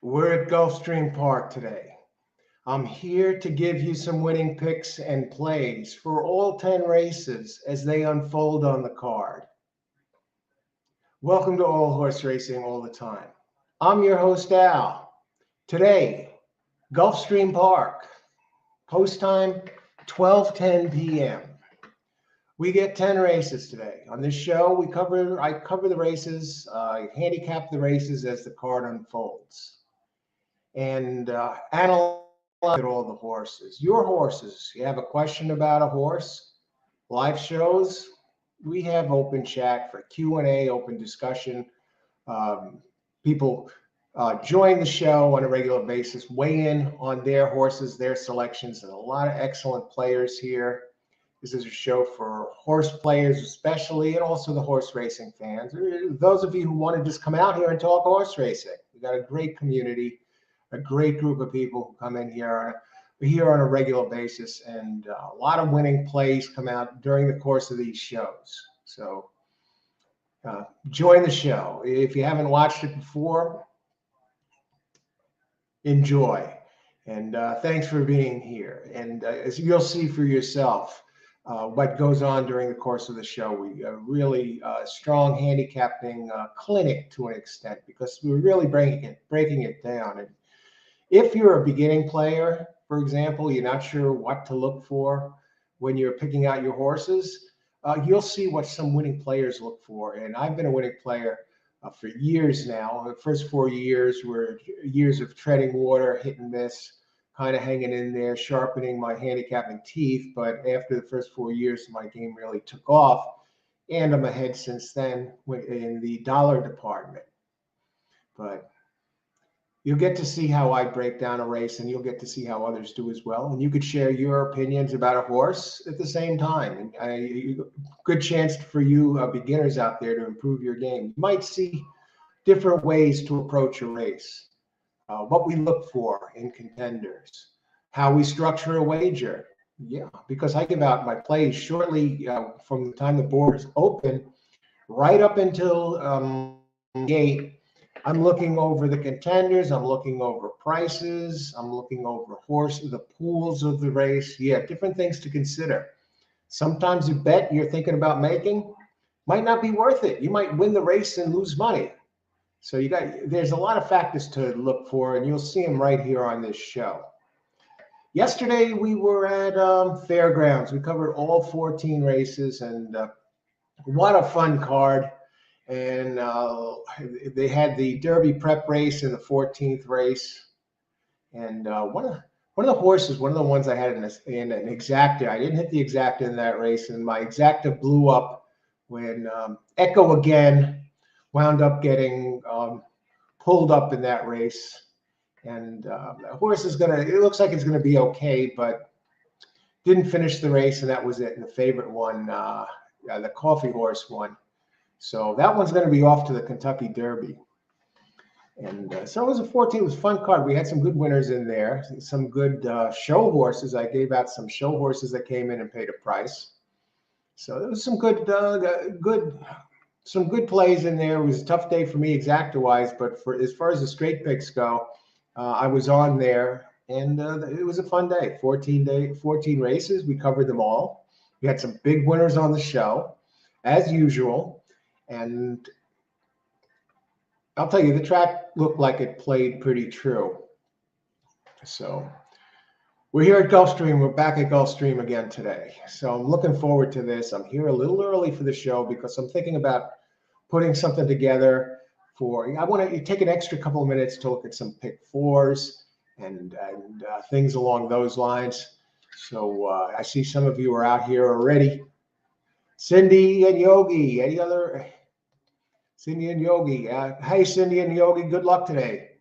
We're at Gulfstream Park today. I'm here to give you some winning picks and plays for all 10 races as they unfold on the card. Welcome to All Horse Racing All the Time. I'm your host, Al. Today, Gulfstream Park, post time 12:10 p.m. We get 10 races today. On this show, I cover the races, handicap the races as the card unfolds, and analyze all the horses. Your horses. You have a question about a horse? Live shows. We have open chat for Q&A, open discussion. Um, People join the show on a regular basis, weigh in on their horses, their selections, and a lot of excellent players here. This is a show for horse players especially, and also the horse racing fans. Those of you who want to just come out here and talk horse racing. We've got a great community, a great group of people who come in here on a regular basis, and a lot of winning plays come out during the course of these shows. So join the show. If you haven't watched it before, enjoy. And thanks for being here. And as you'll see for yourself, what goes on during the course of the show. We really strong handicapping clinic to an extent, because we're really breaking it down. And if you're a beginning player, for example, you're not sure what to look for when you're picking out your horses, you'll see what some winning players look for. And I've been a winning player for years now. The first 4 years were years of treading water, hit and miss, kind of hanging in there, sharpening my handicapping teeth. But after the first 4 years, my game really took off, and I'm ahead since then in the dollar department. But you'll get to see how I break down a race, and you'll get to see how others do as well. And you could share your opinions about a horse at the same time. And good chance for you beginners out there to improve your game. You might see different ways to approach a race, what we look for in contenders, how we structure a wager. Yeah, because I give out my plays shortly from the time the board is open, right up until gate. I'm looking over the contenders. I'm looking over prices. I'm looking over the pools of the race. Yeah, different things to consider. Sometimes a bet you're thinking about making might not be worth it. You might win the race and lose money. So there's a lot of factors to look for, and you'll see them right here on this show. Yesterday we were at Fairgrounds. We covered all 14 races, and what a fun card. And they had the Derby prep race and the 14th race. And one of the horses, one of the ones I had in an exacta, I didn't hit the exacta in that race, and my exacta blew up when Echo again wound up getting pulled up in that race. And the horse it looks like it's gonna be okay, but didn't finish the race, and that was it. And the favorite one, the Coffee Horse won. So that one's going to be off to the Kentucky Derby. And so it was it was a fun card. We had some good winners in there, some good show horses. I gave out some show horses that came in and paid a price. So there was some good plays in there. It was a tough day for me exacta-wise, but as far as the straight picks go, I was on there, and it was a fun day. 14 races. We covered them all. We had some big winners on the show, as usual. And I'll tell you, the track looked like it played pretty true. So we're here at Gulfstream. We're back at Gulfstream again today. So I'm looking forward to this. I'm here a little early for the show because I'm thinking about putting something together I want to take an extra couple of minutes to look at some pick fours and things along those lines. So I see some of you are out here already. Cindy and Yogi, Cindy and Yogi. Hey, Cindy and Yogi, good luck today.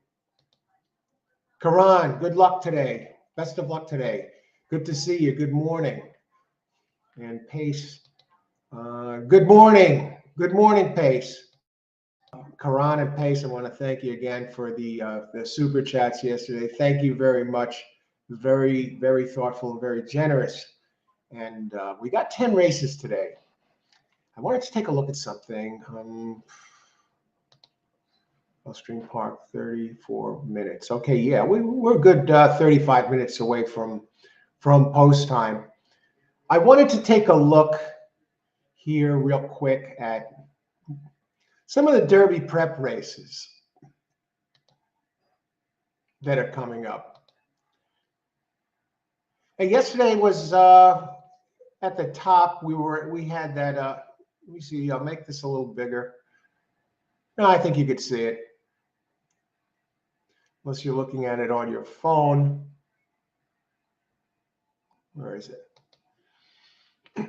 Karan, good luck today. Best of luck today. Good to see you. Good morning. And Pace, good morning. Good morning, Pace. Karan and Pace, I want to thank you again for the super chats yesterday. Thank you very much. Very, very thoughtful and very generous. And we got 10 races today. I wanted to take a look at something. Gulfstream Park, 34 minutes. Okay, yeah, we're good 35 minutes away from post time. I wanted to take a look here real quick at some of the Derby prep races that are coming up. And yesterday was at the top. We had that. Let me see. I'll make this a little bigger. No, I think you could see it, unless you're looking at it on your phone. Where is it?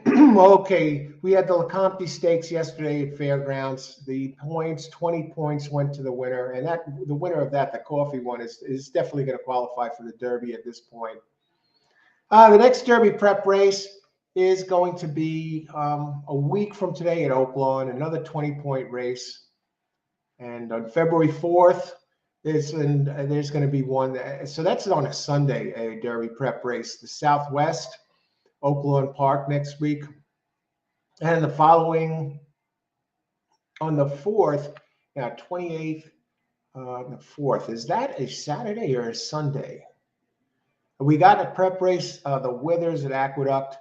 Okay, we had the LeCompte Stakes yesterday at Fairgrounds. The points, 20 points, went to the winner, and the winner of that, the coffee one, is definitely going to qualify for the Derby at this point. The next Derby prep race is going to be a week from today at Oaklawn, another 20-point race. And on February 4th, there's going to be one. So that's on a Sunday, a Derby prep race. The Southwest, Oaklawn Park next week. And the following, on the 4th, 28th, the 4th, is that a Saturday or a Sunday? We got a prep race, the Withers at Aqueduct,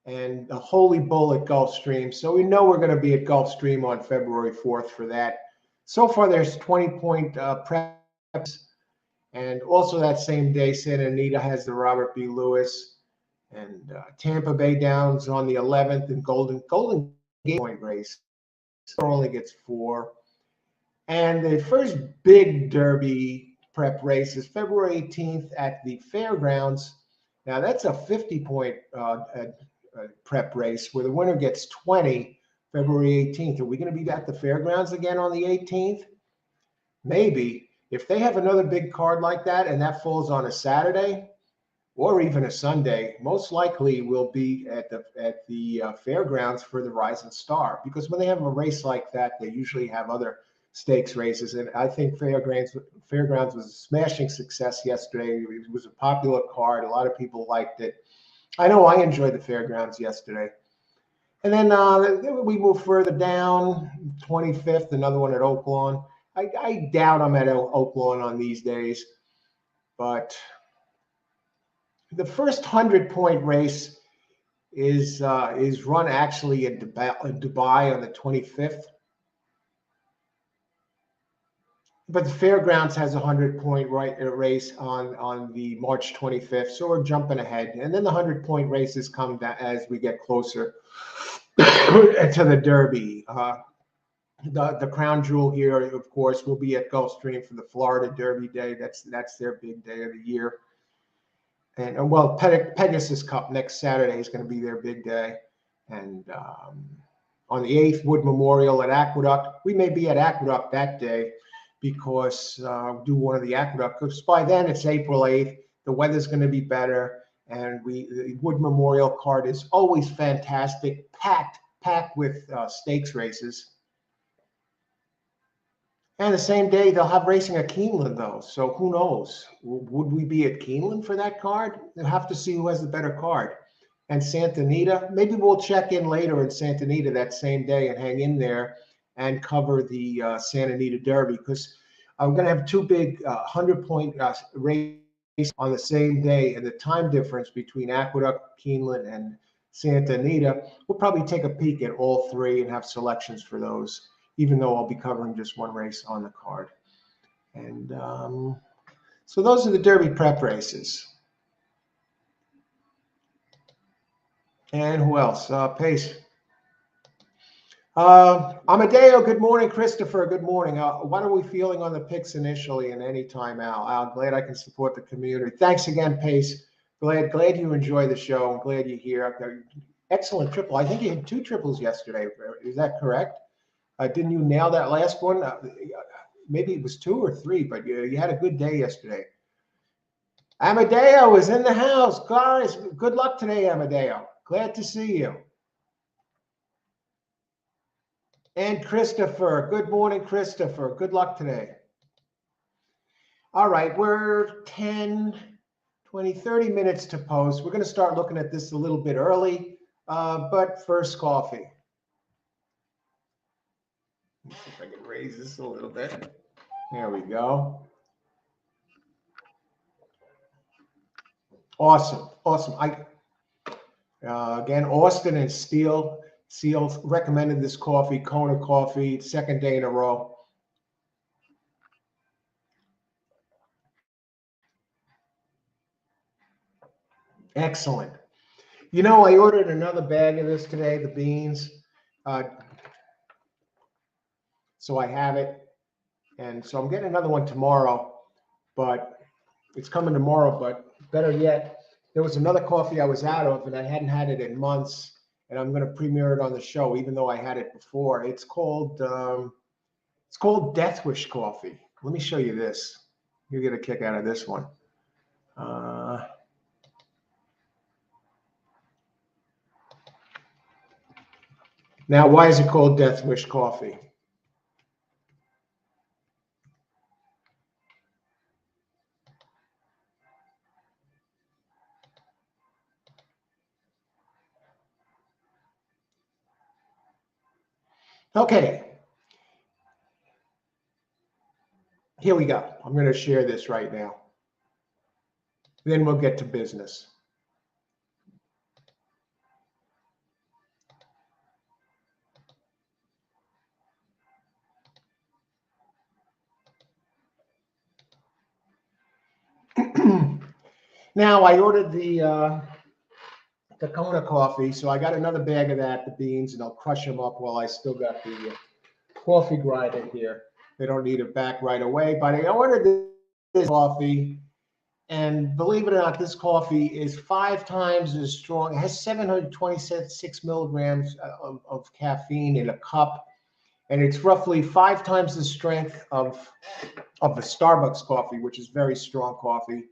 and the Holy Bull at Gulfstream. So we know we're going to be at Gulfstream on February 4th for that. So far, there's 20-point preps. And also that same day, Santa Anita has the Robert B. Lewis. And Tampa Bay Downs on the 11th, and Golden Gate Point race only gets 4. And the first big Derby prep race is February 18th at the Fairgrounds. Now that's a 50-point prep race where the winner gets 20. February 18th. Are we going to be at the Fairgrounds again on the 18th? Maybe. If they have another big card like that and that falls on a Saturday or even a Sunday, most likely we'll be at the Fairgrounds for the Rising Star, because when they have a race like that, they usually have other stakes races. And I think Fairgrounds was a smashing success yesterday. It was a popular card. A lot of people liked it. I know I enjoyed the Fairgrounds yesterday. And then we move further down, 25th, another one at Oaklawn. I doubt I'm at Oaklawn on these days, but the first 100-point race is run actually in Dubai on the 25th. But the Fairgrounds has a 100-point race on the March 25th, so we're jumping ahead. And then the 100-point races come down as we get closer to the Derby. The crown jewel here, of course, will be at Gulfstream for the Florida Derby Day. That's their big day of the year. And well, Pegasus Cup next Saturday is going to be their big day. And on the 8th, Wood Memorial at Aqueduct. We may be at Aqueduct that day because do one of the Aqueduct. Because by then it's April 8th. The weather's going to be better. And the Wood Memorial card is always fantastic, packed with stakes races. And the same day, they'll have racing at Keeneland, though. So who knows? Would we be at Keeneland for that card? We'll have to see who has the better card. And Santa Anita, maybe we'll check in later in Santa Anita that same day and hang in there and cover the Santa Anita Derby, because I'm going to have two big 100-point races on the same day, and the time difference between Aqueduct, Keeneland, and Santa Anita. We'll probably take a peek at all three and have selections for those, even though I'll be covering just one race on the card. And so those are the Derby prep races. And who else? Pace. Amadeo, good morning. Christopher, good morning. What are we feeling on the picks initially and any time out? I'm glad I can support the community. Thanks again, Pace. Glad you enjoy the show. I'm glad you're here. Excellent triple. I think you had 2 triples yesterday. Is that correct? Didn't you nail that last one? Maybe it was 2 or 3, but you had a good day yesterday. Amadeo is in the house. Guys, good luck today, Amadeo. Glad to see you. And Christopher, good morning, Christopher. Good luck today. All right, we're 10, 20, 30 minutes to post. We're going to start looking at this a little bit early, but first coffee. Let's see if I can raise this a little bit. There we go. Awesome, awesome. Again, Austin and Seal recommended this coffee, Kona Coffee, second day in a row. Excellent. You know, I ordered another bag of this today, the beans. So I have it. And so I'm getting another one tomorrow, but it's coming tomorrow. But better yet, there was another coffee I was out of and I hadn't had it in months. And I'm going to premiere it on the show, even though I had it before. It's called Death Wish Coffee. Let me show you this. You'll get a kick out of this one. Now, why is it called Death Wish Coffee? Okay. Here we go. I'm going to share this right now. Then we'll get to business. Now, I ordered the Kona coffee, so I got another bag of that, the beans, and I'll crush them up while I still got the coffee grinder here. They don't need it back right away, but I ordered this coffee, and believe it or not, this coffee is 5 times as strong. It has 726 milligrams of caffeine in a cup, and it's roughly 5 times the strength of the Starbucks coffee, which is very strong coffee.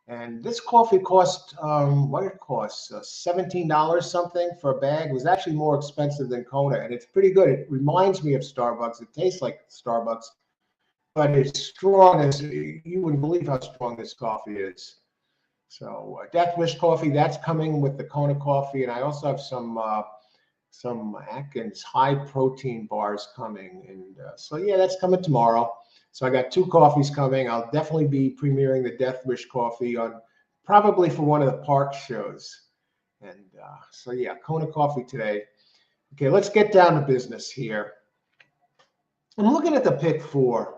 And this coffee cost, what did it cost? $17 something for a bag. It was actually more expensive than Kona, and it's pretty good. It reminds me of Starbucks. It tastes like Starbucks, but it's strong as you wouldn't believe how strong this coffee is. So Death Wish coffee, that's coming with the Kona coffee, and I also have some Atkins high protein bars coming, and so yeah, that's coming tomorrow. So I got 2 coffees coming. I'll definitely be premiering the Death Wish coffee on probably for one of the park shows. And so yeah, Kona coffee today. Okay, let's get down to business here. I'm looking at the pick 4.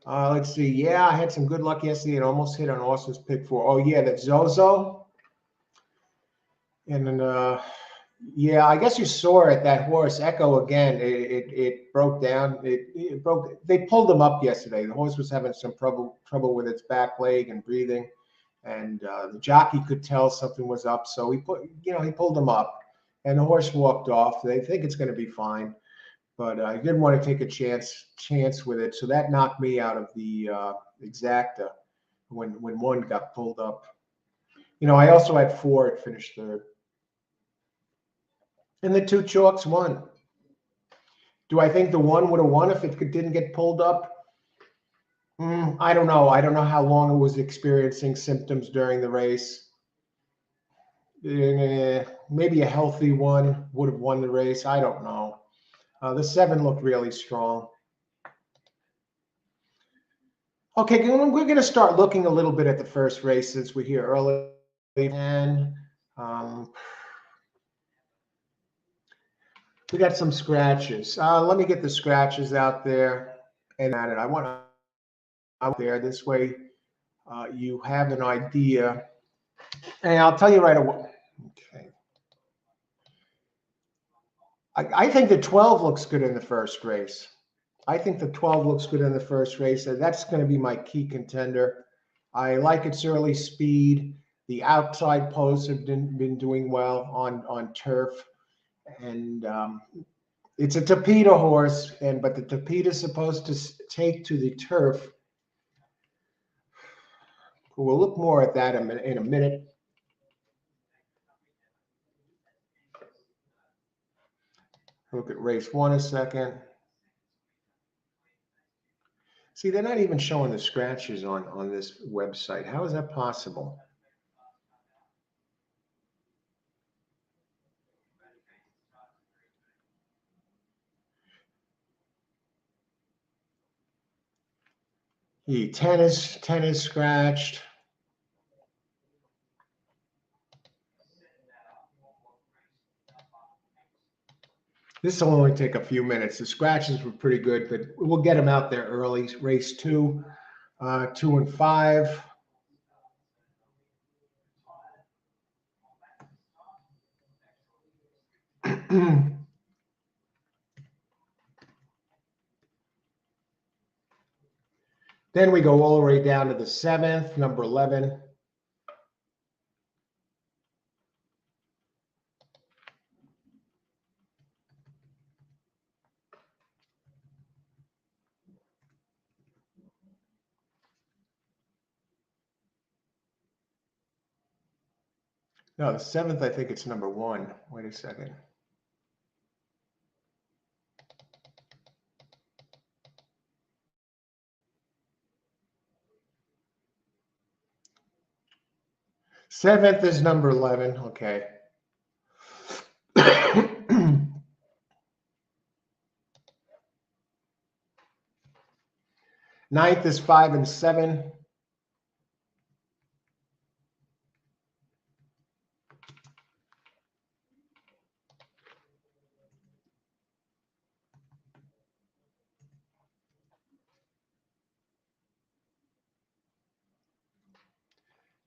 Let's see. Yeah, I had some good luck yesterday and almost hit on Austin's pick 4. Oh yeah, that's Zozo. And then yeah, I guess you saw it. That horse Echo again. It broke down. It broke. They pulled him up yesterday. The horse was having some trouble with its back leg and breathing, and the jockey could tell something was up. So he pulled him up, and the horse walked off. They think it's going to be fine, but I didn't want to take a chance with it. So that knocked me out of the exacta when one got pulled up. You know, I also had 4. It finished third. And the 2 chalks won. Do I think the 1 would have won if it didn't get pulled up? I don't know. I don't know how long it was experiencing symptoms during the race. Maybe a healthy one would have won the race. I don't know. The 7 looked really strong. Okay, we're going to start looking a little bit at the first race since we're here early. And we got some scratches. Let me get the scratches out there. And I want to out there this way you have an idea. And I'll tell you right away. Okay. I think the 12 looks good in the first race. I think the 12 looks good in the first race. That's going to be my key contender. I like its early speed. The outside posts have been doing well on turf. And it's a Tapeta horse, but the Tapeta is supposed to take to the turf. We'll look more at that in a minute. Look at race 1 a second. See, they're not even showing the scratches on this website. How is that possible? The 10 is scratched. This will only take a few minutes. The scratches were pretty good, but we'll get them out there early. Race 2, 2 and 5. Then we go all the way down to the 7th, number 11. No, the 7th, I think it's number 1. Wait a second. Seventh is number 11. Okay. Ninth is 5 and 7.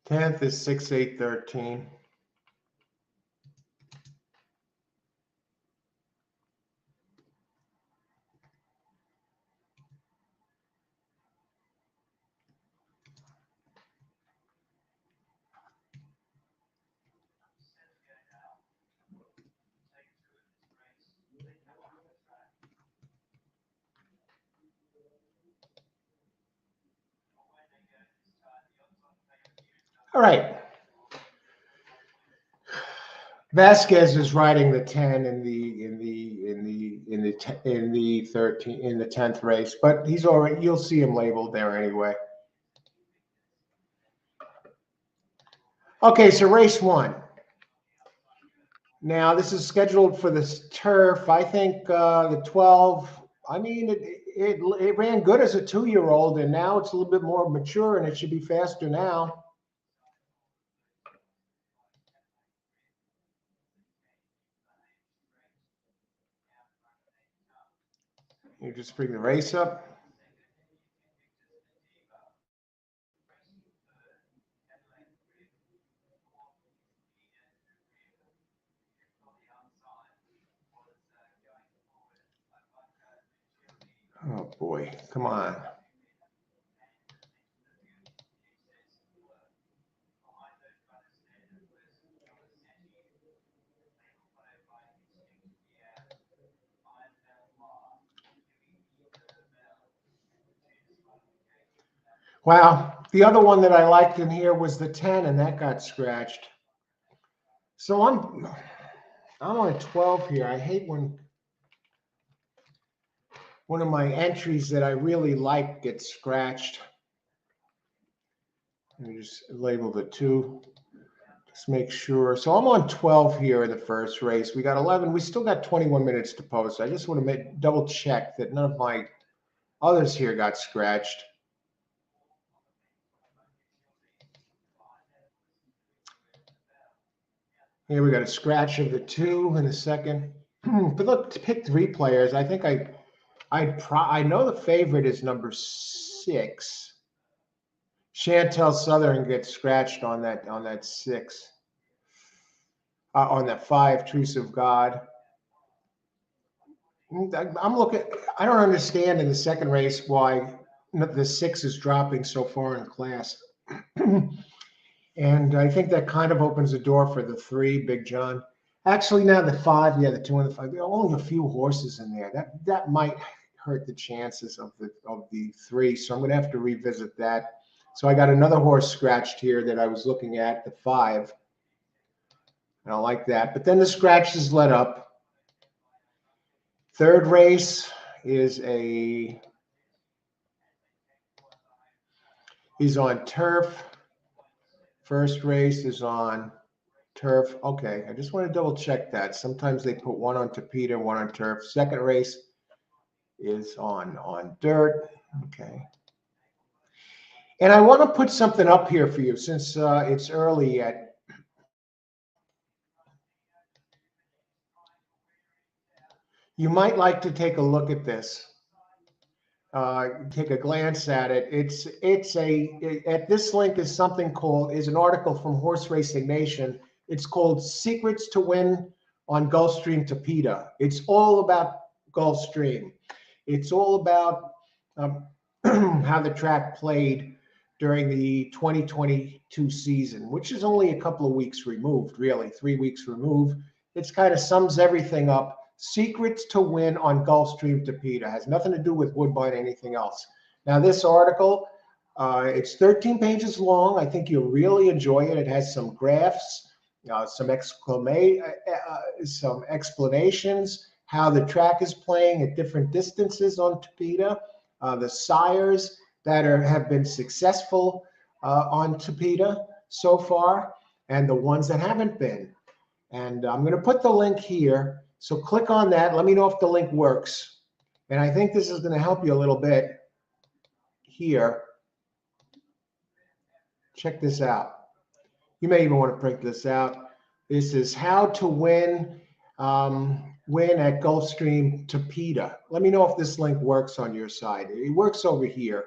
10th is 6, 8, 13. All right. Vasquez is riding the 10 in the 10th race, but he's already, you'll see him labeled there anyway. Okay, so race 1. Now this is scheduled for this turf. I think the 12. I mean, it ran good as a 2-year-old, and now it's a little bit more mature, and it should be faster now. You just bring the race up. Oh boy, come on. Wow, the other one that I liked in here was the 10, and that got scratched. So I'm on a 12 here. I hate when one of my entries that I really like gets scratched. Let me just label the 2. Just make sure. So I'm on 12 here in the first race. We got 11. We still got 21 minutes to post. I just want to double check that none of my others here got scratched. Here we got a scratch of the 2 in a second. But look, to pick 3 players, I think I know the favorite is number 6. Chantel Southern gets scratched on that 6. On that 5, Truce of God. I'm looking. I don't understand in the second race why the 6 is dropping so far in class. And I think that kind of opens the door for the 3, Big John. Actually, now the 5, yeah, the 2 and the 5. There are only a few horses in there. That might hurt the chances of the 3. So I'm going to have to revisit that. So I got another horse scratched here that I was looking at, the 5. And I like that. But then the scratches let up. Third race is he's on turf. First race is on turf. Okay, I just want to double check that. Sometimes they put one on Tapeta, one on turf. Second race is on dirt. Okay. And I want to put something up here for you since it's early yet. You might like to take a look at this. Take a glance at it. At this link is something called, is an article from Horse Racing Nation. It's called Secrets to Win on Gulfstream to PETA. It's all about Gulfstream. It's all about how the track played during the 2022 season, which is only a couple of weeks removed, really, 3 weeks removed. It's kind of sums everything up. Secrets to Win on Gulfstream to PETA. Has nothing to do with Woodbine or anything else. Now, this article, it's 13 pages long. I think you'll really enjoy it. It has some graphs, some explanations, how the track is playing at different distances on PETA, the sires that have been successful on PETA so far, and the ones that haven't been. And I'm going to put the link here. So click on that. Let me know if the link works. And I think this is going to help you a little bit here. Check this out. You may even want to print this out. This is how to win at Gulfstream to PETA. Let me know if this link works on your side. It works over here.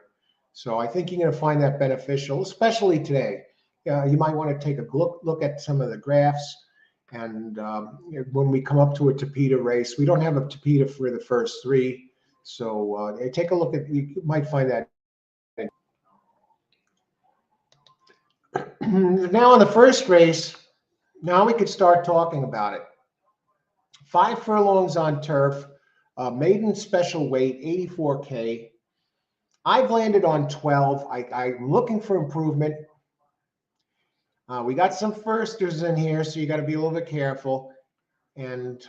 So I think you're going to find that beneficial, especially today. You might want to take a look at some of the graphs. And when we come up to a PETA race, we don't have a PETA for the first 3. So take a look at, you might find that. Now in the first race, now we could start talking about it. 5 furlongs on turf, maiden special weight, 84K. I've landed on 12. I'm looking for improvement. We got some firsters in here, so you got to be a little bit careful. And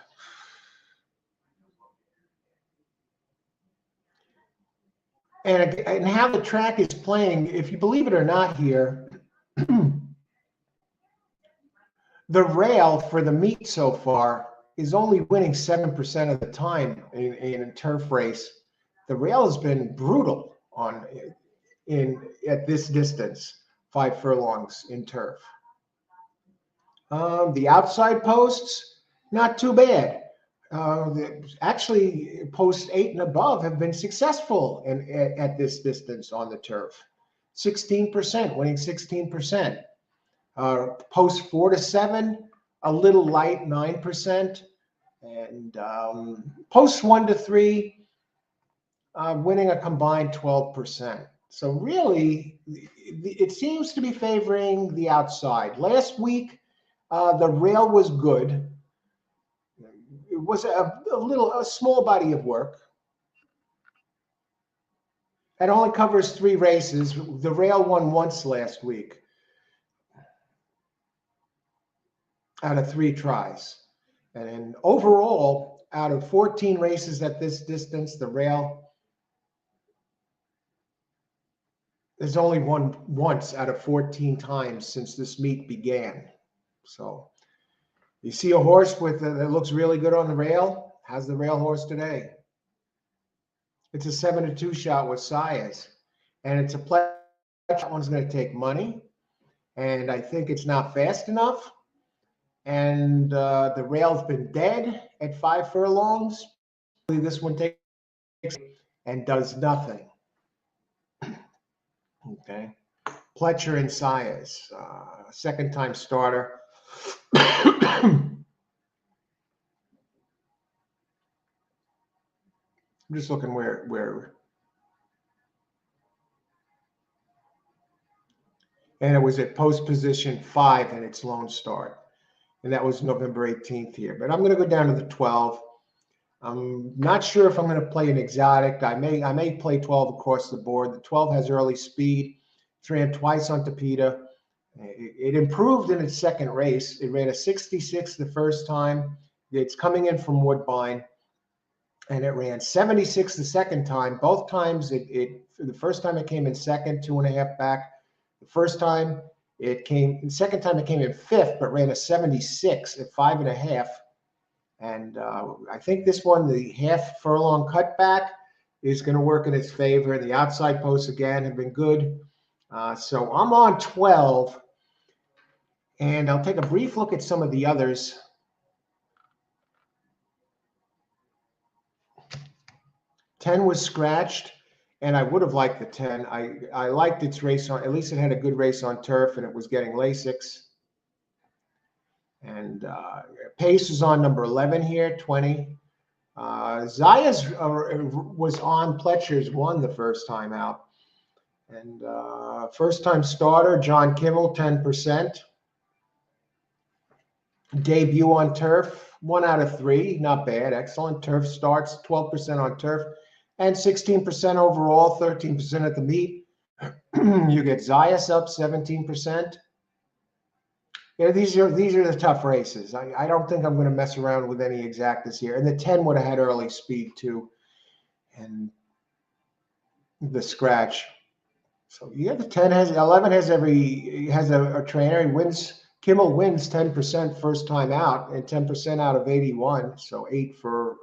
how the track is playing, if you believe it or not here, the rail for the meet so far is only winning 7% of the time in a turf race. The rail has been brutal at this distance, 5 furlongs in turf. The outside posts, not too bad. Actually, posts 8 and above have been successful at this distance on the turf. 16%, winning 16%. Posts 4 to 7, a little light, 9%. And posts 1 to 3, winning a combined 12%. So really, it seems to be favoring the outside. Last week, the rail was good. It was a small body of work. It only covers 3 races. The rail won once last week out of 3 tries. And overall, out of 14 races at this distance, the rail has only won once out of 14 times since this meet began. So you see a horse that looks really good on the rail. How's the rail horse today? It's a 7-2 shot with sires, and it's a play. That one's going to take money, and I think it's not fast enough. And the rail's been dead at 5 furlongs. This one takes and does nothing. Okay, Pletcher and Sires, second-time starter. I'm just looking where, and it was at post position 5 in its lone start, and that was November 18th here. But I'm going to go down to the 12. I'm not sure if I'm going to play an exotic. I may play 12 across the board. The 12 has early speed. It's ran twice on PETA. It improved in its second race. It ran a 66 the first time. It's coming in from Woodbine, and it ran 76 the second time. Both times, the first time it came in second, 2.5 back. The second time it came in 5th, but ran a 76 at 5.5. And I think this one, the half furlong cutback, is going to work in its favor. The outside posts, again, have been good. So I'm on 12, and I'll take a brief look at some of the others. Ten was scratched, and I would have liked the 10. I liked its race on, at least it had a good race on turf, and it was getting Lasix. And Pace is on number 11 here, 20. Zayas was on Pletcher's won the first time out. And first time starter, John Kimmel, 10%. Debut on turf, 1 out of 3, not bad, excellent. Turf starts, 12% on turf, and 16% overall, 13% at the meet. You get Zayas up 17%. Yeah, these are the tough races. I don't think I'm going to mess around with any exactas here. And the 10 would have had early speed too, and the scratch. So yeah, the 10 has 11 has a trainer. He wins. Kimmel wins 10% first time out and 10% out of 81. So 8 for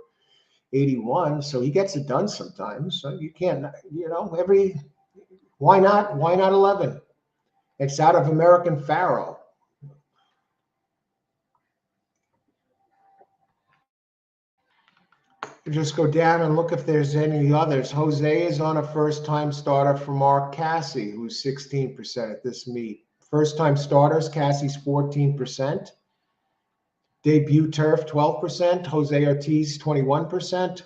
81. So he gets it done sometimes. So you can't, why not? Why not 11? It's out of American Pharaoh. Just go down and look if there's any others. Jose is on a first-time starter for Mark Cassie, who's 16% at this meet. First-time starters, Cassie's 14%. Debut turf, 12%. Jose Ortiz, 21%.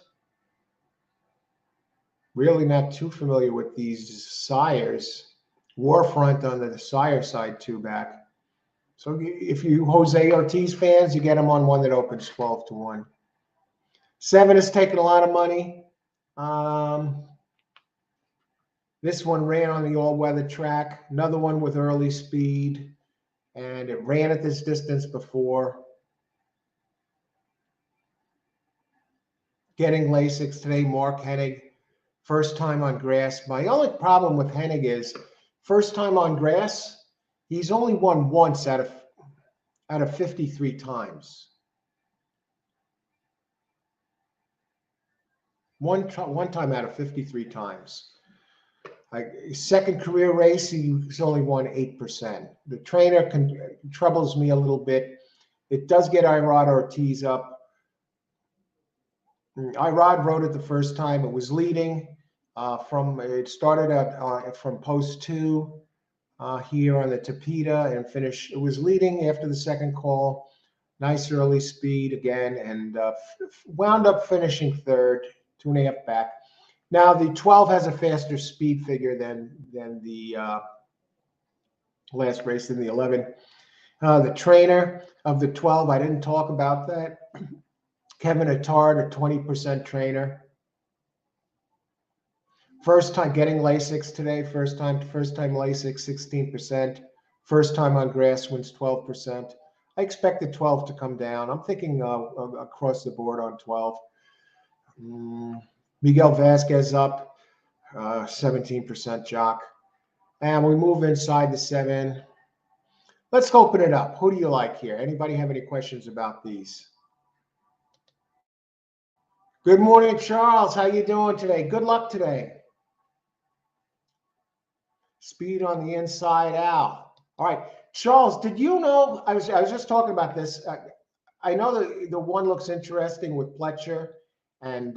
Really not too familiar with these sires. Warfront on the sire side, 2 back. So if you Jose Ortiz fans, you get them on one that opens 12-1. 7 is taking a lot of money. This one ran on the all-weather track. Another one with early speed. And it ran at this distance before. Getting Lasix today, Mark Hennig. First time on grass. My only problem with Hennig is first time on grass, he's only won once out of 53 times. One time out of 53 times. Second career race, he's only won 8%. The trainer troubles me a little bit. It does get Irad Ortiz up. Irad rode it the first time. It was leading it started from post 2 here on the Tapeta and finished. It was leading after the second call. Nice early speed again, and wound up finishing third, 2.5 back. Now the 12 has a faster speed figure than the last race, than the 11. The trainer of the 12, I didn't talk about that. Kevin Attard, a 20% trainer. First time getting Lasix today. First time Lasix, 16%. First time on grass wins 12%. I expect the 12 to come down. I'm thinking across the board on 12. Miguel Vasquez up, 17% jock. And we move inside the 7. Let's open it up. Who do you like here? Anybody have any questions about these? Good morning, Charles. How you doing today? Good luck today. Speed on the inside out. All right, Charles, did you know, I was just talking about this. I know that the one looks interesting with Pletcher, and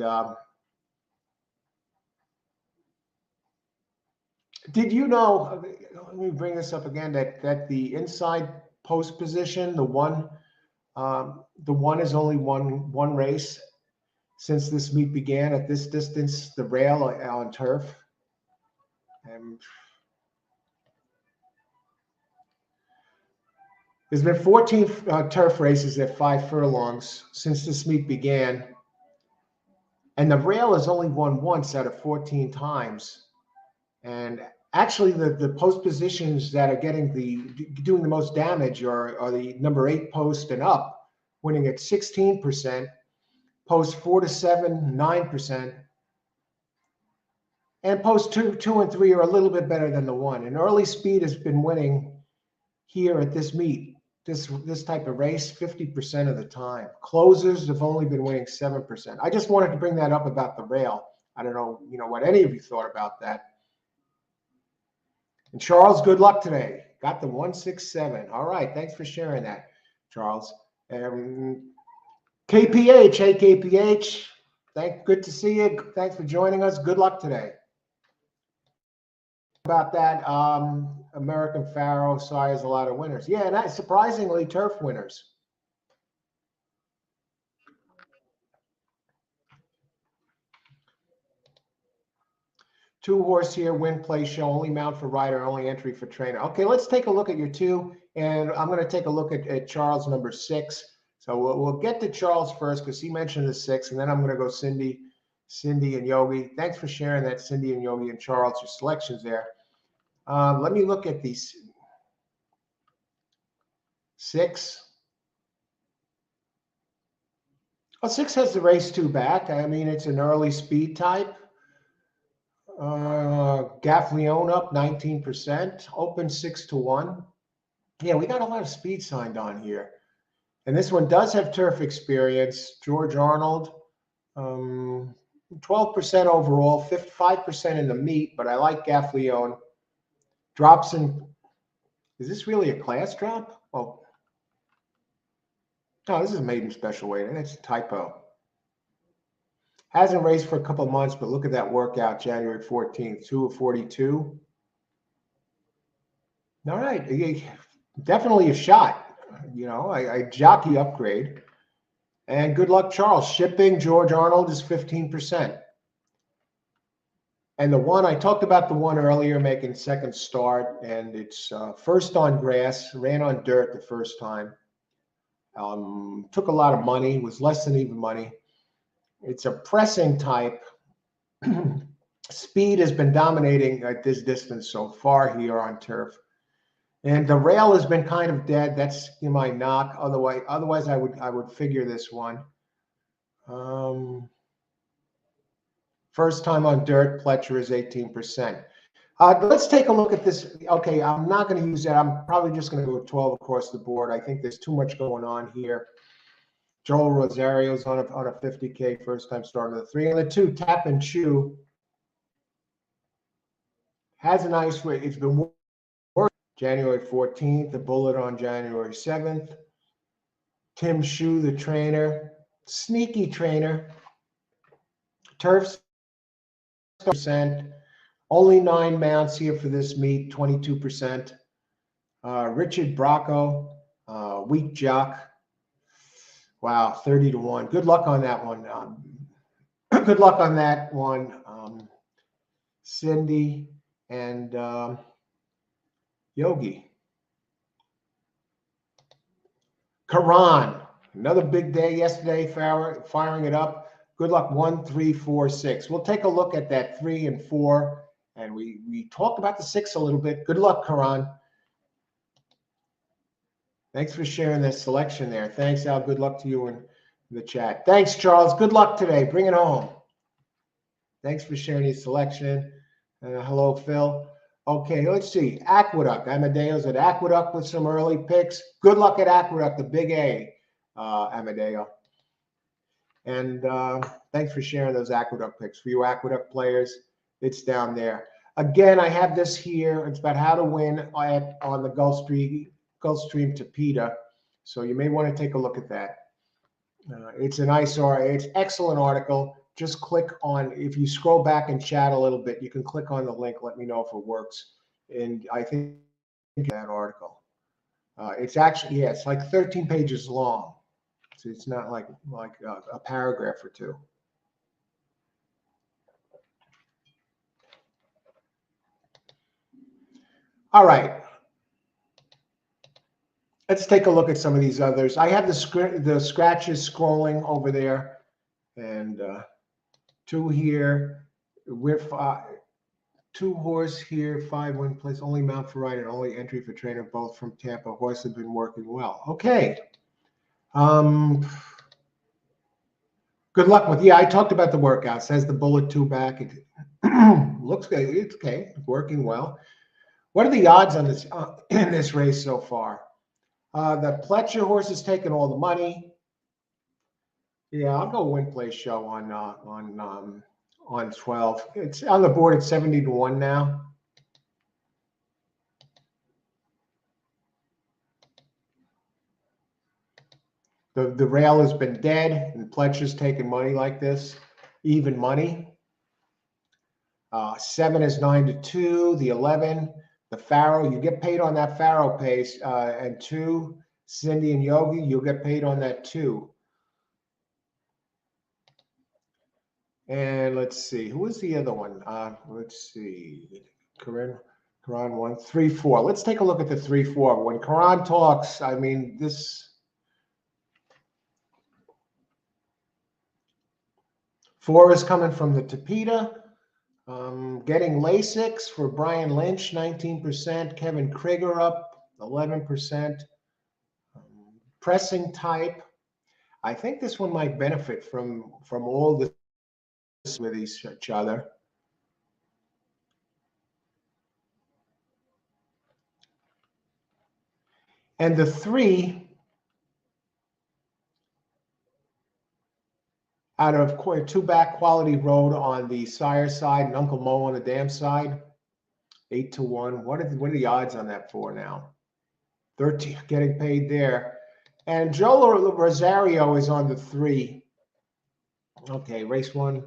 did you know, let me bring this up again, that the inside post position, the one is only one race since this meet began at this distance, the rail on turf. And there's been 14 turf races at 5 furlongs since this meet began. And the rail has only won once out of 14 times. And actually, the post positions that are doing the most damage are the number 8 post and up, winning at 16%. Post 4 to 7, 9%. And post 2 and 3 are a little bit better than the 1. And early speed has been winning here at this meet. This type of race, 50% of the time. Closers have only been winning 7%. I just wanted to bring that up about the rail. I don't know, what any of you thought about that. And Charles, good luck today. Got the 167. All right. Thanks for sharing that, Charles. KPH, hey KPH. Good to see you. Thanks for joining us. Good luck today. About that, American Pharaoh size a lot of winners. Yeah, and surprisingly, turf winners. Two horse here, win, play, show, only mount for rider, only entry for trainer. Okay, let's take a look at your two, and I'm going to take a look at Charles number 6. So we'll get to Charles first because he mentioned the 6, and then I'm going to go Cindy and Yogi. Thanks for sharing that, Cindy and Yogi and Charles, your selections there. Let me look at these 6. Well, 6 has the race 2 back. I mean, it's an early speed type. Gaffleon up 19%, open 6-1. Yeah, we got a lot of speed signed on here. And this one does have turf experience. George Arnold, 12% overall, 5% in the meet, but I like Gaffleon. Drops in, is this really a class drop? Oh, no, this is a maiden special weight, and it's a typo. Hasn't raced for a couple of months, but look at that workout, January 14th, 2:42. All right, definitely a shot. You know, I jockey upgrade. And good luck, Charles. Shipping, George Arnold is 15%. And the one, I talked about the one earlier, making second start, and it's first on grass, ran on dirt the first time. Took a lot of money, was less than even money. It's a pressing type. Speed has been dominating at this distance so far here on turf. And the rail has been kind of dead. That's my knock. Otherwise, I would figure this one. First time on dirt, Pletcher is 18%. Let's take a look at this. Okay, I'm not going to use that. I'm probably just going to go 12 across the board. I think there's too much going on here. Joel Rosario's on a 50K first time starting the 3 and the 2. Tap and Chew has a nice rate. It's been working January 14th. The Bullet on January 7th. Tim Shue, the trainer, sneaky trainer. Turf's percent. Only 9 mounts here for this meet, 22%. Richard Bracco, weak jock. Wow, 30-1. Good luck on that one. Good luck on that one, Cindy and Yogi. Karan, another big day yesterday, firing it up. Good luck, 1, 3, 4, 6. We'll take a look at that 3 and 4, and we talked about the 6 a little bit. Good luck, Karan. Thanks for sharing this selection there. Thanks, Al. Good luck to you in the chat. Thanks, Charles. Good luck today. Bring it home. Thanks for sharing your selection. Hello, Phil. Okay, let's see. Aqueduct. Amadeo's at Aqueduct with some early picks. Good luck at Aqueduct, the big A, Amadeo. And thanks for sharing those Aqueduct picks. For you Aqueduct players, it's down there. Again, I have this here. It's about how to win on the Gulfstream to PETA. So you may want to take a look at that. It's a nice article. It's excellent article. Just click on, if you scroll back and chat a little bit, you can click on the link. Let me know if it works. And I think that article. It's actually, yeah, it's like 13 pages long. So it's not like a paragraph or two. All right. Let's take a look at some of these others. I have the scratches scrolling over there, and 2 here. With 2 horse here, 5 win place, only mount for rider, only entry for trainer, both from Tampa. Horse have been working well. Okay. Good luck with, I talked about the workouts. Has the Bullet 2 back. It looks good. It's okay. Working well. What are the odds on this in this race so far? The Pletcher horse has taken all the money. Yeah, I'll go win play show on 12. It's on the board at 70-1 now. The rail has been dead, and Pletcher's taking money like this, even money. 7 is 9-2. The 11, the Pharaoh, you get paid on that Pharaoh pace, and 2, Cindy and Yogi, you'll get paid on that too. And let's see, who was the other one? Let's see, Karan 1, 3, 4. Let's take a look at the 3, 4. When Karan talks, I mean, this 4 is coming from the Tapeta. Getting Lasix for Brian Lynch, 19%. Kevin Krieger up 11%. Pressing type. I think this one might benefit from all this with each other. And the 3, out of 2 back quality road on the sire side and Uncle Mo on the dam side, 8-1. What are the odds on that for now? 13 getting paid there. And Joe Rosario is on the 3. Okay, race 1.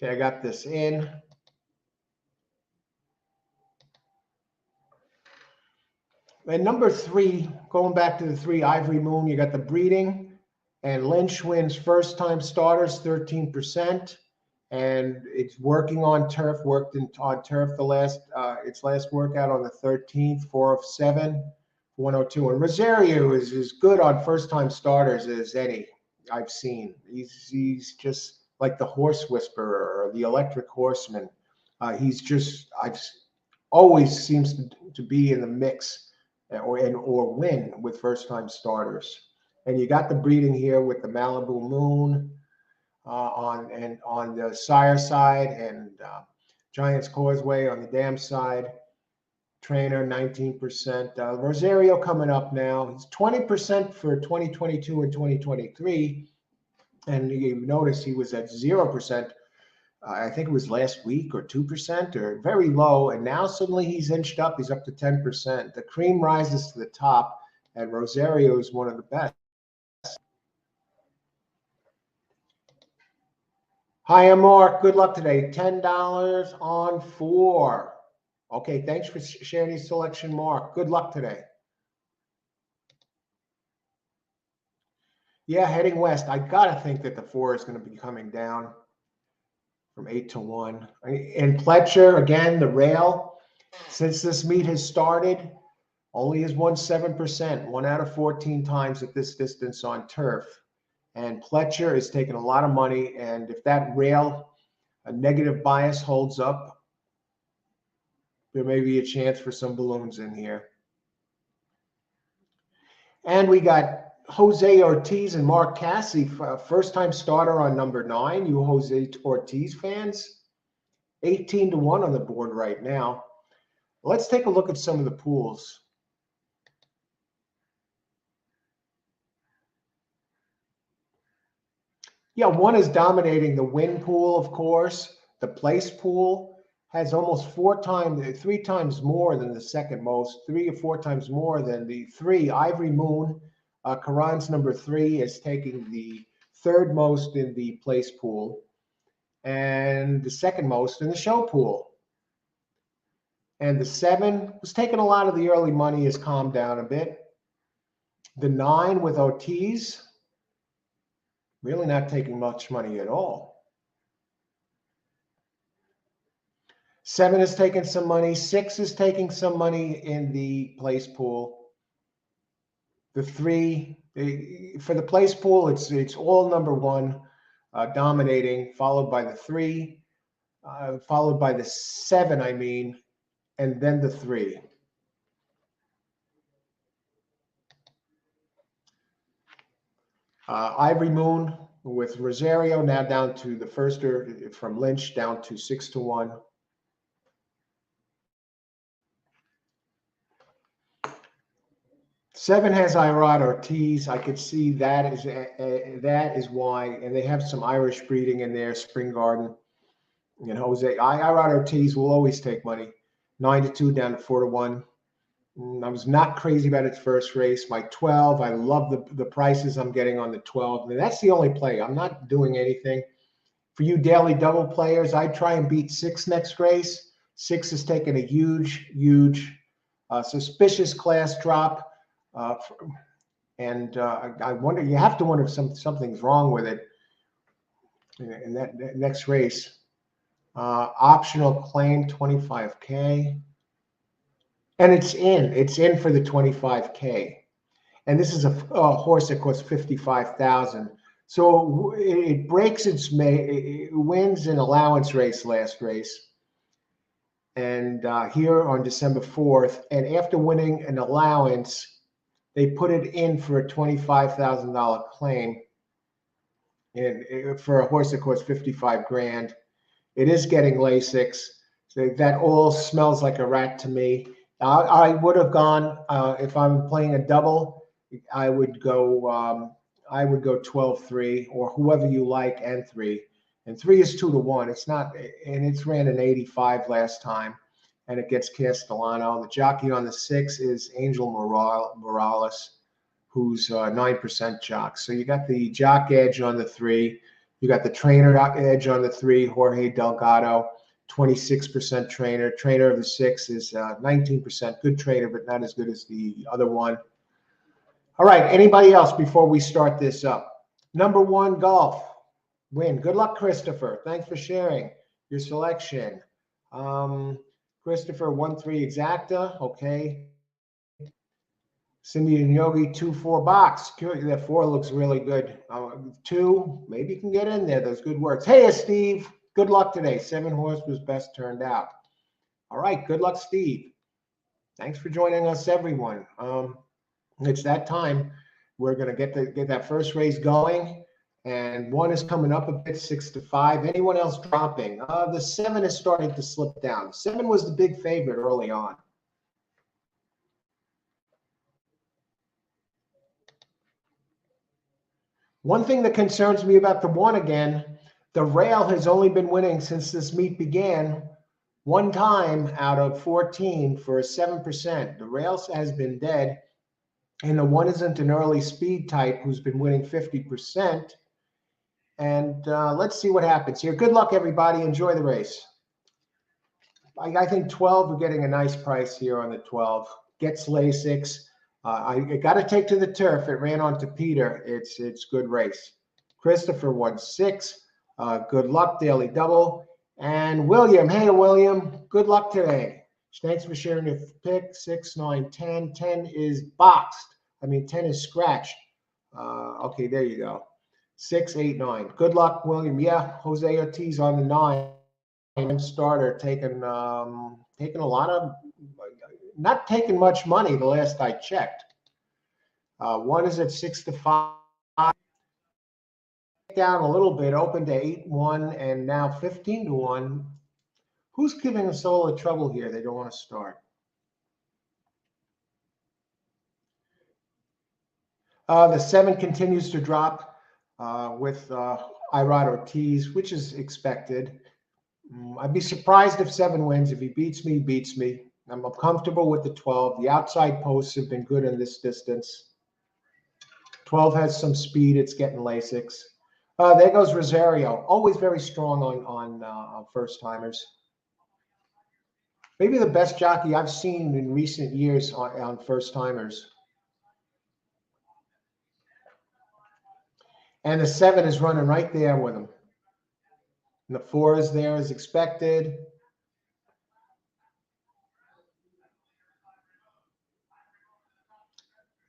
Okay, I got this in. And number 3, going back to the 3, Ivory Moon, you got the breeding. And Lynch wins first time starters, 13%. And it's working on turf, on turf its last workout on the 13th, 4 of 7, 102. And Rosario is as good on first time starters as any I've seen. He's just like the horse whisperer or the electric horseman. I've always seems to be in the mix or win with first time starters. And you got the breeding here with the Malibu Moon on the sire side, and Giants Causeway on the dam side. Trainer 19%. Rosario coming up now. He's 20% for 2022 and 2023. And you notice he was at 0%. I think it was last week, or 2%, or very low. And now suddenly he's inched up. He's up to 10%. The cream rises to the top, and Rosario is one of the best. Hi, I'm Mark. Good luck today. $10 on 4. Okay, thanks for sharing your selection, Mark. Good luck today. Yeah, heading west. I gotta think that the 4 is going to be coming down from 8-1. And Pletcher, again, the rail, since this meet has started, only has won 7%, 1 out of 14 times at this distance on turf. And Pletcher is taking a lot of money. And if that rail, a negative bias, holds up, there may be a chance for some balloons in here. And we got Jose Ortiz and Mark Cassie, first-time starter on number 9. You Jose Ortiz fans, 18-1 on the board right now. Let's take a look at some of the pools. Yeah, 1 is dominating the win pool, of course. The place pool has almost 3 times more than the second most, 3 or 4 times more than the 3. Ivory Moon, Karan's number 3, is taking the 3rd most in the place pool and the 2nd most in the show pool. And the 7 was taking a lot of the early money, has calmed down a bit. The 9 with Ortiz, really not taking much money at all. 7 is taking some money. 6 is taking some money in the place pool. The 3, for the place pool, it's all number 1 dominating, followed by the 3, followed by the 7, and then the 3. Ivory Moon with Rosario now down to the firster from Lynch, down to 6-1. Seven has Irod Ortiz. I could see that is why, and they have some Irish breeding in there, Spring Garden. And Jose, Irod Ortiz will always take money. 9-2 down to 4-1. I was not crazy about its first race. My 12, I love the prices I'm getting on the 12. And that's the only play. I'm not doing anything. For you daily double players, I try and beat 6 next race. 6 is taking a huge, suspicious class drop. I wonder, you have to wonder if something's wrong with it in that next race. Optional claim 25K. And it's in for the 25K. And this is a horse that costs 55,000. So it breaks it wins an allowance race last race. And here on December 4th, and after winning an allowance, they put it in for a $25,000 claim for a horse that costs 55 grand. It is getting Lasix. So that all smells like a rat to me. I would have gone if I'm playing a double. I would go 12-3 or whoever you like and 3. And 3 is 2-1. It's not, and it's ran an 85 last time, and it gets Castellano. The jockey on the 6 is Angel Morales, who's 9% jock. So you got the jock edge on the 3. You got the trainer edge on the 3, Jorge Delgado. 26% trainer. Trainer of the 6 is 19%. Good trainer, but not as good as the other one. All right. Anybody else before we start this up? Number 1 golf win. Good luck, Christopher. Thanks for sharing your selection. Christopher 1-3 exacta. Okay. Cindy and Yogi 2-4 box. That 4 looks really good. 2, maybe you can get in there. Those good words. Hey, Steve. Good luck today. 7 horse was best turned out. All right. Good luck, Steve. Thanks for joining us, everyone. It's that time. We're going to get that first race going. And 1 is coming up a bit, 6-5. Anyone else dropping? The 7 is starting to slip down. 7 was the big favorite early on. One thing that concerns me about the 1 again, the rail has only been winning since this meet began 1 time out of 14 for a 7%. The rail has been dead, and the 1 isn't an early speed type who's been winning 50%. And let's see what happens here. Good luck, everybody. Enjoy the race. I think 12, we're getting a nice price here on the 12. Gets Lasix. I got to take to the turf. It ran onto Peter. It's good race. Christopher 1-6. Good luck, daily double. And William. Hey, William. Good luck today. Thanks for sharing your pick. 6, 9, 10. 10 is boxed. 10 is scratched. Okay, there you go. 6, 8, 9. Good luck, William. Yeah, Jose Ortiz on the 9. Starter taking a lot of, not taking much money the last I checked. 1 is at 6-5. Down a little bit, open to 8-1, and now 15-1. Who's giving us all the trouble here? They don't want to start. The 7 continues to drop with Irod Ortiz, which is expected. I'd be surprised if 7 wins. If he beats me, he beats me. I'm comfortable with the 12. The outside posts have been good in this distance. 12 has some speed. It's getting Lasix. There goes Rosario. Always very strong on first-timers. Maybe the best jockey I've seen in recent years on first-timers. And the 7 is running right there with him. And the 4 is there as expected.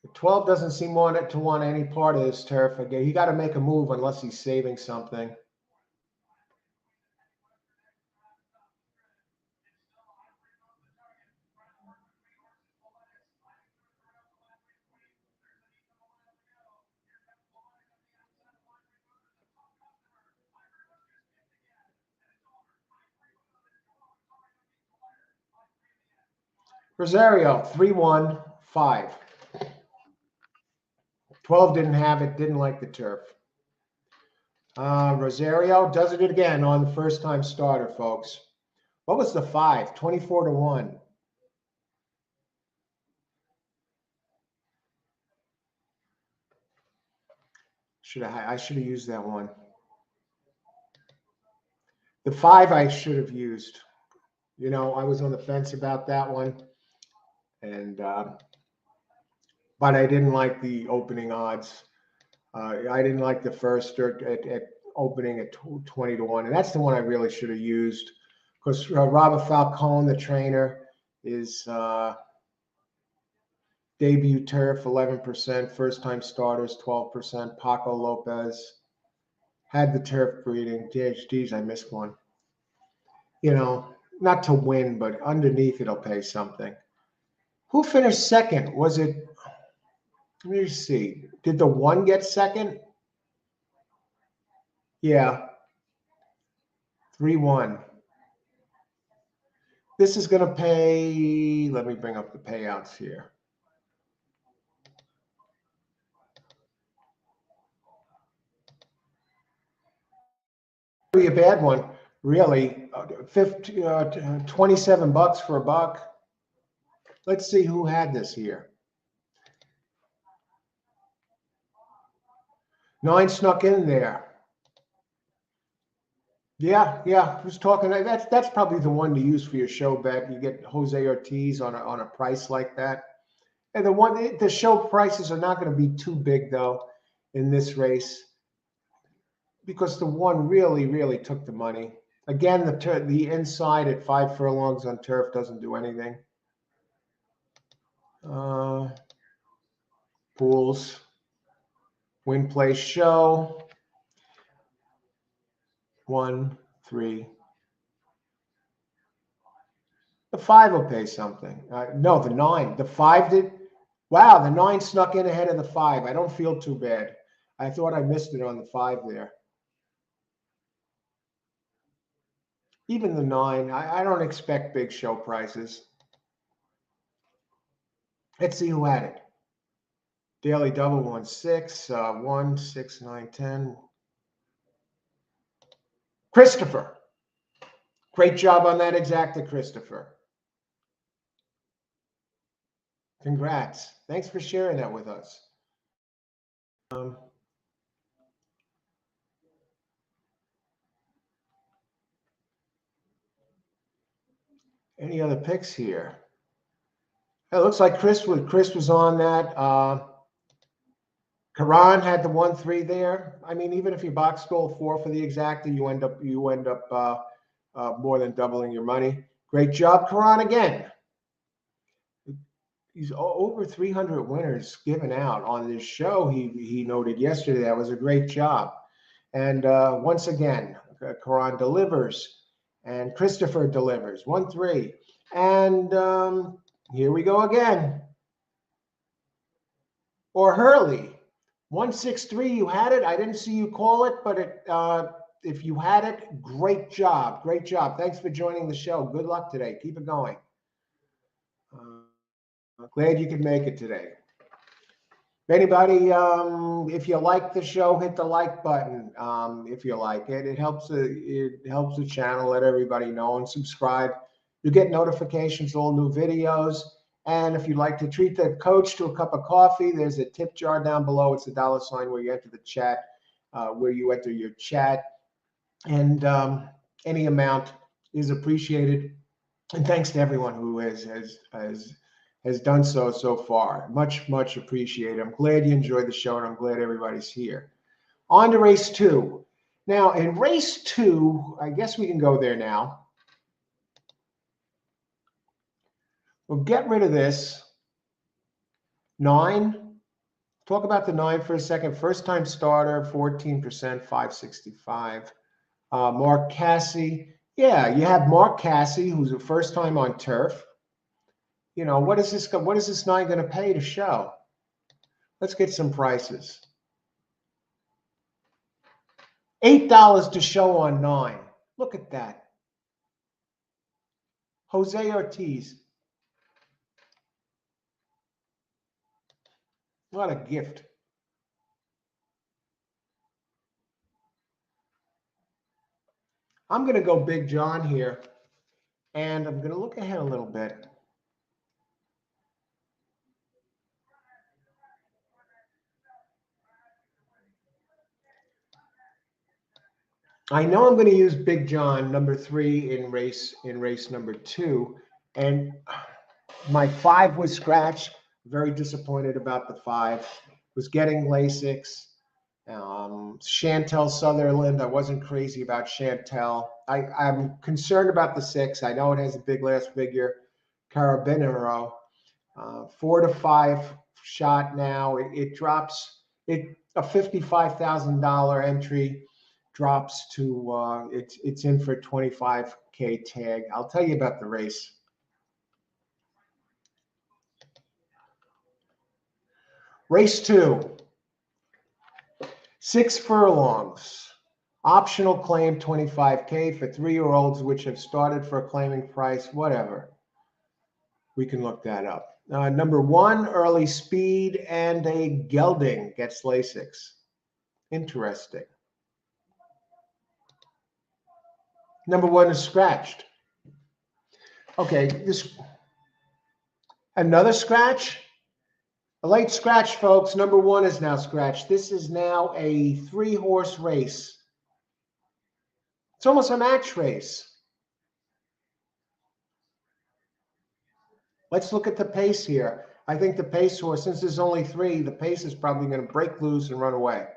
The 12 doesn't seem to want any part of this turf again. He got to make a move unless he's saving something. Rosario, 3-1, 5. 12 didn't have it, didn't like the turf. Rosario does it again on the first time starter, folks. What was the 5? 24 to 1. I should have used that one. The 5 I should have used. You know, I was on the fence about that one. And but I didn't like the opening odds. I didn't like the first at opening at 20 to 1. And that's the one I really should have used because Robert Falcone, the trainer, is debut turf 11%, first time starters 12%. Paco Lopez had the turf breeding. Geez, I missed one. You know, not to win, but underneath it'll pay something. Who finished second? Was it? Let me see. Did the 1 get second? Yeah, 3-1. This is going to pay. Let me bring up the payouts here. Be a bad one, really. 27 bucks for a buck. Let's see who had this here. 9 snuck in there. Yeah. Who's talking? That's probably the one to use for your show bet. You get Jose Ortiz on a price like that. And the show prices are not going to be too big though in this race because the 1 really took the money. Again, the inside at 5 furlongs on turf doesn't do anything. Pools, win, play, show. 1, 3. The 5 will pay something. No, the 9. The 5 did. Wow, the 9 snuck in ahead of the 5. I don't feel too bad. I thought I missed it on the 5 there. Even the 9, I don't expect big show prices. Let's see who had it. Daily double 1, 6, 1, 6, 9, 10. Christopher. Great job on that exacta, Christopher. Congrats. Thanks for sharing that with us. Any other picks here? It looks like Chris was on that. Karan had the 1-3 there. I mean, even if you box stole 4 for the exacta, you end up more than doubling your money. Great job, Karan, again. He's over 300 winners given out on this show. He noted yesterday that was a great job. And once again, Karan delivers, and Christopher delivers 1-3. And here we go again. Or Hurley, 163. You had it. I didn't see you call it, but if you had it, great job. Great job. Thanks for joining the show. Good luck today. Keep it going. Glad you could make it today. Anybody, if you like the show, hit the like button. If you like it, it helps the channel. Let everybody know and subscribe. You get notifications, all new videos. And if you'd like to treat the coach to a cup of coffee, there's a tip jar down below. It's a $ where you enter the chat, where you enter your chat, and any amount is appreciated. And thanks to everyone who has done so far. Much appreciated. I'm glad you enjoyed the show, and I'm glad everybody's here. On to race 2. Now, in race 2, I guess we can go there now. We'll get rid of this. 9. Talk about the 9 for a second. First time starter, 14%, 565. Mark Casse. Yeah, you have Mark Casse, who's a first time on turf. You know, what is this 9 going to pay to show? Let's get some prices. $8 to show on 9. Look at that. Jose Ortiz. What a gift. I'm going to go Big John here, and I'm going to look ahead a little bit. I know I'm going to use Big John, number 3 in race number 2, and my 5 was scratched. Very disappointed about the 5. Was getting Lasix. Chantel Sutherland, I wasn't crazy about Chantel. I'm concerned about the 6. I know it has a big last figure. Carabinero, 4 to 5 shot now. It drops. A $55,000 entry drops to it's in for 25K tag. I'll tell you about the race. Race 2, 6 furlongs. Optional claim 25K for 3-year-olds which have started for a claiming price, whatever. We can look that up. Number 1, early speed, and a gelding gets Lasix. Interesting. Number 1 is scratched. Okay, another scratch. A late scratch, folks. Number 1 is now scratched. This is now a 3-horse race. It's almost a match race. Let's look at the pace here. I think the pace horse, since there's only 3, the pace is probably going to break loose and run away.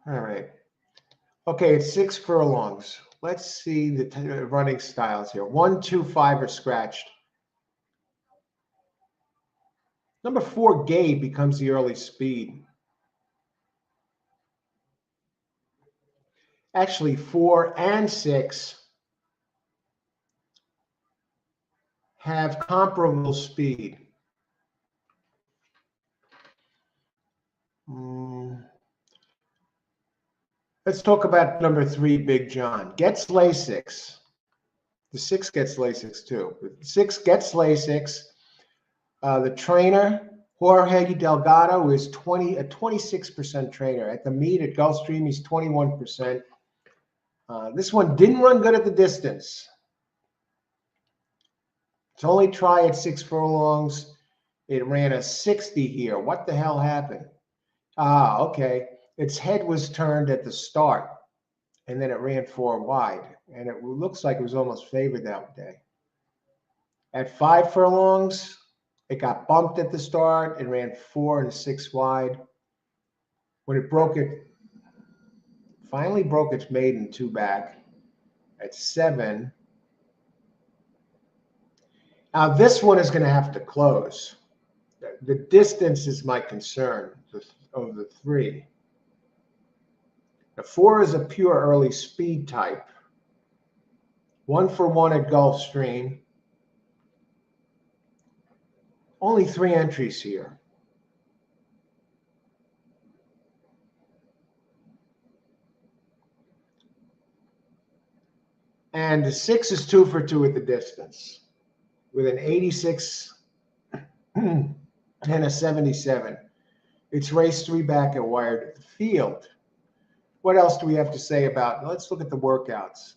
All right. Okay, it's 6 furlongs. Let's see the running styles here. 1, 2, 5 are scratched. Number 4, Gabe, becomes the early speed. Actually, 4 and 6 have comparable speed. Let's talk about number 3, Big John. Gets Lasix. The 6 gets Lasix too. The 6 gets Lasix. The trainer, Jorge Delgado, is a 26% trainer. At the meet at Gulfstream, he's 21%. This one didn't run good at the distance. It's only try at 6 furlongs. It ran a 60 here. What the hell happened? Okay. Its head was turned at the start, and then it ran 4 wide, and it looks like it was almost favored that day. At 5 furlongs, it got bumped at the start and ran 4 and 6 wide. When it finally broke its maiden 2 back at 7. Now this one is going to have to close. The distance is my concern of the 3. The 4 is a pure early speed type. 1 for 1 at Gulfstream. Only 3 entries here. And the 6 is 2 for 2 at the distance with an 86 and a 77. It's race 3 back at Wired at the field. What else do we have to say about? Let's look at the workouts.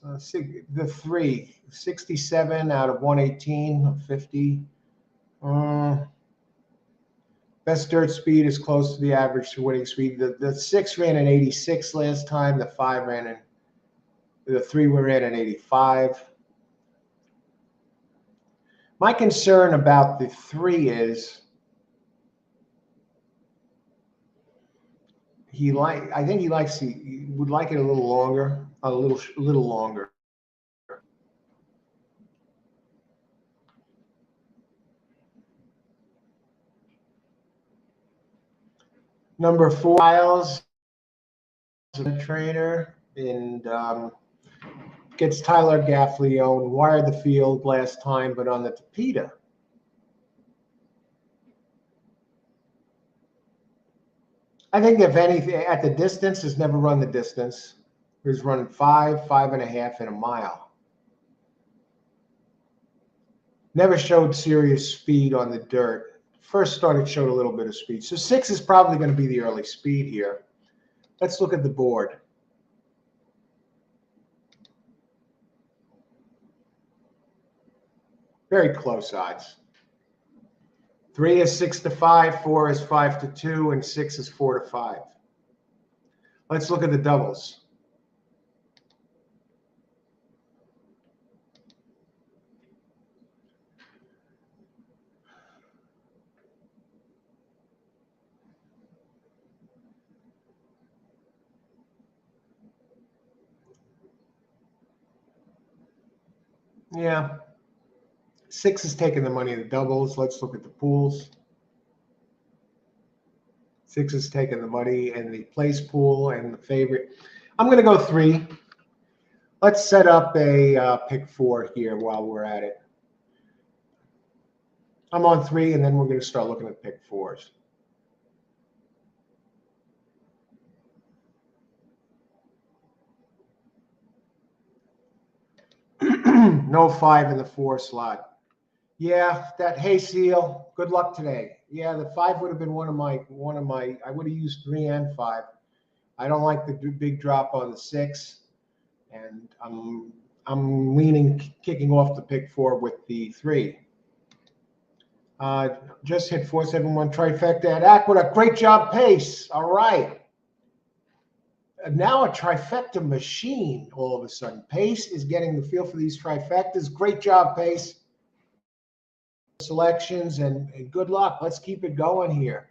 The 3, 67 out of 118 of 50. Best dirt speed is close to the average to winning speed. The 6 ran an 86 last time. The 5 ran in. The 3 were in an 85. My concern about the 3 is I think he would like it a little longer, a little longer. Number 4, Miles, a trainer, and gets Tyler Gaffleone, wired the field last time, but on the Tapeta. I think if anything, at the distance, has never run the distance. He's running 5, 5.5 in a mile. Never showed serious speed on the dirt. first started showed a little bit of speed. So 6 is probably going to be the early speed here. Let's look at the board. Very close odds. 3 is 6 to 5, 4 is 5 to 2, and 6 is 4 to 5. Let's look at the doubles. Yeah. 6 is taking the money in the doubles. Let's look at the pools. 6 is taking the money in the place pool and the favorite. I'm going to go 3. Let's set up a pick 4 here while we're at it. I'm on 3, and then we're going to start looking at pick 4s. No 5 in the 4 slot. Yeah, that hey seal. Good luck today. Yeah, the 5 would have been one of my. I would have used 3 and 5. I don't like the big drop on the 6, and I'm leaning kicking off the pick 4 with the 3. Just hit 471 trifecta at Aqueduct. Great job, Pace. All right. Now a trifecta machine all of a sudden. Pace is getting the feel for these trifectas. Great job, Pace. Selections and good luck. Let's keep it going here.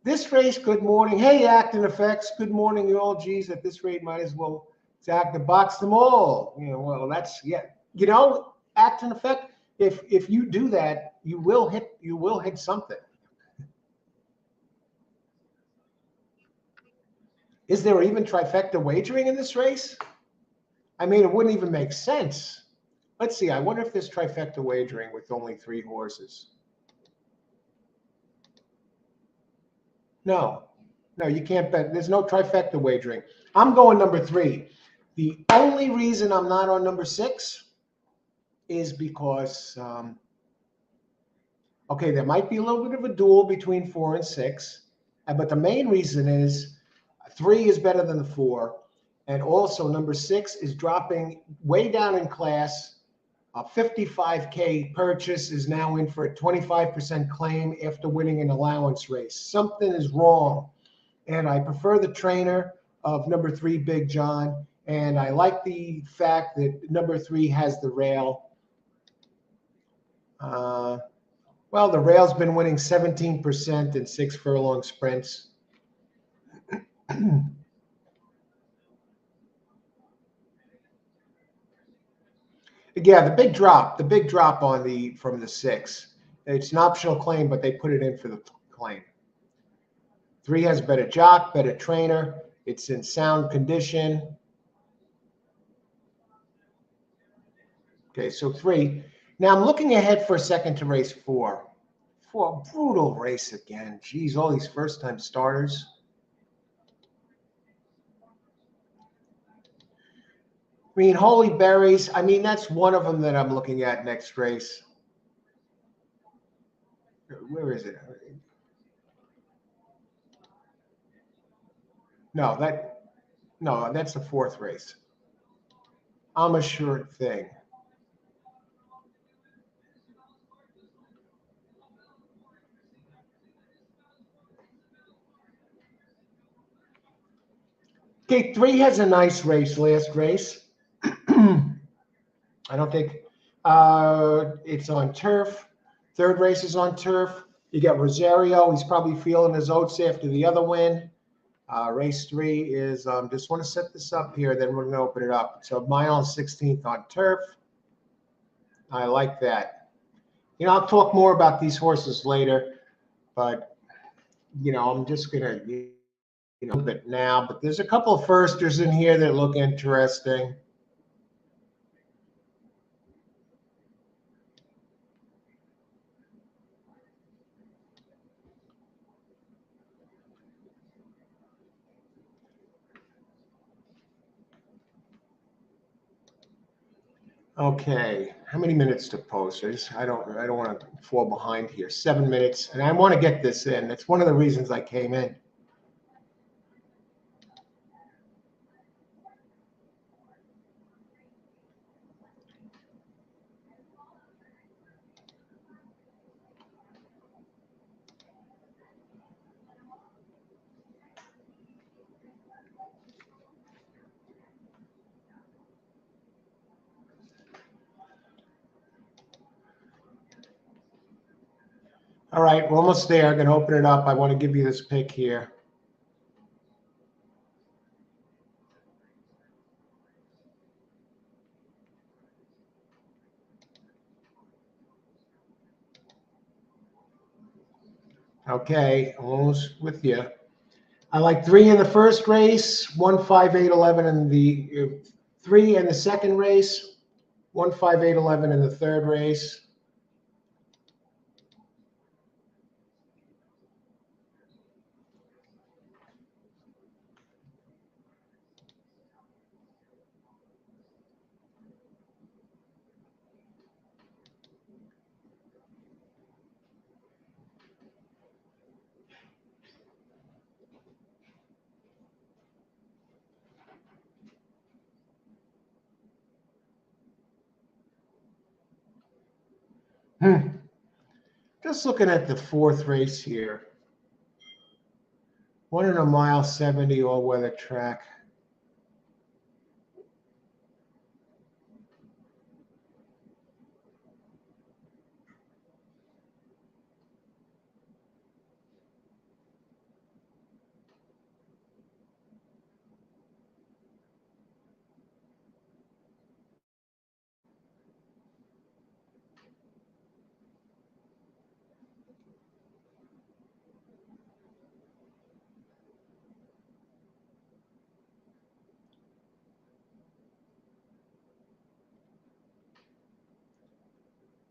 This race, good morning. Hey, Acting Effects. Good morning, you all. Geez, at this rate, might as well act to box them all. You know, well, that's yeah. You know, Acting Effect. If you do that, you will hit something. Is there even trifecta wagering in this race? I mean, it wouldn't even make sense. Let's see. I wonder if there's trifecta wagering with only 3 horses. No, you can't bet. There's no trifecta wagering. I'm going number 3. The only reason I'm not on number 6 is because, okay, there might be a little bit of a duel between 4 and 6, but the main reason is 3 is better than the 4, and also number 6 is dropping way down in class. A 55K purchase is now in for a 25% claim after winning an allowance race. Something is wrong, and I prefer the trainer of number 3, Big John, and I like the fact that number 3 has the rail. Well, the rail's been winning 17% in 6 furlong sprints. Yeah, the big drop on from the 6. It's an optional claim, but they put it in for the claim. 3 has better jock, better trainer. It's in sound condition. Okay, so 3. Now I'm looking ahead for a second to race 4. For a brutal race again. Geez, all these first-time starters. I mean, Holy Berries. I mean, that's one of them that I'm looking at next race. Where is it? No, that's the 4th race. I'm a sure thing. Okay, 3 has a nice race, last race. I don't think it's on turf. 3rd race is on turf. You got Rosario. He's probably feeling his oats after the other win. Race 3 is, just want to set this up here, then we're going to open it up. So mile 16th on turf. I like that. You know, I'll talk more about these horses later, but, you know, I'm just going to, a bit now. But there's a couple of firsters in here that look interesting. Okay. how many minutes to post? I don't want to fall behind here. 7 minutes, and I want to get this in. That's one of the reasons I came in. All right, we're almost there. I'm going to open it up. I want to give you this pick here. Okay, almost with you. I like 3 in the first race, 1, 5, 8, 11 in the 3 in the second race, 1, 5, 8, 11 in the third race. Just looking at the fourth race here. 1 in a mile 70 all-weather track.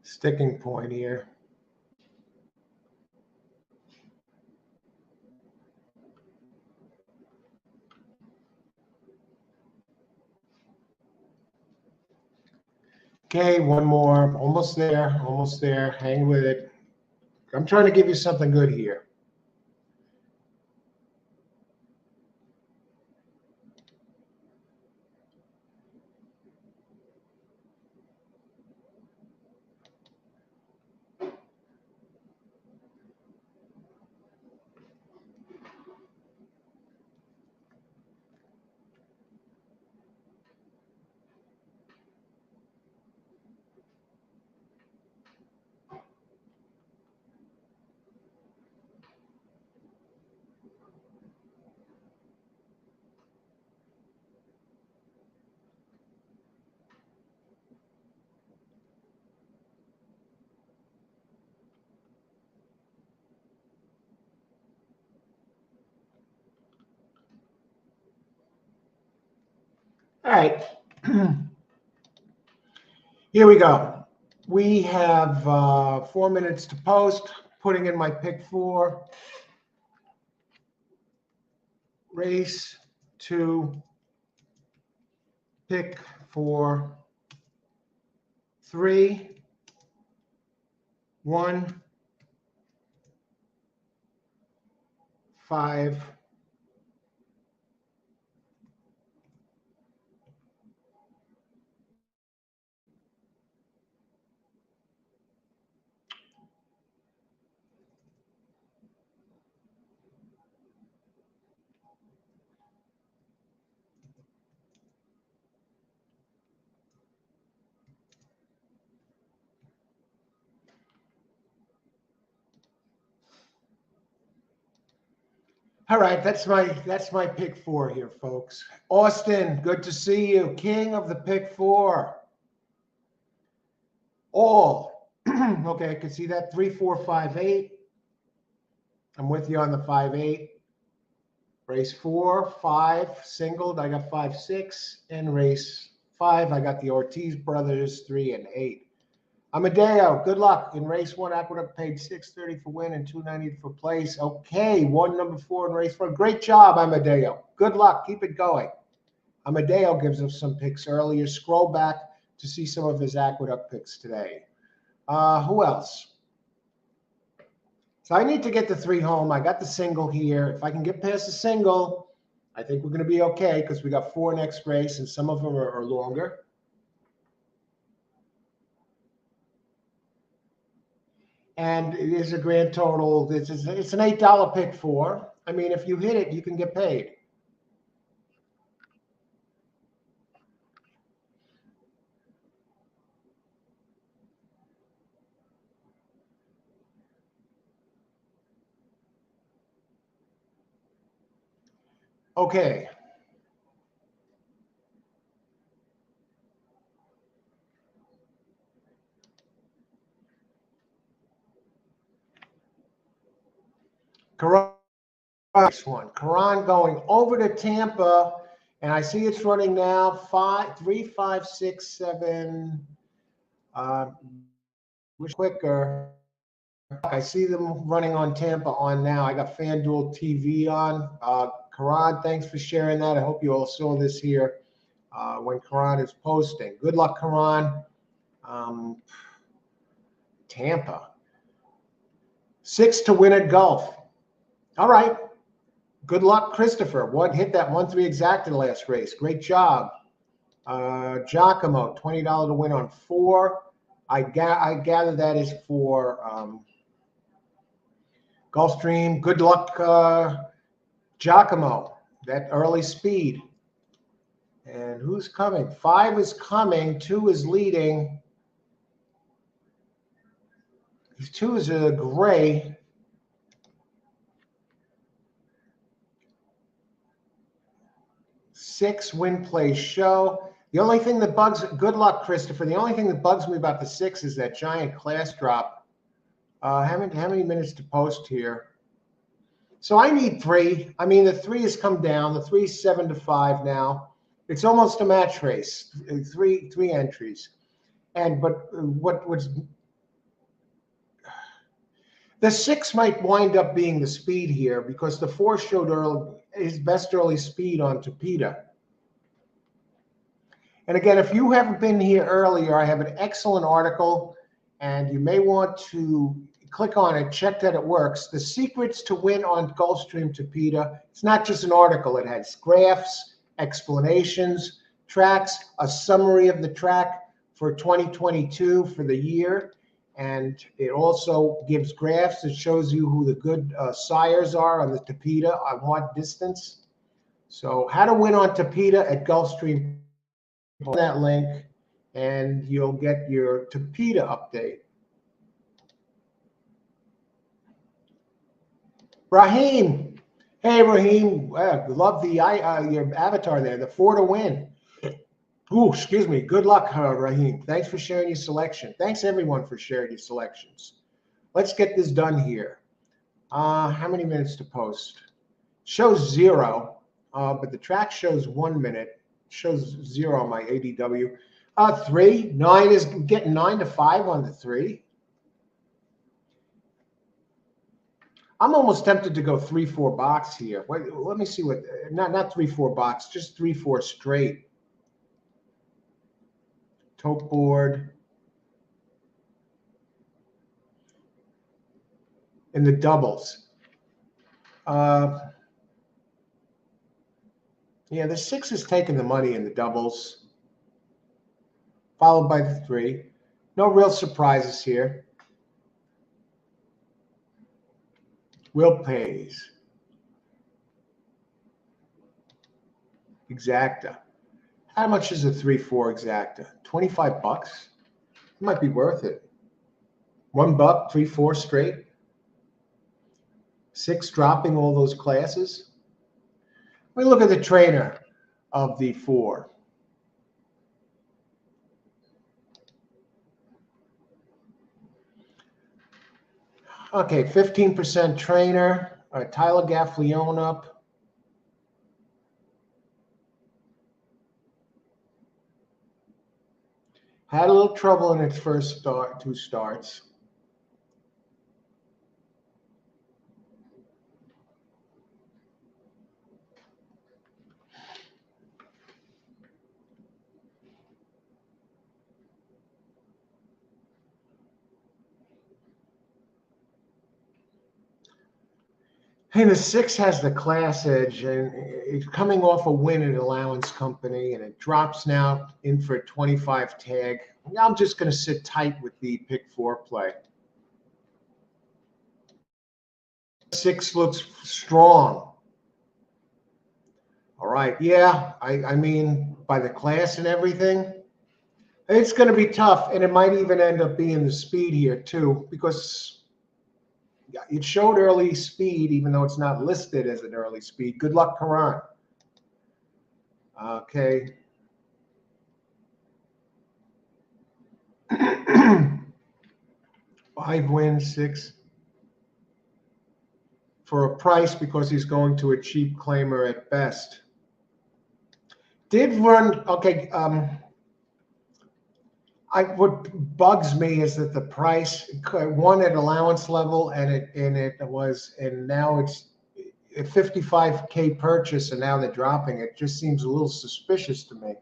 Sticking point here. Okay, one more. Almost there. Almost there. Hang with it. I'm trying to give you something good here. All right. Here we go. We have 4 minutes to post. Putting in my pick 4. Race 2. Pick 4. 3. 1. 5. All right, that's my pick 4 here, folks. Austin, good to see you. King of the pick 4. All. Okay, I can see that. 3, 4, 5, 8. I'm with you on the 5, 8. Race 4, 5, singled. I got 5, 6. And race 5, I got the Ortiz brothers, 3 and 8. Amadeo, good luck. In race 1, Aqueduct paid $6.30 for win and $2.90 for place. Okay, number 4 in race 1. Great job, Amadeo. Good luck. Keep it going. Amadeo gives us some picks earlier. Scroll back to see some of his Aqueduct picks today. Who else? So I need to get the 3 home. I got the single here. If I can get past the single, I think we're going to be okay because we got 4 next race, and some of them are longer. And it is a grand total. It's an $8 pick 4. I mean, if you hit it, you can get paid. Okay. Karan, Karan going over to Tampa, and I see it's running now 3, 5, 6, 7. Wish quicker. I see them running on Tampa on now. I got FanDuel TV on. Karan, thanks for sharing that. I hope you all saw this here when Karan is posting. Good luck, Karan. Tampa. 6 to win at Gulf. All right. Good luck, Christopher. Hit that 1-3 exact in the last race. Great job. Giacomo, $20 to win on 4. I gather that is for Gulfstream. Good luck, Giacomo. That early speed. And who's coming? 5 is coming. 2 is leading. 2 is a gray. 6 win, play, show. The only thing that good luck, Christopher. The only thing that bugs me about the 6 is that giant class drop. How many minutes to post here? So I need 3. I mean, the 3 has come down. The 3 is 7 to 5 now. It's almost a match race. 3 entries. But what's the 6 might wind up being the speed here because the 4 showed his best early speed on Tapeta. And again, if you haven't been here earlier, I have an excellent article, and you may want to click on it, check that it works. The secrets to win on Gulfstream Tapeta. It's not just an article. It has graphs, explanations, tracks, a summary of the track for 2022 for the year. And it also gives graphs that shows you who the good sires are on the Tapeta, on what distance. So how to win on Tapeta at Gulfstream. That link, and you'll get your Tapeta update. Raheem. Hey, Raheem. Love your avatar there, the 4 to win. Ooh, excuse me. Good luck, Raheem. Thanks for sharing your selection. Thanks, everyone, for sharing your selections. Let's get this done here. How many minutes to post? Shows 0, but the track shows 1 minute. Shows 0 on my ADW. 3, 9 is getting 9 to 5 on the 3. I'm almost tempted to go 3-4 box here. Let me see what, not 3-4 box, just 3-4 straight. Tote board. In the doubles. Yeah, the 6 is taking the money in the doubles, followed by the 3. No real surprises here. Will pays. Exacta. How much is a 3-4 exacta? 25 bucks? It might be worth it. $1, 3-4 straight. 6 dropping all those classes. Let me look at the trainer of the 4. Okay, 15% trainer. Tyler Gaffleone up. Had a little trouble in its first 2 starts. And the 6 has the class edge, and it's coming off a win at Allowance Company, and it drops now in for a 25 tag. I'm just going to sit tight with the pick 4 play. 6 looks strong. All right, yeah, I mean, by the class and everything, it's going to be tough, and it might even end up being the speed here too, because it showed early speed, even though it's not listed as an early speed. Good luck, Karan. Okay. 5 wins, 6 for a price because he's going to a cheap claimer at best. Did run, okay. What bugs me is that the price won at allowance level, and now it's a 55K purchase, and now they're dropping it. Just seems a little suspicious to me.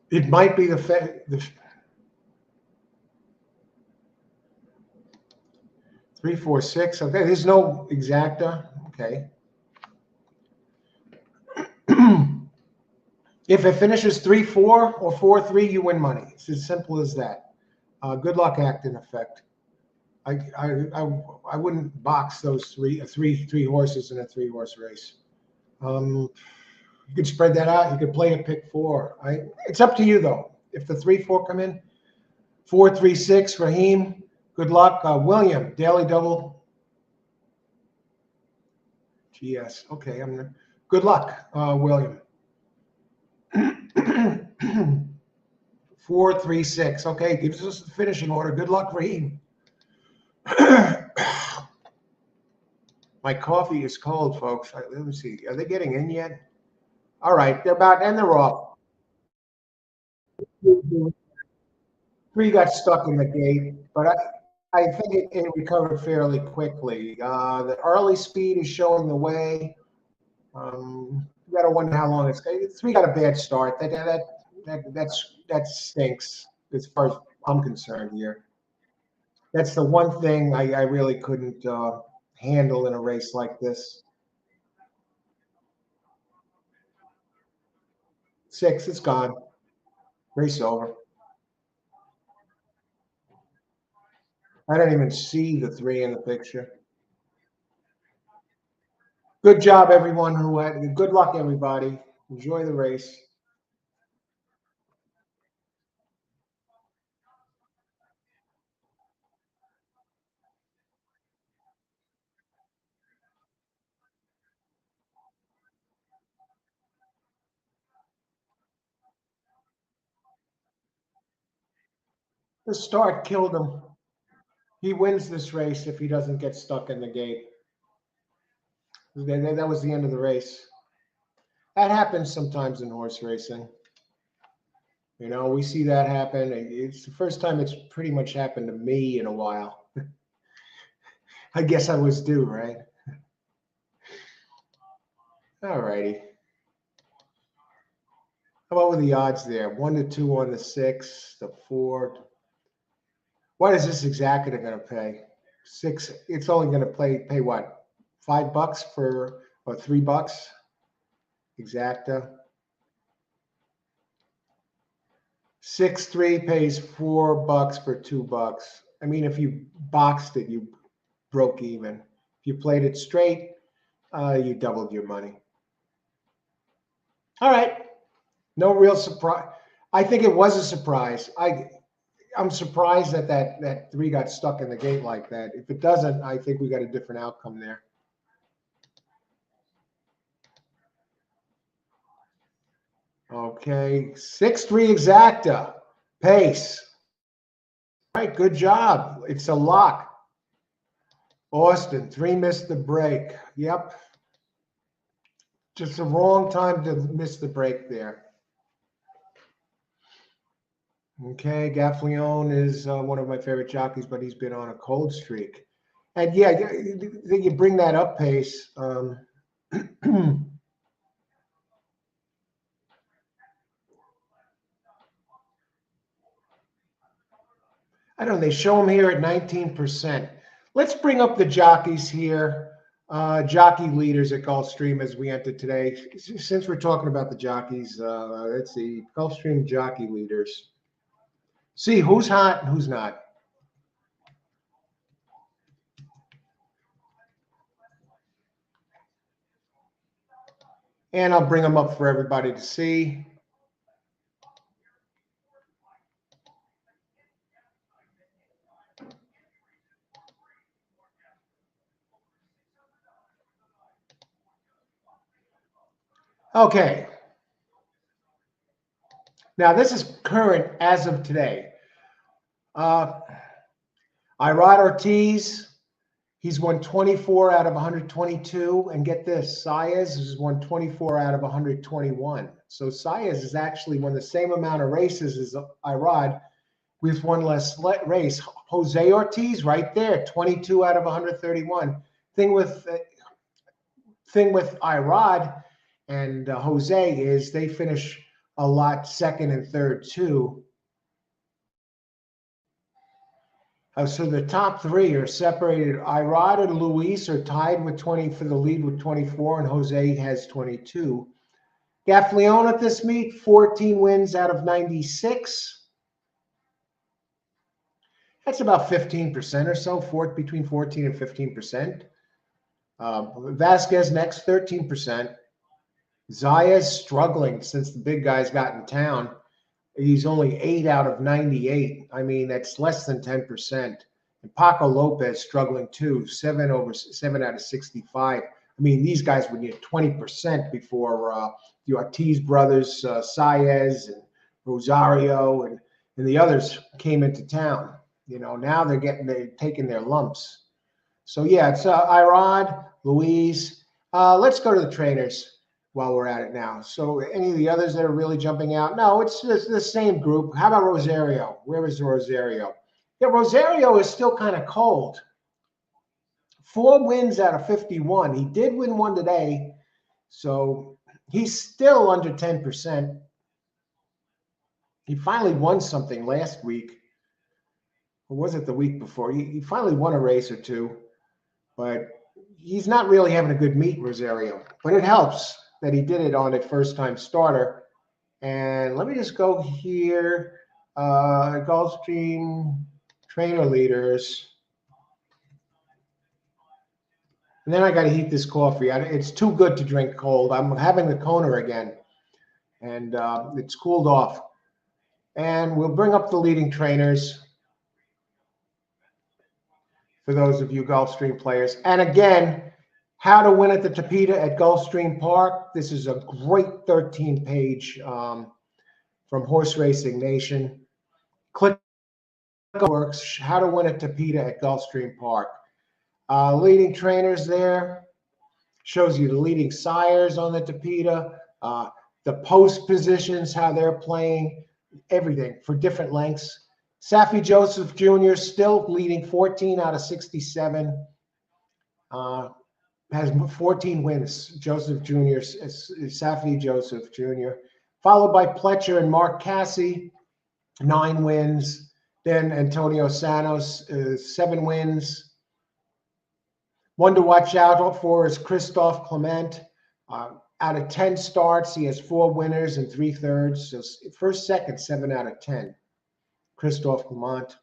It might be the 3, 4, 6. Okay, there's no exacta. Okay. If it finishes 3, 4 or 4, 3, you win money. It's as simple as that. Good luck, act in effect. I wouldn't box those three horses in a 3-horse race. You could spread that out. You could play a pick 4. It's up to you though. If the 3, 4 come in, 4, 3, 6. Raheem, good luck. William, daily double. GS. Okay, good luck, William. 4, 3, 6. Okay, gives us the finishing order. Good luck, Raheem. My coffee is cold, folks. Let me see. Are they getting in yet? All right, they're about, and they're off. 3 got stuck in the gate, but I think it recovered fairly quickly. The early speed is showing the way. You got to wonder how long it's. 3 got a bad start. That stinks as far as I'm concerned here. That's the one thing I really couldn't handle in a race like this. 6, it's gone. Race over. I don't even see the 3 in the picture. Good job, everyone who had. Good luck, everybody. Enjoy the race. The start killed him. He wins this race if he doesn't get stuck in the gate. That was the end of the race. That happens sometimes in horse racing. You know, we see that happen. It's the first time it's pretty much happened to me in a while. I guess I was due, right? All righty. How about with the odds there? 1 to 2 on the 6, the 4. What is this exacta going to pay? 6. It's only going to pay what? $5 for, or $3 exacta. 6, 3 pays $4 for $2. I mean, if you boxed it, you broke even. If you played it straight, you doubled your money. All right. No real surprise. I think it was a surprise. I'm surprised that 3 got stuck in the gate like that. If it doesn't, I think we got a different outcome there. Okay, 6-3 exacta. Pace. All right, good job. It's a lock. Austin, 3 missed the break. Yep. Just the wrong time to miss the break there. Okay, Gaffleone is one of my favorite jockeys, but he's been on a cold streak. And yeah, you bring that up, Pace. I don't know. They show him here at 19%. Let's bring up the jockeys here, jockey leaders at Gulfstream as we enter today. Since we're talking about the jockeys, let's see, Gulfstream jockey leaders. See who's hot and who's not. And I'll bring them up for everybody to see. Okay. Now, this is current as of today. Irad Ortiz, he's won 24 out of 122. And get this, Saez has won 24 out of 121. So Saez has actually won the same amount of races as Irad with one less race. Jose Ortiz right there, 22 out of 131. Thing with Irad and Jose is they finish a lot second and third too. So the top three are separated. Irad and Luis are tied with 20 for the lead with 24, and Jose has 22. Gaffleone at this meet, 14 wins out of 96. That's about 15% or so, between 14 and 15%. Vasquez next, 13%. Zayas struggling since the big guys got in town. He's only 8 out of 98. I mean, that's less than 10%. And Paco Lopez struggling too, 7 out of 65. I mean, these guys would need 20% before the Ortiz brothers, Saez and Rosario and the others came into town. You know, now they're taking their lumps. So yeah, it's Irad, Luis. Let's go to the trainers while we're at it now. So any of the others that are really jumping out? No, it's the same group. How about Rosario? Where is Rosario? Yeah, Rosario is still kind of cold. 4 wins out of 51. He did win one today, so he's still under 10%. He finally won something last week. Or was it the week before? He finally won a race or two, but he's not really having a good meet, Rosario. But it helps that he did it on a first-time starter. And let me just go here, Gulfstream trainer leaders. And then I got to heat this coffee. It's too good to drink cold. I'm having the Kona again, and it's cooled off. And we'll bring up the leading trainers for those of you Gulfstream players. And again, how to win at the Tapeta at Gulfstream Park. This is a great 13-page from Horse Racing Nation. Click works. How to win at Tapeta at Gulfstream Park. Leading trainers there. Shows you the leading sires on the Tapeta. The post positions, how they're playing. Everything for different lengths. Safi Joseph Jr. still leading 14 out of 67. Has 14 wins. Joseph Jr. Safi Joseph Jr. Followed by Pletcher and Mark Cassie, 9 wins. Then Antonio Sanos, 7 wins. One to watch out for is Christophe Clement. Out of 10 starts, he has 4 winners and 3/3. So first, second, 7 out of 10. Christophe Clement.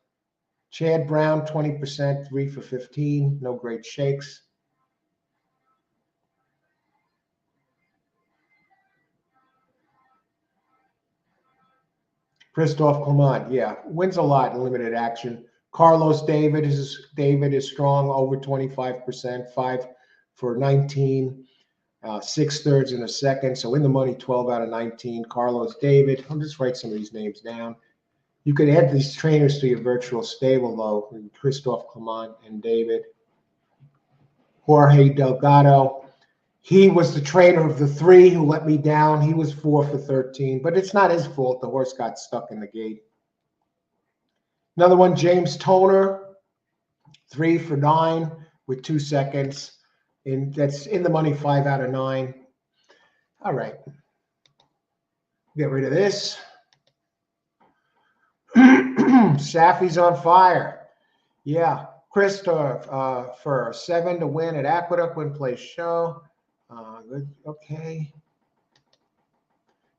Chad Brown, 20%, 3 for 15. No great shakes. Christophe Clement, yeah, wins a lot in limited action. Carlos David is strong, over 25%, 5 for 19, 6/3 in a second. So in the money, 12 out of 19. Carlos David. I'll just write some of these names down. You could add these trainers to your virtual stable, though. Christophe Clement and David. Jorge Delgado. He was the trainer of the 3 who let me down. He was 4 for 13, but it's not his fault. The horse got stuck in the gate. Another one, James Toner, 3 for 9 with 2 seconds. And that's in the money, 5 out of 9. All right. Get rid of this. Safi's on fire. Yeah. Christoph for 7 to win at Aqueduct when play show. Okay.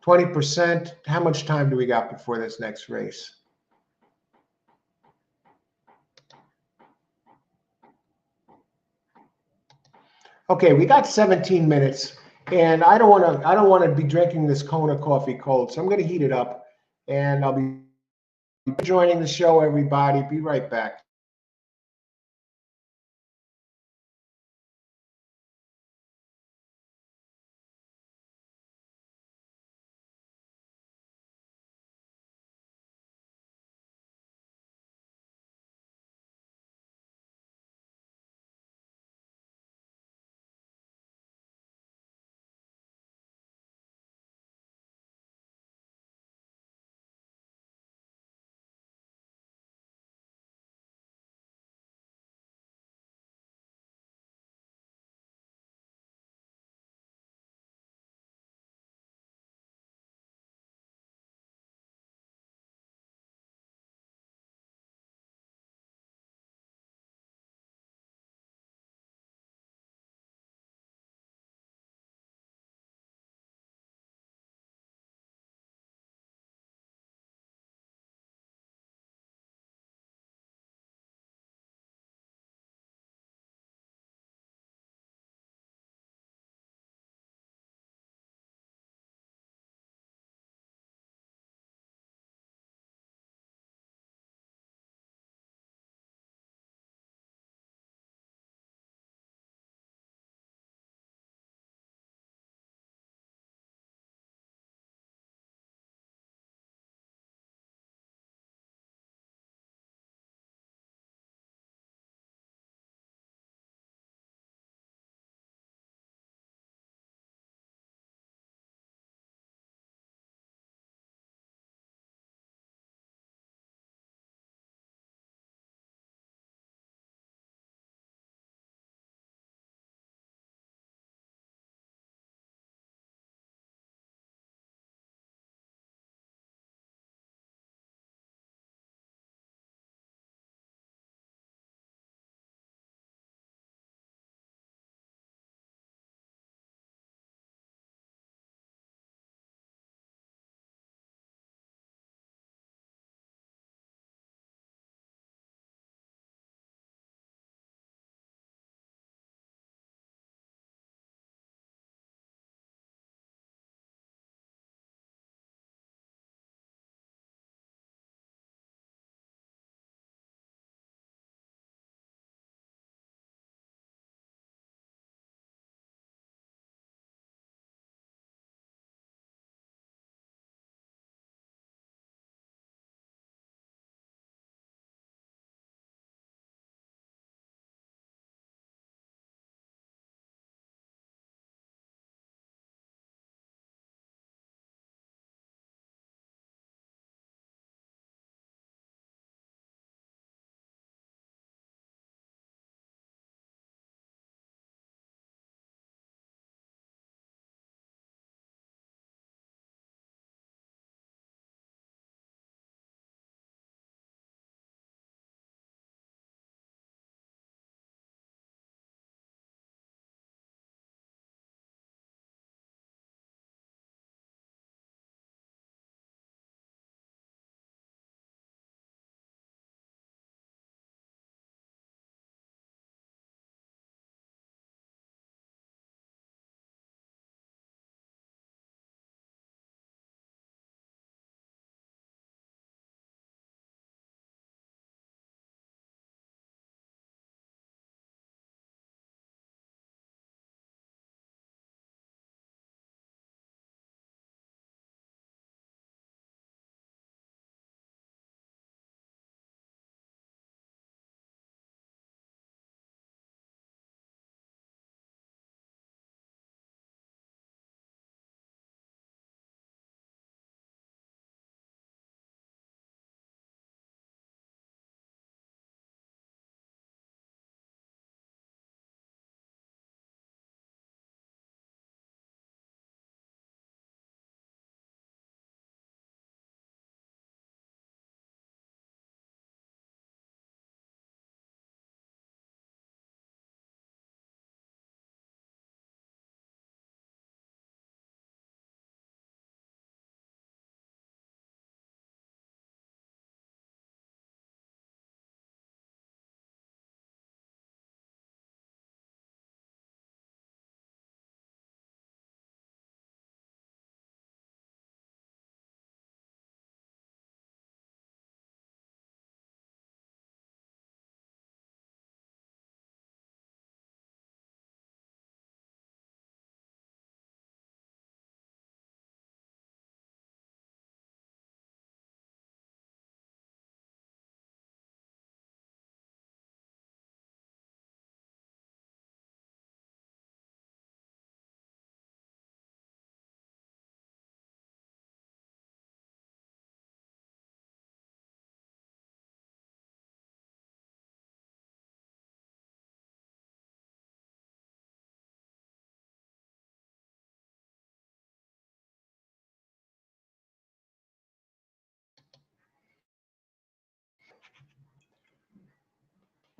20%. How much time do we got before this next race? Okay, we got 17 minutes, and I don't want to be drinking this Kona coffee cold, so I'm going to heat it up, and I'll be joining the show, everybody. Be right back.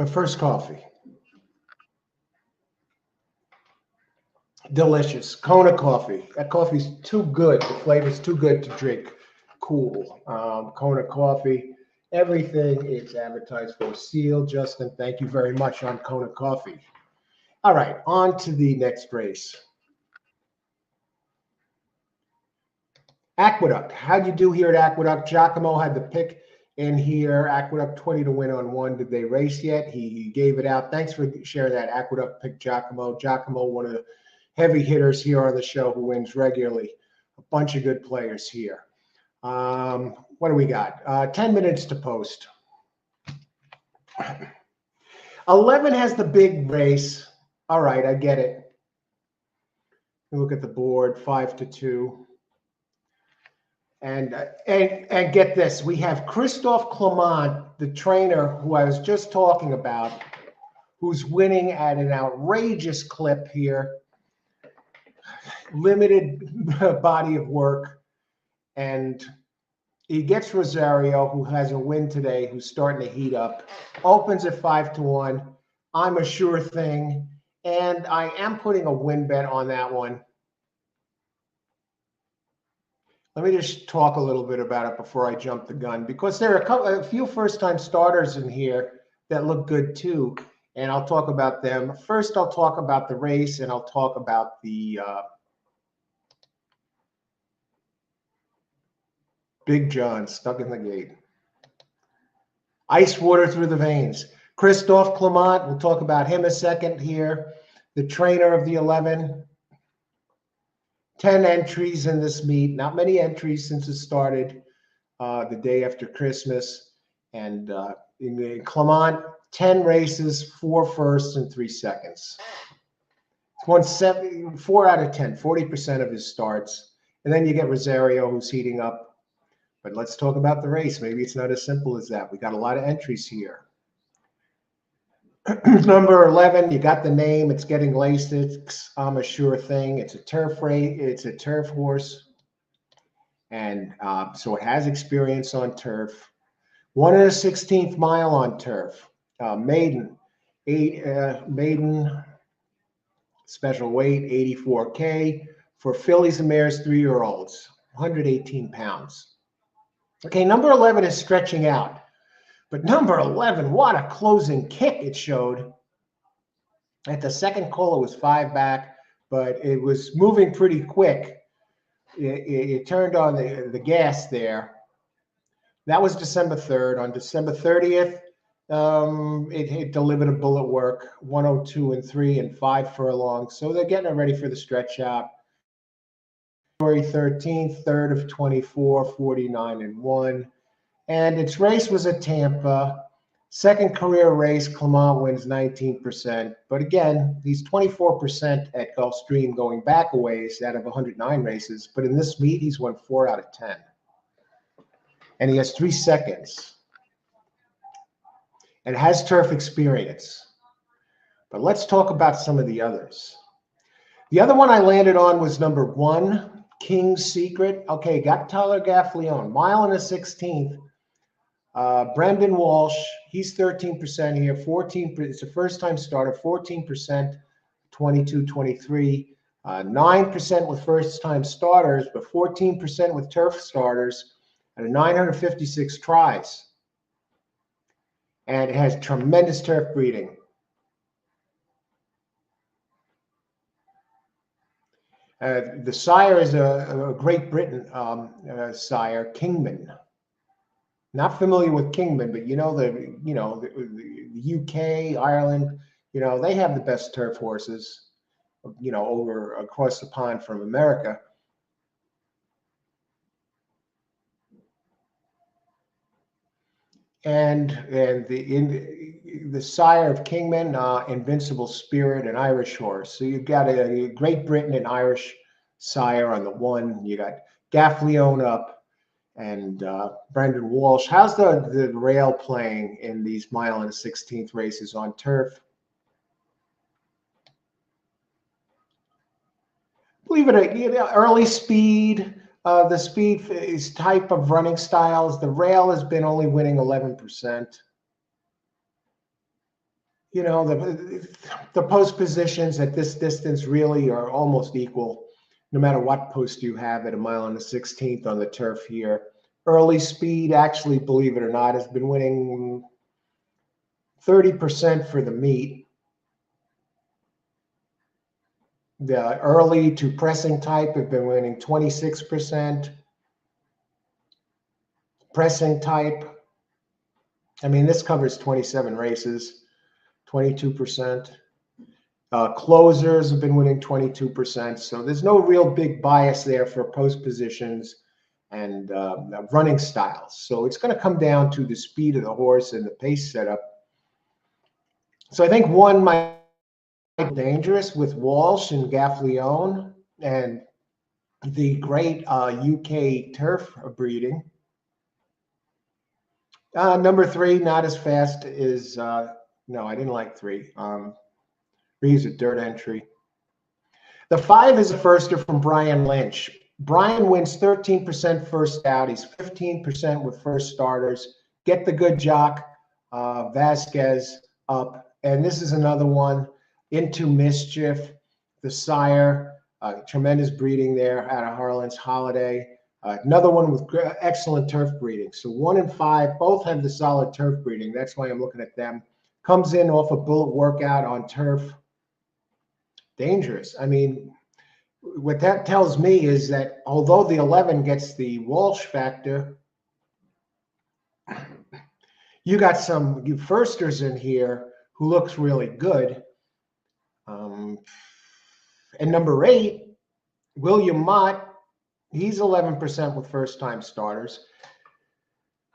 But first, coffee. Delicious. Kona coffee. That coffee's too good. The flavor's too good to drink cool. Kona coffee. Everything is advertised for. Seal, Justin, thank you very much on Kona coffee. All right, on to the next race. Aqueduct. How'd you do here at Aqueduct? Giacomo had the pick in here. Aqueduct 20 to win on 1. Did they race yet? He gave it out. Thanks for sharing that. Aqueduct pick Giacomo. Giacomo, one of the heavy hitters here on the show who wins regularly. A bunch of good players here. What do we got? 10 minutes to post. 11 has the big race. All right, I get it. Look at the board, 5 to 2. And get this, we have Christophe Clement, the trainer who I was just talking about, who's winning at an outrageous clip here. Limited body of work. And he gets Rosario, who has a win today, who's starting to heat up. Opens at 5 to 1. I'm a sure thing. And I am putting a win bet on that one. Let me just talk a little bit about it before I jump the gun, because there are a few first-time starters in here that look good too, and I'll talk about them. First, I'll talk about the race, and I'll talk about the Big John stuck in the gate. Ice water through the veins. Christophe Clement, we'll talk about him a second here. The trainer of the 11. 10 entries in this meet. Not many entries since it started the day after Christmas. And in Clement, 10 races, 4 firsts and 3 seconds. Won 4 out of 10, 40% of his starts. And then you get Rosario, who's heating up. But let's talk about the race. Maybe it's not as simple as that. We got a lot of entries here. Number 11, you got the name. It's getting Lasix. I'm a sure thing. It's a turf race. It's a turf horse. And so it has experience on turf. 1 and a 16th mile on turf. Maiden. Maiden special weight, 84K. For fillies and mares, 3-year-olds, 118 pounds. Okay, number 11 is stretching out. But number 11, what a closing kick it showed. At the second call, it was 5 back, but it was moving pretty quick. It turned on the gas there. That was December 3rd. On December 30th, it delivered a bullet work, 102 and 3 and 5 furlongs. So they're getting it ready for the stretch out. February 13th, 3rd of 24, 49 and 1. And its race was at Tampa. Second career race, Clement wins 19%. But again, he's 24% at Gulfstream going back a ways out of 109 races. But in this meet, he's won 4 out of 10. And he has 3 seconds. And has turf experience. But let's talk about some of the others. The other one I landed on was number 1, King's Secret. Okay, got Tyler Gaffleone, 1 and a 16th. Brendan Walsh, he's 13% here, 14%. It's a first-time starter, 14%, 22-23, 9% with first-time starters, but 14% with turf starters, and 956 tries. And it has tremendous turf breeding. The sire is a Great Britain sire, Kingman. Not familiar with Kingman, but the UK, Ireland, they have the best turf horses, over across the pond from America. And the sire of Kingman, Invincible Spirit, an Irish horse. So you've got a Great Britain and Irish sire on the 1. You got Gaffleone up. And Brendan Walsh. How's the rail playing in these 1 and a 16th races on turf? Believe it or not, early speed. The speed is type of running styles. The rail has been only winning 11%. You know, the post positions at this distance really are almost equal, no matter what post you have at a mile and a 16th on the turf here. Early speed, actually, believe it or not, has been winning 30% for the meet. The early to pressing type have been winning 26%. Pressing type, I mean, this covers 27 races, 22%. Closers have been winning 22%. So there's no real big bias there for post positions and running styles. So it's going to come down to the speed of the horse and the pace setup. So I think one might be dangerous with Walsh and Gaffleone and the great UK turf breeding. Number 3, not as fast as, no, I didn't like 3. 3 is a dirt entry. The 5 is a firster from Brian Lynch. Brian wins 13% first out. He's 15% with first starters. Get the good jock, Vasquez, up. And this is another one, Into Mischief, the sire, tremendous breeding there out of Harlan's Holiday. Another one with excellent turf breeding. So 1 and 5 both have the solid turf breeding. That's why I'm looking at them. Comes in off a bullet workout on turf. Dangerous. I mean, what that tells me is that although the 11 gets the Walsh factor, you got some firsters in here who looks really good. And number 8, William Mott, he's 11% with first-time starters.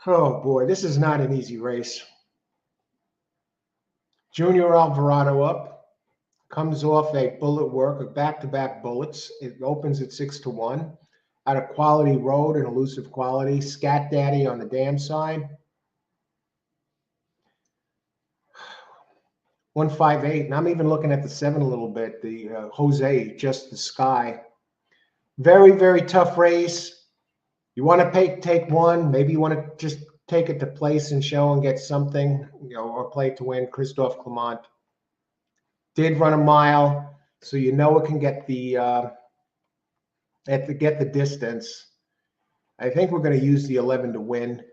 Oh, boy, this is not an easy race. Junior Alvarado up. Comes off a bullet work of back-to-back bullets. It opens at 6-1. Out of Quality Road and Elusive Quality. Scat Daddy on the dam side. 158. And I'm even looking at the 7 a little bit. The Jose, Just the Sky. Very, very tough race. You want to take one. Maybe you want to just take it to place and show and get something, or play it to win. Christophe Clement did run a mile. So you know it can get the distance. I think we're going to use the 11 to win,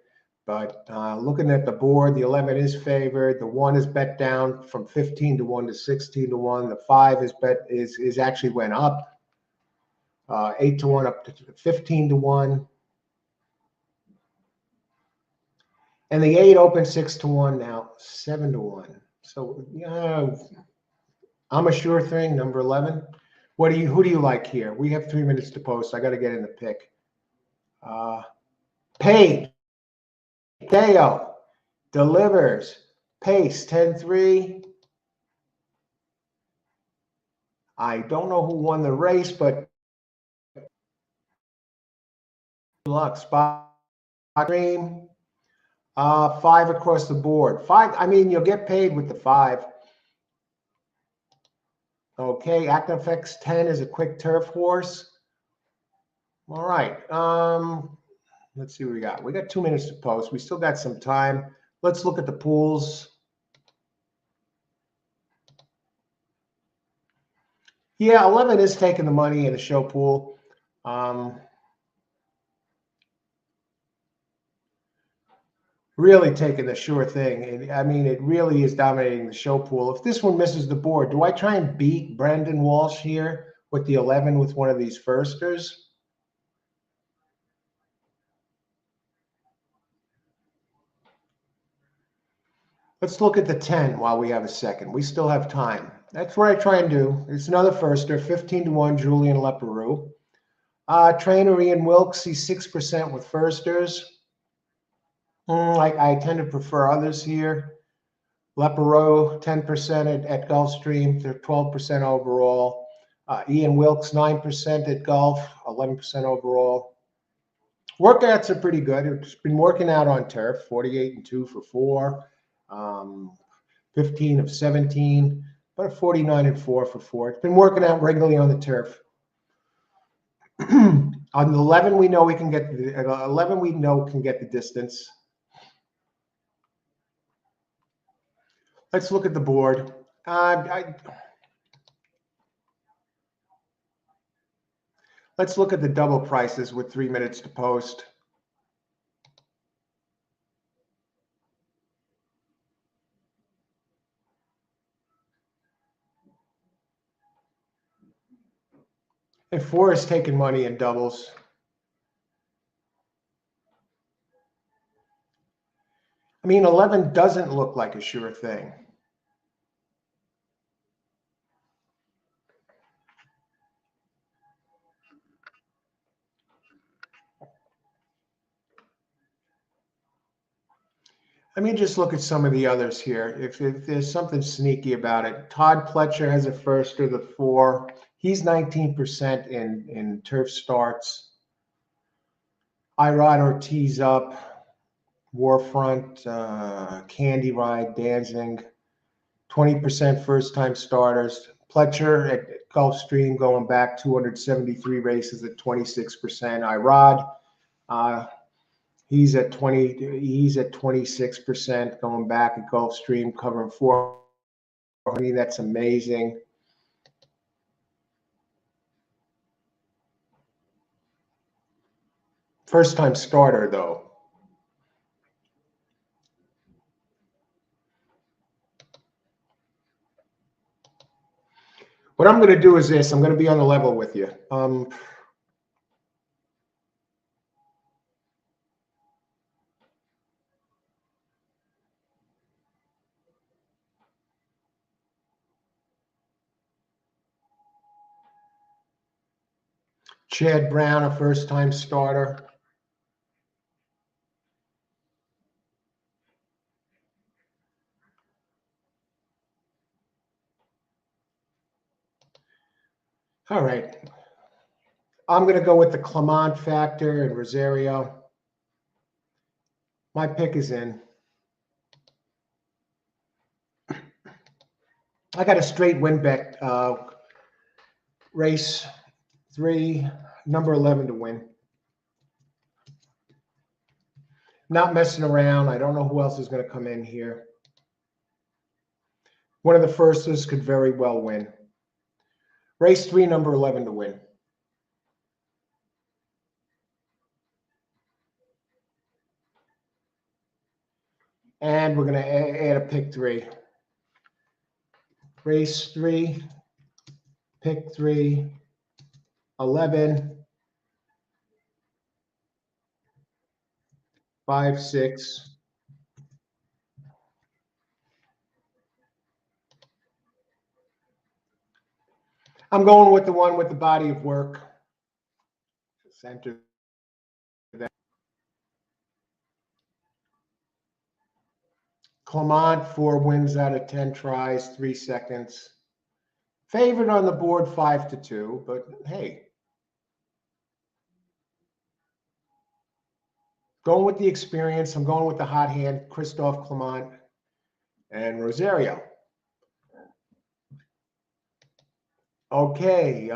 but looking at the board, the 11 is favored. The 1 is bet down from 15-1 to 16-1. The 5 is actually went up 8-1 up to 15-1, and the 8 open 6-1 now 7-1. So yeah. I'm a sure thing, number 11. Who do you like here? We have 3 minutes to post. I got to get in the pick. Paid. Deo delivers. Pace 10-3. I don't know who won the race, but luck. Spot Dream. 5 across the board. 5. I mean, you'll get paid with the 5. Okay, Actifex 10 is a quick turf horse. All right. Let's see what we got. We got 2 minutes to post. We still got some time. Let's look at the pools. Yeah, 11 is taking the money in the show pool. Really taking the sure thing. And I mean, it really is dominating the show pool. If this one misses the board, do I try and beat Brendan Walsh here with the 11 with one of these firsters? Let's look at the 10 while we have a second. We still have time. That's what I try and do. It's another firster, 15-1, Julian Leperoux. Trainer Ian Wilkes, he's 6% with firsters. I tend to prefer others here. Leperoux, 10% at Gulfstream. They're 12% overall. Ian Wilkes, 9% at Gulf, 11% overall. Workouts are pretty good. It's been working out on turf, 48-2 for 4, 15 of 17, but 49-4 for 4. It's been working out regularly on the turf. On the 11, we know we can get the 11. We know can get the distance. Let's look at the board. Let's look at the double prices with 3 minutes to post. And 4 is taking money in doubles. I mean, 11 doesn't look like a sure thing. Let me just look at some of the others here. If there's something sneaky about it, Todd Pletcher has a first or the 4. He's 19% in turf starts. Irod Ortiz up, Warfront, Candy Ride, Danzig, 20% first-time starters. Pletcher at Gulfstream going back 273 races at 26%. Irod, he's at 26% going back at Gulfstream, covering 4. That's amazing. First-time starter though. What I'm going to do is this. I'm going to be on the level with you. Chad Brown, a first-time starter. All right. I'm going to go with the Clement factor and Rosario. My pick is in. I got a straight win bet. Race 3, number 11 to win. Not messing around. I don't know who else is going to come in here. One of the firsters could very well win. Race 3, number 11 to win. And we're going to add a pick 3. Race 3, pick 3, 11, 5, 6. I'm going with the one with the body of work. Center that. Clement, 4 wins out of 10 tries, 3 seconds. Favored on the board 5-2, but hey. Going with the experience. I'm going with the hot hand, Christophe Clement and Rosario. Okay.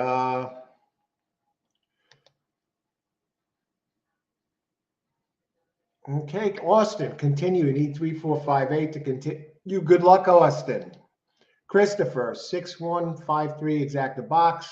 Okay, Austin, continue. You need 3, 4, 5, 8 to continue. Good luck, Austin. Christopher, 6, 1, 5, 3, exact the box.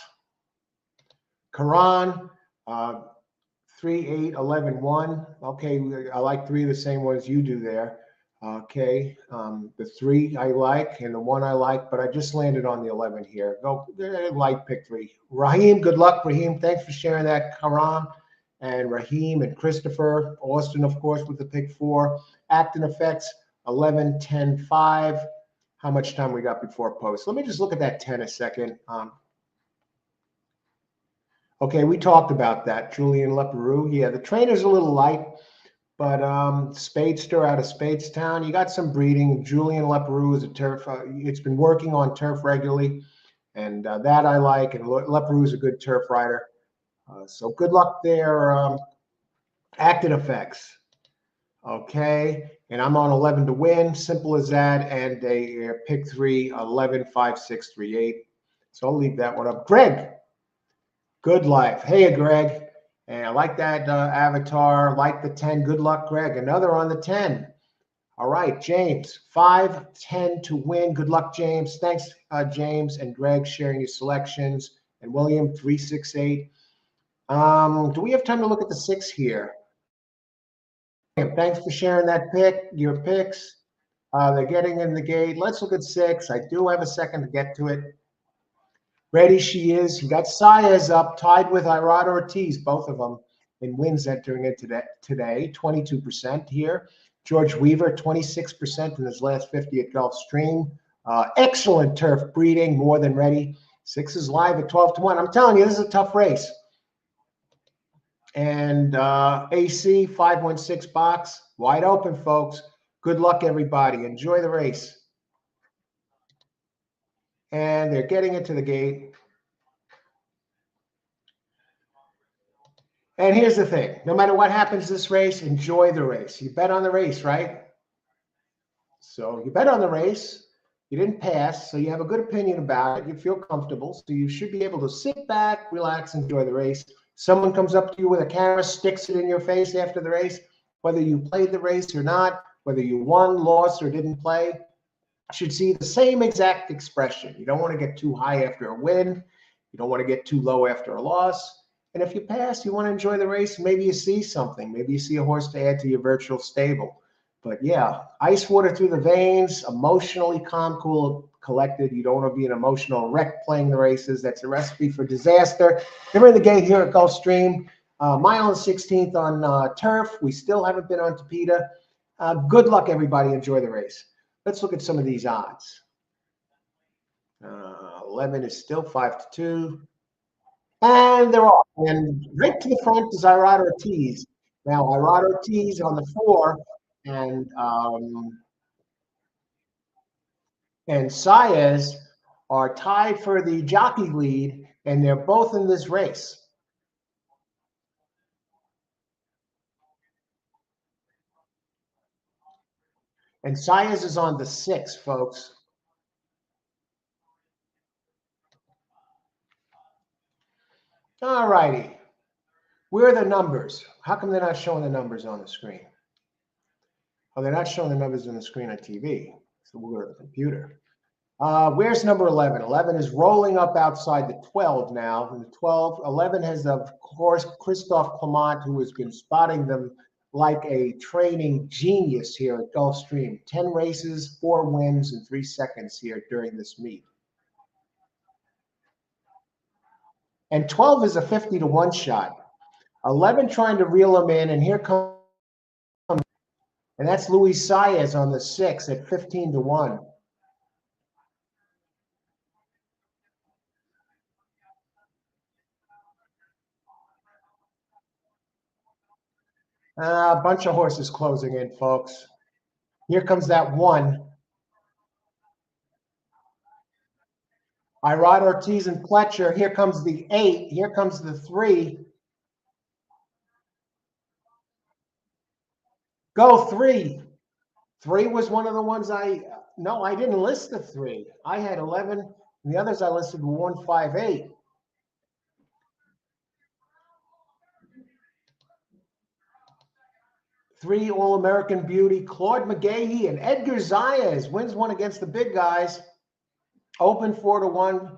Karan, 3, 8, 11, 1. Okay, I like 3 of the same ones you do there. Okay, the 3 I like and the 1 I like, but I just landed on the 11 here. Go, like pick 3. Raheem, good luck, Raheem. Thanks for sharing that, Karan. And Raheem and Christopher. Austin, of course, with the pick 4. Acting effects, 11, 10, 5. How much time we got before post? Let me just look at that 10 a second. Okay, we talked about that. Julian Leperoux. Yeah, the trainer's a little light, but Spadester out of Spadestown. You got some breeding. Julian Leperoux is a turf. It's been working on turf regularly, and that I like. And Leperoux is a good turf rider. So good luck there. Acted effects. Okay, and I'm on 11 to win. Simple as that. And a pick 3, 11, 5, 6, 3, 8. So I'll leave that one up. Greg. Good life. Hey, Greg. And I like that avatar. Like the 10. Good luck, Greg. Another on the 10. All right, James, 5-10 to win. Good luck, James. Thanks, James and Greg, sharing your selections. And William, 368. Do we have time to look at the 6 here? Thanks for sharing that pick, your picks. They're getting in the gate. Let's look at 6. I do have a second to get to it. Ready she is. You got Saez up, tied with Irad Ortiz, both of them in wins entering into today, 22% here. George Weaver, 26% in his last 50 at Gulfstream. Excellent turf breeding, more than ready. 6 is live at 12 to 1. I'm telling you, this is a tough race. And AC 516 box, wide open, folks. Good luck, everybody. Enjoy the race. And they're getting into the gate. And here's the thing. No matter what happens this race, enjoy the race. You bet on the race, right? So you bet on the race. You didn't pass, so you have a good opinion about it. You feel comfortable, so you should be able to sit back, relax, enjoy the race. Someone comes up to you with a camera, sticks it in your face after the race, whether you played the race or not, whether you won, lost, or didn't play, should see the same exact expression. You don't want to get too high after a win. You don't want to get too low after a loss. And if you pass, you want to enjoy the race. Maybe you see something. Maybe you see a horse to add to your virtual stable. But yeah, ice water through the veins, emotionally calm, cool, collected. You don't want to be an emotional wreck playing the races. That's a recipe for disaster. They're in the gate here at Gulfstream. Mile and 16th on turf. We still haven't been on Tapeta. Good luck, everybody. Enjoy the race. Let's look at some of these odds. 11 is still 5 to 2. And they're off. And right to the front is Irad Ortiz. Now, Irad Ortiz on the 4 and Saez are tied for the jockey lead, and they're both in this race. And Saez is on the 6, folks. All righty. Where are the numbers? How come they're not showing the numbers on the screen? Oh, they're not showing the numbers on the screen on TV. So we'll go to the computer. Where's number 11? 11 is rolling up outside the 12 now. And the 12, 11 has, of course, Christophe Clement, who has been spotting them like a training genius here at Gulfstream. 10 races, 4 wins, and 3 seconds here during this meet. And 12 is a 50 to 1 shot. 11 trying to reel him in, and here comes, and that's Luis Saez on the 6 at 15 to 1. A bunch of horses closing in, folks. Here comes that 1. Irad Ortiz and Fletcher. Here comes the 8. Here comes the 3. Go 3. 3 was one of the ones no, I didn't list the 3. I had 11. And the others I listed were 1, 5, 8. Three All-American beauty, Claude McGahee and Edgar Zayas wins one against the big guys. Open 4 to 1,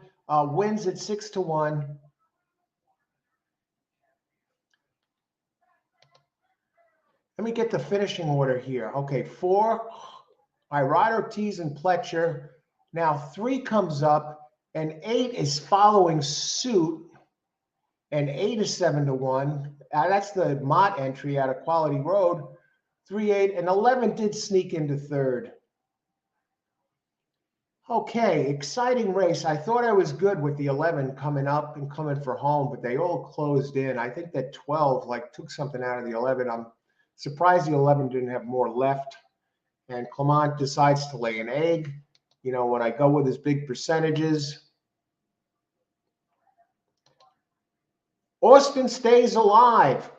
wins at 6 to 1. Let me get the finishing order here. Okay, 4, Irad Ortiz and Pletcher. Now 3 comes up, and 8 is following suit, and 8 is 7 to 1. That's the Mott entry out of Quality Road. 3, 8, and 11 did sneak into third. Okay, exciting race. I thought I was good with the 11 coming up and coming for home, but they all closed in. I think that 12 took something out of the 11. I'm surprised the 11 didn't have more left. And Clement decides to lay an egg. You know, when I go with his big percentages. Austin stays alive.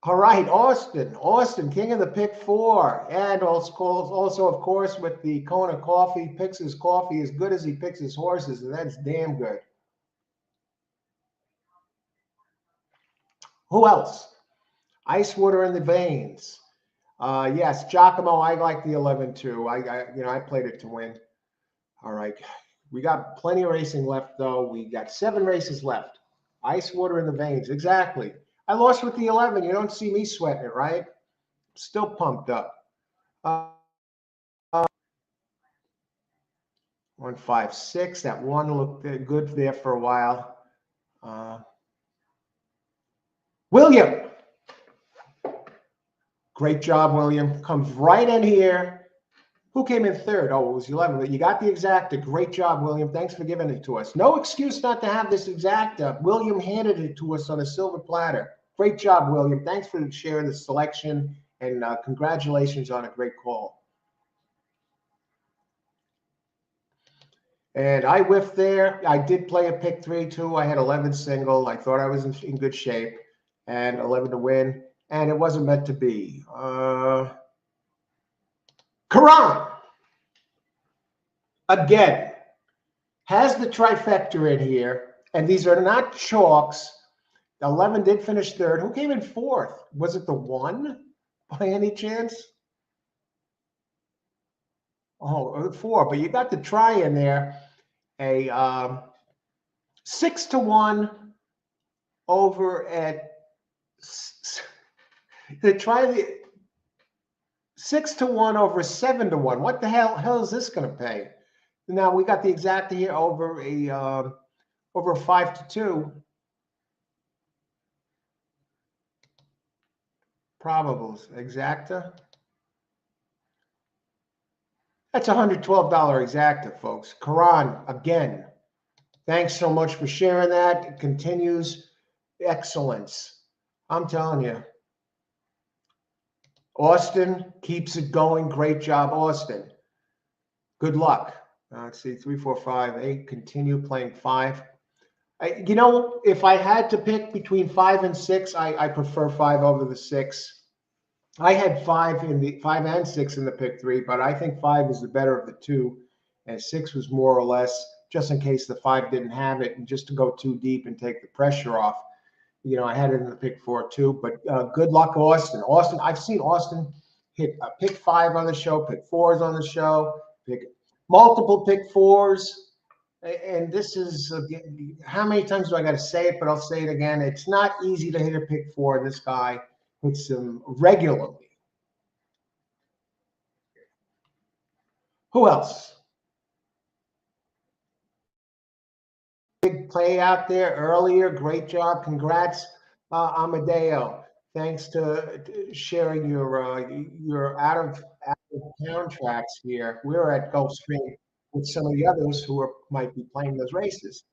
All right, Austin, king of the pick 4. And also, of course, with the Kona coffee, picks his coffee as good as he picks his horses, and that's damn good. Who else? Ice water in the veins. Yes, Giacomo, I like the 11 too. I played it to win. All right. We got plenty of racing left, though. We got 7 races left. Ice water in the veins. Exactly. I lost with the 11. You don't see me sweating it, right? Still pumped up. Uh, 156. That one looked good there for a while. Uh, William. Great job, William. Comes right in here. Who came in third? Oh, it was 11. But you got the exacta. Great job, William. Thanks for giving it to us. No excuse not to have this exacta. William handed it to us on a silver platter. Great job, William. Thanks for sharing the selection, and congratulations on a great call. And I whiffed there. I did play a pick 3 too. I had 11 single. I thought I was in good shape, and 11 to win. And it wasn't meant to be. Karan again has the trifecta in here, and these are not chalks. 11 did finish third. Who came in fourth? Was it the 1 by any chance? Oh, 4. But you got the try in there. A 6-1 over at the try the 6-1 over 7-1. What the hell is this going to pay? Now we got the exacta here over a 5-2. Probables exacta. That's $112 exacta, folks. Karan, again, thanks so much for sharing that. It continues excellence. I'm telling you. Austin keeps it going. Great job, Austin. Good luck. Let's see, 3, 4, 5, 8. Continue playing 5. If I had to pick between 5 and 6, I prefer 5 over the 6. I had 5 and 6 in the pick 3, but I think 5 is the better of the 2, and 6 was more or less just in case the 5 didn't have it, and just to go too deep and take the pressure off. I had it in the pick 4 too. But good luck, Austin. I've seen Austin hit a pick 5 on the show, pick 4s on the show, pick multiple pick 4s. And this is how many times do I got to say it? But I'll say it again. It's not easy to hit a pick 4. This guy hits them regularly. Who else? Big play out there earlier. Great job. Congrats, Amadeo. Thanks to sharing your out of town tracks here. We're at Gulfstream with some of the others who might be playing those races.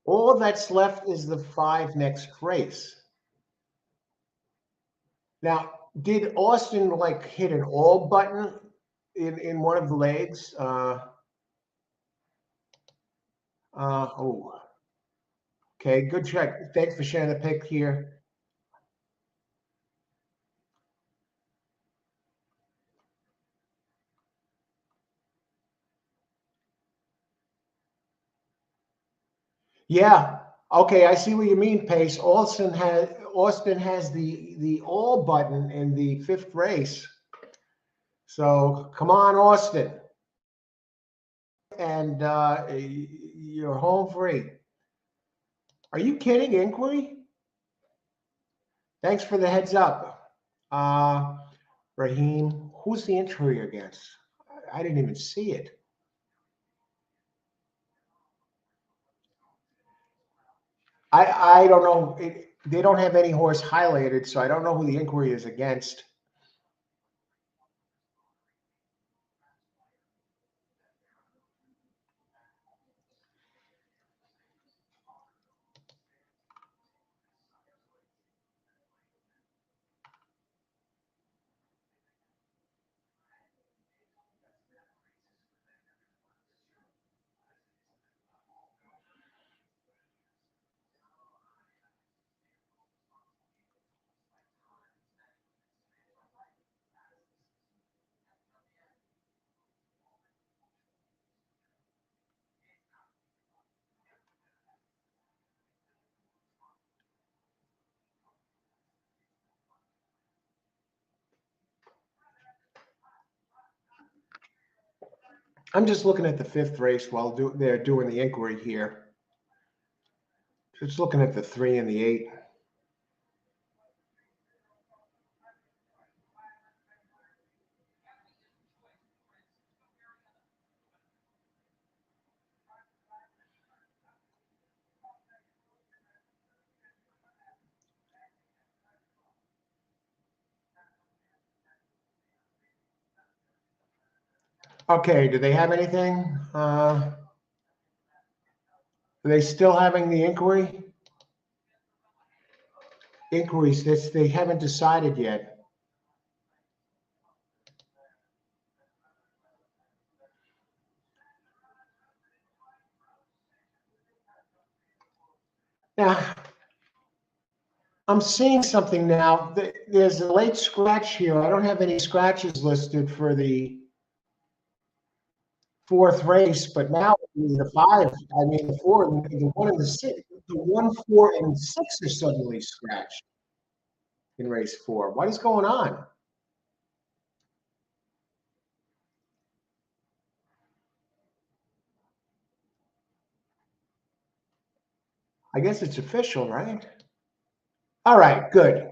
All that's left is the 5 next race. Now, did Austin hit an all button in one of the legs? Okay, good check. Thanks for sharing the pick here. Yeah. Okay, I see what you mean, Pace. Austin has the all button in the 5th race. So come on, Austin. And you're home free. Are you kidding, Inquiry? Thanks for the heads up. Raheem, who's the injury against? I didn't even see it. I don't know. They don't have any horse highlighted, so I don't know who the inquiry is against. I'm just looking at the fifth race while they're doing the inquiry here. Just looking at the 3 and the 8. Okay, do they have anything? Are they still having the inquiry? Inquiries, they haven't decided yet. Now, I'm seeing something now. There's a late scratch here. I don't have any scratches listed for the fourth race, but now the 5, I mean the 4, the 1 and the 6, the 1, 4, and 6 are suddenly scratched in race 4. What is going on? I guess it's official, right? All right, good.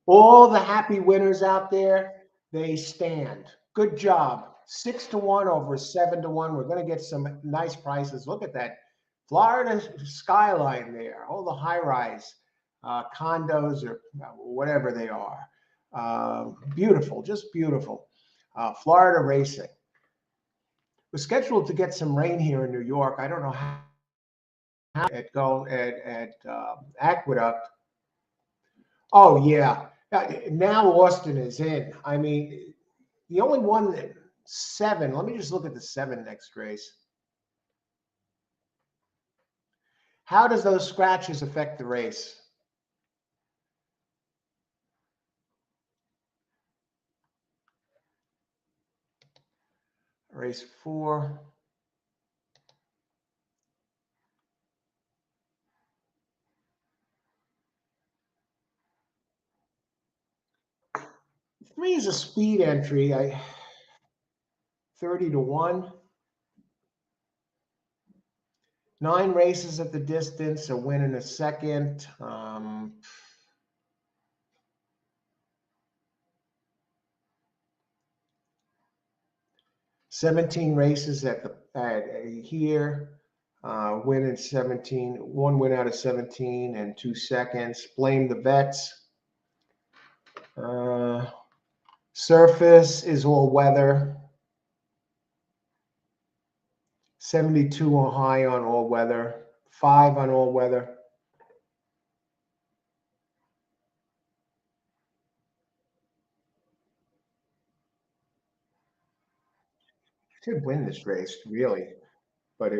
All the happy winners out there, they stand. Good job. 6-1 over 7-1. We're going to get some nice prices. Look at that Florida skyline there. All the high rise condos or whatever they are. Beautiful, just beautiful. Florida racing. We're scheduled to get some rain here in New York. I don't know how at Aqueduct. Oh yeah. Now Austin is in. I mean, the only one that 7. Let me just look at the 7 next race. How does those scratches affect the race? Race 4. Three is a speed entry. 30-1. 9 races at the distance, a win in a second. 17 races at here. Win in 17, 1 win out of 17 and 2 seconds. Blame the vets. Surface is all weather. 72 on high on all weather. 5 on all weather. Should win this race, really, but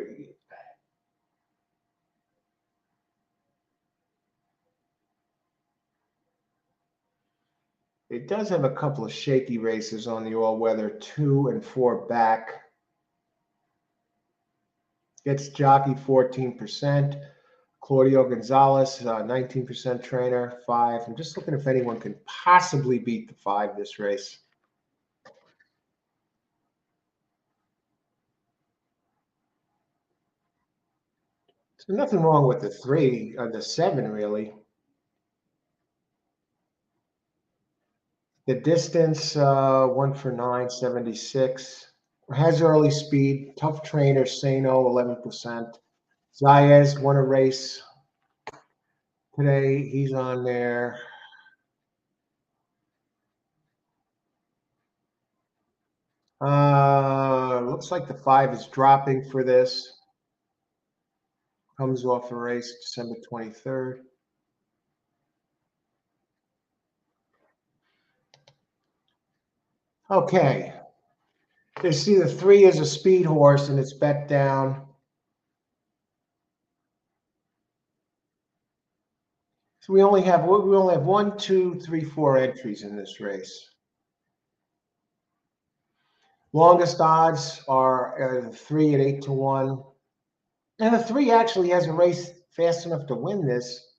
it does have a couple of shaky races on the all weather. 2 and 4 back. Gets jockey 14%. Claudio Gonzalez, 19% trainer, 5. I'm just looking if anyone can possibly beat the 5 this race. So nothing wrong with the 3 or the 7, really. The distance, 1 for 9, 76. Has early speed. Tough trainer, Sano, 11%. Zayas won a race today. He's on there. Looks like the 5 is dropping for this. Comes off a race December 23rd. Okay. They see the 3 is a speed horse and it's bet down. So we only have 1, 2, 3, 4 entries in this race. Longest odds are the 3 at 8-1. And the 3 actually has a race fast enough to win this.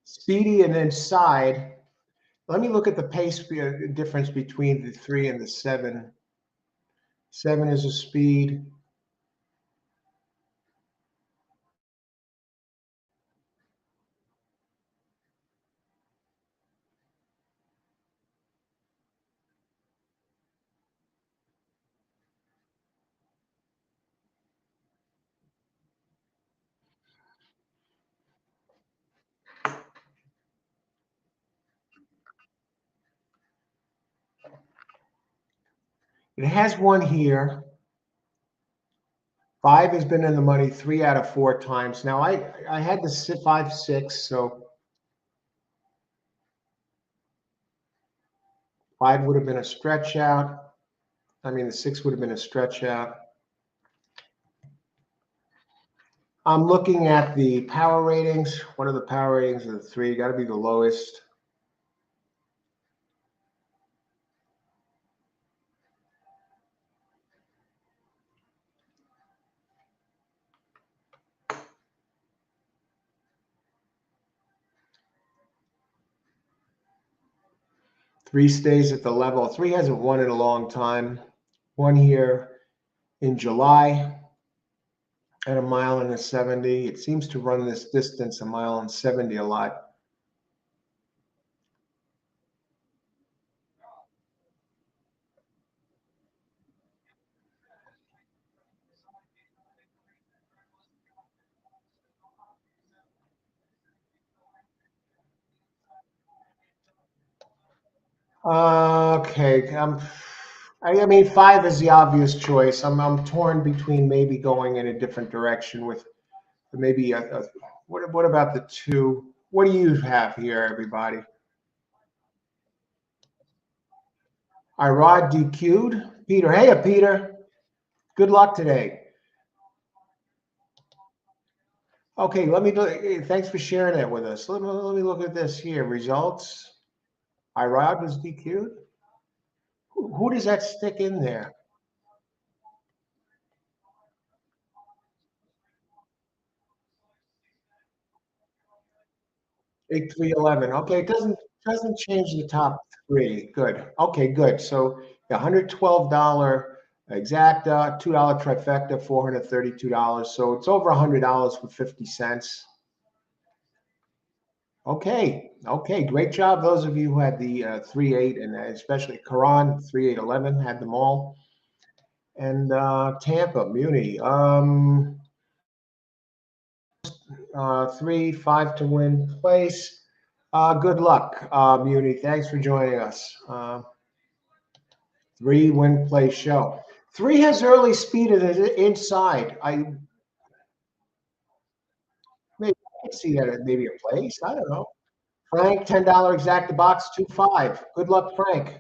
Speedy and then side. Let me look at the pace difference between the 3 and the 7. 7 is a speed. It has one here. 5 has been in the money 3 out of 4 times. Now I had the 5 6, so 5 would have been a stretch out. I mean, the 6 would have been a stretch out. I'm looking at the power ratings. What are the power ratings of the 3? Got to be the lowest. Three stays at the level. Three hasn't won in a long time. One here in July at a mile and a 70. It seems to run this distance, a mile and 70, a lot. Okay. I mean, 5 is the obvious choice. I'm torn between maybe going in a different direction with maybe what about the 2? What do you have here, everybody? Irod DQ'd. Peter. Hey, Peter. Good luck today. Okay, let me look. Thanks for sharing that with us. Let me look at this here. Results. Irod was DQ'd. Who does that stick in there? 8-3-11. Okay, it doesn't change the top three. Good. Okay, good. So $112 exacta, $2 trifecta, $432. So it's over $100 for 50 cents. Okay, okay, great job. Those of you who had the 3-8 and especially Karan 3-8-11 had them all. And Tampa Muni 3-5 to win place. Good luck, Muni. Thanks for joining us. 3 win place show. 3 has early speed at the inside. Maybe I could see that at maybe a place. I don't know. Frank, $10 exacta box 2-5. Good luck, Frank.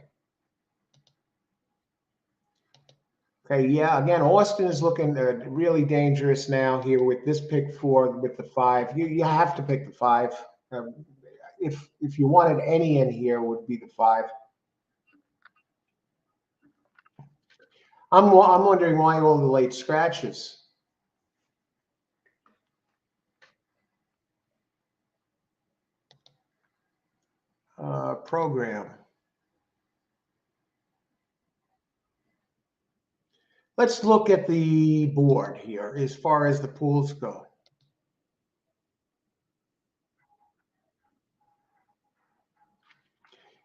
Okay, yeah. Again, Austin is looking really dangerous now here with this pick 4 with the 5. You have to pick the 5. Um, if you wanted any in here, would be the 5. I'm wondering why all the late scratches. Program. Let's look at the board here as far as the pools go.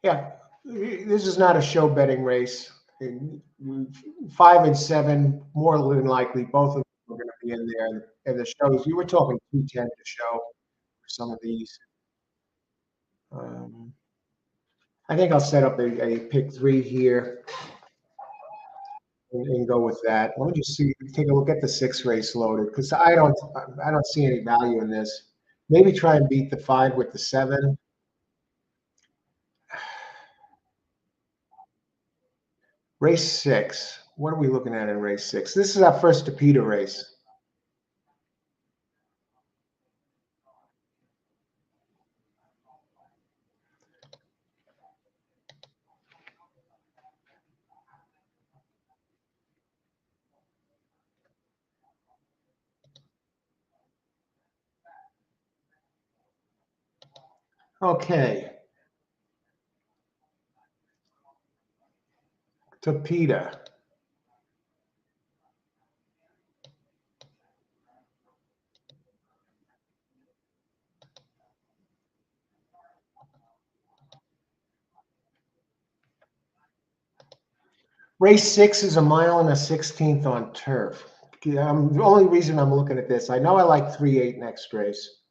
Yeah, this is not a show betting race. 5 and 7, more than likely, both of them are going to be in there. And the shows, you were talking 210 to show for some of these. Um, I think I'll set up a pick 3 here and go with that. Let me just take a look at the 6 race loaded because I don't see any value in this. Maybe try and beat the 5 with the 7. Race 6. What are we looking at in race 6? This is our first Tapeta race. Okay. Tapita. Race 6 is a mile and a 16th on turf. The only reason I'm looking at this, I know I like 3-8 next race.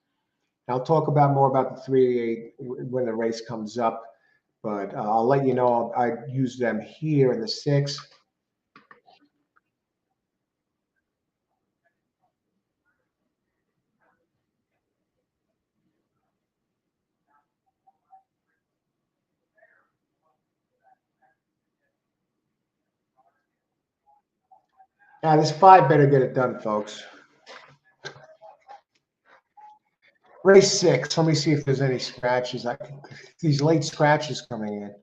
I'll talk about more about the 3-8 when the race comes up, but I'll let you know I use them here in the 6. Now, this 5 better get it done, folks. Race 6. Let me see if there's any scratches. These late scratches coming in.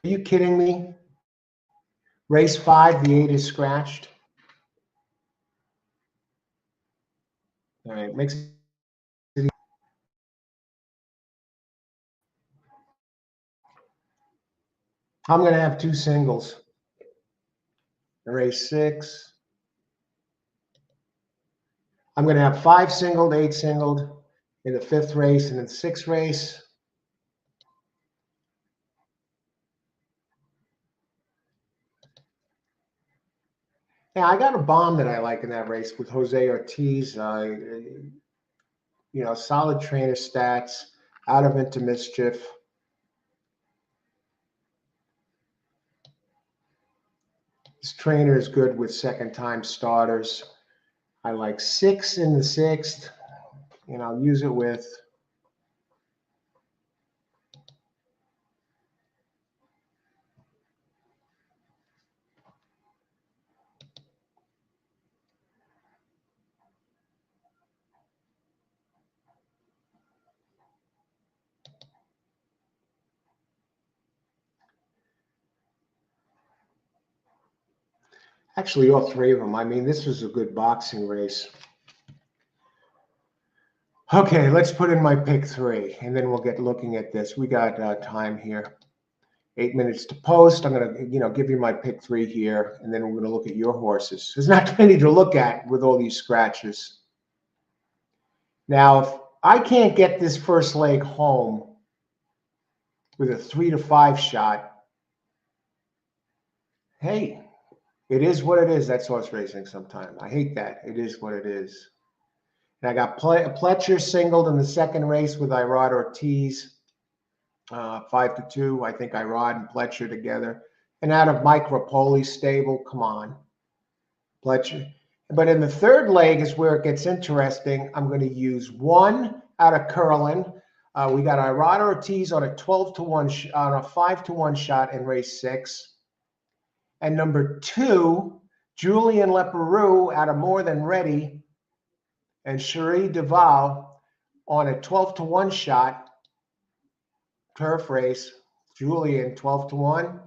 Are you kidding me? Race 5, the 8 is scratched. All right, makes it. I'm going to have 2 singles. Race 6. I'm going to have 5 singled, 8 singled in the 5th race, and in the 6th race. Yeah, I got a bomb that I like in that race with Jose Ortiz. Solid trainer stats, out of into mischief. This trainer is good with second-time starters. I like 6 in the 6th, and I'll use it with. Actually, all 3 of them. I mean, this was a good boxing race. Okay, let's put in my pick 3, and then we'll get looking at this. We got time here. 8 minutes to post. I'm going to, give you my pick 3 here, and then we're going to look at your horses. There's not many to look at with all these scratches. Now, if I can't get this first leg home with a 3-5 shot, hey, it is what it is. That's horse racing sometimes. I hate that. It is what it is. And I got Pletcher singled in the 2nd race with Irod Ortiz, 5-2. I think Irod and Pletcher together. And out of Mike Rapoli's stable, come on, Pletcher. But in the 3rd leg is where it gets interesting. I'm going to use 1 out of Curlin. We got Irod Ortiz on a 12-1 on a 5-1 shot in race 6. And number 2, Julian Leperoux out of More Than Ready, and Cherie Duval on a 12-1 shot, turf race. Julian 12-1.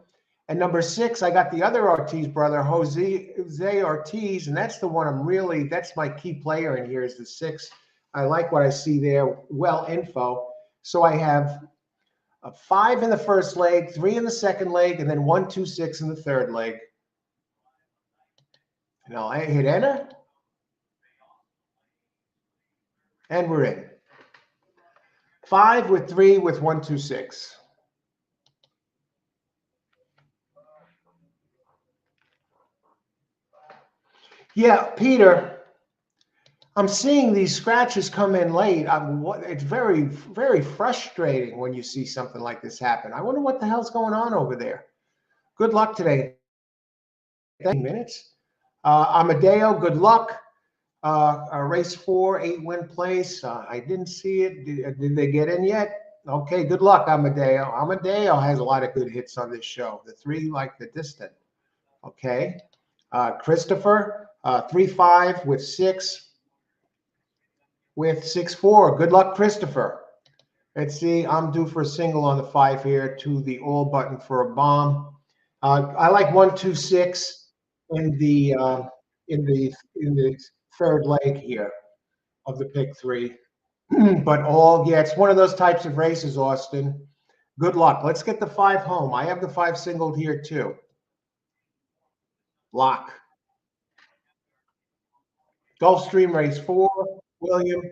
And number 6, I got the other Ortiz brother, Jose Ortiz, and that's the one that's my key player in here is the 6. I like what I see there, well info. So I have a 5 in the 1st leg, 3 in the 2nd leg, and then 1, 2, 6 in the 3rd leg. And I'll hit enter. And we're in. 5 with 3 with 1, 2, 6. Yeah, Peter, I'm seeing these scratches come in late. It's very, very frustrating when you see something like this happen. I wonder what the hell's going on over there. Good luck today. 10 minutes. Amadeo, good luck. Race 4, 8-win place. I didn't see it. Did they get in yet? Okay, good luck, Amadeo. Amadeo has a lot of good hits on this show. The 3 like the distant. Okay. Christopher, 3-5 with 6. With 6-4. Good luck, Christopher. Let's see. I'm due for a single on the 5 here to the all button for a bomb. I like 1, 2, 6 in the 3rd leg here of the pick 3. But all, yeah, it's one of those types of races, Austin. Good luck. Let's get the 5 home. I have the 5 singled here too. Lock. Gulfstream race 4, William,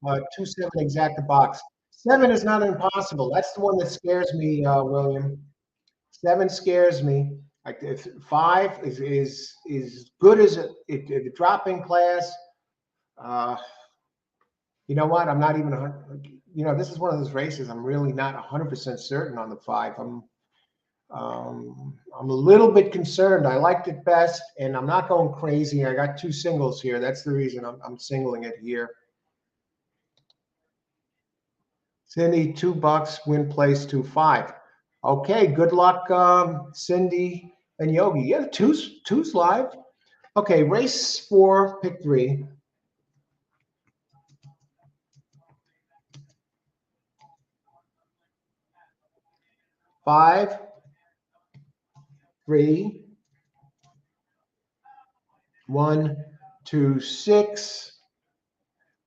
2-7 exact the box. 7 is not impossible. That's the one that scares me, William. 7 scares me. Like if 5 is good as the dropping class. Uh, you know what? I'm not even this is one of those races. I'm really not 100% certain on the 5. I'm a little bit concerned. I liked it best, and I'm not going crazy. I got 2 singles here. That's the reason I'm singling it here. Cindy, $2, win place 2-5. Okay, good luck, Cindy and Yogi. Yeah, two's live. Okay, race 4, pick 3. 5, 3, 1, 2, 6.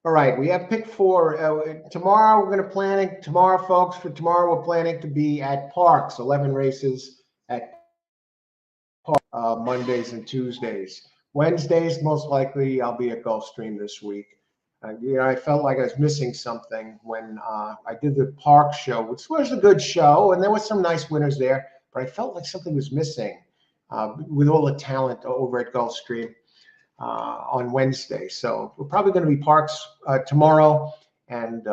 All right, we have pick 4. Tomorrow we're going to planning. Tomorrow, folks, for tomorrow we're planning to be at Parks. 11 races at Mondays and Tuesdays. Wednesdays, most likely, I'll be at Gulfstream this week. I felt like I was missing something when I did the park show, which was a good show, and there was some nice winners there, but I felt like something was missing with all the talent over at Gulfstream on Wednesday. So we're probably going to be Parks tomorrow and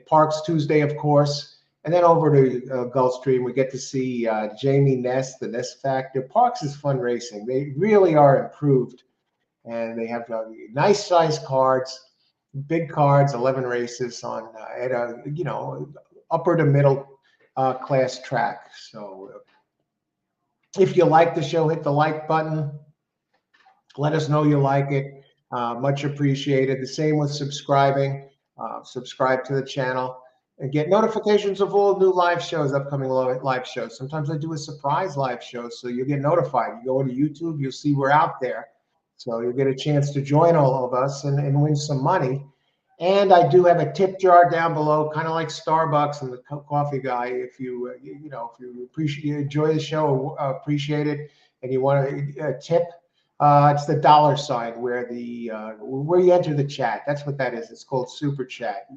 Parks Tuesday, of course. And then over to Gulfstream, we get to see Jamie Ness, the Ness Factor. Parks is fun racing. They really are improved, and they have nice size cards, big cards, 11 races on at a upper to middle class track. So if you like the show, hit the like button. Let us know you like it. Much appreciated. The same with subscribing. Subscribe to the channel and get notifications of all new live shows, upcoming live shows. Sometimes I do a surprise live show, so you'll get notified. You go into YouTube, you'll see we're out there. So you'll get a chance to join all of us and win some money. And I do have a tip jar down below, kind of like Starbucks and the coffee guy. If you if you enjoy the show, appreciate it, and you want to tip, it's the $sign where where you enter the chat. That's what that is. It's called Super Chat.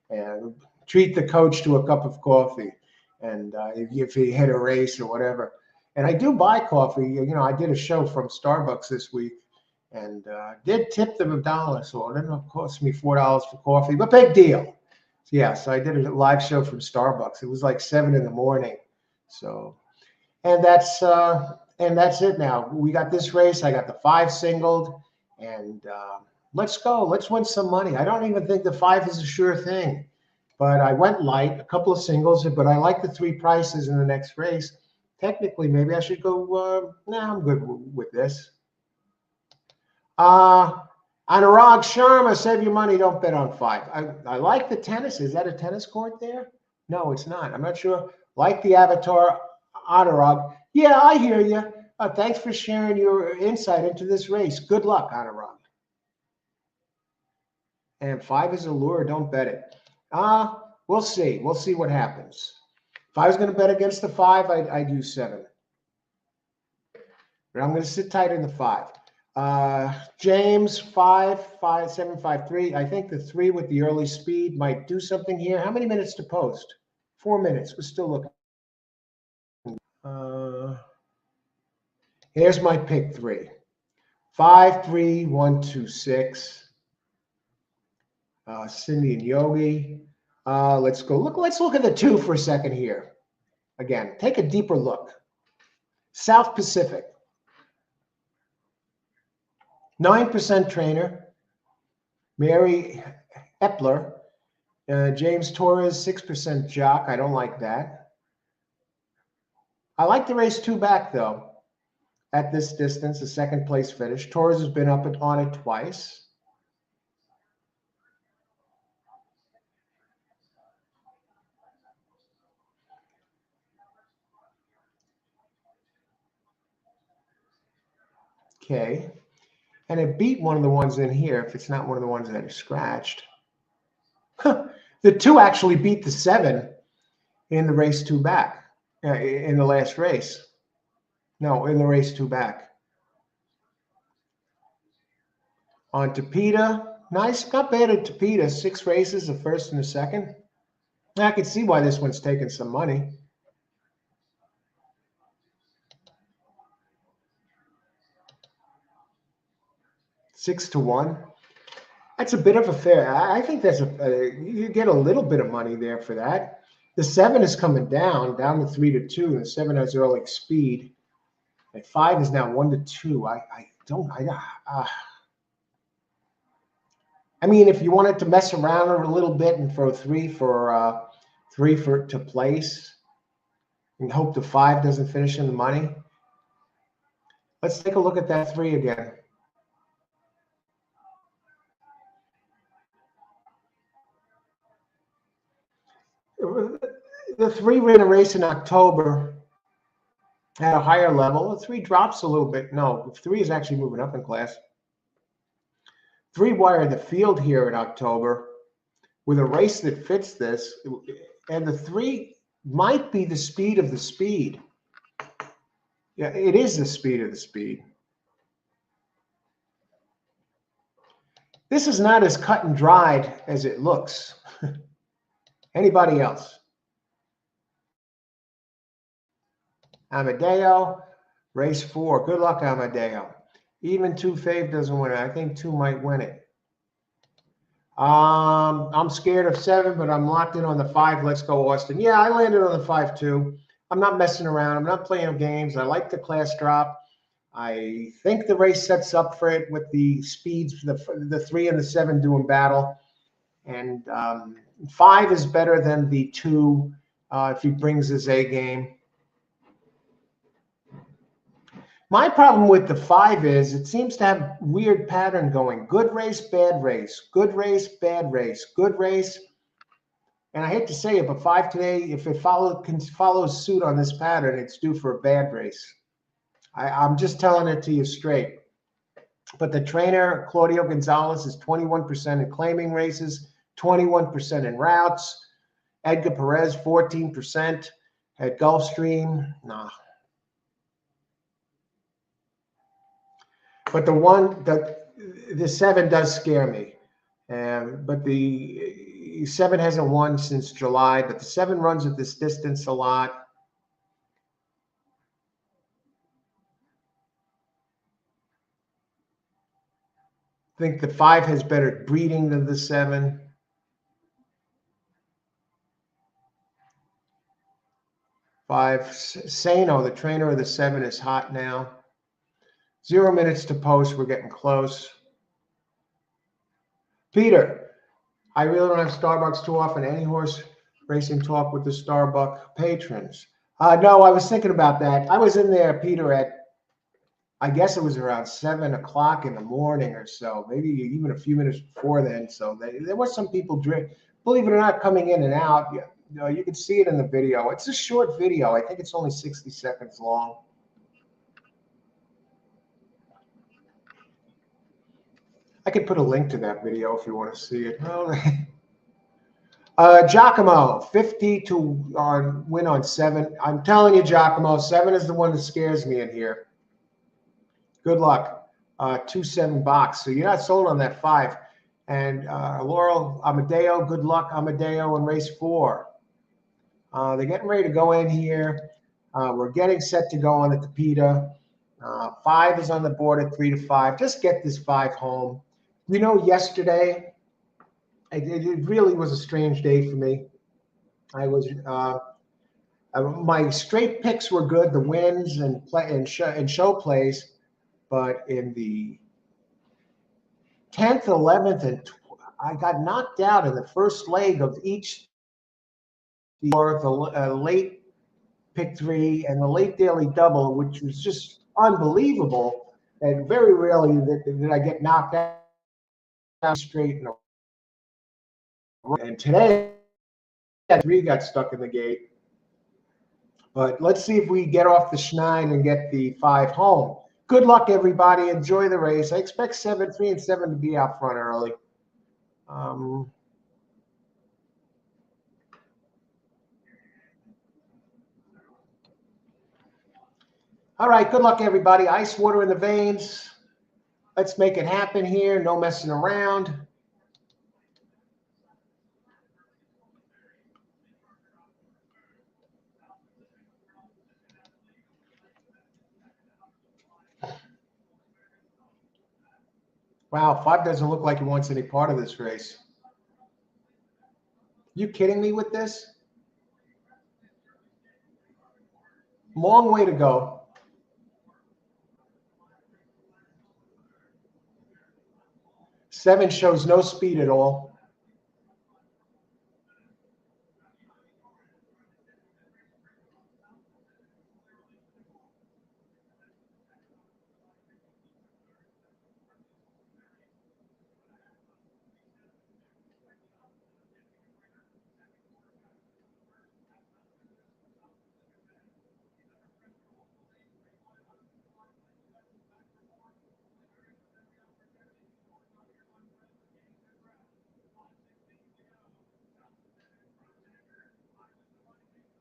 And treat the coach to a cup of coffee, and if you hit a race or whatever. And I do buy coffee. I did a show from Starbucks this week, and did tip them $1, so it ended up costing me $4 for coffee, but big deal. Yeah, so I did a live show from Starbucks. It was like 7 in the morning. So, and that's it. Now we got this race. I got the 5 singled, and let's go. Let's win some money. I don't even think the 5 is a sure thing, but I went light, a couple of singles, but I like the 3 prices in the next race. Technically, maybe I should go. Nah, I'm good with this. Anurag Sharma, save your money. Don't bet on 5. I like the tennis. Is that a tennis court there? No, it's not. I'm not sure. Like the avatar, Anurag. Yeah, I hear you. Thanks for sharing your insight into this race. Good luck, Anurag. And 5 is a lure. Don't bet it. We'll see. We'll see what happens. If I was going to bet against the 5, I'd use 7. But I'm going to sit tight in the 5. James 55753. I think the 3 with the early speed might do something here. How many minutes to post? 4 minutes. We're still looking. Here's my pick 3. 5, 3, 1, 2, 6. Cindy and Yogi. Let's go. Let's look at the 2 for a second here. Again, take a deeper look. South Pacific. 9% trainer. Mary Epler. James Torres, 6% jock. I don't like that. I like the race 2 back, though. At this distance, a 2nd place finish. Torres has been up on it twice. Okay. And it beat one of the ones in here if it's not one of the ones that are scratched. The 2 actually beat the 7 in the race 2 back, in the last race. No, in the race 2 back. On Tapeta, nice, not bad at Tapeta. 6 races, the first and the second. I can see why this one's taking some money. 6-1. That's a bit of a fair. I think that's you get a little bit of money there for that. The 7 is coming down to 3-2, and the 7 has early speed. And 5 is now 1-2. I mean, if you wanted to mess around a little bit and throw 3 to place, and hope the 5 doesn't finish in the money. Let's take a look at that 3 again. The 3 ran a race in October at a higher level. The 3 drops a little bit. No, 3 is actually moving up in class. 3 wired the field here in October with a race that fits this, and the 3 might be the speed of the speed. Yeah, it is the speed of the speed. This is not as cut and dried as it looks. Anybody else? Amadeo, race 4. Good luck, Amadeo. Even 2 fave doesn't win it. I think 2 might win it. I'm scared of 7, but I'm locked in on the 5. Let's go, Austin. Yeah, I landed on the 5 too. I'm not messing around. I'm not playing games. I like the class drop. I think the race sets up for it with the speeds, the 3 and the 7 doing battle. And 5 is better than the 2 if he brings his A game. My problem with the 5 is it seems to have weird pattern going. Good race, bad race. Good race, bad race. Good race. And I hate to say it, but 5 today, if it follows suit on this pattern, it's due for a bad race. I'm just telling it to you straight. But the trainer, Claudio Gonzalez, is 21% in claiming races, 21% in routes. Edgar Perez, 14% at Gulfstream. Nah. But the 7 does scare me. But the 7 hasn't won since July, but the 7 runs at this distance a lot. I think the 5 has better breeding than the 7. Sano, the trainer of the 7, is hot now. 0 minutes to post. We're getting close. Peter, I really don't have Starbucks too often. Any horse racing talk with the Starbucks patrons? No, I was thinking about that. I was in there, Peter, at, I guess it was around 7 o'clock in the morning or so, maybe even a few minutes before then. So there were some people, believe it or not, coming in and out. You can see it in the video. It's a short video. I think it's only 60 seconds long. I could put a link to that video if you want to see it. Giacomo, 50 to win on 7. I'm telling you, Giacomo, 7 is the one that scares me in here. Good luck. 2-7 box. So you're not sold on that 5. And Laurel Amadeo, good luck, Amadeo, in race 4. They're getting ready to go in here. We're getting set to go on the Tapeta. 5 is on the board at 3-5. Just get this 5 home. You know, yesterday, it really was a strange day for me. I was my straight picks were good, the wins and show plays, but in the 10th, 11th, and I got knocked out in the first leg of each. The late pick 3 and the late daily double, which was just unbelievable. And very rarely did I get knocked out straight in a row. And today, 3 got stuck in the gate. But let's see if we get off the schneid and get the 5 home. Good luck, everybody. Enjoy the race. I expect 3 and 7 to be out front early. All right, good luck, everybody. Ice water in the veins. Let's make it happen here. No messing around. Wow, 5 doesn't look like he wants any part of this race. You kidding me with this? Long way to go. Seven shows no speed at all.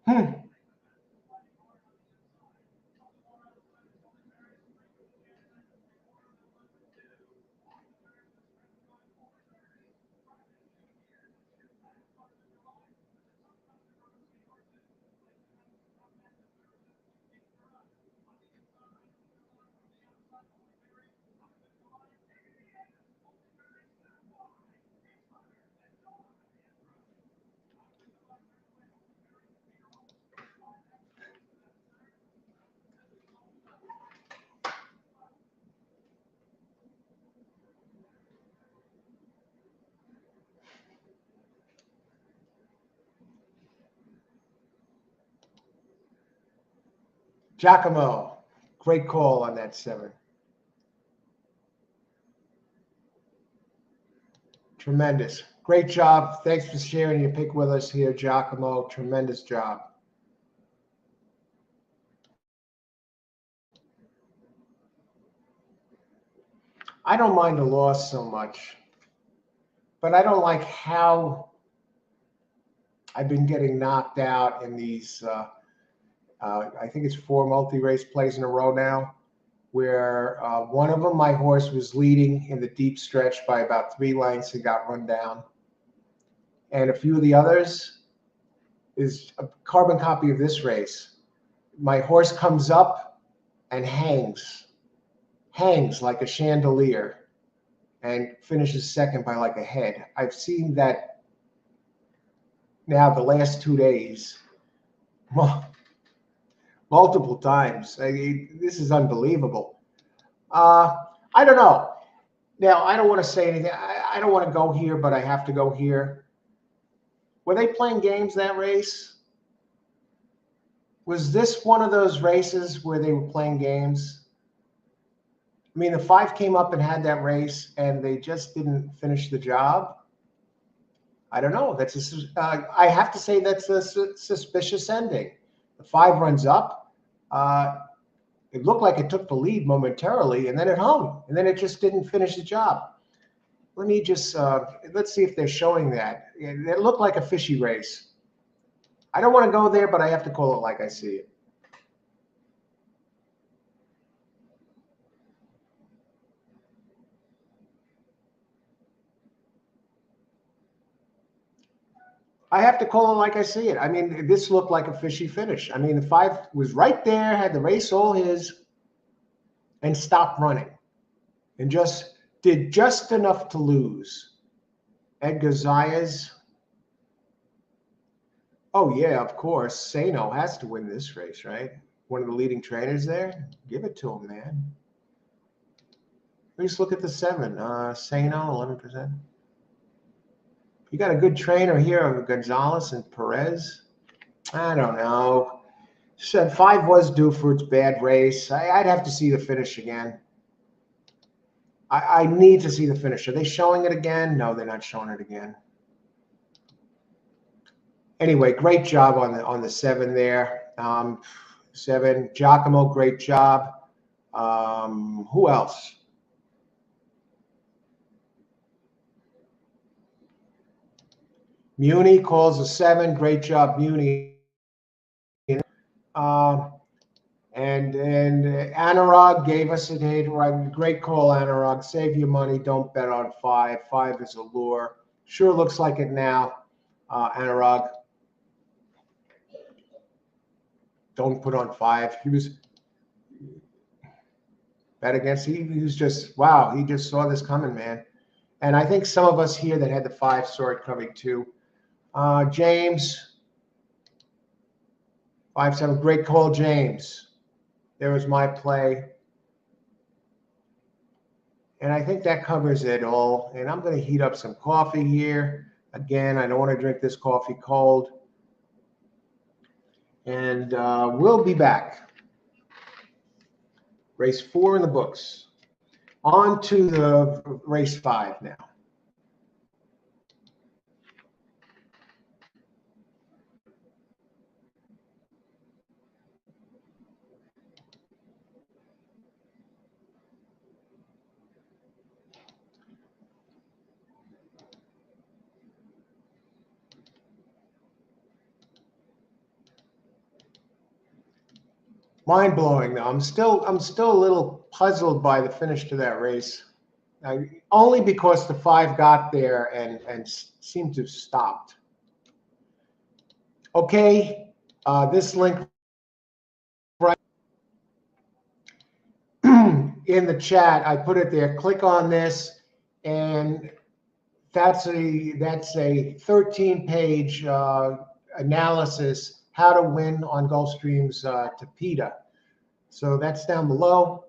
Hmm. Giacomo, great call on that 7. Tremendous. Great job. Thanks for sharing your pick with us here, Giacomo. Tremendous job. I don't mind the loss so much, but I don't like how I've been getting knocked out in these, I think it's 4 multi-race plays in a row now, where one of them, my horse was leading in the deep stretch by about 3 lengths and got run down. And a few of the others is a carbon copy of this race. My horse comes up and hangs like a chandelier and finishes second by like a head. I've seen that now the last 2 days multiple times. This is unbelievable. I don't know. Now, I don't want to say anything. I don't want to go here, but I have to go here. Were they playing games that race? Was this one of those races where they were playing games? I mean, the 5 came up and had that race, and they just didn't finish the job. I don't know. I have to say that's a suspicious ending. The 5 runs up. It looked like it took the lead momentarily, and then it hung, and then it just didn't finish the job. Let me just let's see if they're showing that. It looked like a fishy race. I don't want to go there, but I have to call it like I see it. I have to call it like I see it. I mean, this looked like a fishy finish. I mean, the 5 was right there, had the race all his, and stopped running, and just did just enough to lose. Edgar Zayas. Oh yeah, of course. Sano has to win this race, right? One of the leading trainers there. Give it to him, man. Let's look at the 7. Sano, 11%. You got a good trainer here of Gonzalez and Perez. I don't know. Said 5 was due for its bad race. I'd have to see the finish again. I need to see the finish. Are they showing it again? No, they're not showing it again. Anyway, great job on the 7 there. 7, Giacomo, great job. Who else? Muni calls a 7. Great job, Muni. And And Anurag gave us a date. Right, great call, Anurag. Save your money. Don't bet on 5. 5 is a lure. Sure looks like it now, Anurag. Don't put on 5. He was bet against. He was just wow. He just saw this coming, man. And I think some of us here that had the 5 saw it coming too. James, 5-7. Great call, James. There was my play. And I think that covers it all. And I'm going to heat up some coffee here. Again, I don't want to drink this coffee cold. And we'll be back. Race 4 in the books. On to the race 5 now. Mind blowing though. I'm still a little puzzled by the finish to that race. Only because the 5 got there and seemed to have stopped. Okay, this link right in the chat, I put it there. Click on this, and that's a 13-page analysis how to win on Gulfstream's Tapeta. So that's down below.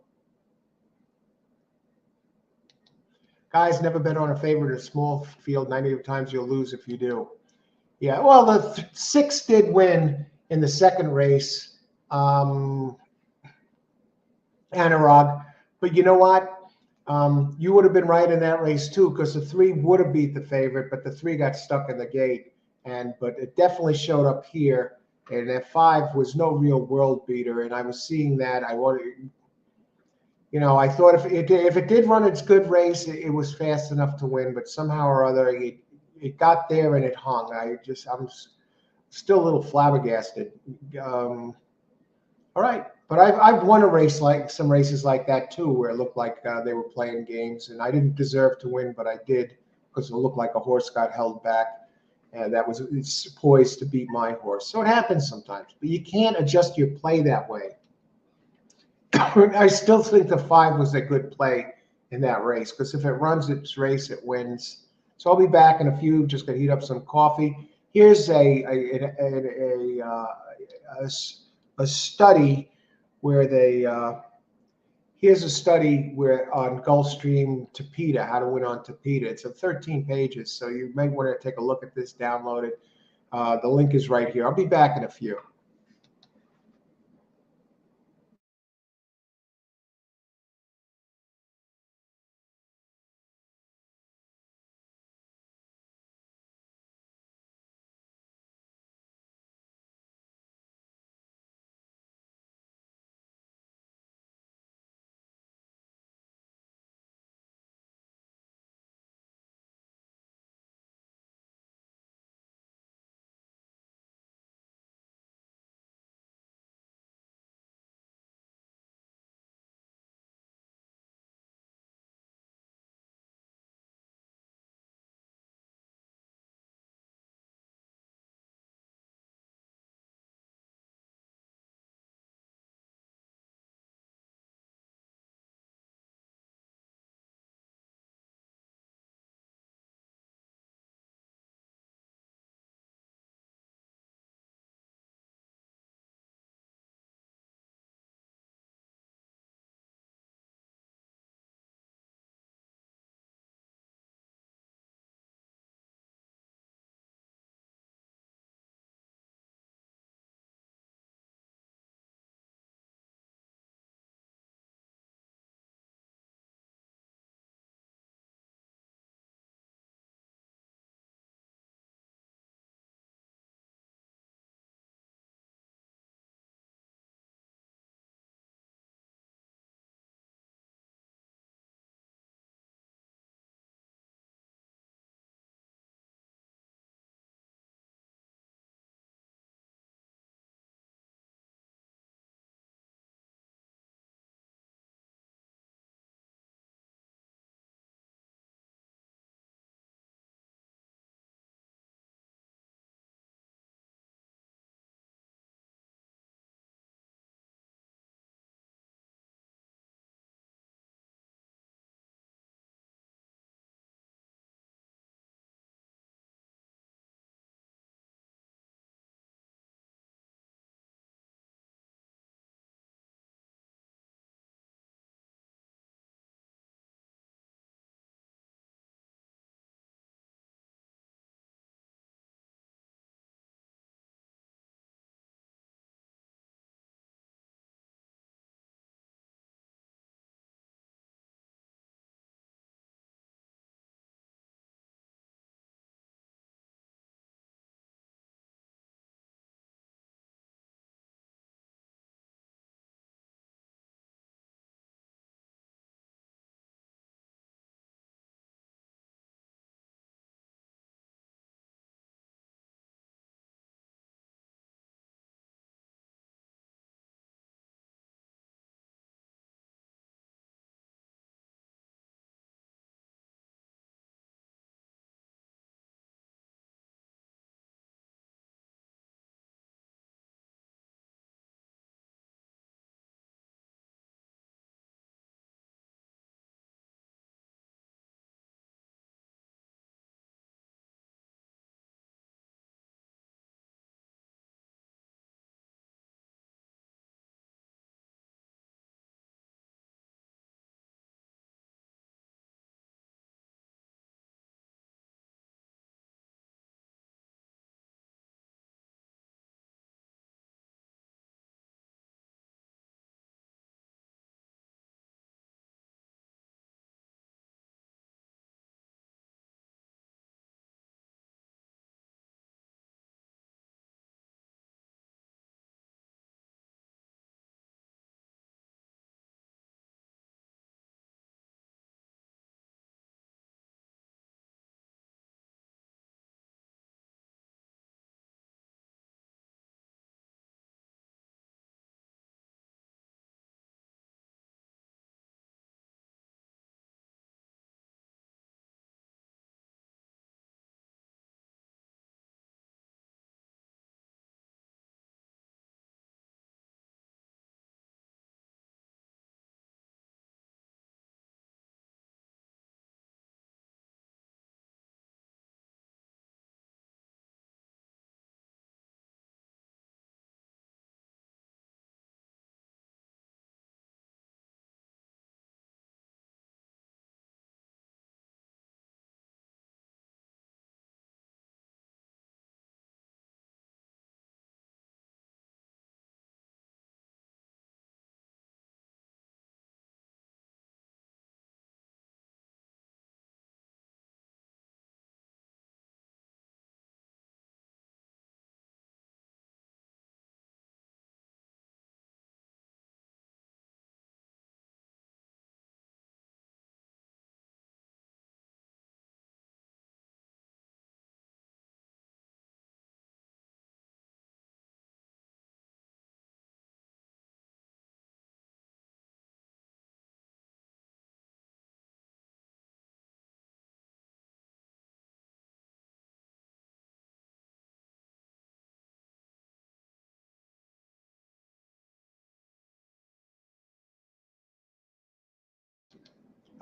Guys, never bet on a favorite in a small field. 90 times you'll lose if you do. Yeah, well, the 6 did win in the second race, Anurag. But you know what? You would have been right in that race too, because the 3 would have beat the favorite, but the 3 got stuck in the gate. But it definitely showed up here, and that 5 was no real world beater. And I was seeing that. I wanted, I thought if it did run its good race, it was fast enough to win. But somehow or other, it got there and it hung. I'm still a little flabbergasted. All right, but I've won a race like some races like that too, where it looked like they were playing games, and I didn't deserve to win, but I did because it looked like a horse got held back, and it's poised to beat my horse. So it happens sometimes, but you can't adjust your play that way. I still think the 5 was a good play in that race because if it runs its race, it wins. So I'll be back in a few. Just gonna heat up some coffee. Here's a study where here's a study where on Gulfstream Tapeta, how to win on Tapeta. It's 13 pages, so you may want to take a look at this, download it. The link is right here. I'll be back in a few.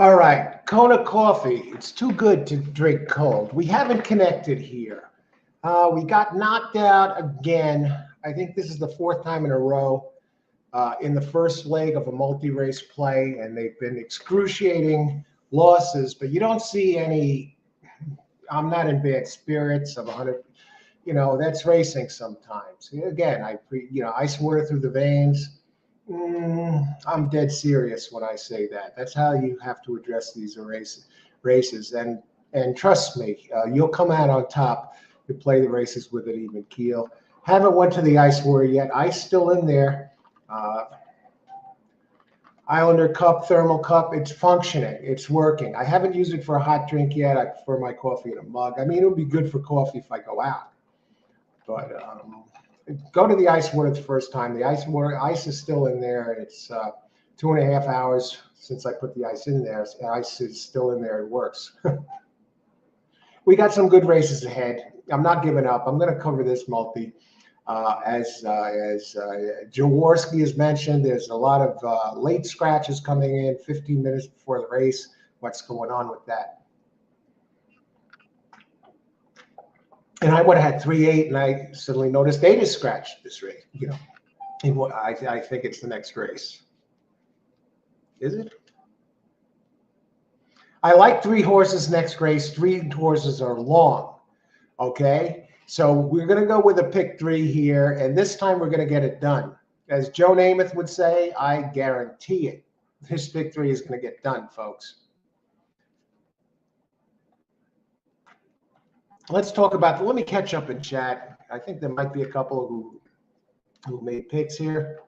All right, Kona coffee. It's too good to drink cold. We haven't connected here. We got knocked out again. I think this is the fourth time in a row in the first leg of a multi-race play, and they've been excruciating losses, but you don't see any. I'm not in bad spirits of 100. That's racing sometimes. Again, ice water through the veins. I'm dead serious when I say that. That's how you have to address these races. And trust me, you'll come out on top. You play the races with an even keel. Haven't went to the ice water yet. Ice still in there. Islander cup, thermal cup. It's functioning. It's working. I haven't used it for a hot drink yet. I prefer my coffee in a mug. I mean, it would be good for coffee if I go out. But go to the ice water the first time. The ice is still in there. It's 2.5 hours since I put the ice in there. The ice is still in there. It works. We got some good races ahead. I'm not giving up. I'm going to cover this multi. As Jaworski has mentioned, there's a lot of late scratches coming in 15 minutes before the race. What's going on with that? And I would have had 3-8, and I suddenly noticed 8 is scratched this race. In what I think it's the next race. Is it? I like 3 horses next race. 3 horses are long. Okay, so we're going to go with a pick 3 here, and this time we're going to get it done. As Joe Namath would say, I guarantee it. This pick 3 is going to get done, folks. Let's talk about. Let me catch up in chat. I think there might be a couple who made picks here.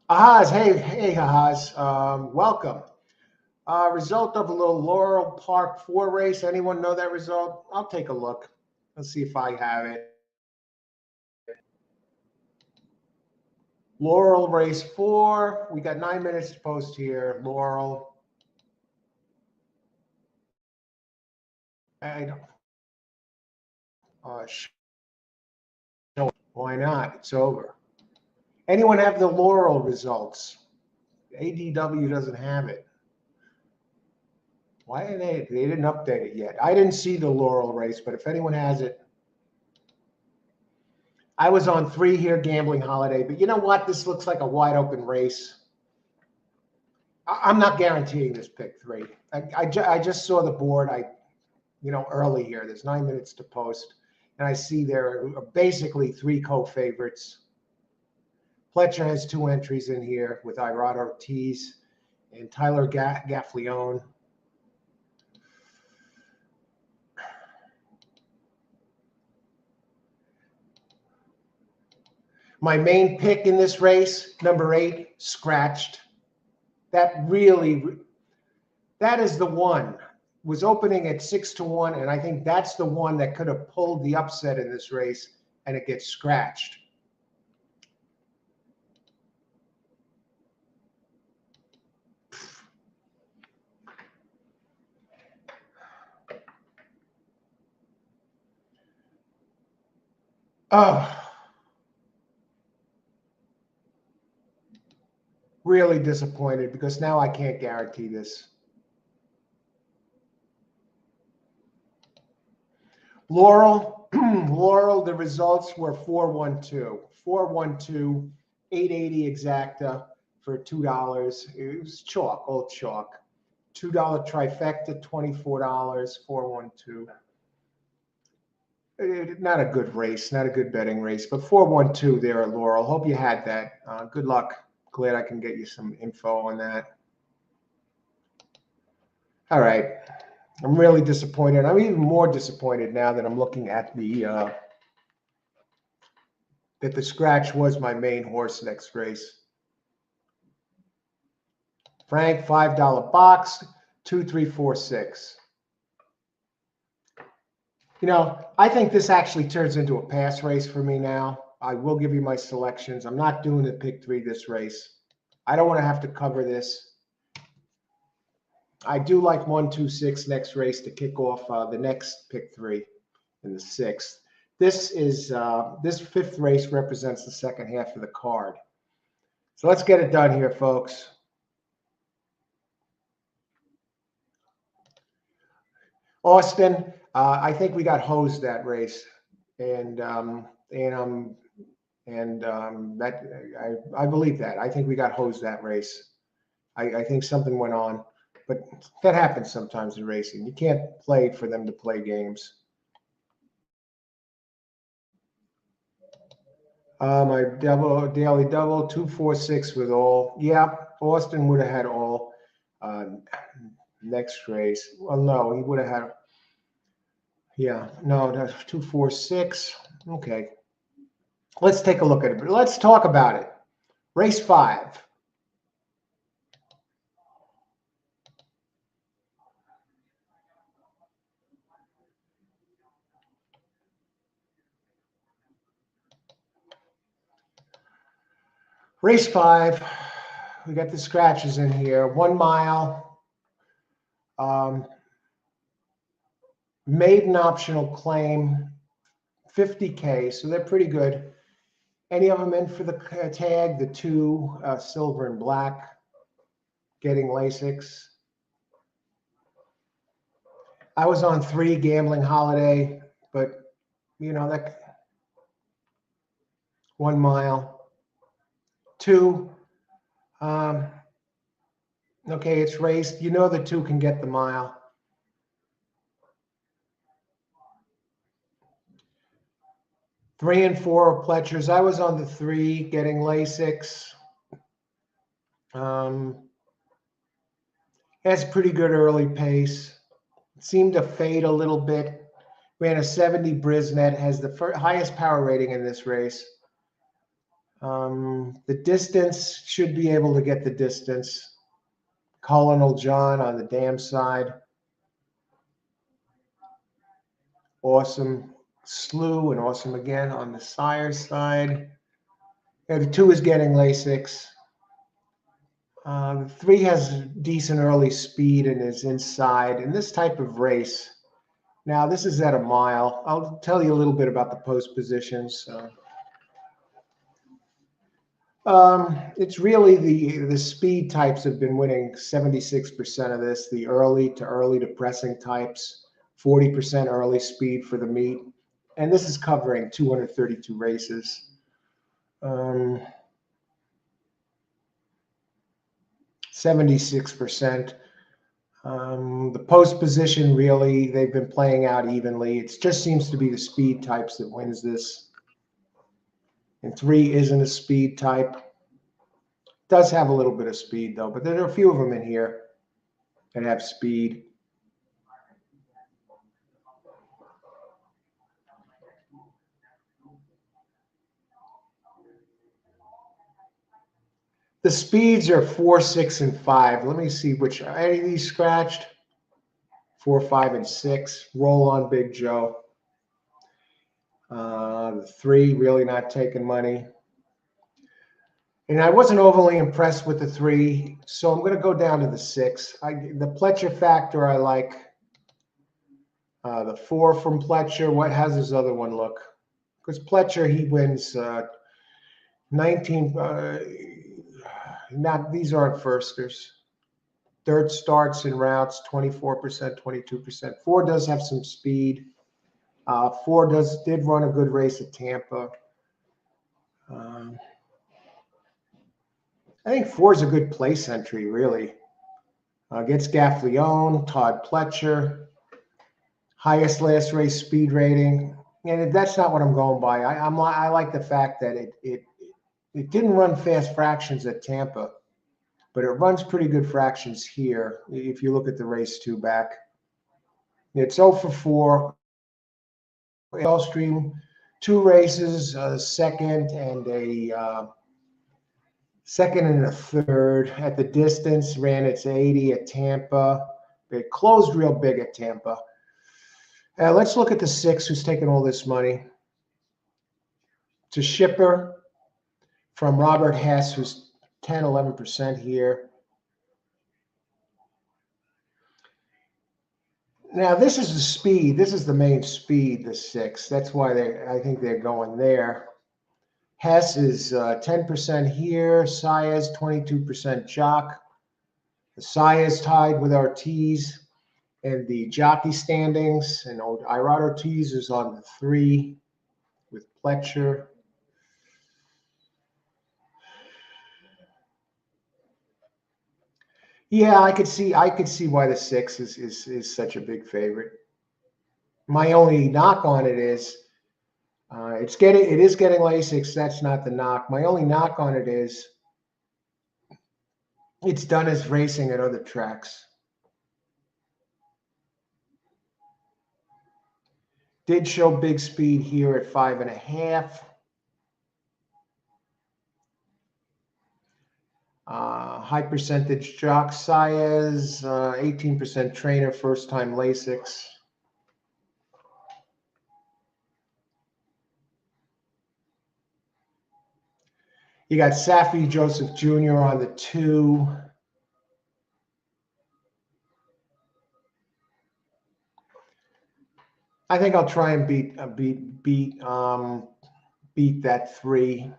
Ahaz, hey, Ahaz, welcome. Result of a little Laurel Park 4 race. Anyone know that result? I'll take a look. Let's see if I have it. Laurel race 4. We got 9 minutes to post here. Laurel. I don't. Why not? It's over. Anyone have the Laurel results? ADW doesn't have it. Why didn't they didn't update it yet? I didn't see the Laurel race, but if anyone has it. I was on 3 here, Gambling Holiday, but you know what? This looks like a wide open race. I'm not guaranteeing this pick 3. I just saw the board. Early here. There's 9 minutes to post, and I see there are basically 3 co-favorites. Pletcher has 2 entries in here with Irad Ortiz and Tyler Gaffleone. My main pick in this race, number 8, scratched. That is the one. Was opening at 6-1, and I think that's the one that could have pulled the upset in this race, and it gets scratched. Oh, really disappointed because now I can't guarantee this. Laurel, the results were 4-1-2, 4-1-2, 880 exacta for $2. It was chalk, old chalk. $2 trifecta, $24, 4-1-2. Not a good race, not a good betting race, but 4-1-2 there at Laurel. Hope you had that. Good luck. Glad I can get you some info on that. All right. I'm really disappointed. I'm even more disappointed now that I'm looking at that the scratch was my main horse next race. Frank, $5 box, 2-3-4-6. I think this actually turns into a pass race for me now. I will give you my selections. I'm not doing the pick 3 this race. I don't want to have to cover this. I do like 1-2-6 next race to kick off the next pick 3 in the 6th. This 5th race represents the second half of the card. So let's get it done here, folks. Austin, I think we got hosed that race, and that I believe that. I think we got hosed that race. I think something went on, but that happens sometimes in racing. You can't play for them to play games. My daily double 246 with all. Yeah, Austin would have had all. Next race. Well, no, he would have had. Yeah, no, that's 246. Okay, let's take a look at it. Let's talk about it. Race 5. Race 5. We got the scratches in here. 1 mile. Maiden optional claim. 50K, so they're pretty good. Any of them in for the tag? The 2 silver and black. Getting Lasix. I was on 3 gambling holiday, but that 1 mile. 2. Okay, it's raced. The 2 can get the mile. 3 and 4 are Pletchers. I was on the 3 getting Lasix. Has pretty good early pace. Seemed to fade a little bit. Ran a 70 Brisnet. Has the highest power rating in this race. The distance, should be able to get the distance. Colonel John on the dam side. Awesome Slew and Awesome again on the sire side. Yeah, the 2 is getting Lasix. The 3 has decent early speed and is inside. In this type of race, now this is at a mile. I'll tell you a little bit about the post positions. It's really the speed types have been winning 76% of this. The early to pressing types, 40% early speed for the meet. And this is covering 232 races. 76%. The post position, really, they've been playing out evenly. It just seems to be the speed types that wins this. And 3 isn't a speed type. Does have a little bit of speed, though, but there are a few of them in here that have speed. The speeds are 4, 6, and 5. Let me see which. Are any of these scratched? 4, 5, and 6. Roll on Big Joe. The 3 really not taking money. And I wasn't overly impressed with the 3, so I'm going to go down to the 6. The Pletcher factor I like. The 4 from Pletcher. What has his other one look? Because Pletcher, he wins 19. These aren't firsters. Dirt starts and routes 24%, 22%. 4 does have some speed. 4 did run a good race at Tampa. I think 4 is a good place entry, really. Gets Gaffleone, Todd Pletcher, highest last race speed rating, and that's not what I'm going by. I like the fact that it didn't run fast fractions at Tampa, but it runs pretty good fractions here. If you look at the race 2 back, it's 0 for 4. Gulfstream, 2 races, second and a third. At the distance, ran its 80 at Tampa. It closed real big at Tampa. Let's look at the 6 who's taking all this money. It's a shipper from Robert Hess, who's 10, 11% here. Now, this is the speed. This is the main speed, the 6. That's why I think they're going there. Hess is 10% here. Saez 22% jock. The Saez tied with Ortiz and the jockey standings. And Irad Ortiz is on the 3 with Pletcher. Yeah, I could see why the 6 is such a big favorite. My only knock on it is it is getting Lasix. That's not the knock. My only knock on it is it's done as racing at other tracks. Did show big speed here at 5.5. High percentage jock Saez, 18% trainer, first time Lasix. You got Safi Joseph Jr. on the 2. I think I'll try and beat that 3.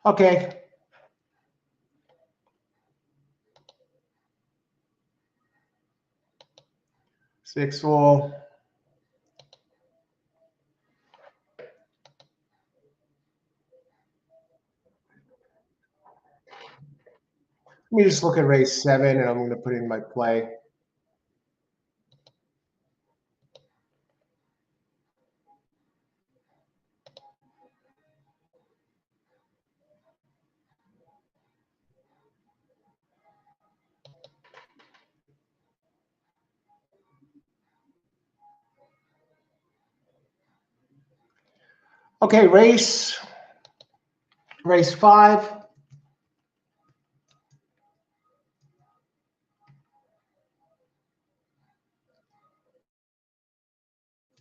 Okay. Six all. Let me just look at race 7, and I'm going to put in my play. Okay, race 5.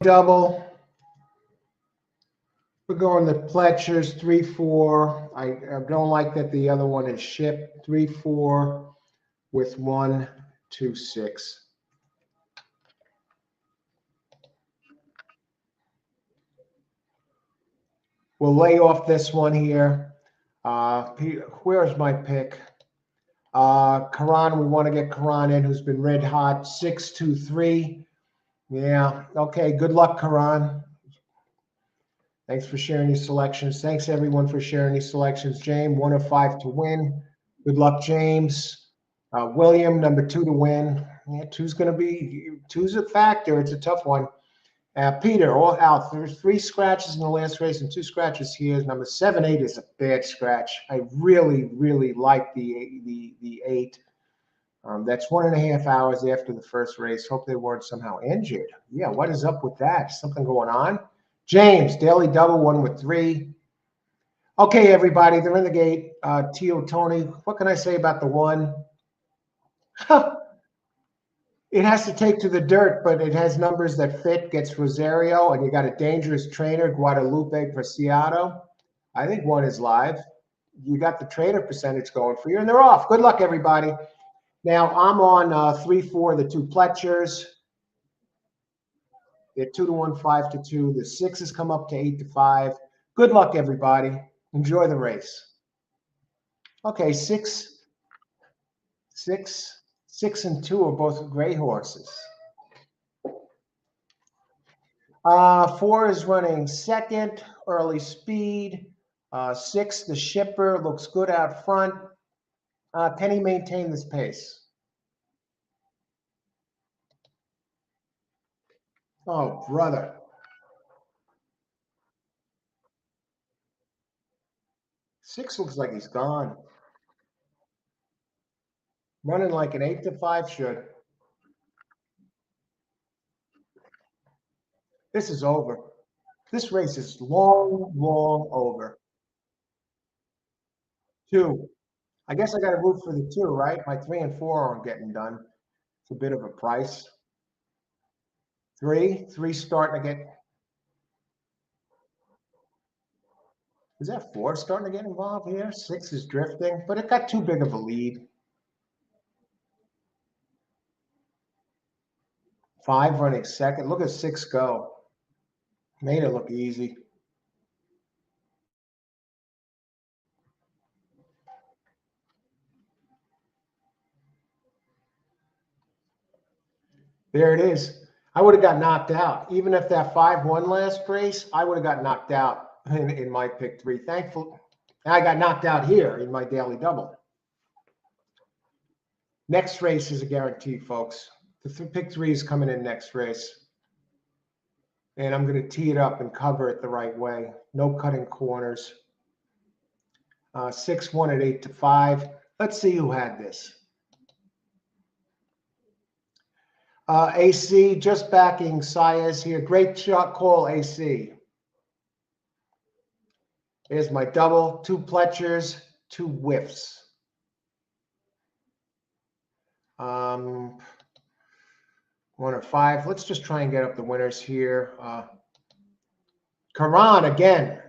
Double. We're going to Pletcher's 3-4. I don't like that the other one is shipped. 3-4 with 1-2-6. We'll lay off this one here. Where's my pick? Karan, we want to get Karan in, who's been red hot. 6-2-3. Yeah. Okay. Good luck, Karan. Thanks for sharing your selections. Thanks, everyone, for sharing your selections. James, 1 of 5 to win. Good luck, James. William, number 2 to win. Yeah, two's a factor. It's a tough one. Peter, all out. There's 3 scratches in the last race and 2 scratches here. Number 7-8 is a bad scratch. I really, really like the 8. That's 1.5 hours after the first race. Hope they weren't somehow injured. Yeah, what is up with that? Something going on? James, daily double, 1 with 3. Okay, everybody, they're in the gate. Tio, Tony, what can I say about the 1? It has to take to the dirt, but it has numbers that fit, gets Rosario, and you got a dangerous trainer, Guadalupe Preciado. I think 1 is live. You got the trainer percentage going for you, and they're off. Good luck, everybody. Now, I'm on 3-4, the 2 Pletchers. They're 2-1, 5-2. The 6s come up to 8-5. Good luck, everybody. Enjoy the race. Okay, 6 and 2 are both gray horses. 4 is running second, early speed. 6, the shipper, looks good out front. Can he maintain this pace? Oh, brother. 6 looks like he's gone. Running like an 8-5 should. This is over. This race is long over. 2. I guess I got to root for the 2, right? My 3 and 4 aren't getting done. It's a bit of a price. 3 starting to get. Is that 4 starting to get involved here? 6 is drifting, but it got too big of a lead. 5 running second. Look at 6 go. Made it look easy. There it is. I would have got knocked out. Even if that 5 won last race, I would have got knocked out in my pick 3. Thankful. I got knocked out here in my daily double. Next race is a guarantee, folks. The pick 3 is coming in next race. And I'm going to tee it up and cover it the right way. No cutting corners. 6-1 at 8-5. Let's see who had this. AC, just backing Saez here. Great shot call, AC. Here's my double. 2 Pletchers, 2 whiffs. 1 or 5. Let's just try and get up the winners here. Karan again.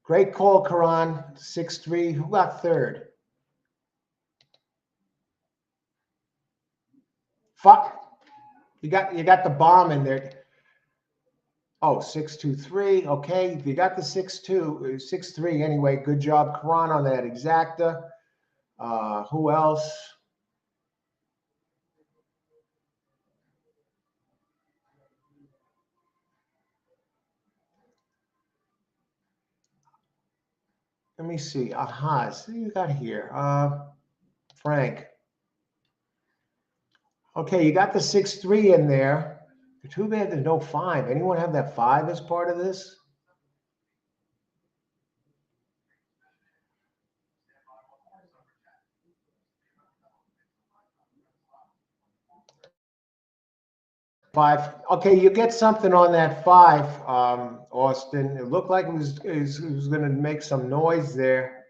Great call, Karan. 6-3. Who got third? Fuck. You got the bomb in there. Oh, 6-2-3. Okay. You got the 6-2, 6-3 anyway. Good job, Karan, on that exacta. Who else? Let me see. Aha. So you got here. Frank. Okay, you got the 6-3 in there. Too bad there's no 5. Anyone have that 5 as part of this? Five. Okay, you get something on that 5, Austin. It looked like it was going to make some noise there.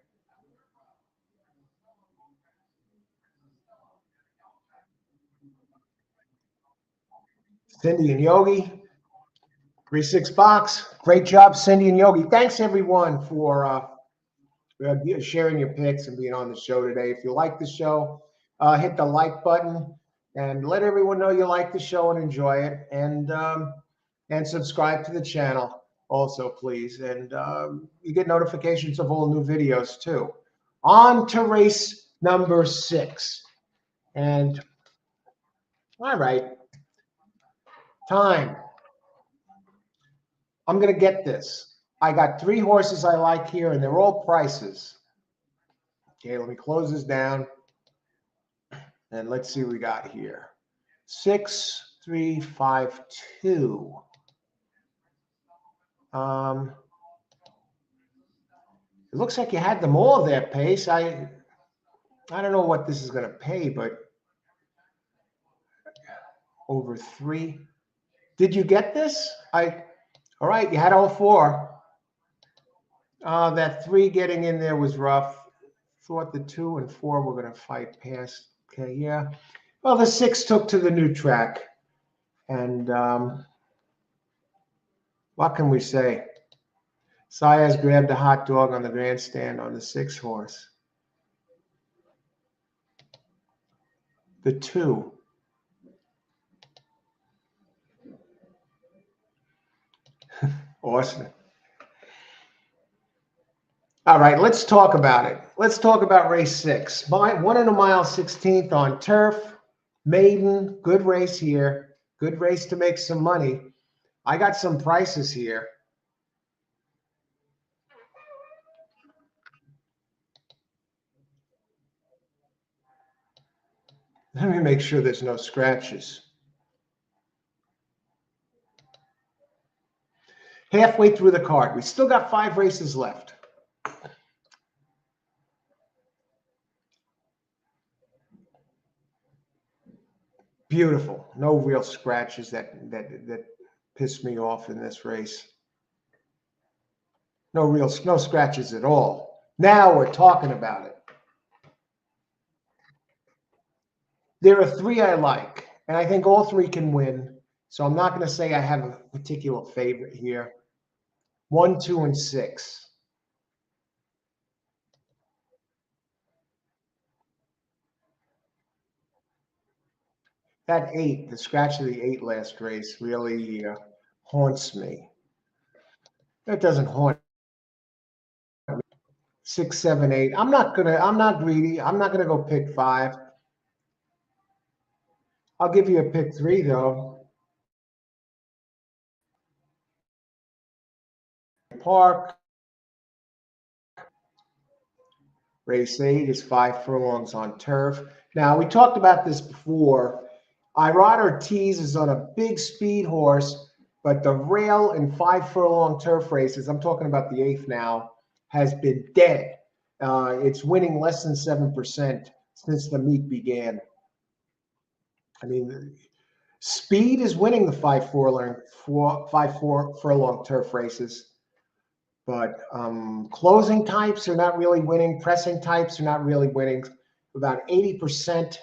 Cindy and Yogi. 3-6 box. Great job, Cindy and Yogi. Thanks, everyone, for sharing your picks and being on the show today. If you like the show, hit the like button and let everyone know you like the show and enjoy it. And subscribe to the channel also, please. And you get notifications of all new videos, too. On to race number 6. And all right, time. I'm going to get this. I got 3 horses I like here, and they're all prices. Okay, let me close this down. And let's see what we got here. 6, 3, 5, 2. It looks like you had them all there, Pace. I don't know what this is going to pay, but over 3. Did you get this? All right, you had all 4. That 3 getting in there was rough. Thought the 2 and 4 were going to fight past. Okay, yeah. Well, the 6 took to the new track. And what can we say? Saez grabbed a hot dog on the grandstand on the 6 horse. The 2. Awesome. All right, let's talk about it. Let's talk about race 6. 1 in a mile, 16th on turf. Maiden, good race here. Good race to make some money. I got some prices here. Let me make sure there's no scratches. Halfway through the card. We still got 5 races left. Beautiful. No real scratches that pissed me off in this race. No scratches at all. Now we're talking about it. There are 3 I like, and I think all 3 can win. So I'm not going to say I have a particular favorite here. 1, 2, and 6. That 8, the scratch of the 8 last race really haunts me. That doesn't haunt me. 6, 7, 8. I'm not greedy. I'm not gonna go pick 5. I'll give you a pick 3 though. Park. Race 8 is 5 furlongs on turf. Now, we talked about this before. Irod Ortiz is on a big speed horse, but the rail in 5 furlong turf races, I'm talking about the 8th now, has been dead. It's winning less than 7% since the meet began. I mean, speed is winning the 5 furlong turf races. But closing types are not really winning. Pressing types are not really winning. About 80%.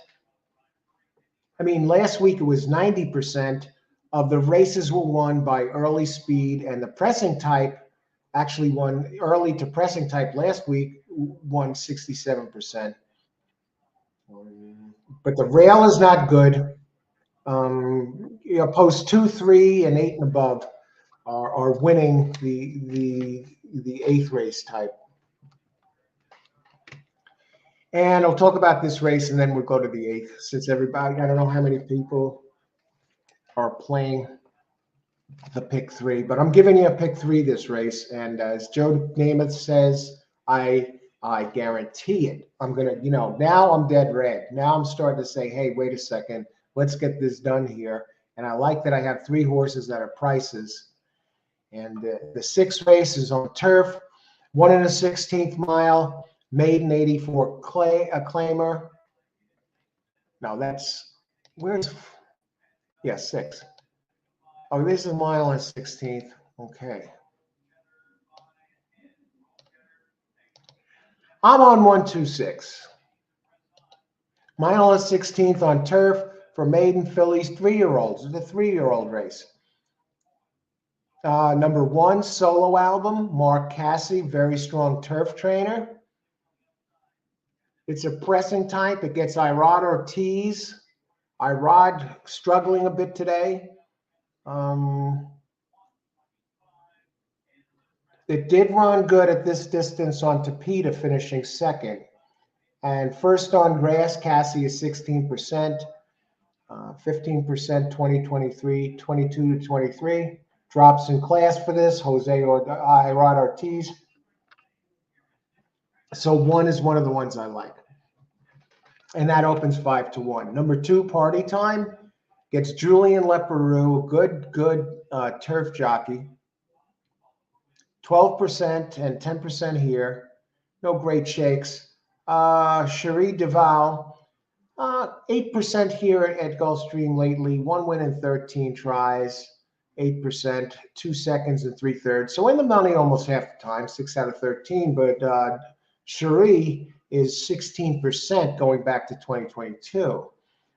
I mean, last week it was 90% of the races were won by early speed, and the pressing type actually won early to pressing type last week, won 67%. But the rail is not good. Post 2, 3, and 8 and above are winning the 8th race type. And I'll talk about this race, and then we'll go to the 8th. Since everybody, I don't know how many people are playing the pick 3, but I'm giving you a pick 3 this race. And as Joe Namath says, I guarantee it. I'm gonna, now I'm dead red. Now I'm starting to say, hey, wait a second, let's get this done here. And I like that I have 3 horses that are prices. And the 6th race is on turf, 1 1/16 mile. Maiden 84 claimer. Now where's, 6. Oh, this is mile and 16th. Okay. I'm on 126. Mile and 16th on turf for maiden fillies, 3-year-olds. It's a 3-year-old race. Number 1 solo album, Mark Cassie, very strong turf trainer. It's a pressing type. It gets Irod Ortiz. Irod struggling a bit today. It did run good at this distance on Tapeta, finishing 2nd. And first on grass, Cassie is 16%, 15% 2023, 22 to 23. Drops in class for this, Jose or Irod Ortiz. So 1 is one of the ones I like. And that opens 5 to 1. Number 2, Party Time, gets Julian Leperoux, good turf jockey. 12% and 10% here. No great shakes. Cherie Duval, 8% here at Gulfstream lately. 1 win in 13 tries, 8%, 2 seconds and 3/3. So in the money almost half the time, 6 out of 13. But Cherie is 16% going back to 2022.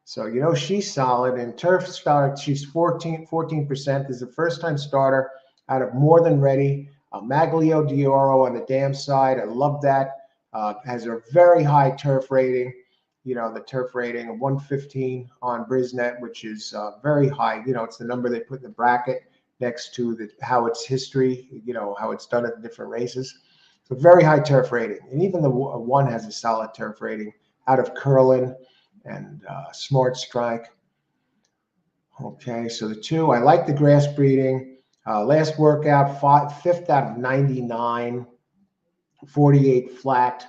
So, she's solid. And turf start, she's 14%. This is a first-time starter out of More Than Ready. Maglio Dioro on the dam side. I love that. Has a very high turf rating. The turf rating of 115 on Brisnet, which is very high. It's the number they put in the bracket next to how its history, how it's done at the different races. So very high turf rating. And even the 1 has a solid turf rating out of Curlin and Smart Strike. Okay, so the 2, I like the grass breeding. Last workout, 5th out of 99, 48 flat.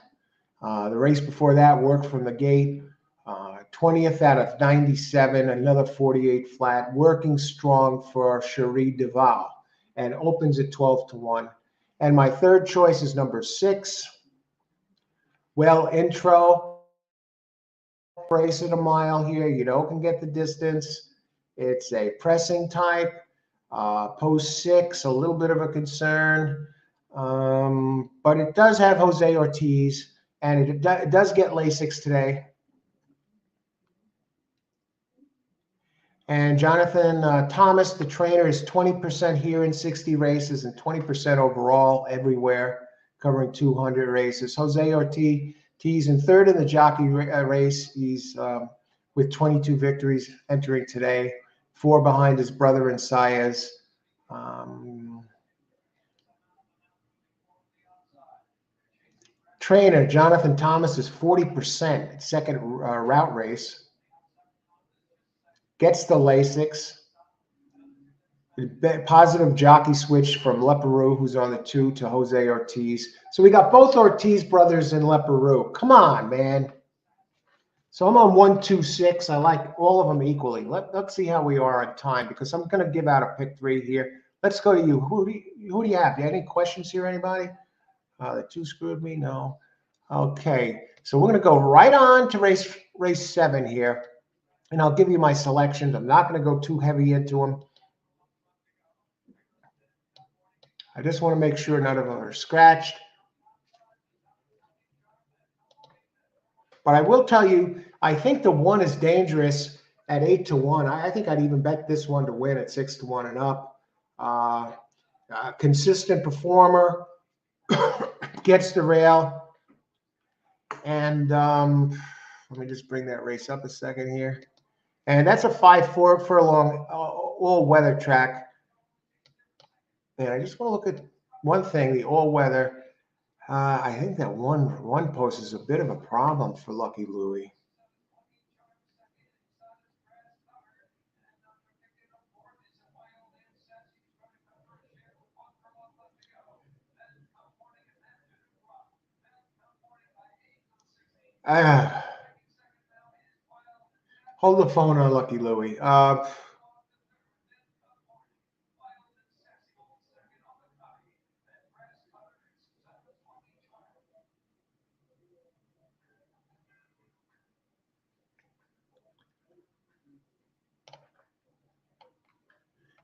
The race before that, worked from the gate, 20th out of 97, another 48 flat, working strong for Cherie Duval, and opens at 12 to 1. And my third choice is number 6. Well, intro, race at a mile here. Can get the distance. It's a pressing type. Post 6, a little bit of a concern. But it does have Jose Ortiz, and it does get Lasix today. And Jonathan Thomas, the trainer, is 20% here in 60 races and 20% overall everywhere, covering 200 races. Jose Ortiz in 3rd in the jockey race. He's with 22 victories entering today, 4 behind his brother and Saez. Trainer Jonathan Thomas is 40% second route race. Gets the Lasix. Positive jockey switch from Leperoux, who's on the 2, to Jose Ortiz. So we got both Ortiz brothers in Leperoux. Come on, man. So I'm on 126. I like all of them equally. Let's see how we are on time, because I'm going to give out a pick 3 here. Let's go to you. Who do you have? Do you have any questions here, anybody? The 2 screwed me? No. Okay. So we're going to go right on to race 7 here. And I'll give you my selections. I'm not going to go too heavy into them. I just want to make sure none of them are scratched. But I will tell you, I think the 1 is dangerous at 8-1. I think I'd even bet this one to win at 6-1 and up. Consistent performer, gets the rail. And let me just bring that race up a second here. And that's a 5-4 furlong all-weather track. And I just want to look at one thing, the all-weather. I think that one post is a bit of a problem for Lucky Louie. Hold the phone on Lucky Louie.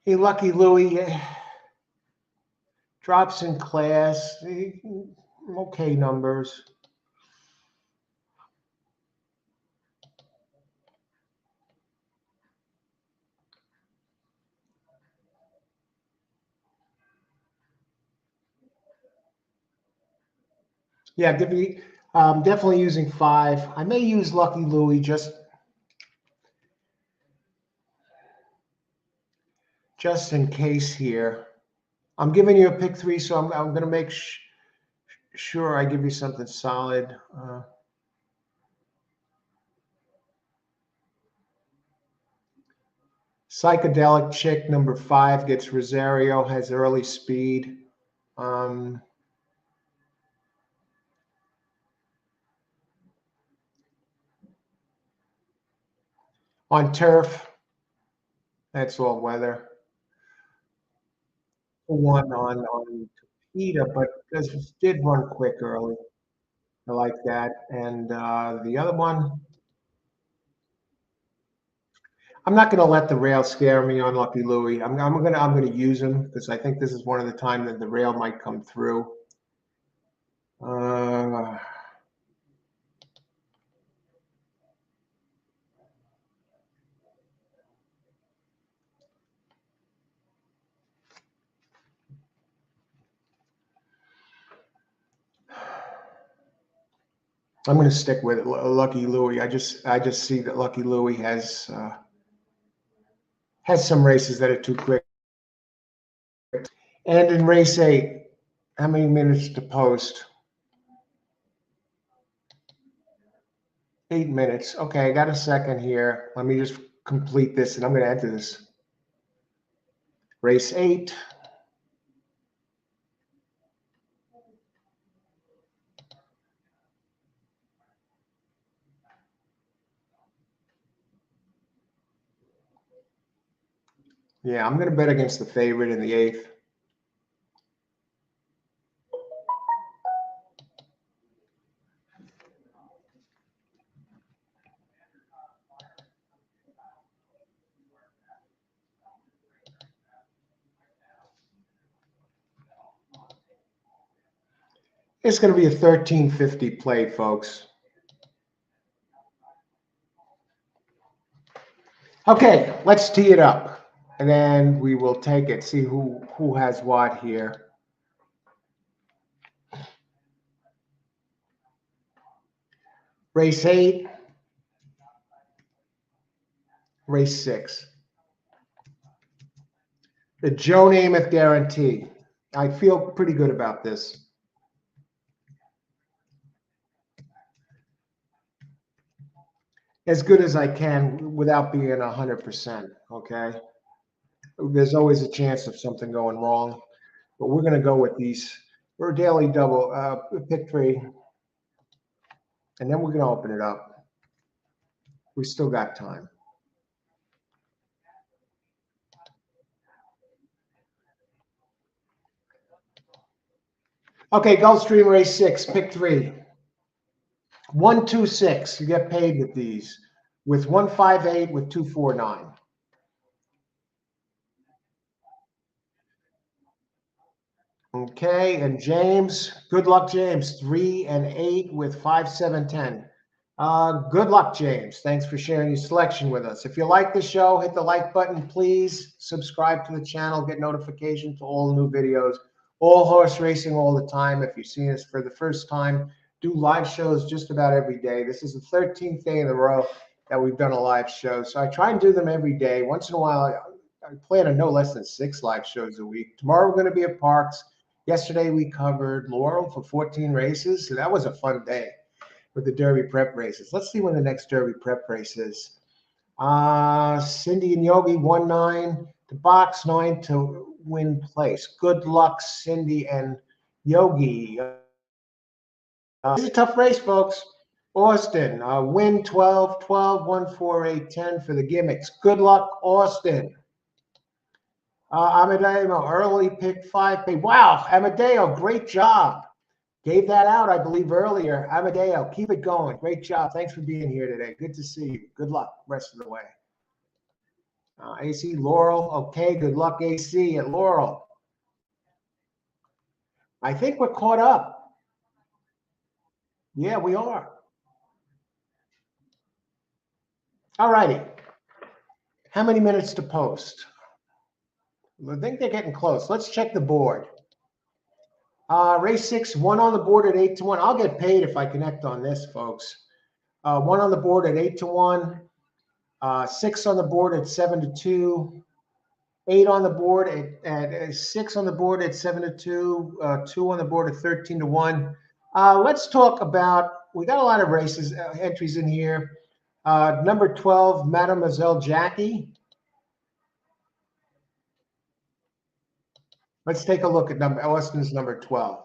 Hey, Lucky Louie, drops in class, okay numbers. Yeah, definitely using 5. I may use Lucky Louie just in case here. I'm giving you a pick 3, so I'm going to make sure I give you something solid. Psychedelic Chick, number 5, gets Rosario, has early speed. On turf, that's all weather. 1 on PETA, but because it did run quick early. I like that. And the other one, I'm not going to let the rail scare me on Lucky Louie. I'm going to use him because I think this is one of the time that the rail might come through. I'm going to stick with it, Lucky Louie. I just see that Lucky Louie has some races that are too quick. And in race 8, how many minutes to post? 8 minutes. Okay, I got a second here. Let me just complete this, and I'm going to enter this. Race 8. Yeah, I'm going to bet against the favorite in the 8th. It's going to be a 1350 play, folks. Okay, let's tee it up, and then we will take it, see who has what here. Race 8. race 6. The Joe Namath Guarantee. I feel pretty good about this. As good as I can without being 100%, okay? There's always a chance of something going wrong, but we're going to go with these. We're daily double, pick 3, and then we're going to open it up. We still got time. Okay, Gulfstream race 6, pick 3. 126. You get paid with these. With 158, with 249. Okay, and James, good luck, James. 3 and 8 with 5, 7, 10. Good luck, James. Thanks for sharing your selection with us. If you like the show, hit the like button, please. Subscribe to the channel, get notifications to all new videos. All horse racing all the time. If you're seeing us for the first time, do live shows just about every day. This is the 13th day in a row that we've done a live show. So I try and do them every day. Once in a while, I plan on no less than 6 live shows a week. Tomorrow we're going to be at Parks. Yesterday we covered Laurel for 14 races. So that was a fun day with the Derby prep races. Let's see when the next Derby prep race is. Cindy and Yogi 1-9 to box 9 to win place. Good luck, Cindy and Yogi. This is a tough race, folks. Austin, win 12, 12, 1, 4, 8, 10 for the gimmicks. Good luck, Austin. Amadeo, early pick 5. Wow, Amadeo, great job. Gave that out, I believe, earlier. Amadeo, keep it going. Great job. Thanks for being here today. Good to see you. Good luck rest of the way. AC Laurel. Okay, good luck, AC at Laurel. I think we're caught up. Yeah, we are. All righty. How many minutes to post? I think they're getting close. Let's check the board. Race 6, 1 on the board at 8 to 1. I'll get paid if I connect on this, folks. 1 on the board at 8 to 1. 6 on the board at 7 to 2. 8 on the board at 6 on the board at 7 to 2. 2 on the board at 13 to 1. Let's talk about, we got a lot of races, entries in here. Number 12, Mademoiselle Jackie. Let's take a look at Austin's number 12.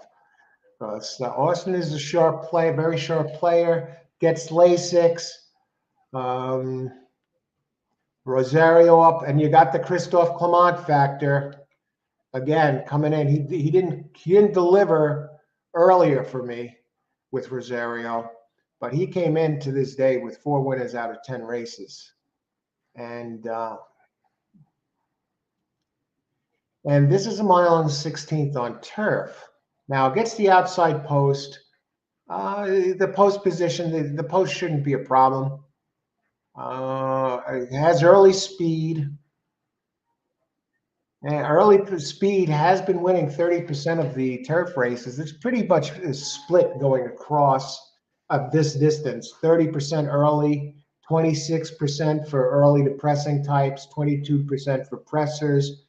So Austin is a sharp player, very sharp player. Gets Lasix. Rosario up, and you got the Christophe Clement factor again coming in. He didn't deliver earlier for me with Rosario, but he came in to this day with 4 winners out of 10 races, and this is a mile and 16th on turf. Now it gets the outside post. The post position, the post shouldn't be a problem. It has early speed. And early speed has been winning 30% of the turf races. It's pretty much a split going across of this distance. 30% early, 26% for early to pressing types, 22% for pressers,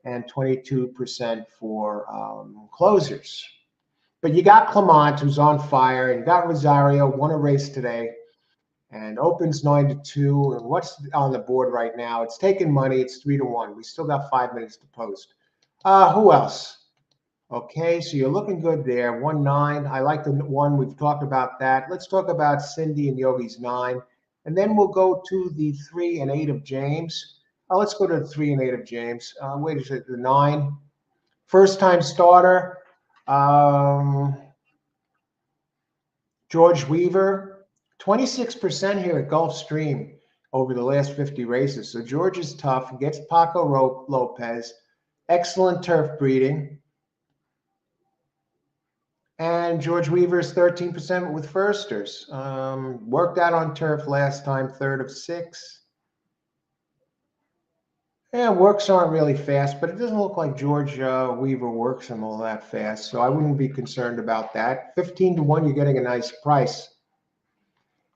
and 22% for closers. But you got Clement, who's on fire, and you got Rosario, won a race today, and opens 9 to 2. And what's on the board right now? It's taking money. It's 3 to 1. We still got 5 minutes to post. Who else? Okay, so you're looking good there. 1-9. I like the 1. We've talked about that. Let's talk about Cindy and Yogi's 9. And then we'll go to the 3 and 8 of James. Let's go to the 3 and 8 of James. Wait a second, the 9. First-time starter. George Weaver, 26% here at Gulfstream over the last 50 races. So George is tough, gets Paco Lopez, excellent turf breeding. And George Weaver is 13% with firsters. Worked out on turf last time, 3rd of 6. Yeah, works aren't really fast, but it doesn't look like George Weaver works them all that fast. So I wouldn't be concerned about that. 15 to 1, you're getting a nice price.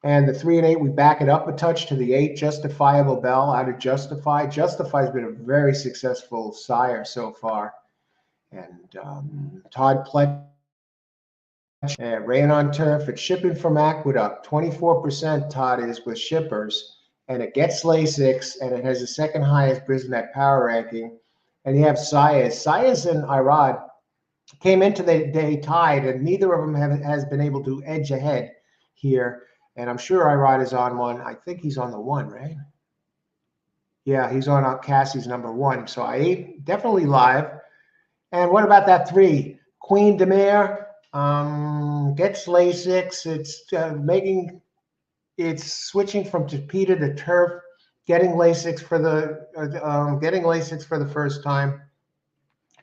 And the 3 and 8, we back it up a touch to the 8, Justifiable Bell out of Justify. Justify's been a very successful sire so far. And Todd Pletch ran on turf. It's shipping from Aqueduct. 24% Todd is with shippers. And it gets Lasix, and it has the second highest Brisnet power ranking. And you have Sayas. Sayas and Irad came into the day tied, and neither of them has been able to edge ahead here. And I'm sure Irad is on one. I think he's on the 1, right? Yeah, he's on Cassie's number 1. So I definitely live. And what about that 3? Queen Demare gets Lasix. It's switching from Tapeta to turf, getting Lasix for the first time.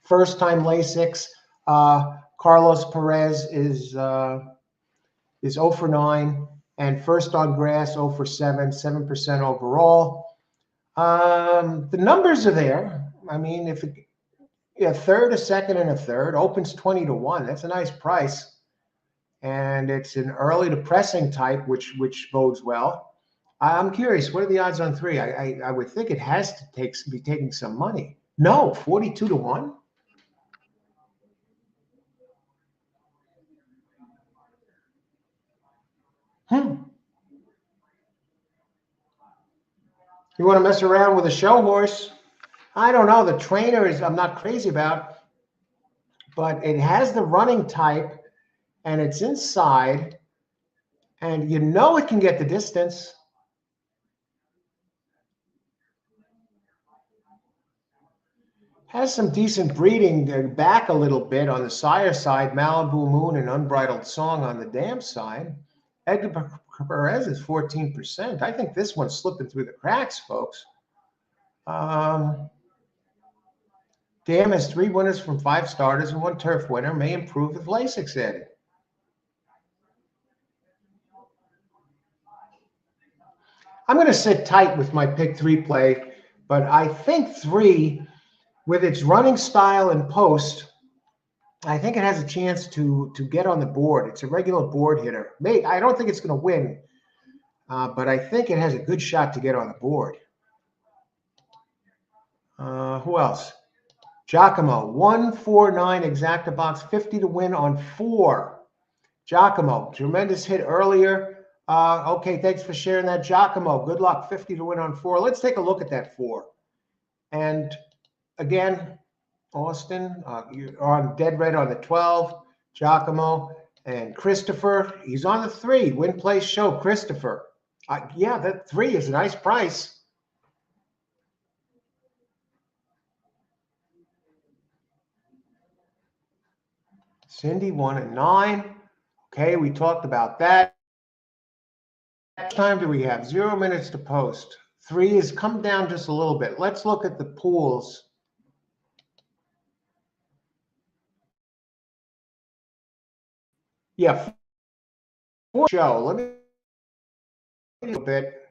First time Lasix. Carlos Perez is 0 for 9, and first on grass 0 for 7, 7% overall. The numbers are there. I mean, if a third, a second, and a third opens 20 to 1, that's a nice price, and it's an early to pressing type, which bodes well. I'm curious, what are the odds on 3? I would think it has to be taking some money. No, 42 to 1. You want to mess around with a show horse? I don't know. The trainer I'm not crazy about, but it has the running type, and it's inside, and it can get the distance. Has some decent breeding back a little bit on the sire side. Malibu Moon and Unbridled Song on the dam side. Edgar Perez is 14%. I think this one's slipping through the cracks, folks. Dam has 3 winners from 5 starters and 1 turf winner. May improve with Lasix added. I'm going to sit tight with my pick 3 play, but I think 3, with its running style and post, I think it has a chance to get on the board. It's a regular board hitter. I don't think it's going to win, but I think it has a good shot to get on the board. Who else? Giacomo, 149 exacta box, 50 to win on 4. Giacomo, tremendous hit earlier. Okay, thanks for sharing that, Giacomo. Good luck, 50 to win on 4. Let's take a look at that 4. And again, Austin, you're on dead red on the 12. Giacomo and Christopher, he's on the 3. Win, place, show. Christopher. Yeah, that 3 is a nice price. Cindy, 1 and 9. Okay, we talked about that. How much time do we have? 0 minutes to post. 3 has come down just a little bit. Let's look at the pools. Yeah, 4 show. Let me a little bit.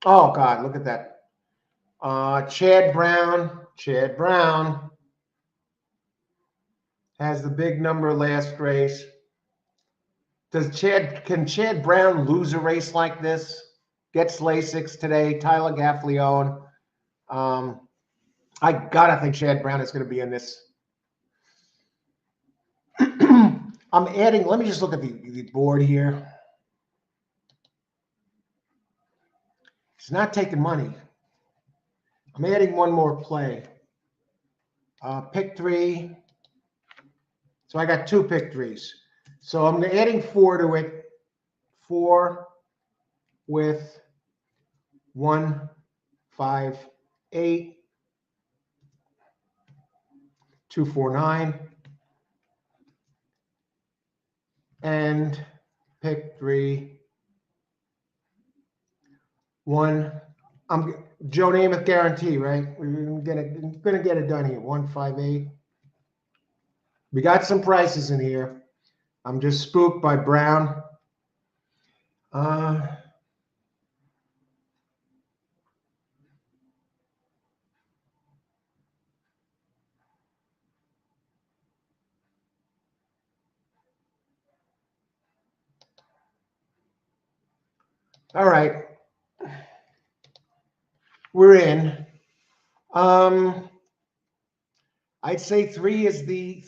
Oh God, look at that. Chad Brown. Chad Brown has the big number last race. Can Chad Brown lose a race like this? Gets Lasix today. Tyler Gaffleone. I gotta think Chad Brown is going to be in this. I'm adding. Let me just look at the board here. He's not taking money. I'm adding one more play. Pick 3. So I got 2 pick 3s. So I'm adding 4 to it. 4 with 1, 5, 8, 2, 4, 9, and pick 3. 1. I'm Joe Namath guarantee, right? We're gonna get it done here. 1, 5, 8. We got some prices in here. I'm just spooked by Brown. All right. We're in. I'd say the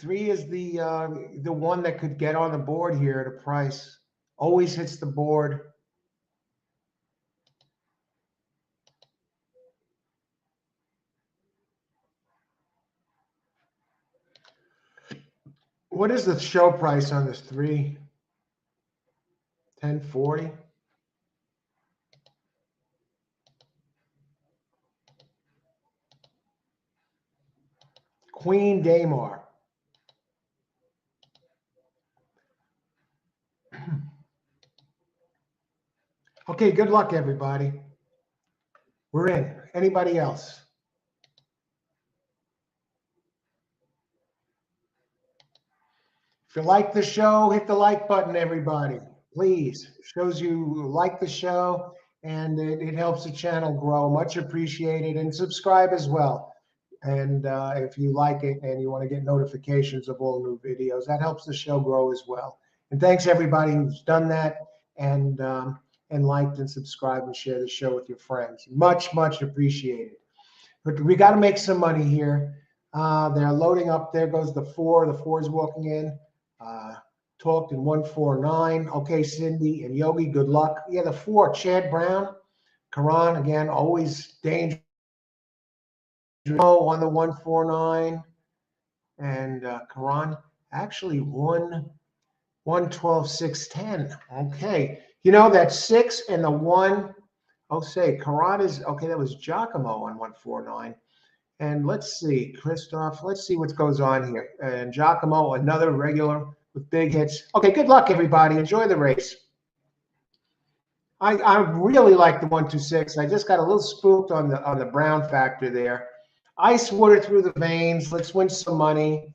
one that could get on the board here at a price. Always hits the board. What is the show price on this 3? 1040. Queen Damar. Okay, good luck, everybody. We're in. Anybody else? If you like the show, hit the like button, everybody. Please. It shows you like the show and it helps the channel grow. Much appreciated. And subscribe as well. And if you like it and you want to get notifications of all new videos, that helps the show grow as well. And thanks everybody who's done that and liked and subscribed and share the show with your friends. Much, much appreciated. But we got to make some money here. They're loading up. There goes the 4. The 4 is walking in. Talked in 149. Okay, Cindy and Yogi, good luck. Yeah, the 4, Chad Brown. Karan, again, always dangerous on the 149. And Karan actually won 112, 610. Okay. You know, that 6 and the 1. Oh, say, Karan is, okay, that was Giacomo on 149. And let's see, Christoph, let's see what goes on here. And Giacomo, another regular with big hits. Okay, good luck, everybody. Enjoy the race. I really like the 126. I just got a little spooked on the brown factor there. Ice water through the veins. Let's win some money.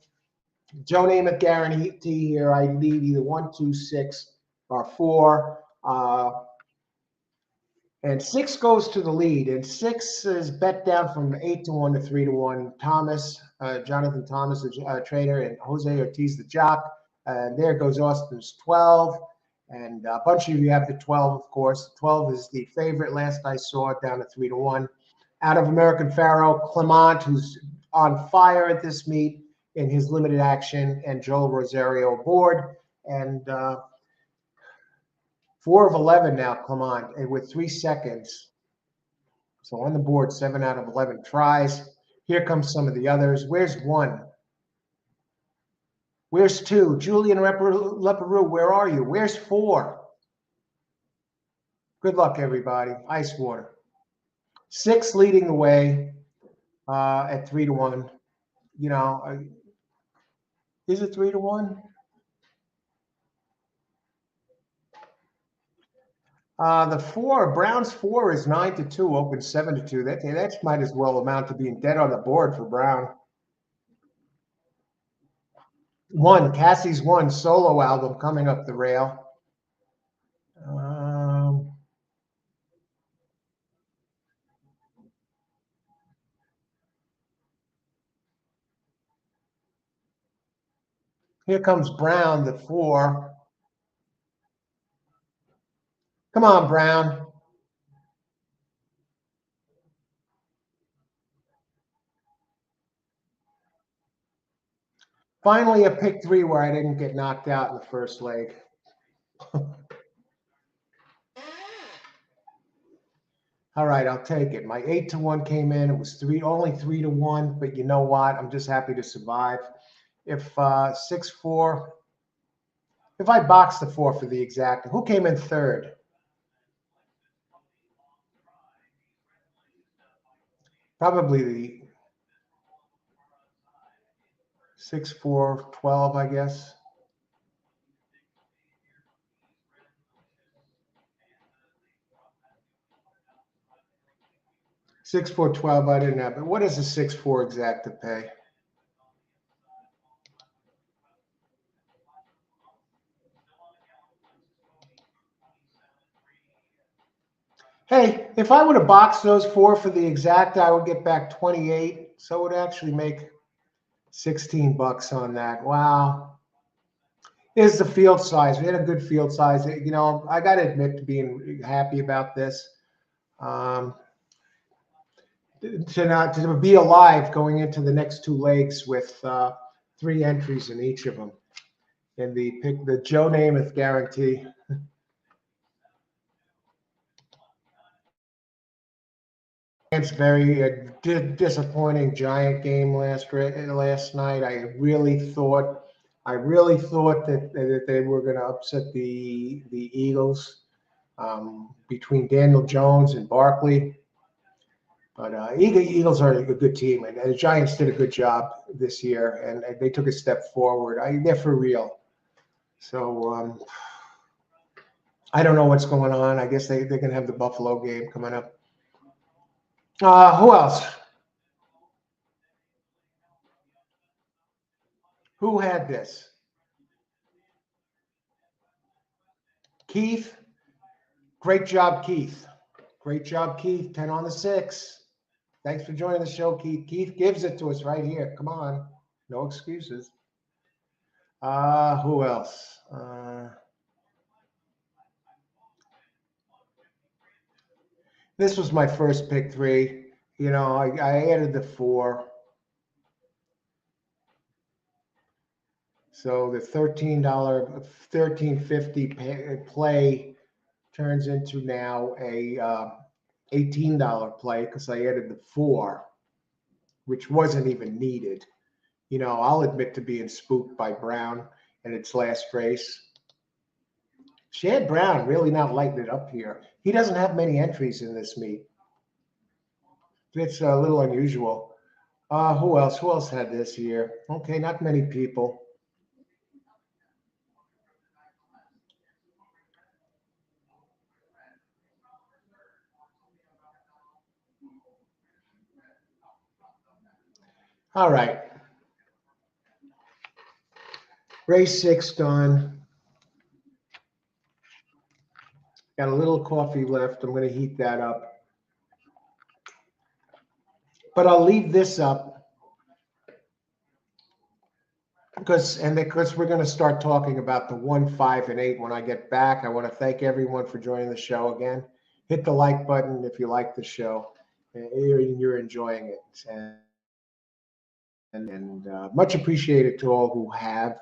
Joe Namath guarantee here. I leave either 126 or 4. And 6 goes to the lead, and 6 is bet down from 8-1 to 3-1. Thomas, Jonathan Thomas, the trainer, and Jose Ortiz, the jock. And there goes Austin's 12. And a bunch of you have the 12, of course. 12 is the favorite. Last I saw it, down to 3-1. Out of American Pharaoh, Clement, who's on fire at this meet in his limited action, and Joel Rosario aboard. And 4 of 11 now, Clement, with 3 seconds. So on the board, 7 out of 11 tries. Here comes some of the others. Where's 1? Where's 2? Julian Leperoux, where are you? Where's 4? Good luck, everybody. Ice water. 6 leading the way at 3-1. You know, is it 3-1? The 4, Brown's 4 is 9-2, open 7-2. That might as well amount to being dead on the board for Brown. 1, Cassie's 1 solo album coming up the rail. Here comes Brown, the 4. Come on, Brown. Finally, a pick 3 where I didn't get knocked out in the first leg. All right, I'll take it. My 8-1 came in. It was only 3-1, but you know what? I'm just happy to survive. If 6-4, if I box the 4 for the exact, who came in third? Probably the 6-4-12, I guess. Six, 4, 12, I didn't have. But what is a 6-4 exact to pay? Hey, if I would have boxed those 4 for the exact, I would get back 28. So it would actually make $16 on that. Wow. is the field size. We had a good field size. You know, I got to admit to being happy about this. Um, to be alive going into the next two legs with three entries in each of them in the Joe Namath guarantee. It's very disappointing Giant game last night. I really thought that they were going to upset the Eagles between Daniel Jones and Barkley. But Eagles are a good team, and the Giants did a good job this year, and they took a step forward. They're for real. So I don't know what's going on. I guess they're going to have the Buffalo game coming up. Who else? Who had this? Keith. Great job, Keith. Great job, Keith. 10 on the 6. Thanks for joining the show, Keith. Keith gives it to us right here. Come on. No excuses. Who else? This was my first pick 3. You know, I added the 4. So the $13.50 play turns into now a $18 play because I added the 4, which wasn't even needed. You know, I'll admit to being spooked by Brown in its last race. Shad Brown really not lighting it up here. He doesn't have many entries in this meet. It's a little unusual. Who else? Who else had this year? Okay, not many people. All right. Race 6 done. Got a little coffee left. I'm going to heat that up. But I'll leave this up because we're going to start talking about the 1, 5, and 8 when I get back. I want to thank everyone for joining the show again. Hit the like button if you like the show and you're enjoying it. And much appreciated to all who have.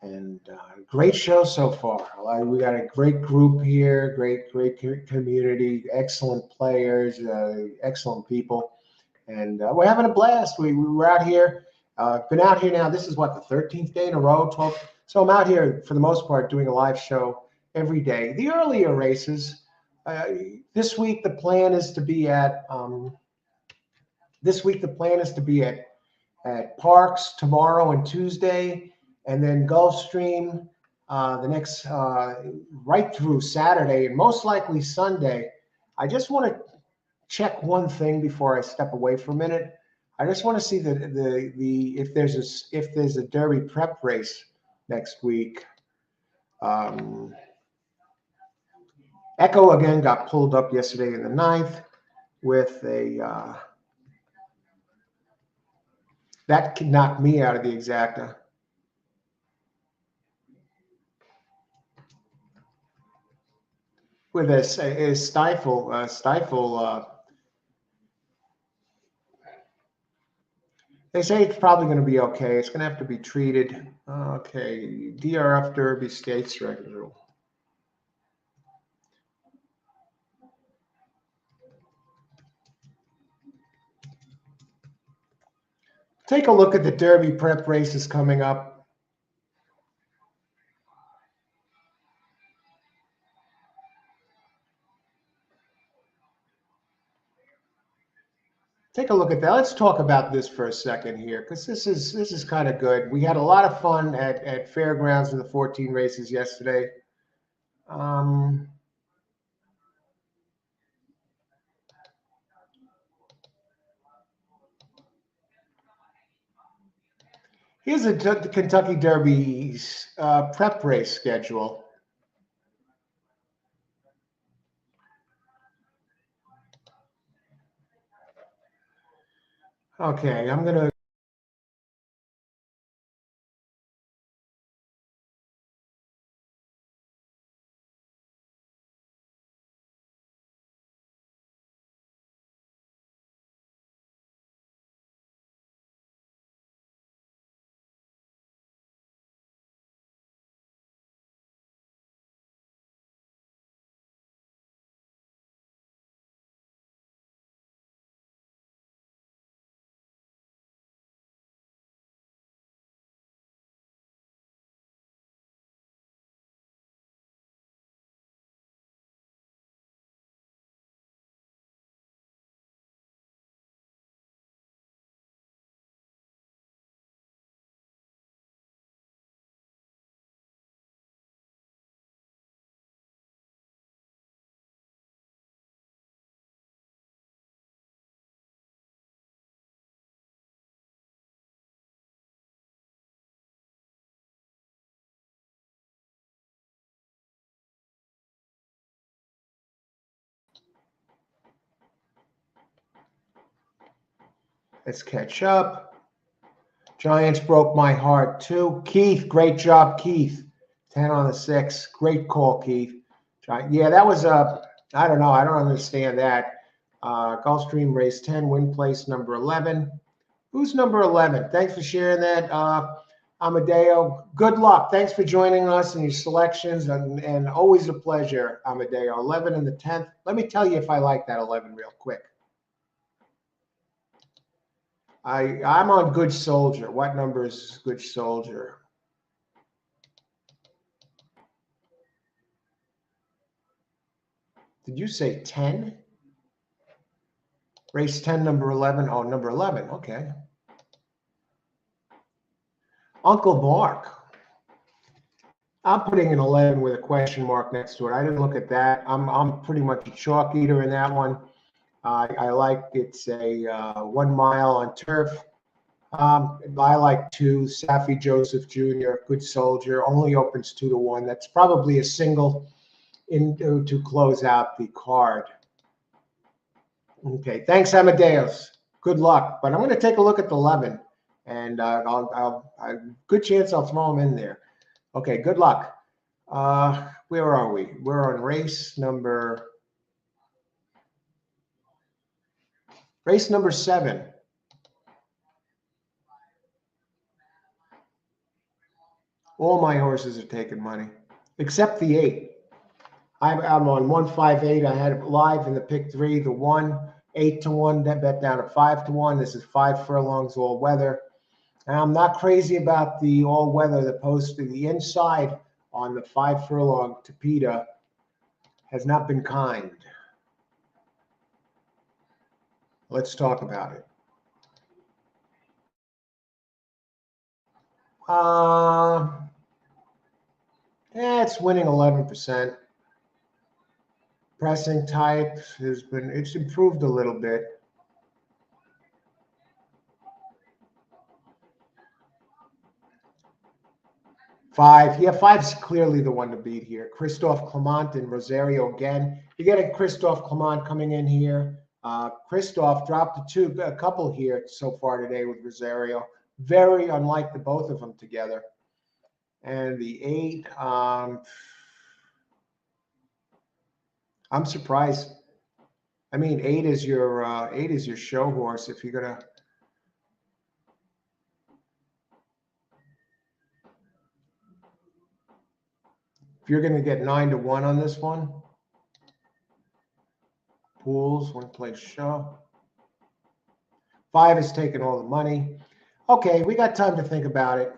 And great show so far. We got a great group here, great community, excellent players, excellent people. And we're having a blast. We're out here. Been out here now. This is what, the 13th day in a row, 12th. So I'm out here for the most part doing a live show every day. The earlier races, this week the plan is to be at Parks tomorrow and Tuesday, and then Gulfstream the next right through Saturday and most likely Sunday. I just want to check one thing before I step away for a minute. I just want to see if there's a Derby prep race next week. Echo again got pulled up yesterday in the 9th with a that could knock me out of the exacta. With a stifle. They say it's probably going to be okay. It's going to have to be treated. Okay, DRF Derby States Regular. Take a look at the Derby prep races coming up. Take a look at that. Let's talk about this for a second here, because this is kind of good. We had a lot of fun at Fairgrounds in the 14 races yesterday. Here's the Kentucky Derby's prep race schedule. Okay, I'm going to Let's catch up. Giants broke my heart too. Keith, great job, Keith. 10 on the 6. Great call, Keith. Yeah, that was I don't know. I don't understand that. Gulfstream race 10, win place number 11. Who's number 11? Thanks for sharing that, Amadeo. Good luck. Thanks for joining us and your selections, and always a pleasure, Amadeo. 11 in the 10th. Let me tell you if I like that 11 real quick. I'm on Good Soldier. What number is Good Soldier? Did you say 10? Race 10, number 11. Oh, number 11. Okay. Uncle Mark. I'm putting an 11 with a question mark next to it. I didn't look at that. I'm pretty much a chalk eater in that one. I like it's a 1 mile on turf. I like 2. Safi Joseph Jr., Good Soldier, only opens 2 to 1. That's probably a single to close out the card. Okay, thanks, Amadeus. Good luck. But I'm going to take a look at the 11, and good chance I'll throw them in there. Okay, good luck. Where are we? We're on race number 7. All my horses are taking money, except the 8. I'm on 158. I had it live in the pick 3. The 1, 8 to 1. That bet down to 5 to 1. This is 5 furlongs all weather. And I'm not crazy about the all weather. The post to the inside on the 5 furlong Tapeta has not been kind. Let's talk about it. It's winning 11%. Pressing type it's improved a little bit. Five, 5's clearly the one to beat here. Christophe Clement and Rosario again. You're getting Christophe Clement coming in here. Christophe dropped a couple here so far today with Rosario. Very unlike the both of them together. And the 8, I'm surprised. I mean, 8 is your show horse if you're gonna. If you're gonna get 9 to 1 on this one. Pools, 1 place show. 5 is taking all the money. Okay, we got time to think about it.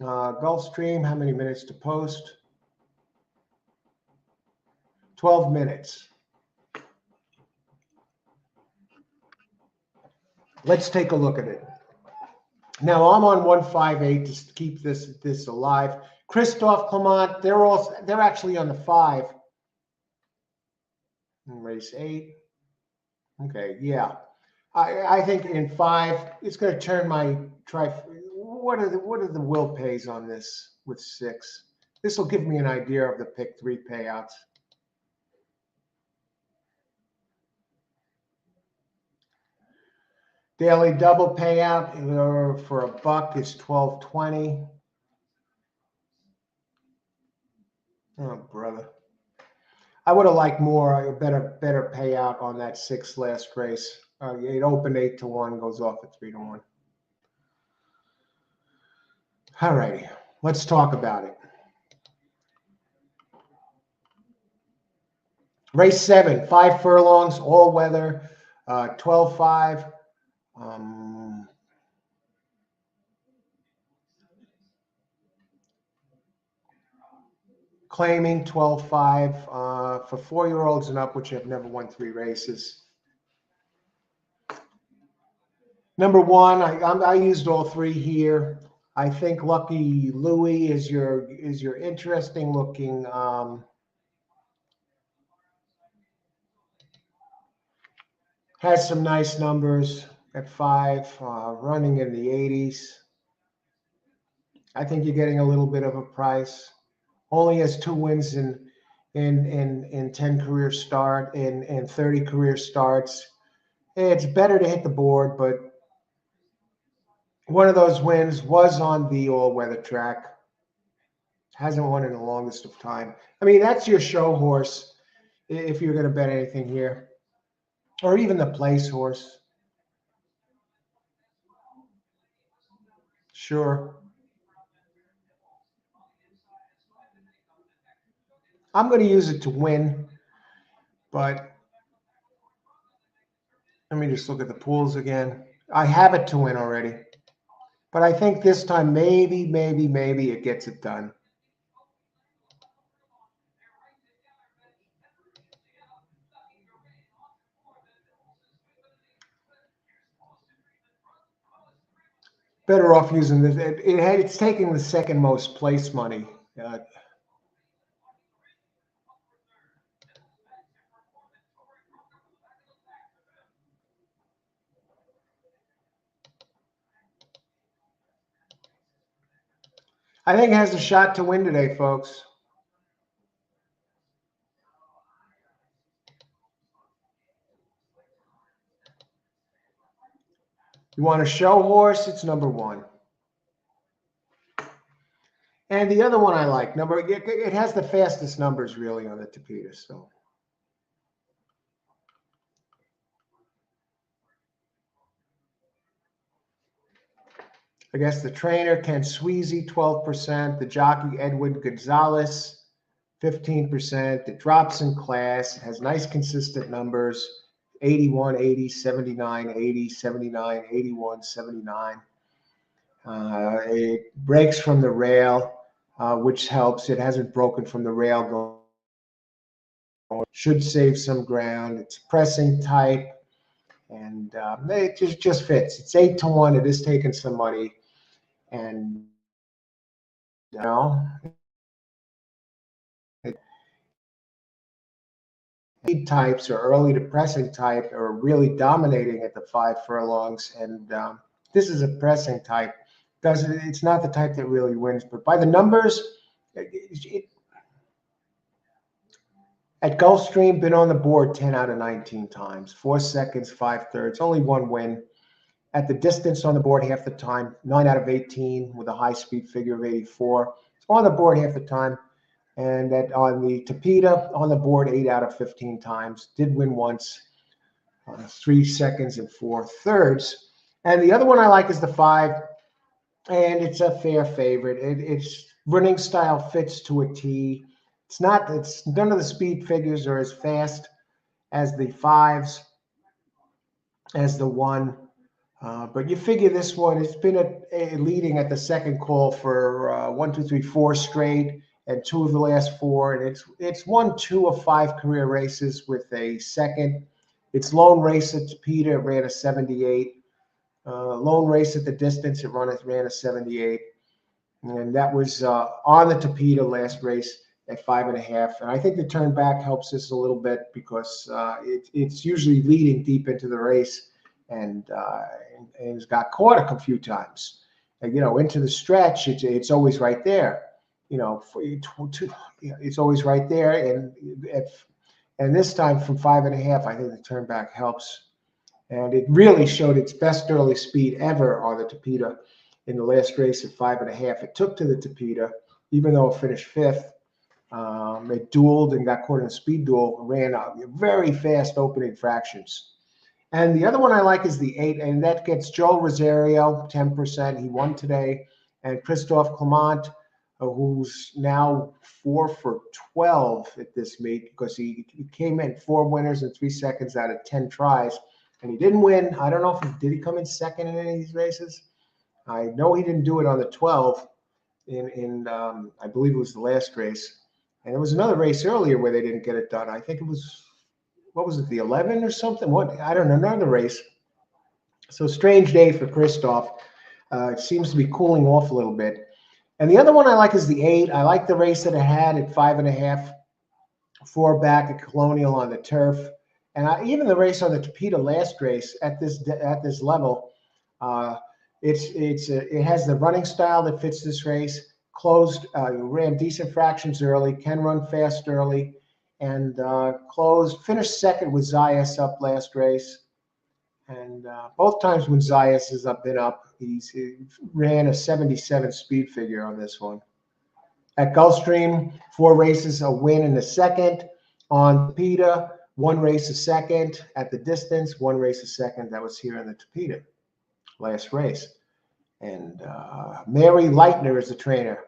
Gulfstream, how many minutes to post? 12 minutes. Let's take a look at it. Now I'm on 158 to keep this alive. Christophe Clement, they're actually on the 5. Race 8. Okay, yeah. I think in 5, it's going to turn my What are the will pays on this with 6? This will give me an idea of the pick 3 payouts. Daily double payout for $1 is $12.20. Oh, brother. I would have liked more, a better payout on that 6 last race. It opened 8 to 1, goes off at 3 to 1. All righty, let's talk about it. Race 7, 5 furlongs, all weather, 12.5. Claiming 12.5 for 4-year-olds and up, which have never won 3 races. Number 1, I used all 3 here. I think Lucky Louie is your interesting looking. Has some nice numbers at 5, running in the 80s. I think you're getting a little bit of a price. Only has 2 wins in 10 career start in 30 career starts. It's better to hit the board, but one of those wins was on the all-weather track. Hasn't won in the longest of time. I mean, that's your show horse if you're going to bet anything here, or even the place horse. Sure. I'm going to use it to win, but let me just look at the pools again. I have it to win already, but I think this time maybe it gets it done. Better off using this. It's taking the second most place money. Uh, I think it has a shot to win today, folks. You want a show horse? It's number one. And the other one I like, it has the fastest numbers really on the Tapeta. So I guess the trainer, Ken Sweezy, 12%. The jockey, Edwin Gonzalez, 15%. It drops in class, has nice consistent numbers, 81, 80, 79, 80, 79, 81, 79. It breaks from the rail, which helps. It hasn't broken from the rail. Should save some ground. It's pressing type, and it just fits. It's 8-1. It is taking some money, and you know, lead types or early depressing type are really dominating at the 5 furlongs, and this is a pressing type. It's not the type that really wins, but by the numbers, at Gulfstream, been on the board 10 out of 19 times, 4 seconds, 5/3, only one win. At the distance on the board half the time, 9 out of 18 with a high speed figure of 84. It's on the board half the time. And on the Tapeta, on the board 8 out of 15 times. Did win once, 3 seconds and 4/3. And the other one I like is the 5, and it's a fair favorite. Its running style fits to a T. It's none of the speed figures are as fast as the 5s, as the 1. But you figure this one, it's been a leading at the second call for 1, 2, 3, 4 straight, and 2 of the last 4. And it's won 2 of 5 career races with a second. Its lone race at Tapeta, it ran a 78. Lone race at the distance, it ran a 78. And that was on the Tapeta last race at 5.5. And I think the turn back helps us a little bit because it's usually leading deep into the race, and has got caught a few times. And, into the stretch, it's always right there. It's always right there. And this time from 5.5, I think the turn back helps. And it really showed its best early speed ever on the Tapeta in the last race at 5.5. It took to the Tapeta, even though it finished 5th. It dueled and got caught in a speed duel, ran out very fast opening fractions. And the other one I like is the 8, and that gets Joel Rosario, 10%. He won today. And Christophe Clement, who's now 4 for 12 at this meet because he came in 4 winners in 3 seconds out of 10 tries. And he didn't win. I don't know did he come in second in any of these races? I know he didn't do it on the 12 in I believe it was the last race. And there was another race earlier where they didn't get it done. I think it was, what was it, the 11 or something? What? I don't know, another race. So strange day for Christoph. It seems to be cooling off a little bit. And the other one I like is the 8. I like the race that it had at 5.5, 4 back at Colonial on the turf. And even the race on the Tapeta last race at this level, it has the running style that fits this race. Ran decent fractions early, can run fast early, and finished second with Zayas up last race. And both times when Zayas has been up, he ran a 77 speed figure on this one. At Gulfstream, 4 races, a win in the second. On Tapeta, 1 race a second. At the distance, 1 race a second. That was here in the Tapeta, last race. And Mary Leitner is the trainer.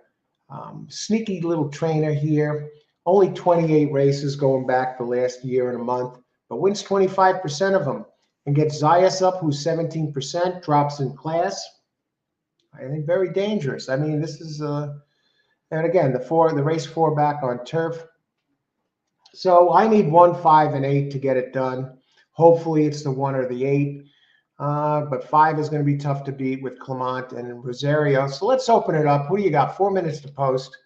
Sneaky little trainer here. Only 28 races going back the last year and a month, but wins 25% of them and gets Zayas up, who's 17%, drops in class. I think very dangerous. I mean, this is, and again, the race 4 back on turf. So I need 1, 5, and 8 to get it done. Hopefully it's the 1 or the 8. But 5 is going to be tough to beat with Clement and Rosario. So let's open it up. What do you got? 4 minutes to post.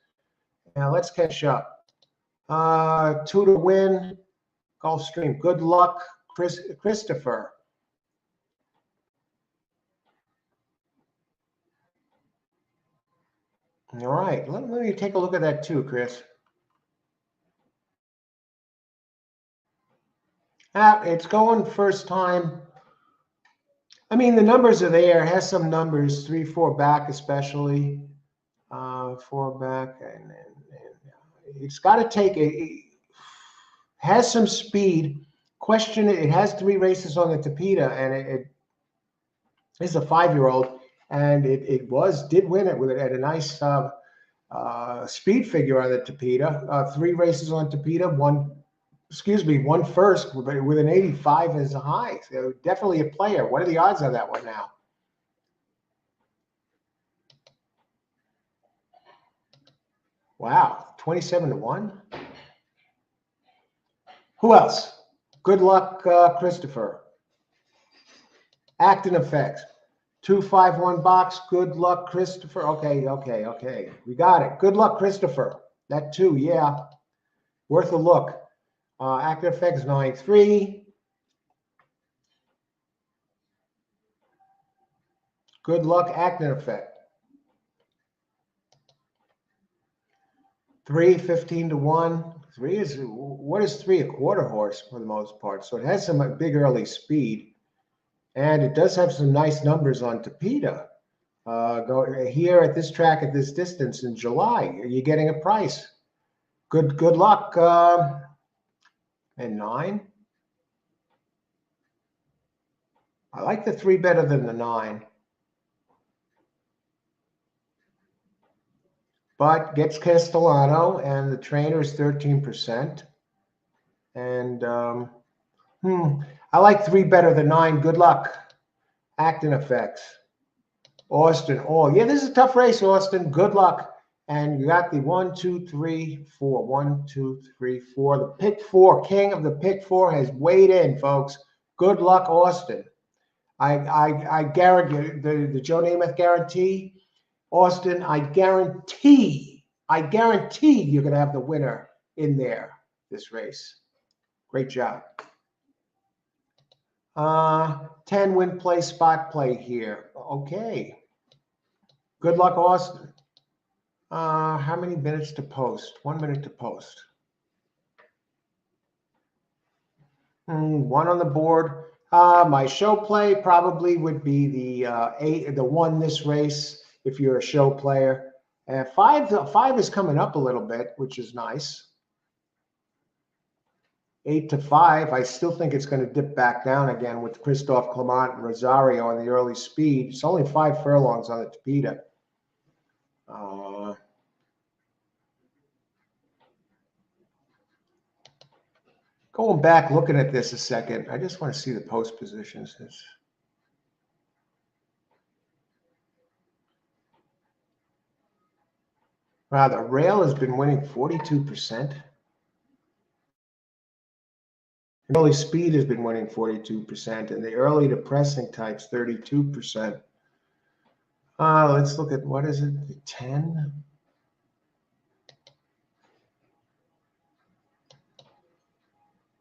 Now let's catch up. 2 to win, Gulfstream. Good luck, Christopher. All right, let me take a look at that too, Chris. It's going first time. I mean, the numbers are there. It has some numbers, 3, 4 back especially. 4 back, and it's got to take it has some speed. Question: it has 3 races on the Tapeta, and it is a 5-year-old, and it did win it at a nice speed figure on the Tapeta. 3 races on Tapeta, 1 first with an 85 as a high. So definitely a player. What are the odds on that one now? Wow, 27 to 1. Who else? Good luck, Christopher. Acting effects. 251 box. Good luck, Christopher. Okay. We got it. Good luck, Christopher. That 2, yeah. Worth a look. Acting effects 9-3. Good luck, acting effect. 3, 15 to 1. 3 is, what is 3? A quarter horse for the most part. So it has some big early speed. And it does have some nice numbers on Tapeta. Go here at this track at this distance in July. Are you getting a price? Good luck. And 9. I like the 3 better than the 9. But gets Castellano, and the trainer is 13%. And I like 3 better than 9. Good luck. Acting effects. Austin. Oh, yeah, this is a tough race, Austin. Good luck. And you got the 1, 2, 3, 4. 1, 2, 3, 4. The pick 4, king of the pick 4 has weighed in, folks. Good luck, Austin. I guarantee the Joe Namath guarantee. Austin, I guarantee you're going to have the winner in there this race. Great job. 10 win play, spot play here. Okay. Good luck, Austin. How many minutes to post? 1 minute to post. 1 on the board. My show play probably would be the 1 this race if you're a show player. 5 is coming up a little bit, which is nice. 8 to 5. I still think it's going to dip back down again with Christophe Clement and Rosario on the early speed. It's only 5 furlongs on the Tapeta. Going back, looking at this a second, I just want to see the post positions. Wow, the rail has been winning 42%. Early speed has been winning 42%, and the early to pressing types 32%. Let's look at, what is it, the 10?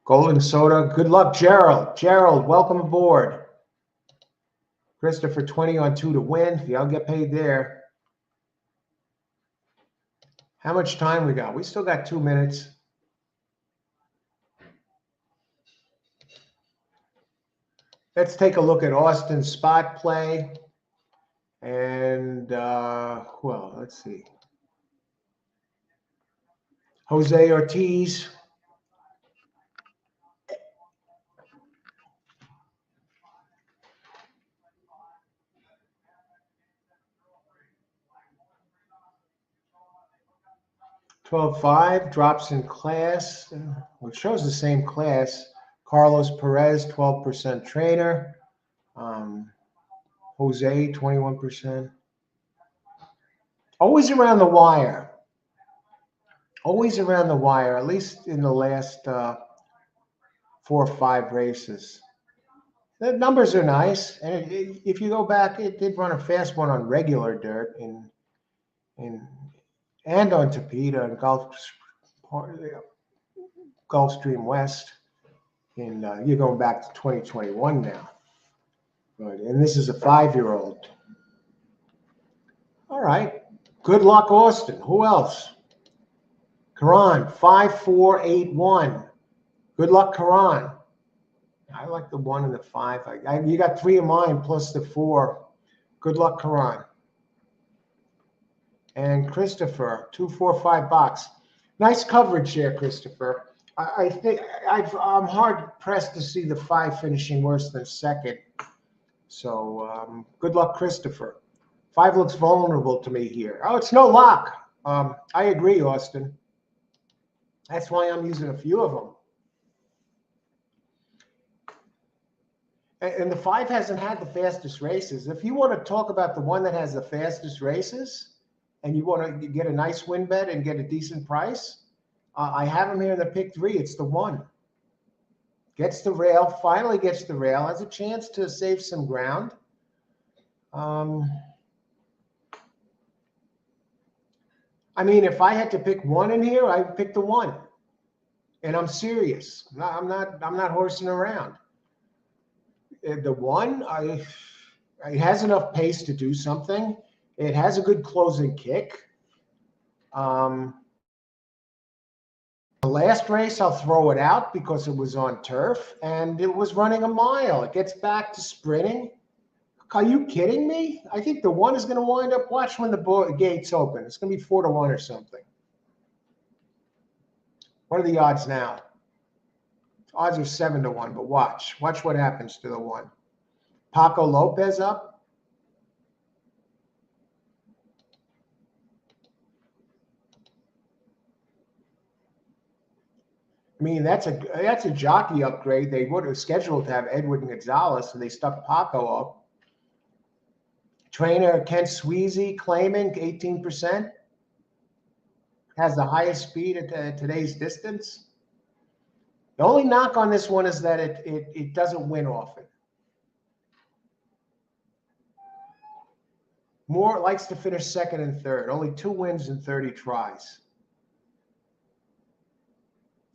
Golden Soda. Good luck, Gerald. Gerald, welcome aboard. Christopher, 20 on 2 to win. Y'all get paid there. How much time we got? We still got 2 minutes. Let's take a look at Austin's spot play. And, well, let's see. Jose Ortiz. $12.5 drops in class, which shows the same class. Carlos Perez, 12% trainer. Jose, 21%. Always around the wire. Always around the wire, at least in the last 4 or 5 races. The numbers are nice. And if you go back, it did run a fast one on regular dirt in and on Tapeta and Gulfstream West. And you're going back to 2021 now. Good. And this is a 5-year-old. All right. Good luck, Austin. Who else? Karan, 5481. Good luck, Karan. I like the 1 and the 5. You got 3 of mine plus the 4. Good luck, Karan. And Christopher, 245 box. Nice coverage there, Christopher. I think I'm hard pressed to see the 5 finishing worse than second. So good luck, Christopher. 5 looks vulnerable to me here. Oh, it's no lock. I agree, Austin. That's why I'm using a few of them. And the 5 hasn't had the fastest races. If you want to talk about the one that has the fastest races and you want to get a nice win bet and get a decent price, I have him here in the pick 3. It's the 1. Gets the rail, finally gets the rail, has a chance to save some ground. I mean, if I had to pick one in here, I'd pick the 1. And I'm serious. I'm not horsing around. The 1, it has enough pace to do something. It has a good closing kick. The last race, I'll throw it out because it was on turf and it was running a mile. It gets back to sprinting. Are you kidding me? I think the 1 is going to wind up. Watch when the gates open. It's going to be 4-1 or something. What are the odds now? Odds are 7-1, but watch what happens to the 1. Paco Lopez up. I mean, that's a jockey upgrade. They would have scheduled to have Edward Gonzalez, and they stuck Paco up. Trainer Kent Sweezy claiming 18%. Has the highest speed at today's distance. The only knock on this one is that it doesn't win often. Moore likes to finish second and third. Only 2 wins in 30 tries.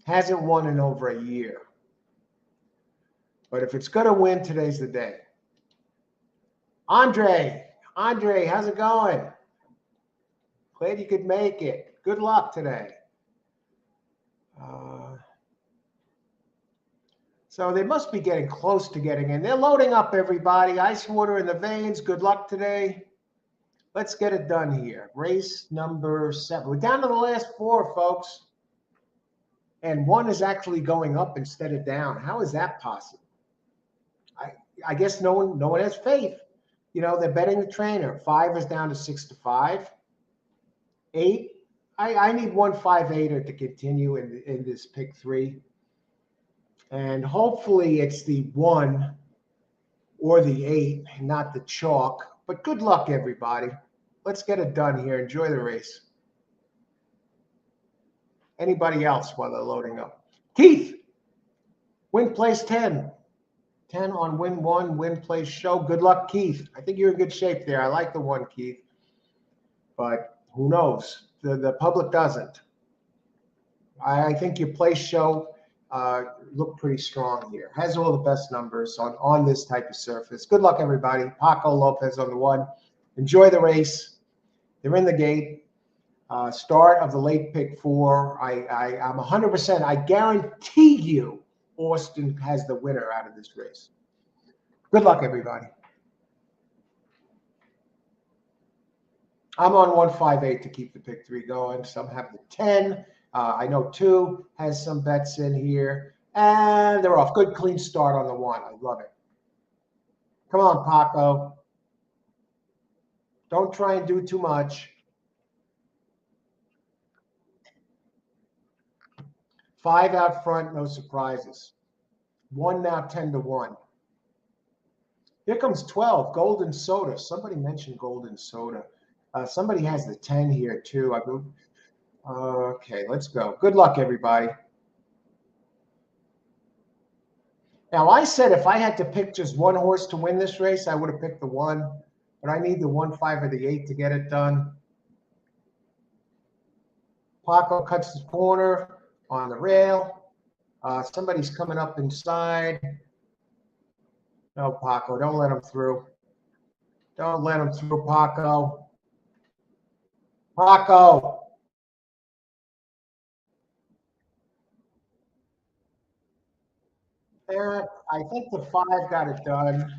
Hasn't won in over a year. But if it's going to win, today's the day. Andre, how's it going? Glad you could make it. Good luck today. So they must be getting close to getting in. They're loading up, everybody. Ice water in the veins. Good luck today. Let's get it done here. Race number 7. We're down to the last 4, folks. And 1 is actually going up instead of down. How is that possible? I guess no one has faith. You know, they're betting the trainer. 5 is down to 6-5. 8. I need 1-5-8er to continue in this pick 3. And hopefully it's the 1 or the 8, not the chalk. But good luck, everybody. Let's get it done here. Enjoy the race. Anybody else while they're loading up? Keith, win place 10. 10 on win 1, win place show. Good luck, Keith. I think you're in good shape there. I like the 1, Keith. But who knows? The public doesn't. I think your place show looked pretty strong here. Has all the best numbers on this type of surface. Good luck, everybody. Paco Lopez on the 1. Enjoy the race. They're in the gate. Start of the late pick 4. I'm 100%. I guarantee you Austin has the winner out of this race. Good luck, everybody. I'm on 158 to keep the pick 3 going. Some have the 10. I know 2 has some bets in here. And they're off. Good, clean start on the 1. I love it. Come on, Paco. Don't try and do too much. 5 out front, no surprises. 1 now, 10-1. Here comes 12, Golden Soda. Somebody mentioned Golden Soda. Somebody has the 10 here, too. Okay, let's go. Good luck, everybody. Now, I said if I had to pick just one horse to win this race, I would have picked the 1. But I need the 1, 5, or the 8 to get it done. Paco cuts the corner on the rail. Somebody's coming up inside. No, Paco, don't let him through. Don't let him through, Paco. Paco. There, I think the 5 got it done.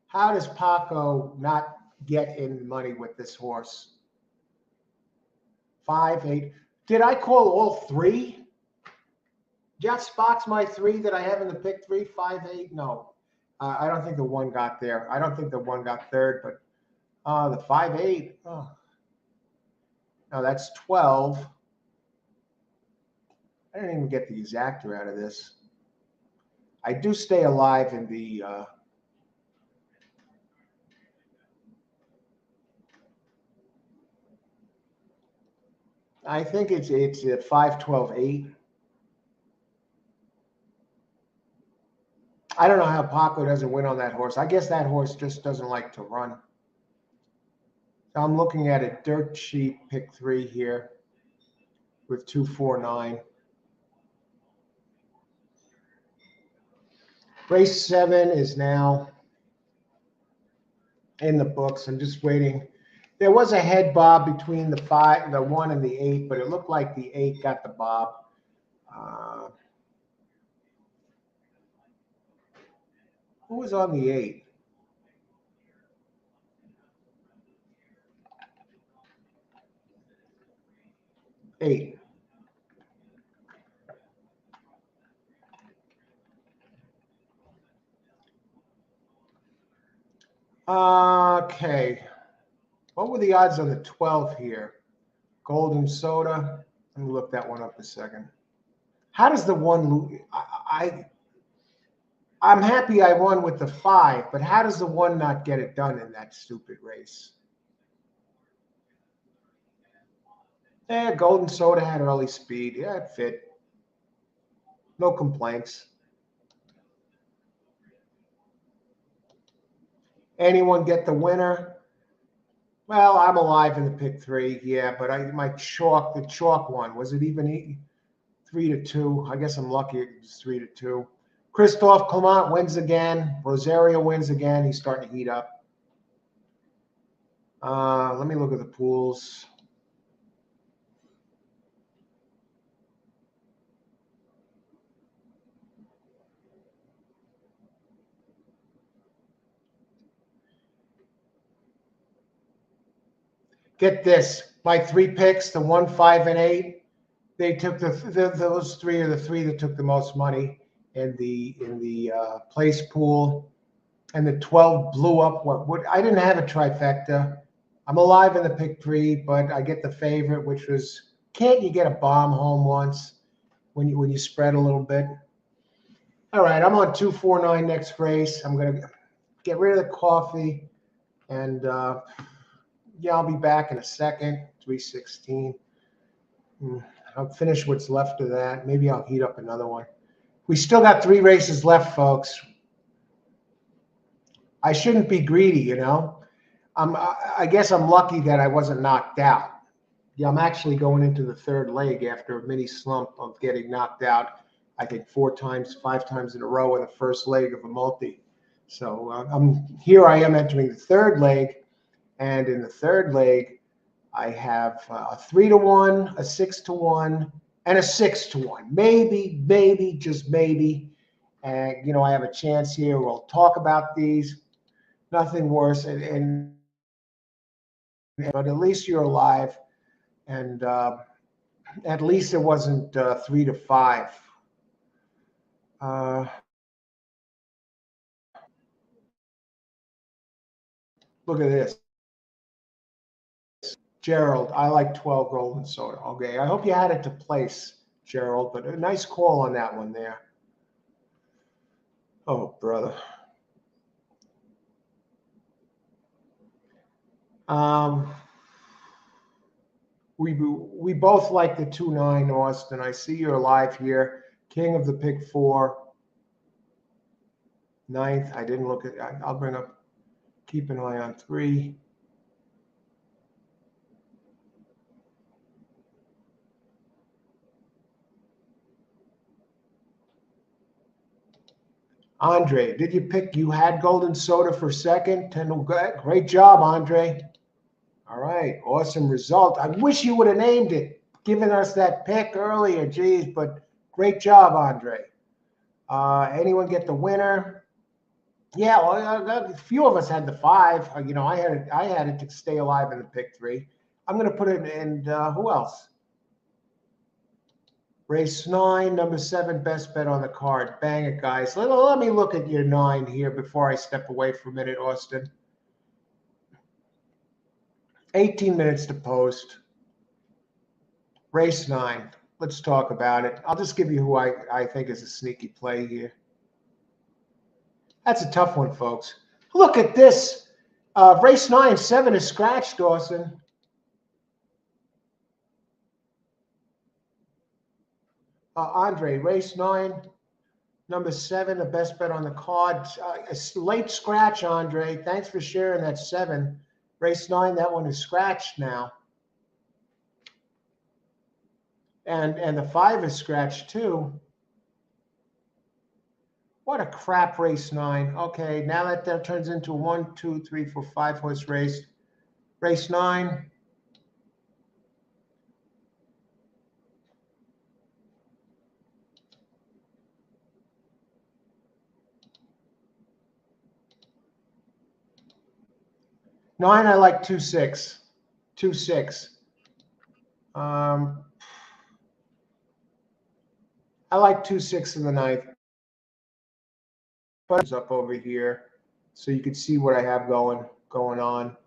How does Paco not get in money with this horse? 5, 8. Did I call all 3? Just spots my 3 that I have in the pick 3, 5, 8. No, I don't think the 1 got there. I don't think the 1 got third, but the 5, 8. Oh. No, that's 12. I didn't even get the exactor out of this. I do stay alive in the I think it's 5, 12, 8. I don't know how Paco doesn't win on that horse. I guess that horse just doesn't like to run. I'm looking at a dirt cheap pick 3 here with 2, 4, 9. Race 7 is now in the books. I'm just waiting. There was a head bob between the 1 and the 8, but it looked like the 8 got the bob. Who was on the 8? Eight. Okay. What were the odds on the 12 here? Golden Soda. Let me look that one up a second. How does the 1 lose? I'm happy I won with the 5, but how does the 1 not get it done in that stupid race? Yeah, Golden Soda had early speed. Yeah, it fit. No complaints. Anyone get the winner? Well, I'm alive in the pick 3. Yeah, but the chalk one, was it even 3-2? I guess I'm lucky it was 3-2. Christophe Clement wins again. Rosario wins again. He's starting to heat up. Let me look at the pools. Get this, my 3 picks, the 1, 5, and 8, they took those 3 are the 3 that took the most money in the place pool, and the 12 blew up. What I didn't have a trifecta. I'm alive in the pick 3, but I get the favorite, which was, can't you get a bomb home once when you spread a little bit? All right, I'm on 2, 4, 9 next race. I'm gonna get rid of the coffee, and yeah, I'll be back in a second. 3:16. I'll finish what's left of that. Maybe I'll heat up another one. We still got 3 races left, folks. I shouldn't be greedy, you know. I guess I'm lucky that I wasn't knocked out. Yeah, I'm actually going into the 3rd leg after a mini slump of getting knocked out, I think 4 times, 5 times in a row in the first leg of a multi. So here I am entering the 3rd leg. And in the 3rd leg, I have a 3-1, a 6-1, and a 6-1. Maybe, just maybe. and I have a chance here. We'll talk about these. Nothing worse, and but at least you're alive, and at least it wasn't 3 to 5. Uh, Look at this. Gerald, I like 12 golden soda. Okay, I hope you had it to place, Gerald, but a nice call on that one there. Oh, brother. Um, we both like the 2-9, Austin. I see you're alive here. King of the pick 4. Ninth. I didn't look at. I'll bring up. Keep an eye on 3. Andre, did you pick? You had golden soda for second. Great job, Andre. All right, awesome result. I wish you would have named it, given us that pick earlier. Geez, but great job, Andre. Anyone get the winner? Yeah, well, a few of us had the 5. I had it to stay alive in the pick 3. I'm going to put it in. Who else? Race 9, number 7, best bet on the card. Bang it, guys. Let me look at your 9 here before I step away for a minute, Austin. 18 minutes to post. Race 9. Let's talk about it. I'll just give you who I think is a sneaky play here. That's a tough one, folks. Look at this. Race 9, 7 is scratched, Dawson. Andre, race 9, number 7, the best bet on the card. A late scratch, Andre. Thanks for sharing that 7. Race 9, that one is scratched now. And the 5 is scratched too. What a crap race 9. Okay, now that turns into a 1, 2, 3, 4, 5 horse race. Race 9. Nine, I like 2-6. 2-6. I like 2-6 in the ninth. But up over here, so you can see what I have going on.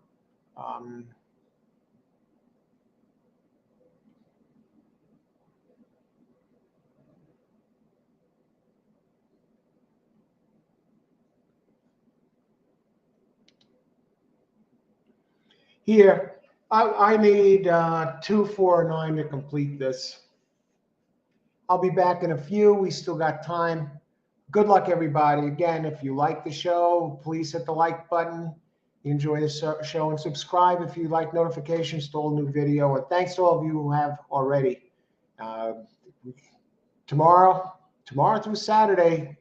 Here, I need 2, 4, 9 to complete this. I'll be back in a few. We still got time. Good luck, everybody. Again, if you like the show, please hit the like button. Enjoy the show and subscribe if you like notifications to all new video. And thanks to all of you who have already. Uh, tomorrow through Saturday,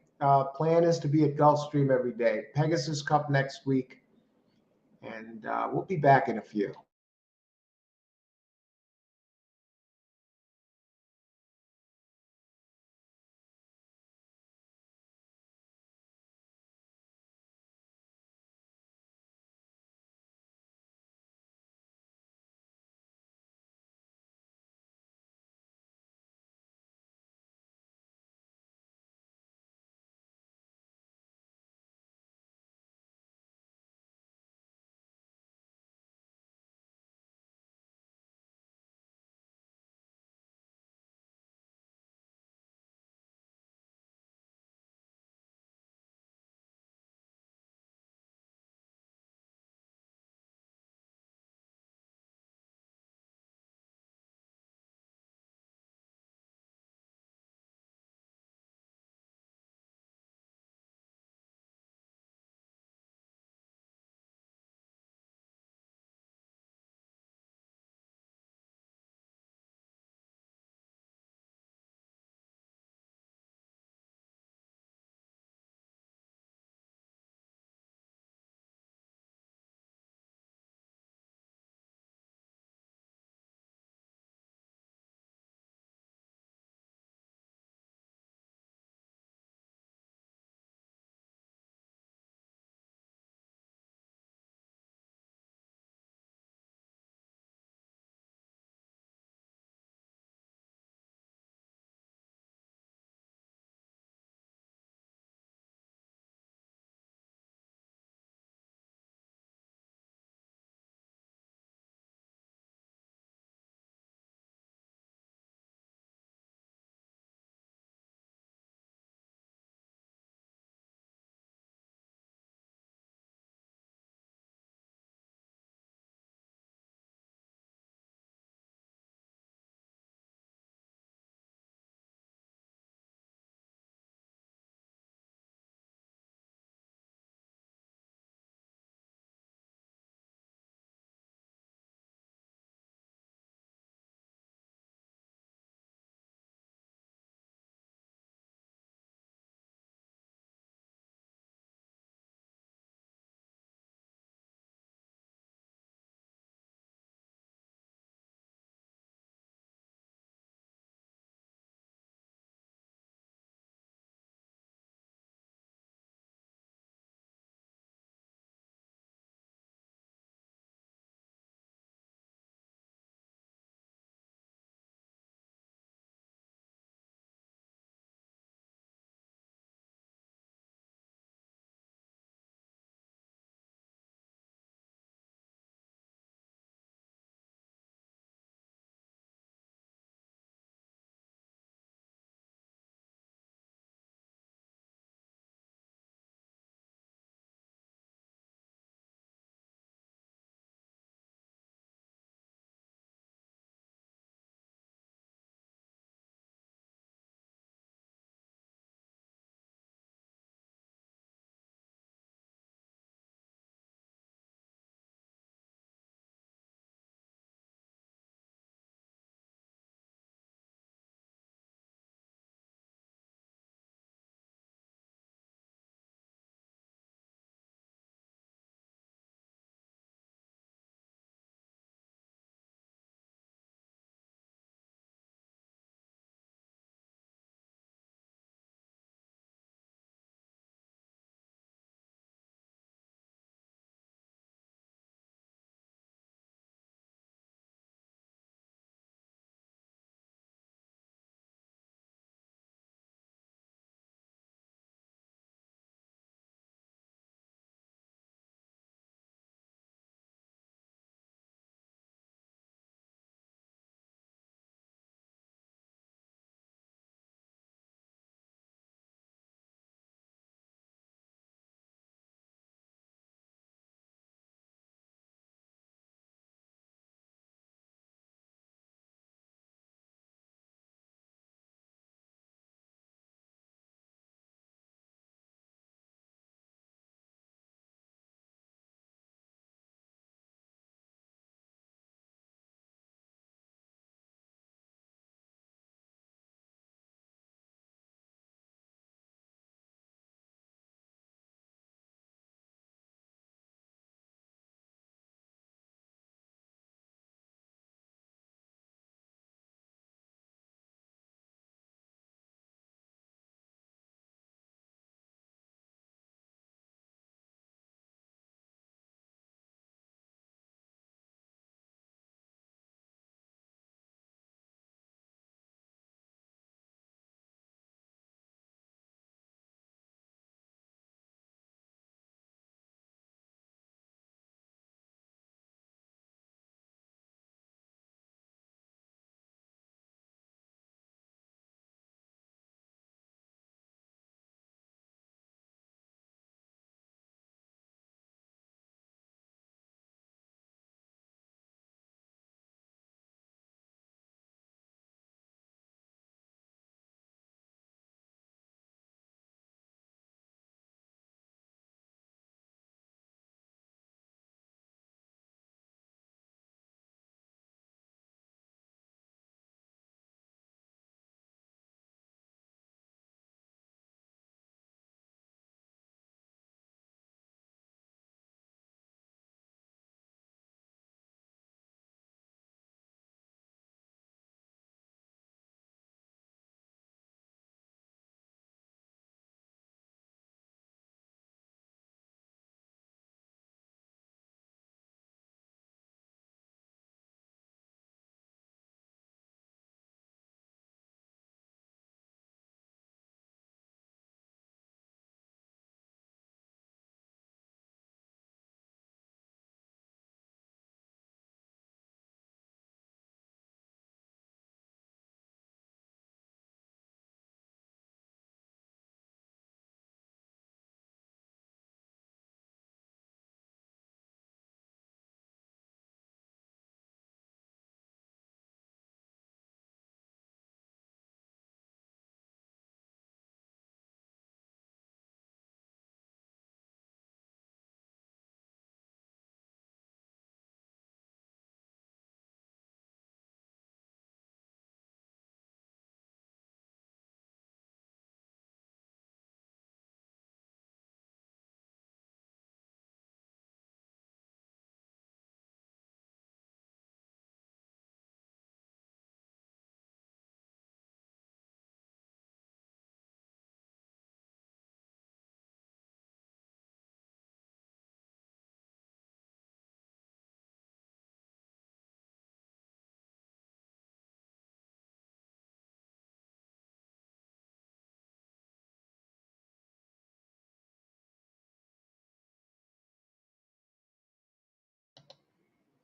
plan is to be at Gulfstream every day. Pegasus Cup next week. And we'll be back in a few.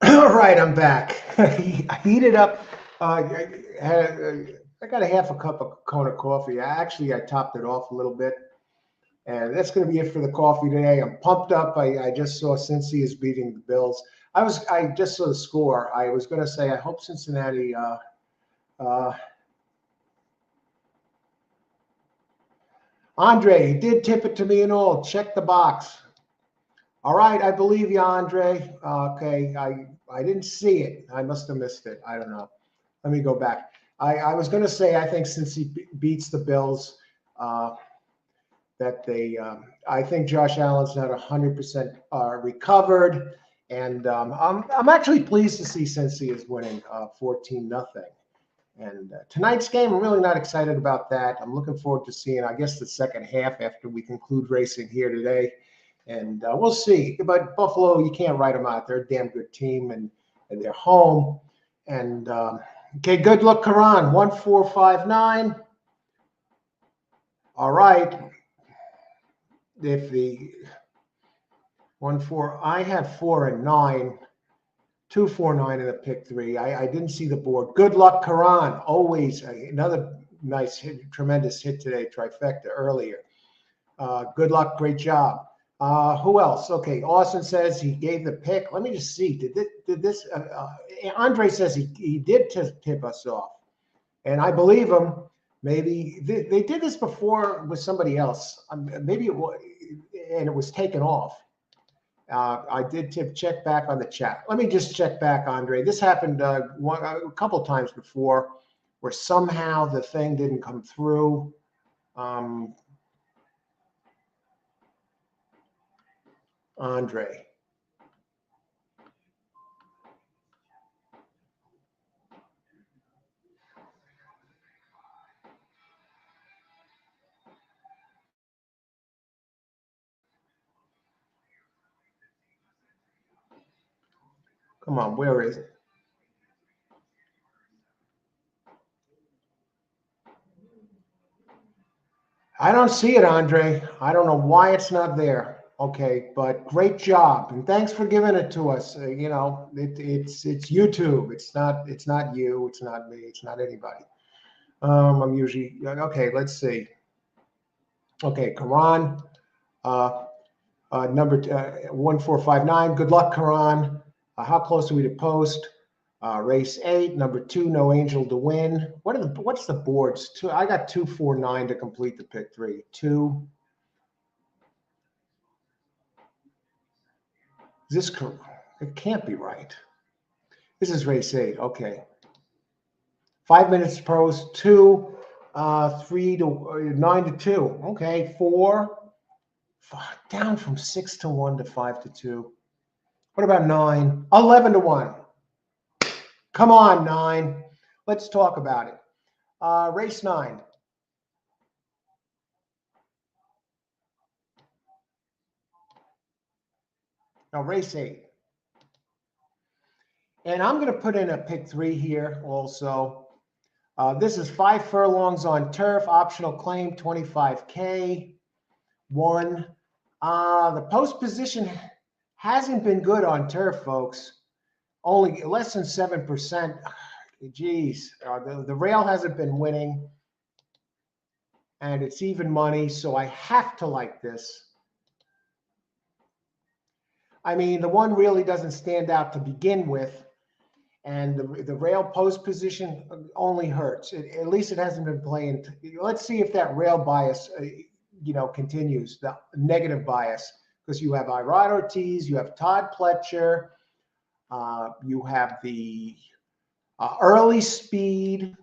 All right, I'm back. I heated up. I got a half a cup of Kona coffee. I topped it off a little bit, and that's going to be it for the coffee today. I'm pumped up. I just saw Cincy is beating the Bills. I just saw the score. I was going to say I hope Cincinnati. Uh, Andre, you did tip it to me and all. Check the box. All right, I believe you, Andre. Okay, I didn't see it. I must have missed it. I don't know. Let me go back. I was going to say I think since he beats the Bills, uh, that I think Josh Allen's not 100% recovered, and I'm actually pleased to see Cincy is winning 14-0. And tonight's game, I'm really not excited about that. I'm looking forward to seeing, I guess, the second half after we conclude racing here today. And we'll see. But Buffalo, you can't write them out. They're a damn good team, and they're home. And okay, good luck, Karan. 1459. All right. If the 1-4, I have 4 and 9, 2-4-9 in a pick 3. I didn't see the board. Good luck, Karan. Always another nice hit, tremendous hit today, trifecta earlier. Good luck, great job. Who else? Okay, Austin says he gave the pick. Let me just see. Did this? Andre says he did tip us off, and I believe him. Maybe they did this before with somebody else. Maybe it was, and it was taken off. I did check back on the chat. Let me just check back, Andre. This happened a couple times before, where somehow the thing didn't come through. Andre. Come on, where is it? I don't see it, Andre. I don't know why it's not there. Okay, but great job, and thanks for giving it to us. It's YouTube. It's not you. It's not me. It's not anybody. I'm usually okay. Let's see. Okay, Karan, number 1459. Good luck, Karan. How close are we to post? Race 8, number 2, no angel to win. What's the boards? I got 249 to complete the pick 3. 2. Is this correct? It can't be right. This is race 8. Okay. 5 minutes post. 2, 3 to 9 to 2. Okay. 4. Down from 6 to 1 to 5 to 2. What about 9? 11 to 1. Come on, 9. Let's talk about it. Race 9. Now, race 8. And I'm going to put in a pick 3 here also. This is 5 furlongs on turf, optional claim, 25K. 1. The post position hasn't been good on turf, folks. Only less than 7%. Geez, the rail hasn't been winning, and it's even money, so I have to like this. I mean, the one really doesn't stand out to begin with, and the rail post position only hurts. At least it hasn't been playing. Let's see if that rail bias, continues, the negative bias, because you have Irad Ortiz, you have Todd Pletcher, you have the early speed,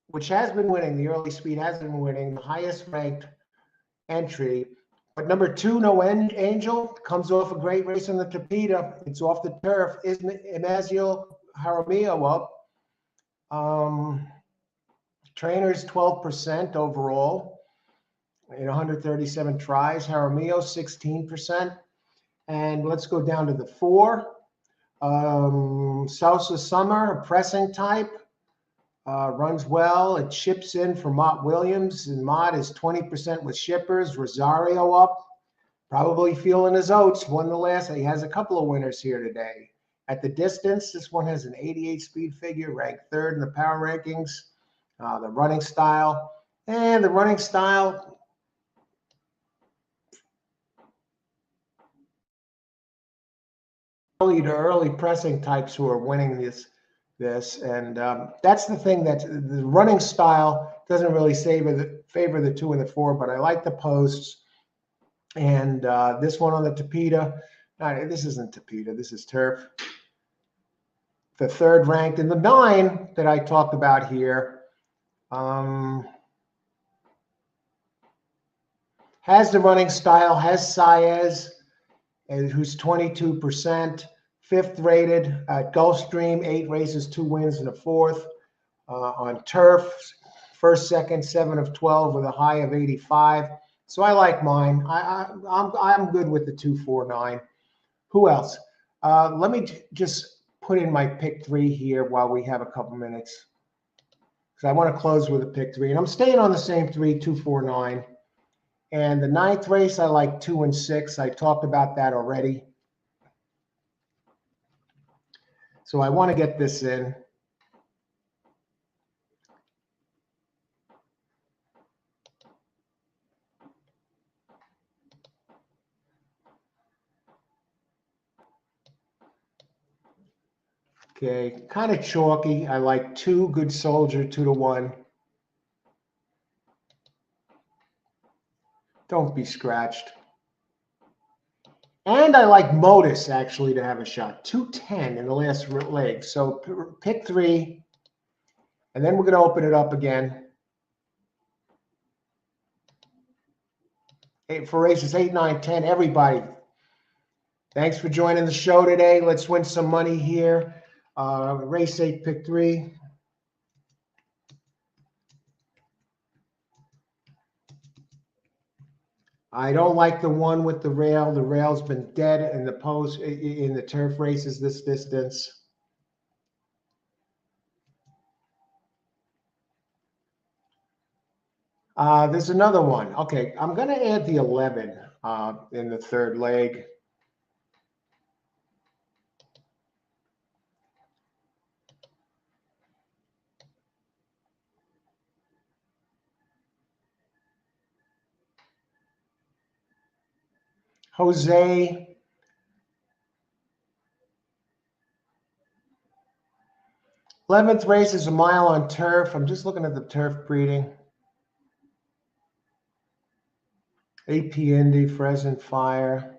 which has been winning. The early speed has been winning, the highest ranked entry. But number 2, No Angel, comes off a great race on the Tapeta. It's off the turf. Isn't Imazio Jaramillo up? Trainers 12% overall in 137 tries. Jaramillo 16%. And let's go down to the 4. Sousa Summer, a pressing type. Runs well. It ships in for Mott Williams, and Mott is 20% with shippers. Rosario up, probably feeling his oats. Won the last. He has a couple of winners here today. At the distance, this one has an 88 speed figure, ranked third in the power rankings. The running style, and the running style, early pressing types who are winning this, and that's the thing, that the running style doesn't really favor the 2 and the 4, but I like the posts. And this one on the Tapeta, this isn't Tapeta, this is turf. The third ranked, and the 9 that I talked about here has the running style, has Saez, who's 22%, 5th rated at Gulfstream, 8 races, 2 wins, and a 4th. On turf, 1st, 2nd, 7 of 12 with a high of 85. So I like mine. I'm good with the 249. Who else? Let me just put in my pick 3 here while we have a couple minutes, because I want to close with a pick 3, and I'm staying on the same 3, 249. And the 9th race, I like 2 and 6. I talked about that already. So I want to get this in. Okay, kind of chalky. I like 2, Good Soldier, 2 to 1. Don't be scratched. And I like Modus, actually, to have a shot. 210 in the last leg. So pick 3. And then we're going to open it up again. For races 8, 9, 10, everybody. Thanks for joining the show today. Let's win some money here. Race 8, pick 3. I don't like the one with the rail. The rail's been dead in the post in the turf races this distance. There's another one. Okay, I'm going to add the 11 in the third leg. Jose. th race is a mile on turf. I'm just looking at the turf breeding. AP Indy, Pheasant Fire.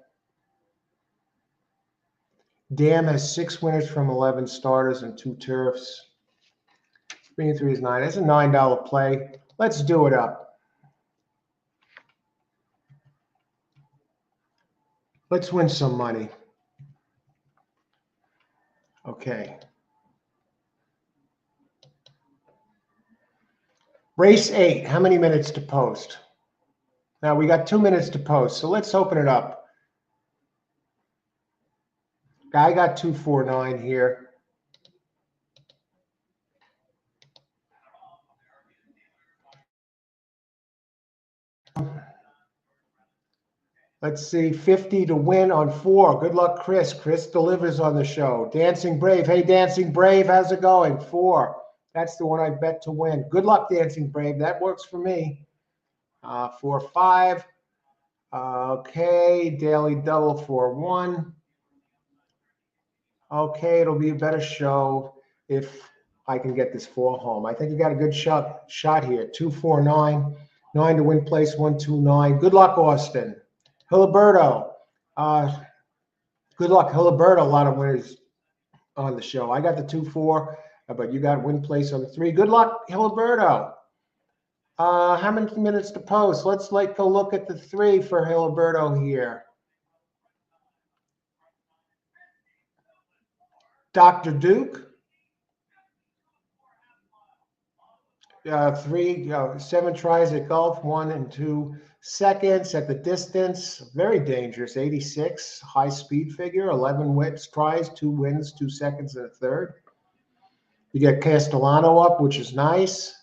Dam has 6 winners from 11 starters and 2 turfs. Green 3 is 9. That's a $9 play. Let's do it up. Let's win some money. Okay. Race 8. How many minutes to post? Now we got 2 minutes to post, so let's open it up. I got 249 here. Let's see, 50 to win on 4. Good luck, Chris. Chris delivers on the show. Dancing Brave. Hey, Dancing Brave, how's it going? 4. That's the one I bet to win. Good luck, Dancing Brave. That works for me. 4, 5. Okay, daily double 4, 1. Okay, it'll be a better show if I can get this 4 home. I think you got a good shot here. 2, 4, 9. 9 to win place, 1, 2, 9. Good luck, Austin. Hiliberto. Good luck, Hiliberto. A lot of winners on the show. I got the 2, 4, but you got win place on the 3. Good luck, Hiliberto. How many minutes to post? Let's go look at the 3 for Hiliberto here. Dr. Duke. 7 tries at golf, 1 and 2 seconds at the distance. Very dangerous. 86 high speed figure. 11 whips tries, 2 wins, 2 seconds and a third. You get Castellano up, which is nice.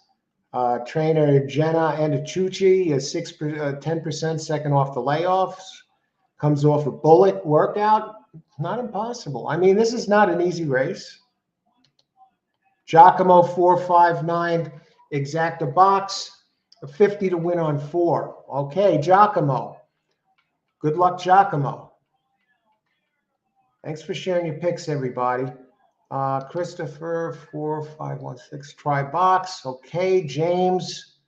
Trainer Jenna Andacucci is 10% second off the layoffs. Comes off a bullet workout. Not impossible. I mean, this is not an easy race. Giacomo 459, exacta box, a 50 to win on 4. Okay, Giacomo. Good luck, Giacomo. Thanks for sharing your picks, everybody. Christopher 4516, try box. Okay, James.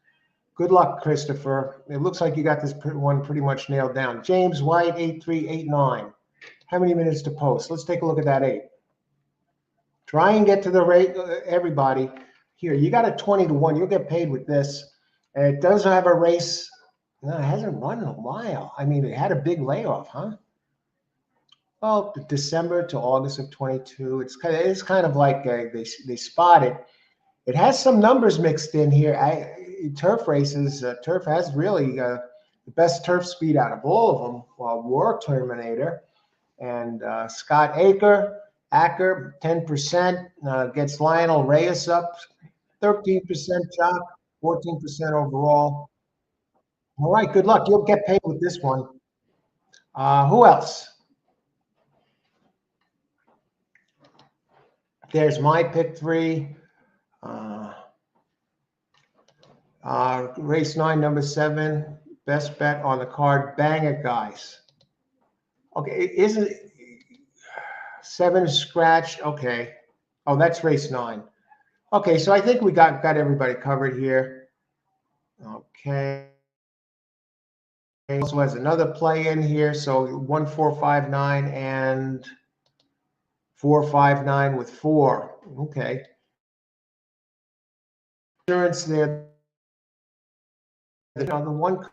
Good luck, Christopher. It looks like you got this one pretty much nailed down. James White 8389. How many minutes to post? Let's take a look at that 8. Try and get to the rate, everybody. Here, you got a 20 to 1. You'll get paid with this. And it does have a race. No, it hasn't run in a while. I mean, it had a big layoff, huh? Well, December to August of 22. It's kind of like they spot it. It has some numbers mixed in here. Turf races, Turf has really the best turf speed out of all of them. Well, War Terminator and Scott Acker, 10%, gets Lionel Reyes up, 13% Jock, 14% overall. All right, good luck. You'll get paid with this one. Who else? There's my pick 3. Race 9, number 7. Best bet on the card. Bang it, guys. Okay, isn't 7 scratch? Okay. Oh, that's race 9. Okay, so I think we got everybody covered here. Okay. Also has another play in here. So 1, 4, 5, 9 and 4, 5, 9 with 4. Okay. Insurance there. The one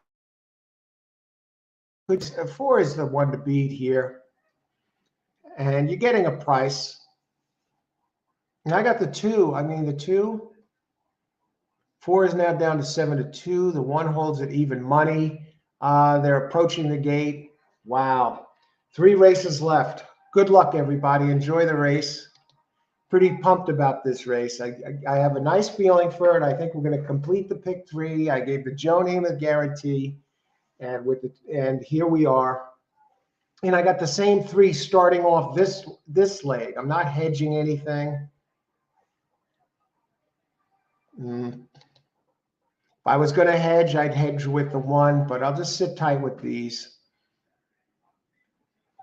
4 is the one to beat here. And you're getting a price. And I got the 2. I mean, the 2. 4 is now down to 7 to 2. The 1 holds at even money. They're approaching the gate. Wow. 3 races left. Good luck, everybody. Enjoy the race. Pretty pumped about this race. I have a nice feeling for it. I think we're going to complete the pick 3. I gave the Joe Namath guarantee, and here we are. And I got the same 3 starting off this leg. I'm not hedging anything. If I was going to hedge, I'd hedge with the 1, but I'll just sit tight with these.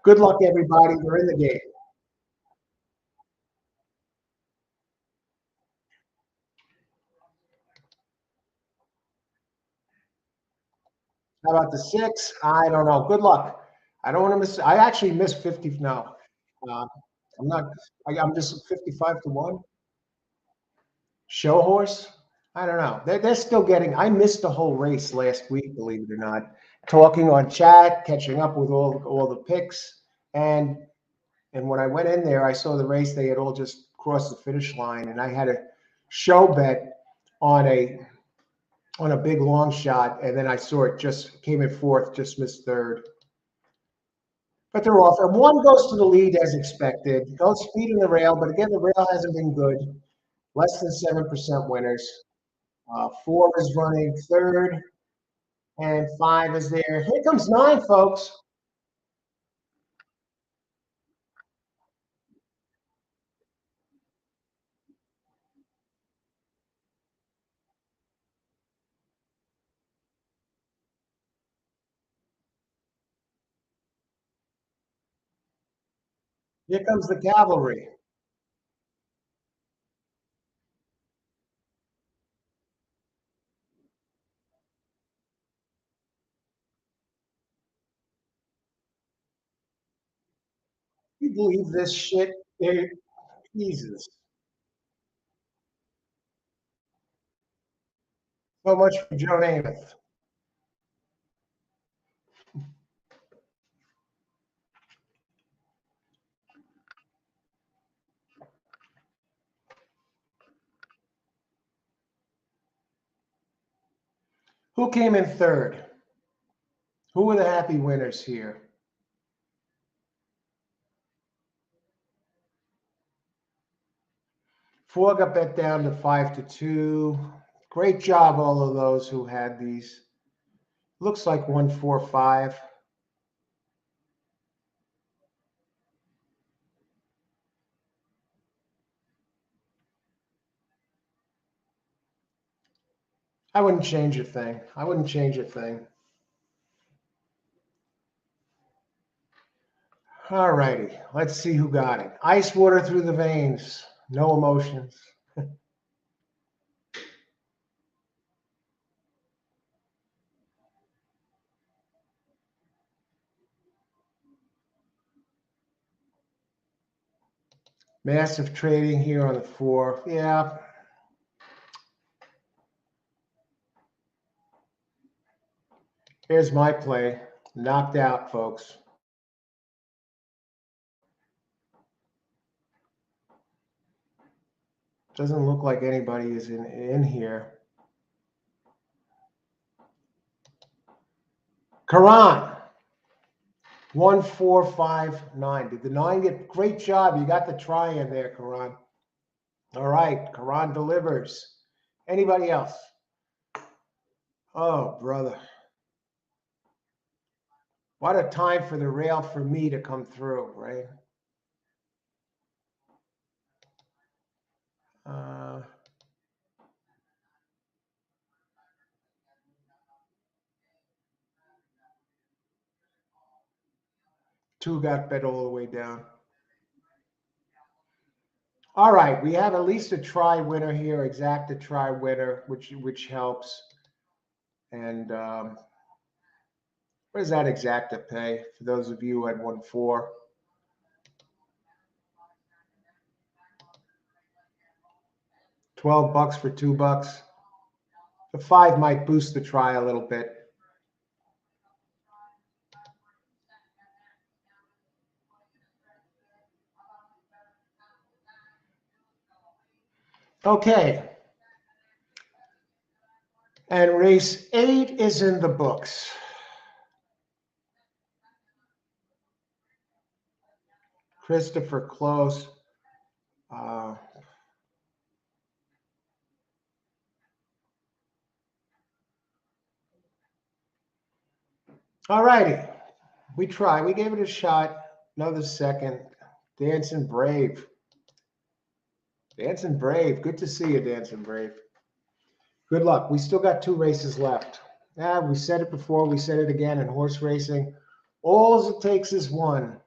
Good luck, everybody. We're in the game. How about the 6? I don't know. Good luck. I don't want to miss. I actually missed 50. No, I'm not. I'm just 55 to 1. Show horse? I don't know. They're still getting. I missed the whole race last week, believe it or not. Talking on chat, catching up with all the picks, and when I went in there, I saw the race. They had all just crossed the finish line, and I had a show bet on a big long shot, and then I saw it just came in 4th, just missed 3rd. But they're off. And 1 goes to the lead as expected. Goes speed in the rail, but again, the rail hasn't been good. Less than 7% winners. 4 is running 3rd, and 5 is there. Here comes 9, folks. Here comes the cavalry. You believe this shit? Jesus. So much for Joe Namath. Who came in 3rd? Who were the happy winners here? 4 got bet down to 5 to 2. Great job, all of those who had these. Looks like 1, 4, 5. I wouldn't change a thing. I wouldn't change a thing. All righty. Let's see who got it. Ice water through the veins. No emotions. Massive trading here on the 4. Yeah. Here's my play. Knocked out, folks. Doesn't look like anybody is in here. Karan. 1459. Did the 9 get? Great job. You got the try in there, Karan. All right. Karan delivers. Anybody else? Oh, brother. What a time for the rail for me to come through, right? 2 got bet all the way down. All right, we have at least a try winner here, exacta try winner, which helps. And what does that exacta pay for those of you who had won 4? $12 for $2. The 5 might boost the try a little bit. Okay. And race 8 is in the books. Christopher Close. All righty. We tried. We gave it a shot. Another second. Dancing Brave. Dancing Brave. Good to see you, Dancing Brave. Good luck. We still got 2 races left. Yeah, we said it before. We said it again in horse racing. All it takes is 1.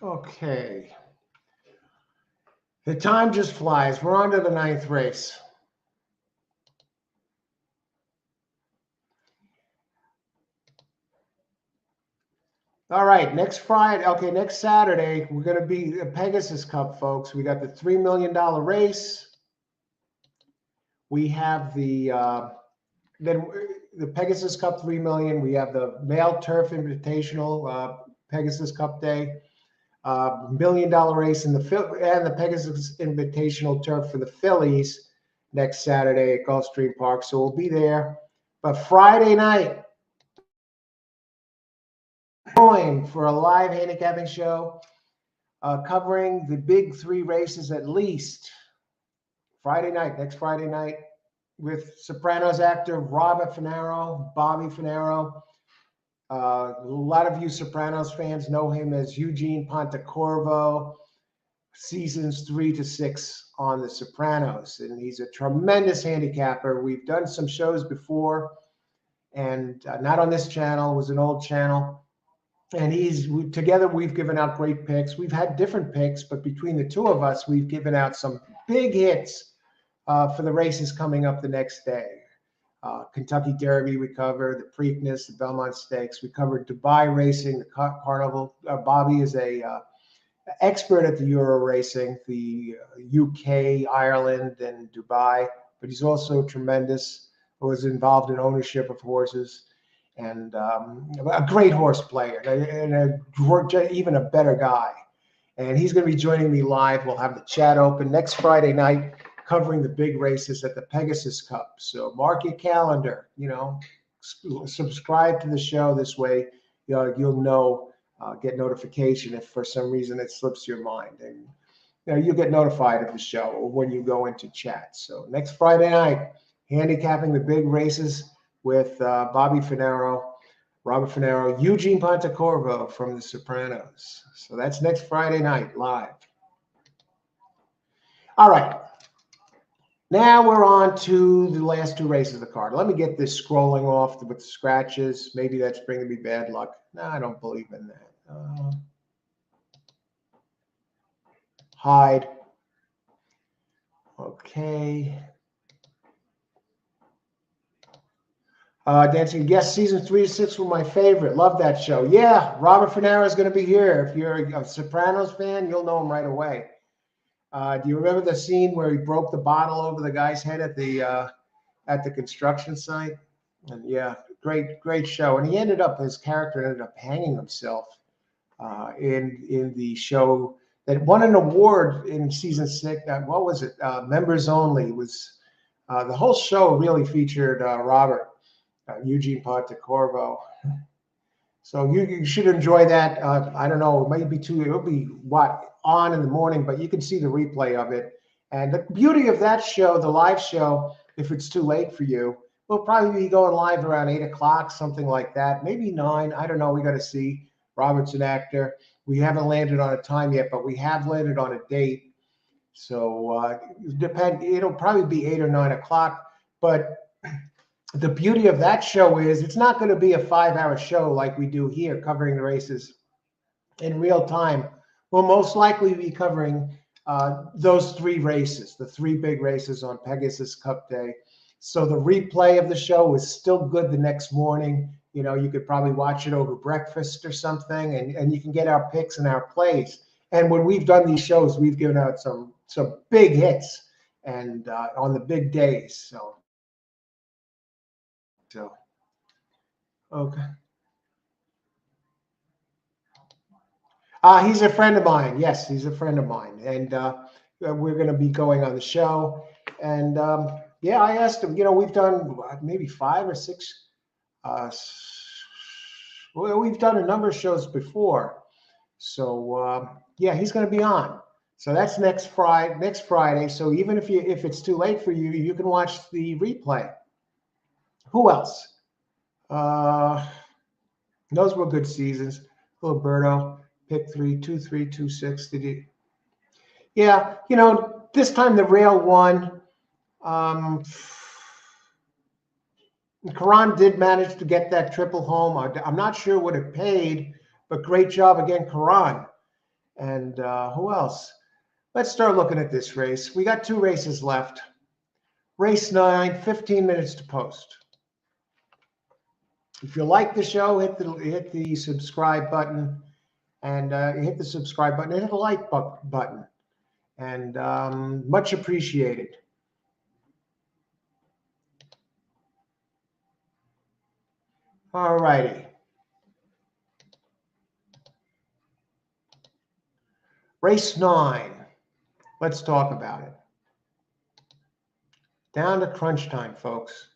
Okay. The time just flies. We're on to the 9th race. All right, next Friday, okay, next Saturday, we're going to be the Pegasus Cup, folks. We got the $3 million race. We have the Pegasus Cup 3 million. We have the Male Turf Invitational Pegasus Cup Day, $1 million race and the Pegasus Invitational Turf for the Phillies next Saturday at Gulfstream Park. So we'll be there. But Friday night, join for a live handicapping show covering the big 3 races at least. Friday night, next Friday night, with Sopranos actor Robert Finaro, Bobby Finaro. A lot of you Sopranos fans know him as Eugene Pontecorvo, seasons 3 to 6 on The Sopranos. And he's a tremendous handicapper. We've done some shows before, and not on this channel, it was an old channel. And together we've given out great picks. We've had different picks, but between the 2 of us, we've given out some big hits for the races coming up the next day. Kentucky Derby, we covered the Preakness, the Belmont Stakes. We covered Dubai racing, the Carnival. Bobby is a expert at the Euro racing, the UK, Ireland, and Dubai. But he's also tremendous. Was involved in ownership of horses, and a great horse player, and even a better guy. And he's going to be joining me live. We'll have the chat open next Friday night. covering the big races at the Pegasus Cup. So mark your calendar, subscribe to the show. This way, you'll know, get notification if for some reason it slips your mind. And you'll get notified of the show when you go into chat. So next Friday night, handicapping the big races with Bobby Finero, Robert Finero, Eugene Pontecorvo from The Sopranos. So that's next Friday night live. All right. Now we're on to the last two races of the card. Let me get this scrolling off with the scratches. Maybe that's bringing me bad luck. No, I don't believe in that. Hide. Okay. Dancing, yes, season 3 to 6 were my favorite. Love that show. Yeah, Robert Finero is going to be here. If you're a Sopranos fan, you'll know him right away. Do you remember the scene where he broke the bottle over the guy's head at the construction site? And yeah, great show. And his character ended up hanging himself in the show that won an award in season 6. What was it? Members Only. It was the whole show really featured Robert. Eugene Pontecorvo. So you should enjoy that. I don't know, it'll be on in the morning, but you can see the replay of it. And the beauty of that show, the live show, if it's too late for you, we'll probably be going live around 8 o'clock, something like that, maybe 9. I don't know. We got to see. Robert's an actor. We haven't landed on a time yet, but we have landed on a date. So it'll probably be 8 or 9 o'clock, but the beauty of that show is it's not going to be a 5-hour show like we do here covering the races in real time. We'll most likely be covering those 3 races, the 3 big races on Pegasus Cup Day. So the replay of the show is still good the next morning. You could probably watch it over breakfast or something, and you can get our picks and our plays. And when we've done these shows, we've given out some big hits and on the big days. So okay. He's a friend of mine. Yes, he's a friend of mine, and we're going to be going on the show. And yeah, I asked him. We've done maybe 5 or 6. Well, we've done a number of shows before. So yeah, he's going to be on. So that's next Friday. So even if it's too late for you, you can watch the replay. Who else? Those were good seasons. Roberto, pick 3, 2, 3, 2, 6. Did he? Yeah, this time the rail won. Karan did manage to get that triple home. I'm not sure what it paid, but great job again, Karan. And who else? Let's start looking at this race. We got 2 races left. Race 9, 15 minutes to post. If you like the show, hit the subscribe button, and hit the subscribe button and hit the like button, and much appreciated. All righty. Race 9. Let's talk about it. Down to crunch time, folks.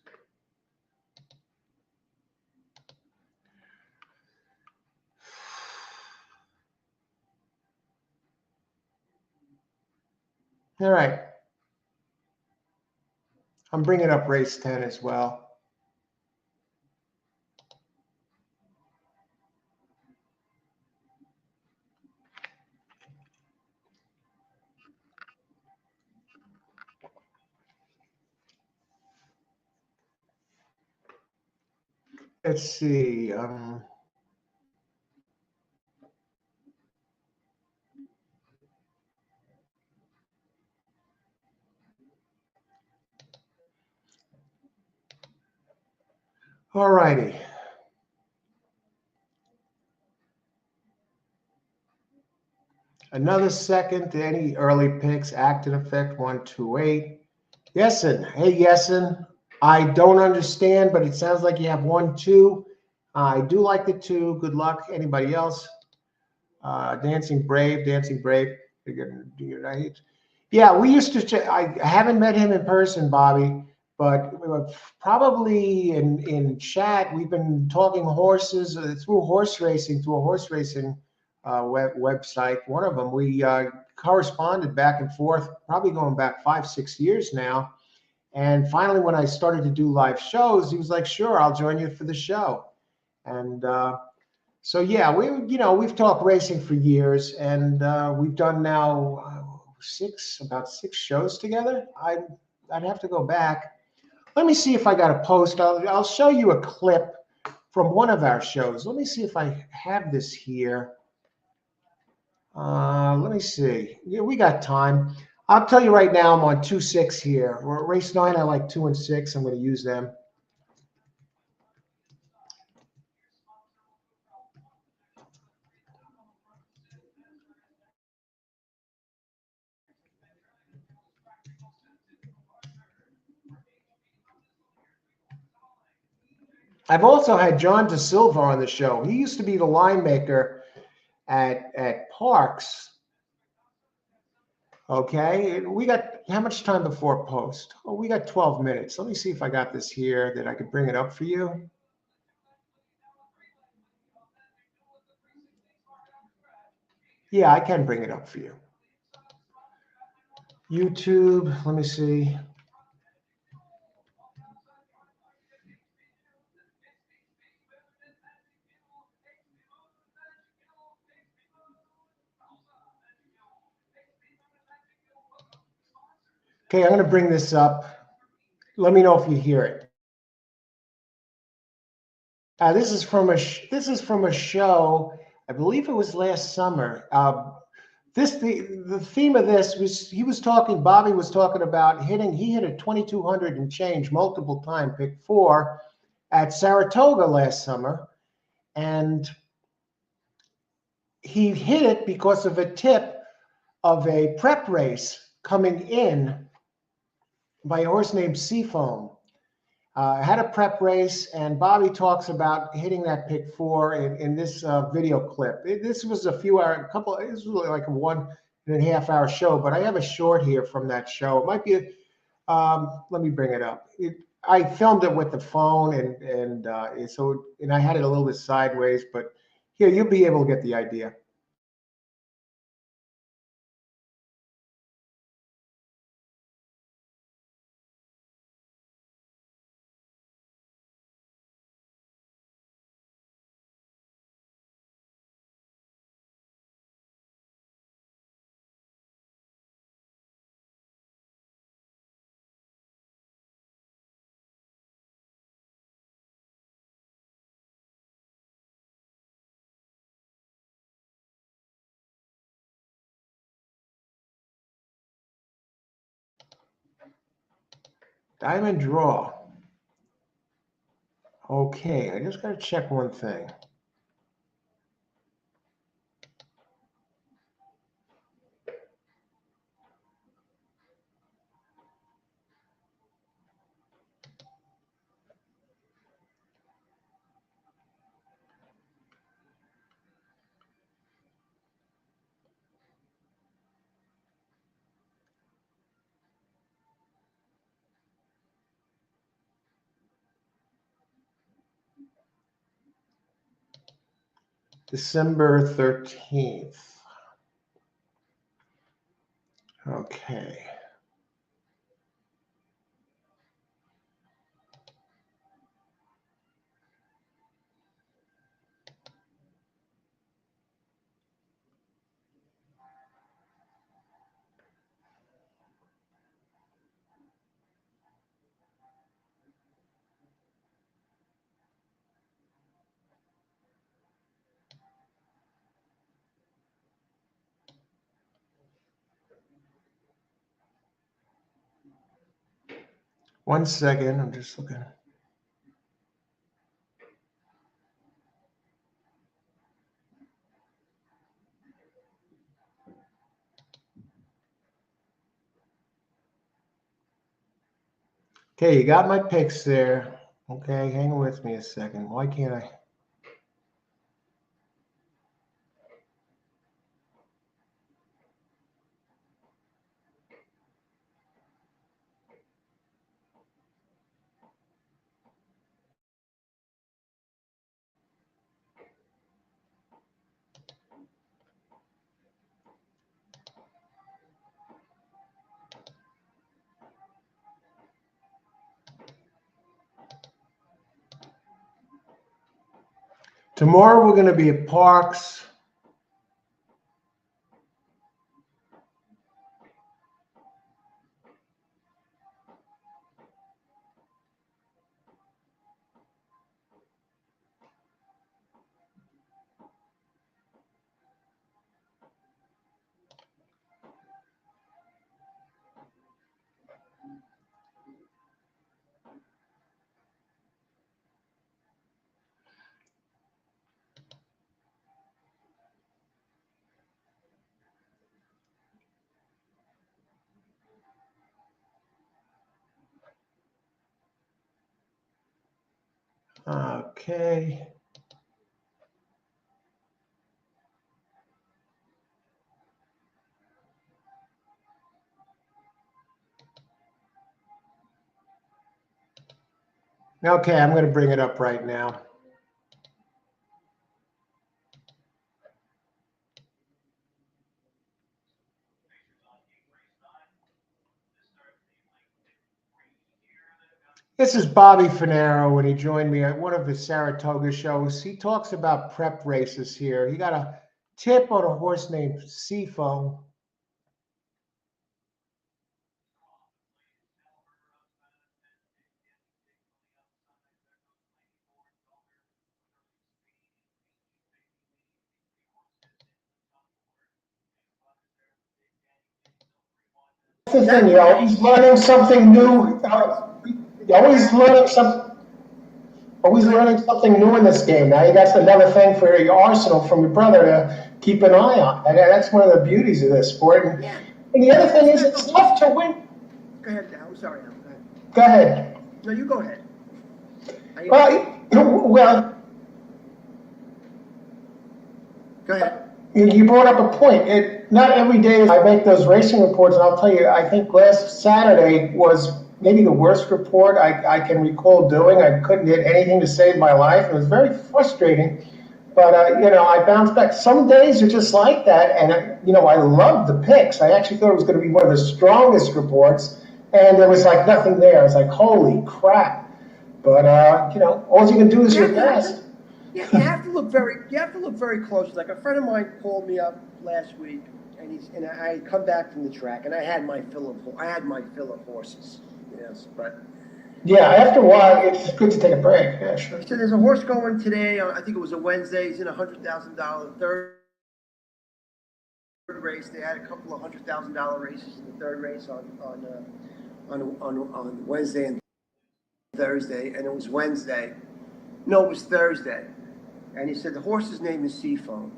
All right. I'm bringing up race 10 as well. Let's see. All righty. Another second to any early picks. Active effect 128. Yesin. Hey, Yesin. I don't understand, but it sounds like you have 1, 2. I do like the 2. Good luck. Anybody else? Dancing Brave. You're going to do it right. Yeah, we used to. I haven't met him in person, Bobby, but we were probably in chat. We've been talking horses through horse racing, through a horse racing website. One of them, we corresponded back and forth, probably going back 5, 6 years now. And finally, when I started to do live shows, he was like, "Sure, I'll join you for the show." And so yeah, we've talked racing for years, and we've done now about 6 shows together. I'd have to go back. Let me see if I got a post. I'll show you a clip from one of our shows. Let me see if I have this here. Let me see. Yeah, we got time. I'll tell you right now, I'm on 2-6 here. We're at race 9. I like 2 and 6. I'm going to use them. I've also had John De Silva on the show. He used to be the line maker at Parks. Okay, we got how much time before post? Oh, we got 12 minutes. Let me see if I got this here that I could bring it up for you. Yeah, I can bring it up for you. YouTube, let me see. Okay, I'm going to bring this up. Let me know if you hear it. This is from a show. I believe it was last summer. The theme of this was Bobby was talking about hitting. He hit a 2200 and change multiple time, pick 4 at Saratoga last summer, and he hit it because of a tip of a prep race coming in by a horse named Seafoam. I had a prep race, and Bobby talks about hitting that pick 4 in this video clip. This was a few hour, it was really like a 1.5 hour show, but I have a short here from that show. It might be, let me bring it up. I filmed it with the phone, and I had it a little bit sideways, but here, you'll be able to get the idea. Diamond draw. Okay, I just got to check one thing. December 13th. Okay. One second, I'm just looking. Okay, you got my picks there. Okay, hang with me a second. Why can't I? Tomorrow we're going to be at Parks. Okay. Okay, I'm going to bring it up right now. This is Bobby Finero when he joined me at one of the Saratoga shows. He talks about prep races here. He got a tip on a horse named Seafoam. That's the thing, you're always learning something new. You're always learning something new in this game. Now that's another thing for your arsenal from your brother to keep an eye on. And that's one of the beauties of this sport. And the other thing is, it's tough to win. Go ahead, Al. I'm sorry, Al. Go ahead. No, you go ahead. Well, go ahead. You brought up a point. Not every day I make those racing reports, and I'll tell you, I think last Saturday was maybe the worst report I can recall doing. I couldn't get anything to save my life. It was very frustrating, but I bounced back. Some days are just like that, and I loved the picks. I actually thought it was going to be one of the strongest reports, and there was like nothing there. I was like, holy crap! But all you can do is your best. Yeah, you have to look very close. Like a friend of mine called me up last week, and I had come back from the track, and I had my fill of horses. Yes, but yeah, after a while, it's good to take a break. Yeah, sure. So there's a horse going today. I think it was a Wednesday. He's in $100,000 third race. They had a couple of $100,000 races in the third race on Wednesday and Thursday, and it was Wednesday. No, it was Thursday. And he said the horse's name is Seafoam.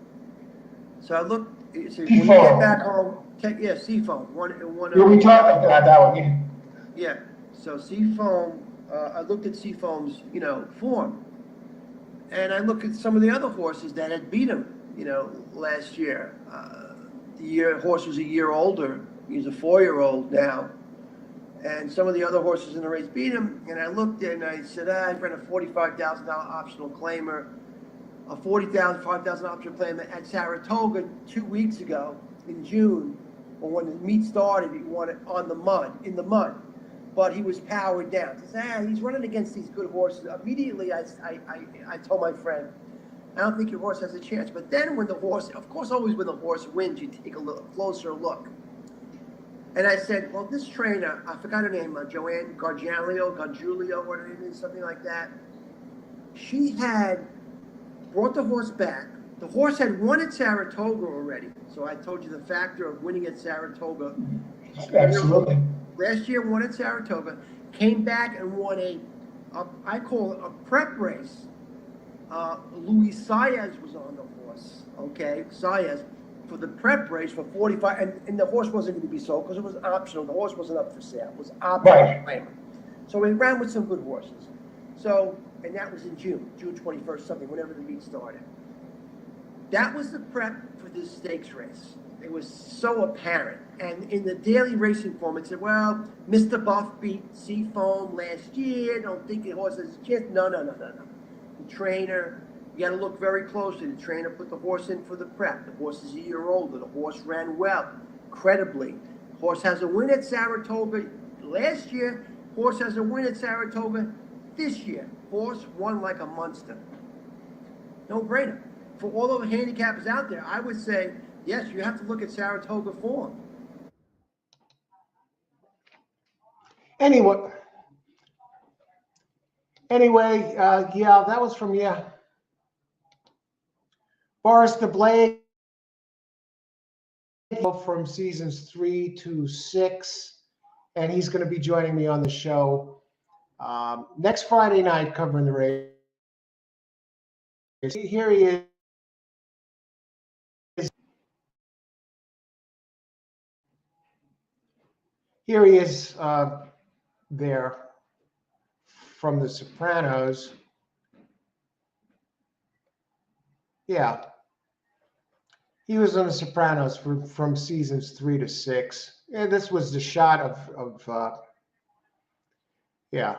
So I looked. He said, when you get back home, Seafoam. We talked about that one. Yeah. So Seafoam. I looked at Seafoam's, form, and I looked at some of the other horses that had beat him, last year. The horse was a year older. He's a 4-year-old now. And some of the other horses in the race beat him. And I looked and I said, I ran a $45,000 optional claimer, a $5,000 optional claimer at Saratoga 2 weeks ago in June. Or when the meet started, he won it in the mud. But he was powered down. I said, he's running against these good horses. Immediately, I told my friend, I don't think your horse has a chance. But then when the horse, of course, always when the horse wins, you take a closer look. And I said, well, this trainer, I forgot her name, Joanne Gargiulio, what her name is, something like that. She had brought the horse back. The horse had won at Saratoga already. So I told you the factor of winning at Saratoga. Absolutely. Last year won at Saratoga, came back and won I call it a prep race. Luis Saez was on the horse, okay? Saez. For the prep race for 45, and the horse wasn't going to be sold because it was optional. The horse wasn't up for sale. It was optional. Right. So we ran with some good horses. So, and that was in June 21st, something, whenever the meet started. That was the prep for this stakes race. It was so apparent. And in the daily racing form, it said, well, Mr. Buff beat Seafoam last year. Don't think the horse has a chance. No. The trainer, you got to look very closely. The trainer put the horse in for the prep. The horse is a year older. The horse ran well, credibly. Horse has a win at Saratoga last year. Horse has a win at Saratoga this year. Horse won like a monster. No brainer. For all of the handicappers out there, I would say, yes, you have to look at Saratoga form. Anyway, yeah, that was from Boris the Blade from seasons 3 to 6, and he's going to be joining me on the show next Friday night covering the race. Here he is. Here he is there from The Sopranos. Yeah, he was on The Sopranos from seasons 3 to 6. Yeah, this was the shot of yeah.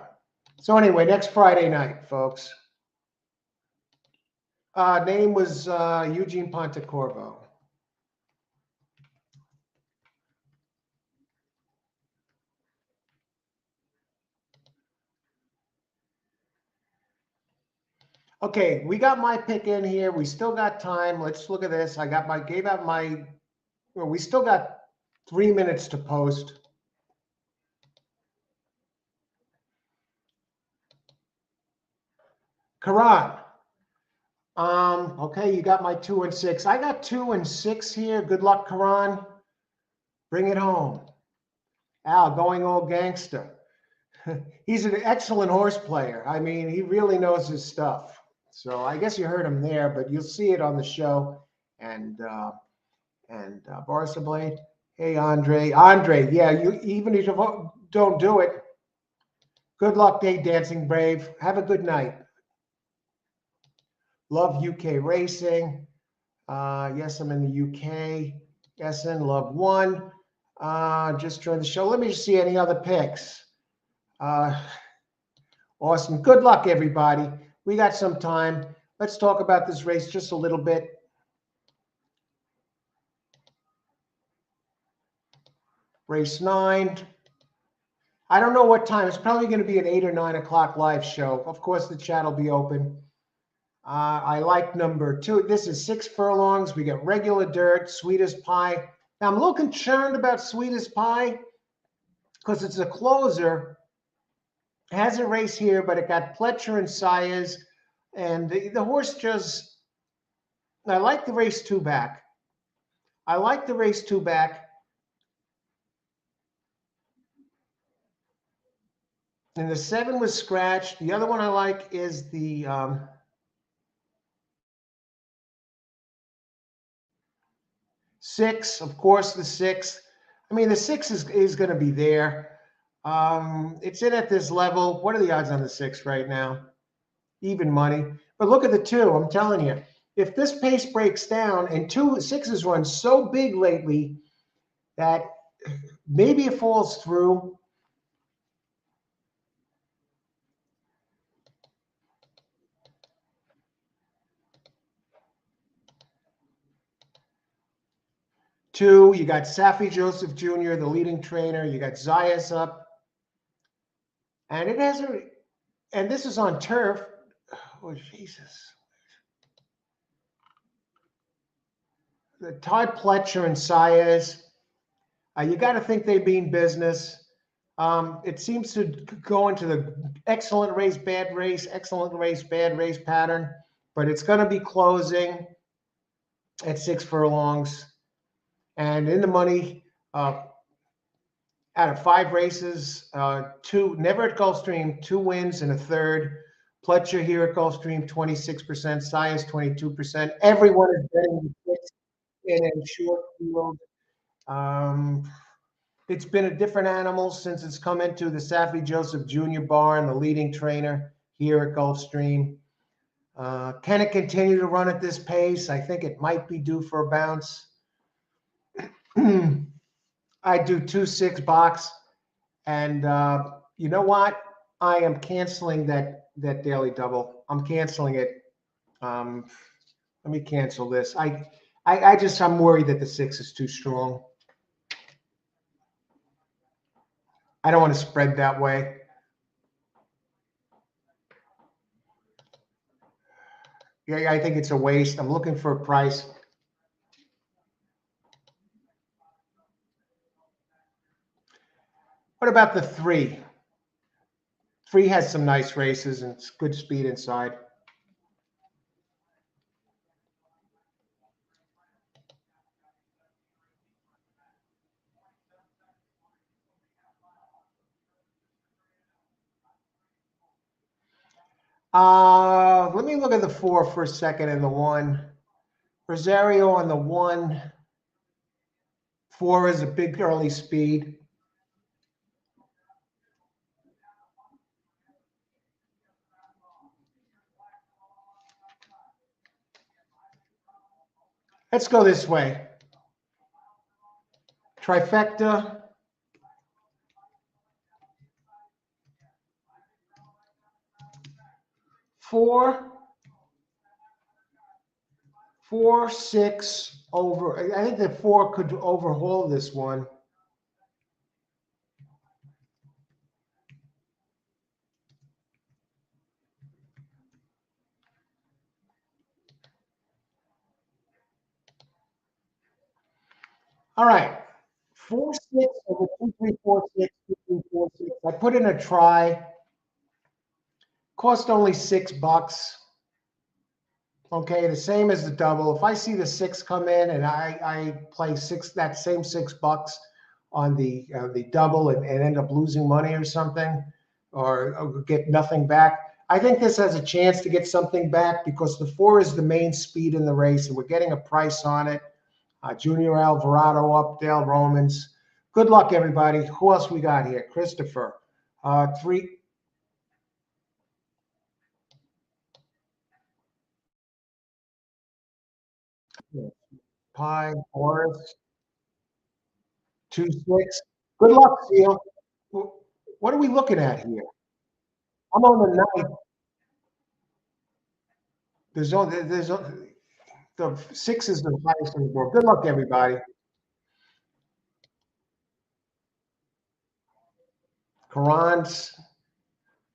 So anyway, next Friday night, folks. Name was Eugene Pontecorvo. Okay, we got my pick in here. We still got time. Let's look at this. Well, we still got 3 minutes to post. Karan. Okay, you got my 2 and 6. I got 2 and 6 here. Good luck, Karan. Bring it home. Al, going all gangster. He's an excellent horse player. I mean, he really knows his stuff. So I guess you heard him there, but you'll see it on the show. And Boris the Blade. Hey, Andre. Andre, yeah, you even if you don't do it, good luck, day dancing brave. Have a good night. Love UK racing. Yes, I'm in the UK. SN Love One. Just joined the show. Let me just see any other picks. Awesome. Good luck, everybody. We got some time. Let's talk about this race just a little bit. Race 9. I don't know what time. It's probably going to be an 8 or 9 o'clock live show. Of course, the chat will be open. I like number 2. This is 6 furlongs. We got regular dirt, sweet as pie. Now, I'm a little concerned about sweet as pie because it's a closer. It has a race here, but it got Pletcher and Sayers. And the horse just, I like the race 2 back. I like the race 2 back. And the 7 was scratched. The other one I like is the 6. Of course, the 6. I mean, the 6 is going to be there. It's in at this level. What are the odds on the 6 right now? Even money. But look at the 2. I'm telling you, if this pace breaks down, and 6s run so big lately that maybe it falls through. Two, you got Safi Joseph Jr., the leading trainer. You got Zayas up. And it has and this is on turf. Oh, Jesus. The Todd Pletcher and Sayers. You got to think they mean business. It seems to go into the excellent race, bad race, excellent race, bad race pattern, but it's going to be closing at 6 furlongs. And in the money, out of 5 races, 2, never at Gulfstream, 2 wins and a third. Pletcher here at Gulfstream, 26%, Sayers, 22%. Everyone is betting the 6 in a short field. It's been a different animal since it's come into the Safi Joseph Jr. barn, the leading trainer here at Gulfstream. Can it continue to run at this pace? I think it might be due for a bounce. I do 2-6 box, and you know what? I am canceling that daily double. I'm canceling it. Let me cancel this. I'm worried that the 6 is too strong. I don't want to spread that way. Yeah, I think it's a waste. I'm looking for a price. What about the 3? 3 has some nice races and it's good speed inside. Let me look at the 4 for a second and the 1. Rosario on the 1. 4 is a big early speed. Let's go this way. Trifecta. 4, 4, 6 over. I think the 4 could overhaul this one. All right. 4, 6 over 2, 3, 4, 6, 2, 3, 4, 6. I put in a try. Cost only $6. Okay, the same as the double. If I see the 6 come in and I play that same $6 on the double and end up losing money or something, or get nothing back, I think this has a chance to get something back because the 4 is the main speed in the race, and we're getting a price on it. Junior Alvarado, Updale, Romans. Good luck, everybody. Who else we got here? Christopher. 3. Pie, Horace. 2, 6. Good luck, Seal. What are we looking at here? I'm on the 9th. The 6 is the highest on the board. Good luck, everybody. Karan's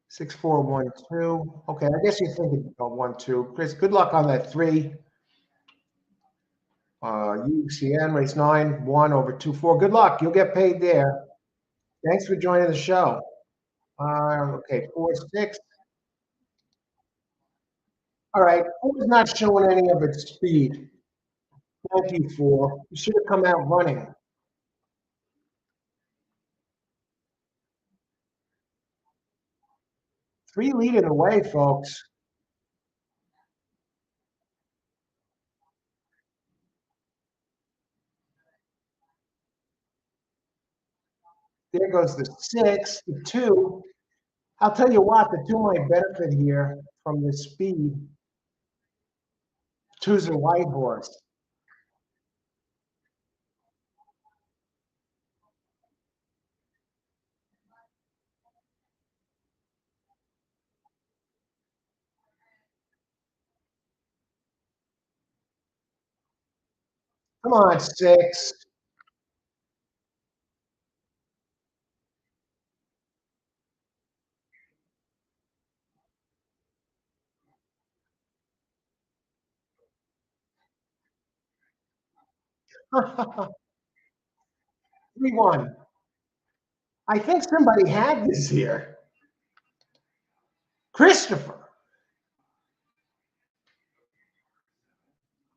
6412. Okay, I guess you're thinking about 1-2. Chris, good luck on that 3. UCN race 9, 1 over 2-4. Good luck. You'll get paid there. Thanks for joining the show. Okay, 4, 6. All right, 4 is not showing any of its speed. Thank you, 4. You should have come out running. 3 leading the way, folks. There goes the 6, the 2. I'll tell you what, the 2 might benefit here from the speed. 2's a white horse. Come on, 6. 3-1. I think somebody had this here. Christopher.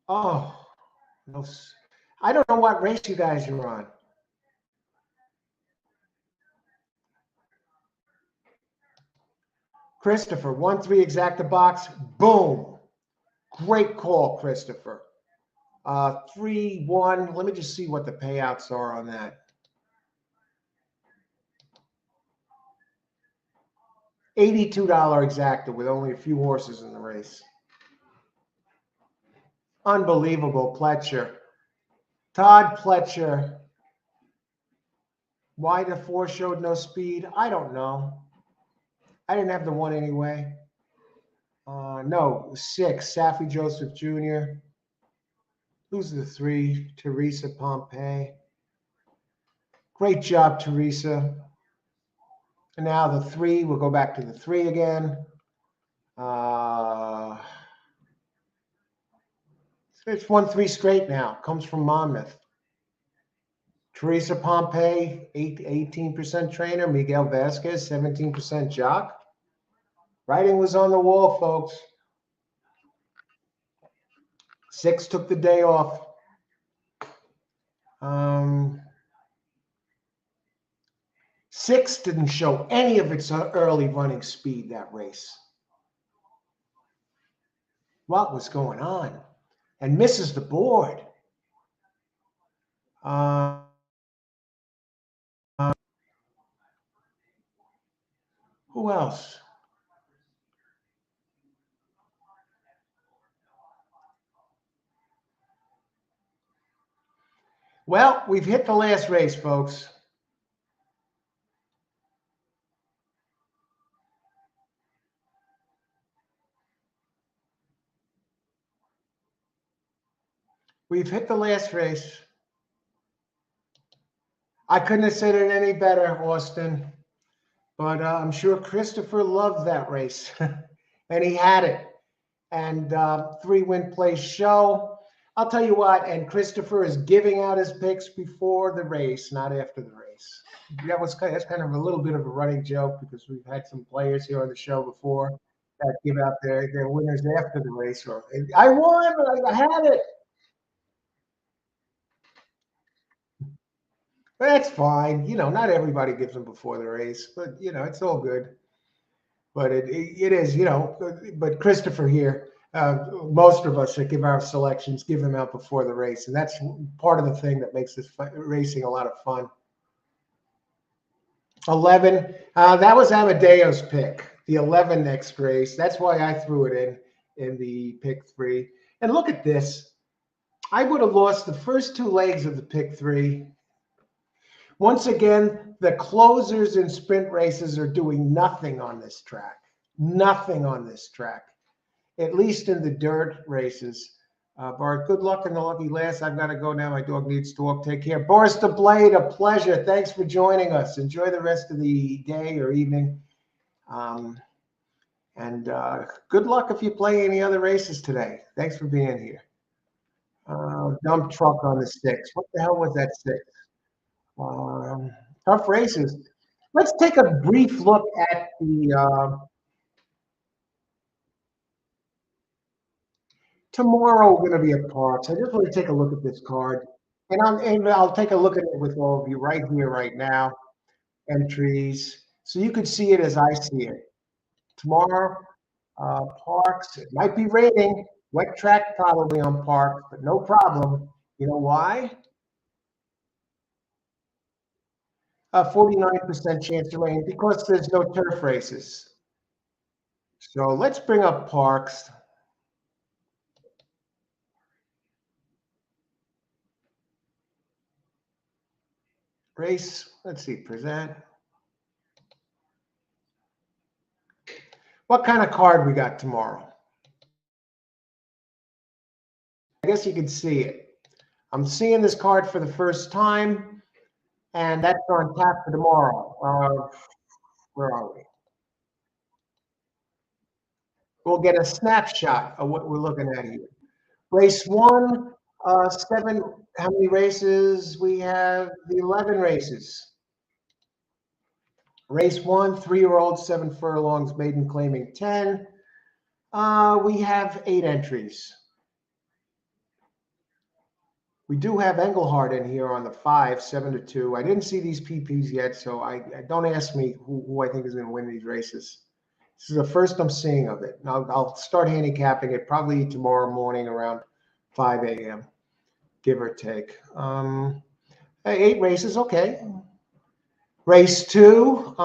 Oh, no. I don't know what race you guys are on. Christopher, 1-3 exacta box. Boom. Great call, Christopher. 3-1. Let me just see what the payouts are on that. $82 exacta with only a few horses in the race. Unbelievable, Pletcher. Todd Pletcher. Why the 4 showed no speed? I don't know. I didn't have the 1 anyway. No, 6, Saffy Joseph Jr. Who's the 3? Teresa Pompey. Great job, Teresa. And now the 3, we'll go back to the 3 again. It's won 3 straight now. Comes from Monmouth. Teresa Pompey, 18% trainer. Miguel Vasquez, 17% jock. Writing was on the wall, folks. 6 took the day off. 6 didn't show any of its early running speed that race. What was going on? And misses the board. Who else? Well, we've hit the last race, folks. We've hit the last race. I couldn't have said it any better, Austin. But I'm sure Christopher loved that race. And he had it. And 3-win place show. I'll tell you what, and Christopher is giving out his picks before the race, not after the race. That's kind of a little bit of a running joke because we've had some players here on the show before that give out their winners after the race. Or I won, but I had it. That's fine. Not everybody gives them before the race, but it's all good. But it is, but Christopher here, most of us that give our selections give them out before the race. And that's part of the thing that makes this racing a lot of fun. 11, that was Amadeo's pick, the 11 next race. That's why I threw it in the pick 3. And look at this. I would have lost the first 2 legs of the pick 3. Once again, the closers in sprint races are doing nothing on this track. Nothing on this track, at least in the dirt races. Bart, good luck in the lucky last. I've got to go now. My dog needs to walk. Take care. Boris the Blade, a pleasure. Thanks for joining us. Enjoy the rest of the day or evening. And good luck if you play any other races today. Thanks for being here. Dump truck on the 6. What the hell was that 6? Tough races. Let's take a brief look at the tomorrow. We're going to be at Parks. I just want to take a look at this card, and I'll take a look at it with all of you right here, right now. Entries, so you could see it as I see it. Tomorrow, Parks. It might be raining, wet track probably on Parks, but no problem. You know why? 49% chance of rain because there's no turf races. So let's bring up Parks. Race, let's see, present. What kind of card we got tomorrow? I guess you can see it. I'm seeing this card for the first time, and that's on tap for tomorrow. Where are we? We'll get a snapshot of what we're looking at here. Race 1, 7, how many races? We have the 11 races. Race 1, 3-year-old, 7 furlongs, maiden claiming 10. We have 8 entries. We do have Engelhardt in here on the 5, 7-2. I didn't see these PPs yet, so I don't ask me who I think is going to win these races. This is the first I'm seeing of it. Now I'll start handicapping it probably tomorrow morning around 5 a.m., give or take. 8 races, okay. Race 2,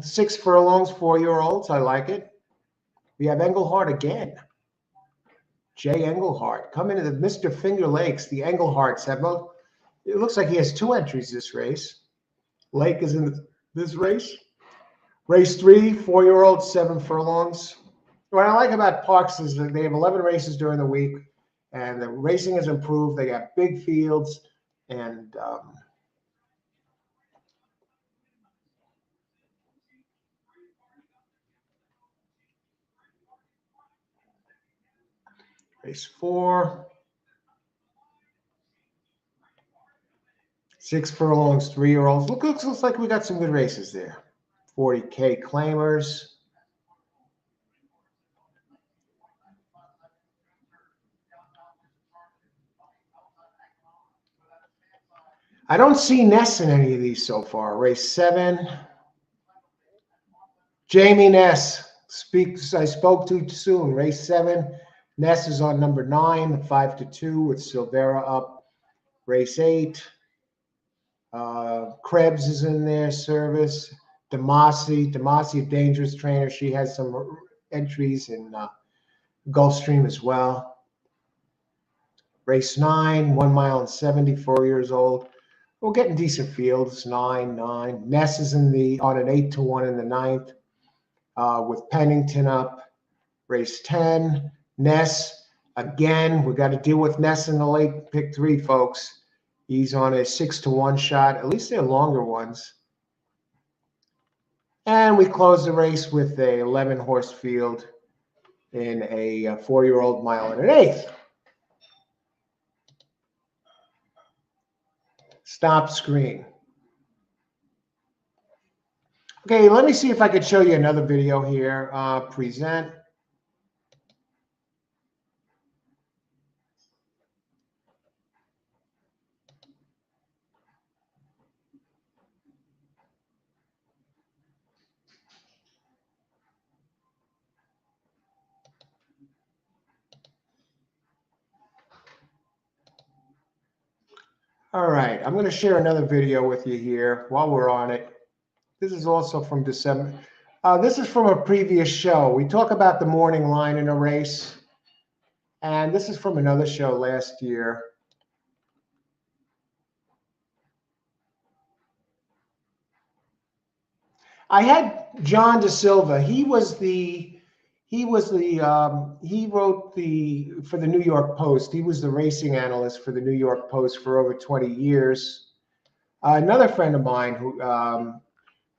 6 furlongs, 4-year-olds. I like it. We have Engelhardt again. Jay Engelhardt coming to the Mr. Finger Lakes. The Engelhardts have both. It looks like he has 2 entries this race. Lake is in this race. Race 3, 4-year-olds, 7 furlongs. What I like about Parks is that they have 11 races during the week, and the racing has improved. They got big fields, and race 4. 6 furlongs, 3-year-olds. Looks like we got some good races there. 40K claimers. I don't see Ness in any of these so far. Race 7. Jamie Ness speaks. I spoke too soon. Race 7. Ness is on number 9, 5-2 with Silvera up. Race 8. Krebs is in there. Service. Demasi, a dangerous trainer. She has some entries in Gulfstream as well. Race 9, 1 mile and 74 years old. We're getting decent fields. 9. Ness is on an 8-1 in the 9th. With Pennington up. Race 10, Ness. Again, we got to deal with Ness in the late pick 3, folks. He's on a 6-1 shot. At least they're longer ones. And we close the race with a 11-horse field in a 4-year-old mile and an 1/8. Stop screen. Okay, let me see if I could show you another video here. Present. All right, I'm going to share another video with you here while we're on it. This is also from December. This is from a previous show. We talk about the morning line in a race. And this is from another show last year. I had John De Silva. He wrote for the New York Post. He was the racing analyst for the New York Post for over 20 years. Another friend of mine who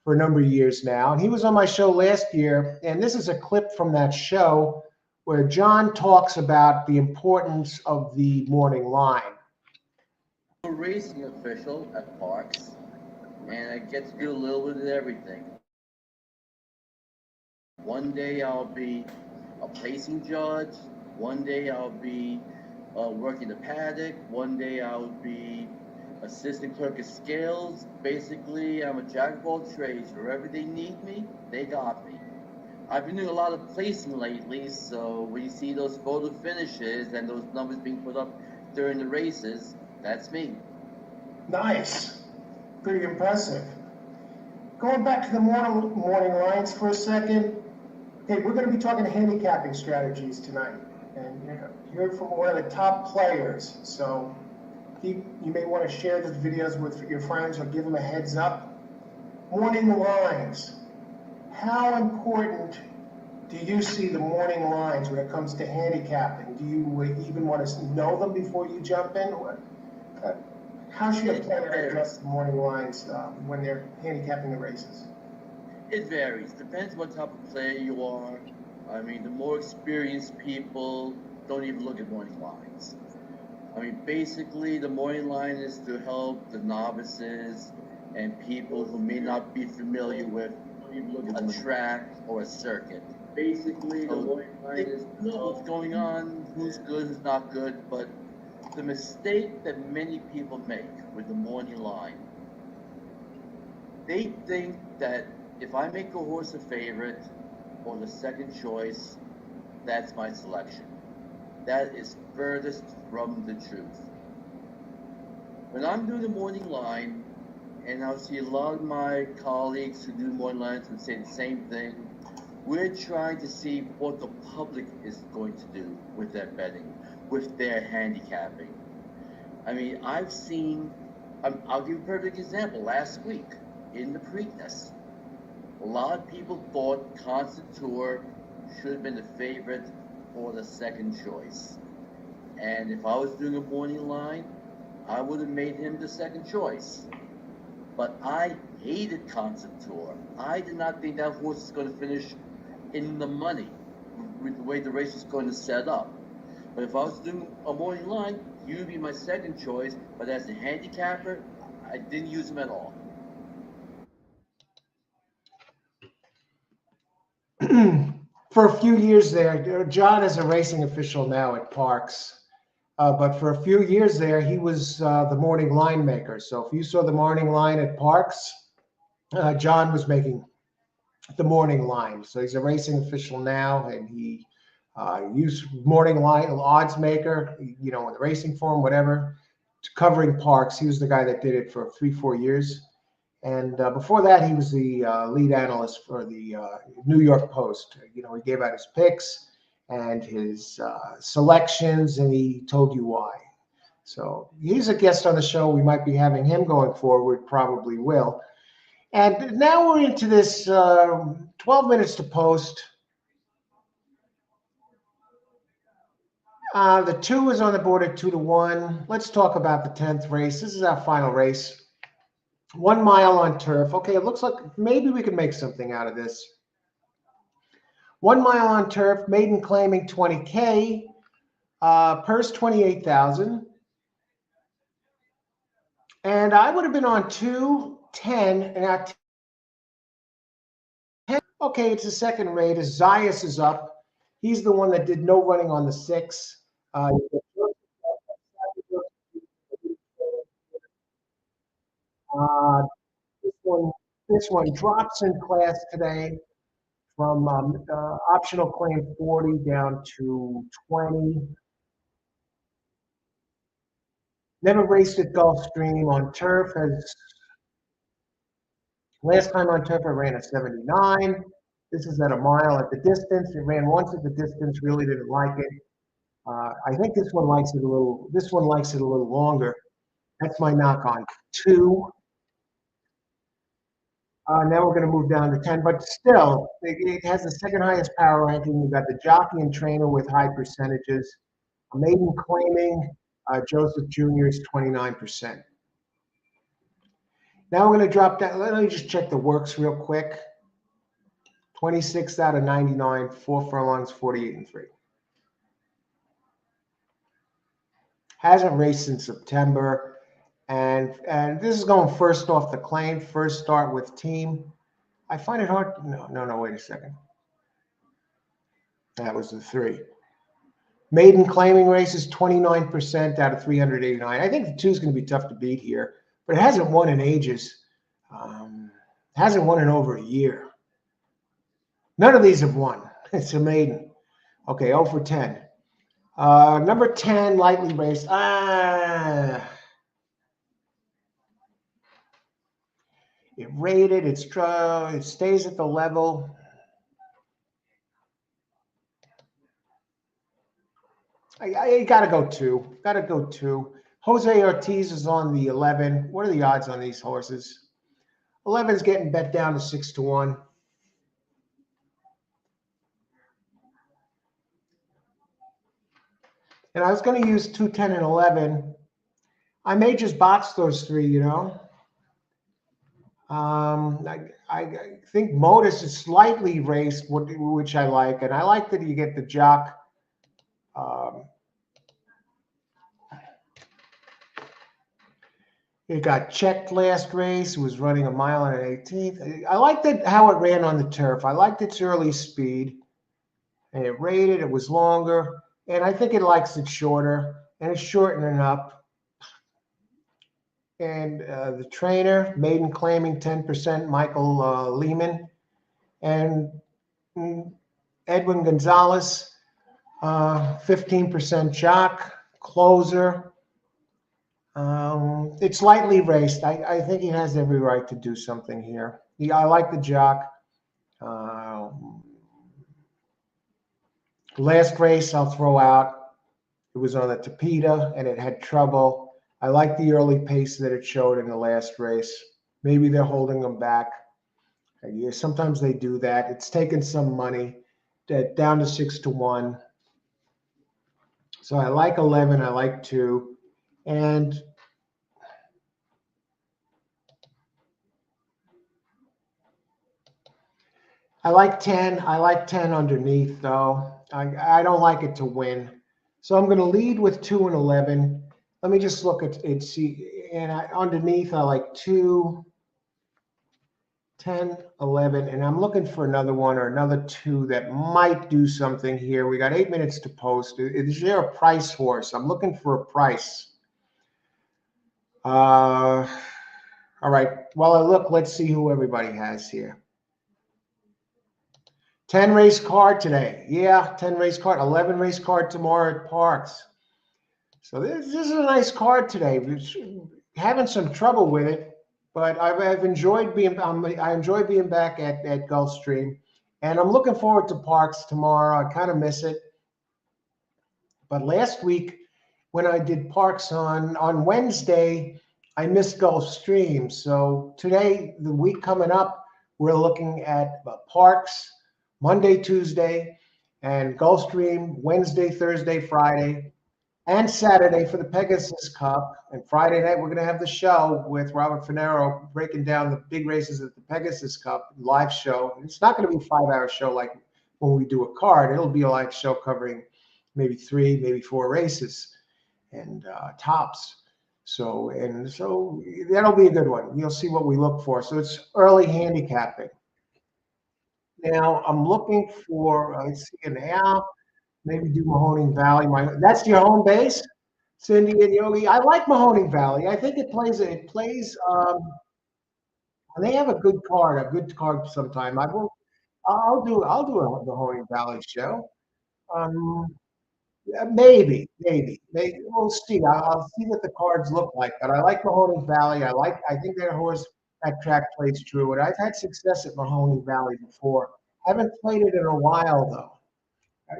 for a number of years now, and he was on my show last year. And this is a clip from that show where John talks about the importance of the morning line. I'm a racing official at Parks, and I get to do a little bit of everything. One day I'll be a placing judge, one day I'll be working the paddock, one day I'll be assistant clerk of scales. Basically, I'm a jack of all trades. Wherever they need me, they got me. I've been doing a lot of placing lately, so when you see those photo finishes and those numbers being put up during the races, that's me. Nice. Pretty impressive. Going back to the morning lines for a second. Okay, we're going to be talking handicapping strategies tonight. And you're from one of the top players. So you may want to share these videos with your friends or give them a heads up. Morning lines. How important do you see the morning lines when it comes to handicapping? Do you even want to know them before you jump in? How should a player address the morning lines when they're handicapping the races? It varies. Depends what type of player you are. I mean, the more experienced people don't even look at morning lines. I mean, basically, the morning line is to help the novices and people who may not be familiar with a track or a circuit. Basically, the morning line is to know what's going on, who's good, who's not good, but the mistake that many people make with the morning line, they think that if I make a horse a favorite or the second choice, that's my selection. That is furthest from the truth. When I'm doing the morning line, and I'll see a lot of my colleagues who do morning lines would say the same thing, we're trying to see what the public is going to do with their betting, with their handicapping. I mean, I've seen, I'll give you a perfect example. Last week in the Preakness, a lot of people thought Constantour should have been the favorite or the second choice. And if I was doing a morning line, I would have made him the second choice. But I hated Constantour. I did not think that horse was going to finish in the money with the way the race was going to set up. But if I was doing a morning line, he would be my second choice. But as a handicapper, I didn't use him at all. For a few years there, John is a racing official now at Parks, but for a few years there, he was the morning line maker. So if you saw the morning line at Parks, John was making the morning line. So he's a racing official now, and he used morning line odds maker, you know, in the racing form, whatever, covering Parks. He was the guy that did it for 3-4 years. And before that, he was the lead analyst for the New York Post. You know, he gave out his picks and his selections, and he told you why. So he's a guest on the show. We might be having him going forward, probably will. And now we're into this 12 minutes to post. The 2 is on the board at 2-1. Let's talk about the 10th race. This is our final race. 1 mile on turf. Okay, it looks like maybe we can make something out of this. 1 mile on turf, maiden claiming 20K, purse 28,000. And I would have been on 210 and at 10. Okay, it's the second rate. Zayas is up. He's the one that did no running on the 6. Uh, this one drops in class today from optional claim 40 down to 20. Never raced at Gulfstream on turf. Last time on turf, I ran a 79. This is at a mile at the distance. It ran once at the distance, really didn't like it. I think this one likes it a little. This one likes it a little longer. That's my knock on 2. Now we're going to move down to 10, but still, it has the second highest power ranking. You've got the jockey and trainer with high percentages. A maiden claiming Joseph Jr. is 29%. Now we're going to drop down. Let me just check the works real quick. 26 out of 99, 4 furlongs, 48 and 3. Hasn't raced since September. And this is going first off the claim, first start with team. I find it hard. No, wait a second. That was the 3. Maiden claiming race is 29% out of 389. I think the 2 is going to be tough to beat here, but it hasn't won in ages. Hasn't won in over a year. None of these have won. It's a maiden. Okay, 0 for 10. Number 10, lightly raced. It rated, it stays at the level. I got to go 2. Got to go 2. Jose Ortiz is on the 11. What are the odds on these horses? 11 is getting bet down to 6-1. And I was going to use 2, 10, and 11. I may just box those 3, you know. I think Modus is slightly raced, which I like. And I like that you get the jock. It got checked last race. It was running a mile and an 18th. I liked it how it ran on the turf. I liked its early speed. And it rated. It was longer. And I think it likes it shorter. And it's shortening up. And the trainer, maiden claiming 10%, Michael Lehman. And Edwin Gonzalez, 15% jock, closer. It's lightly raced. I think he has every right to do something here. I like the jock. Last race I'll throw out. It was on the Tapeta and it had trouble. I like the early pace that it showed in the last race. Maybe they're holding them back. Yeah, sometimes they do that. It's taken some money down to 6-1. So I like 11. I like 2. And I like 10. I like 10 underneath, though. I don't like it to win. So I'm going to lead with 2 and 11. Let me just look at it. See, and underneath I like 2, 10, 11, and I'm looking for another one or another 2 that might do something here. We got 8 minutes to post. Is there a price horse? I'm looking for a price. All right. While I look, let's see who everybody has here. 10 race card today. Yeah, 10 race card, 11 race card tomorrow at Parks. So this is a nice card today. We're having some trouble with it, but I've enjoyed being. I enjoy being back at Gulfstream, and I'm looking forward to Parks tomorrow. I kind of miss it. But last week, when I did Parks on Wednesday, I missed Gulfstream. So today, the week coming up, we're looking at Parks Monday, Tuesday, and Gulfstream Wednesday, Thursday, Friday, and Saturday for the Pegasus Cup. And Friday night, we're going to have the show with Robert Finero breaking down the big races at the Pegasus Cup live show. And it's not going to be a 5-hour show like when we do a card. It'll be a live show covering maybe 3, maybe 4 races and tops. So that'll be a good one. You'll see what we look for. So it's early handicapping. Now I'm looking for, let's see now, maybe do Mahoning Valley. That's your home base, Cindy and Yogi. I like Mahoning Valley. I think it plays. And they have a good card sometime. I'll do a Mahoning Valley show. Um, maybe. We'll see. I'll see what the cards look like. But I like Mahoning Valley. I think that horse, that track plays true. And I've had success at Mahoning Valley before. Haven't played it in a while though.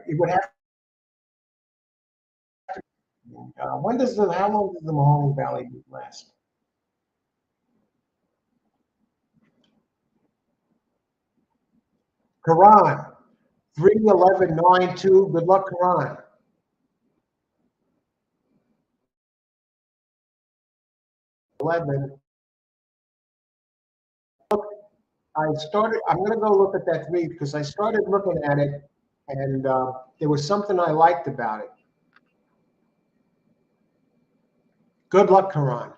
It would have. How long does the Mahoning Valley last? Quran, 3:11:9:2. Good luck, Quran. 11. I'm going to go look at that 3 because I started looking at it and there was something I liked about it. Good luck, Quran.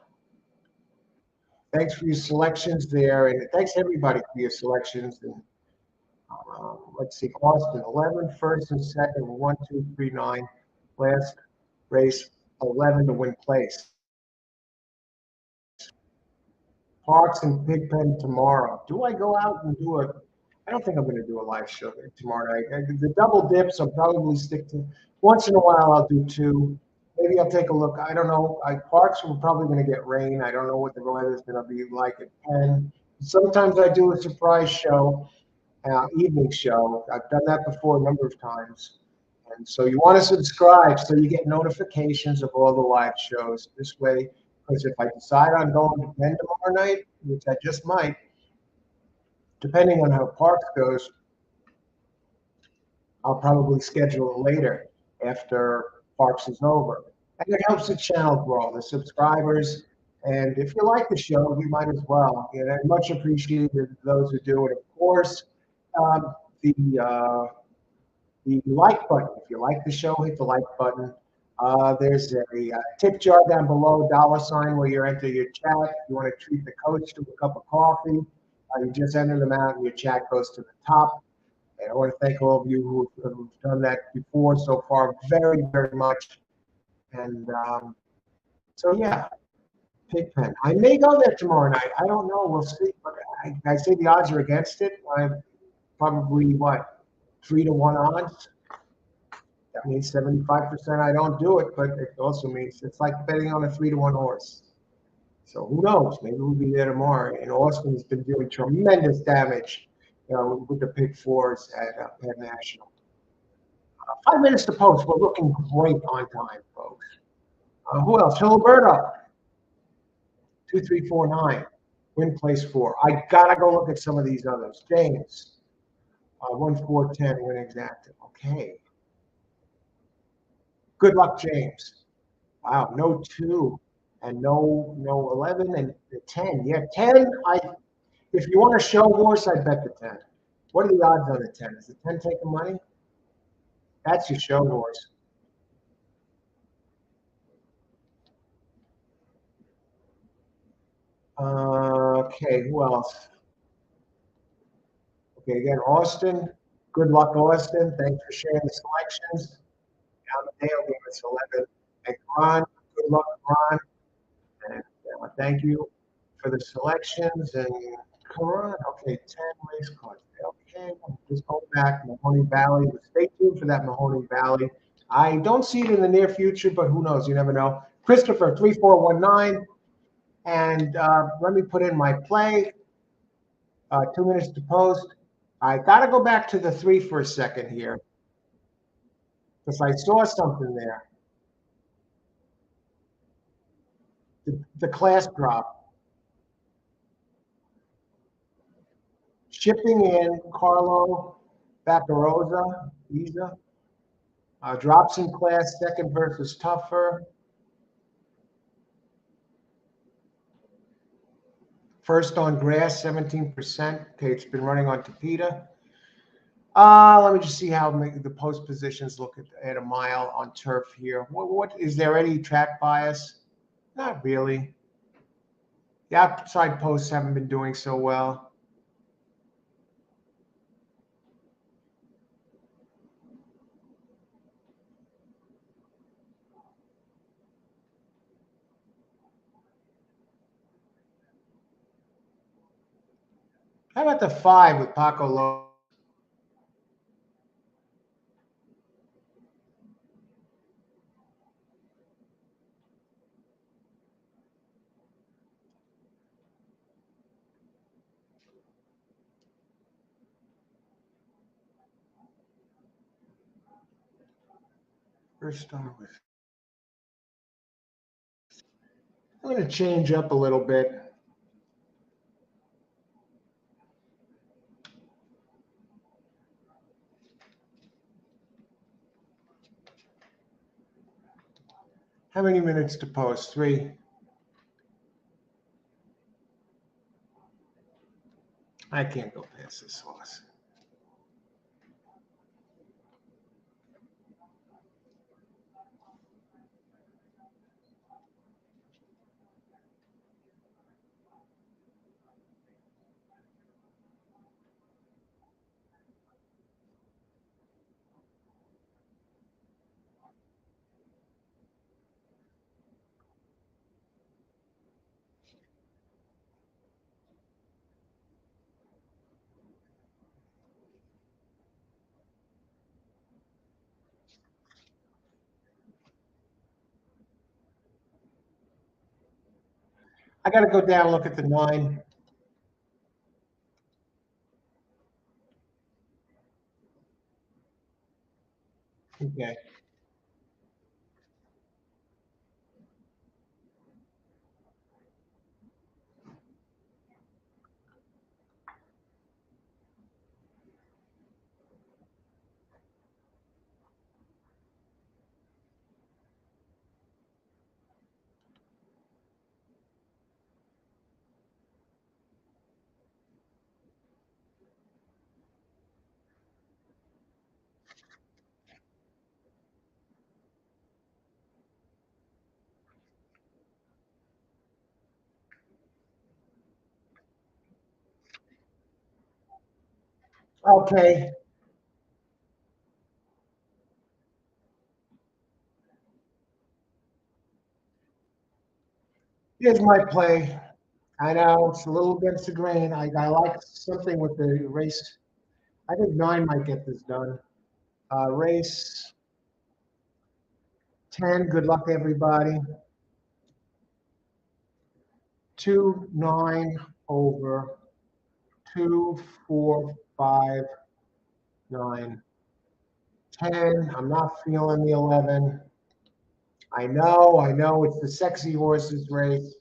Thanks for your selections there. And thanks everybody for your selections. And let's see, Austin, 11, first and second, 1, 2, 3, 9. Last race, 11 to win place. Parks and Pigpen tomorrow. Do I go out and do a? I don't think I'm going to do a live show there tomorrow night. The double dips, I'll probably stick to. Once in a while, I'll do 2. Maybe I'll take a look. I don't know. Parks are probably going to get rain. I don't know what the weather is going to be like at 10. Sometimes I do a surprise show, evening show. I've done that before a number of times. And so you want to subscribe so you get notifications of all the live shows. This way, because if I decide on going to Penn tomorrow night, which I just might, depending on how Parks goes, I'll probably schedule it later after Parks is over. And it helps the channel grow, the subscribers. And if you like the show, you might as well. And I much appreciate those who do it. Of course, the like button. If you like the show, hit the like button. There's a tip jar down below, $, where you enter your chat. If you want to treat the coach to a cup of coffee, you just enter them out and your chat goes to the top. And I want to thank all of you who have done that before so far very, very much. And so, yeah, Pigpen. I may go there tomorrow night. I don't know. We'll see. But I say the odds are against it. I'm probably, 3-to-1 odds? That means 75% I don't do it, but it also means it's like betting on a 3-to-1 horse. So who knows? Maybe we'll be there tomorrow. And Austin's been doing tremendous damage, with the pick 4s at Penn National. 5 minutes to post. We're looking great on time, folks. Who else? Filiberto, 2349. Win place 4. I gotta go look at some of these others. James, 1410. Win exacted. Okay. Good luck, James. Wow, no 2 and no 11 and the 10. Yeah, 10. If you want a show horse, I bet the 10. What are the odds on the 10? Is the 10 taking money? That's your show horse. Okay, who else? Okay, again, Austin. Good luck, Austin. Thanks for sharing the selections. Amadeo gave us 11. And Ron, good luck, Ron. And thank you for the selections. And Karan, okay, 10 race cards. Okay, just go back. Mahoney Valley. Stay tuned for that Mahoney Valley. I don't see it in the near future, but who knows? You never know. Christopher, 3419. And let me put in my play. 2 minutes to post. I got to go back to the 3 for a second here because I saw something there. The class drop. Shipping in Carlo Baccarosa, Visa. Drops in class, second versus tougher. First on grass, 17%. Okay, it's been running on Tapeta. Let me just see how the post positions look at a mile on turf here. What is there any track bias? Not really. The outside posts haven't been doing so well. How about the 5 with Paco Lopez? First start with. I'm going to change up a little bit. How many minutes to post? 3. I can't go past this horse. I got to go down and look at the 9. Okay. Okay. Here's my play. I know it's a little against the grain. I like something with the race. I think 9 might get this done. Race 10. Good luck, everybody. 2, 9 over 2, 4, 5, 9, 10. I'm not feeling the 11. I know. It's the sexy horses race.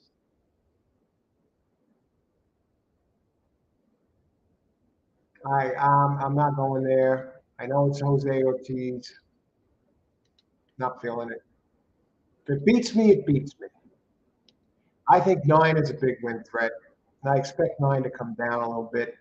I'm not going there. I know it's Jose Ortiz. Not feeling it. If it beats me, it beats me. I think 9 is a big win threat. And I expect 9 to come down a little bit.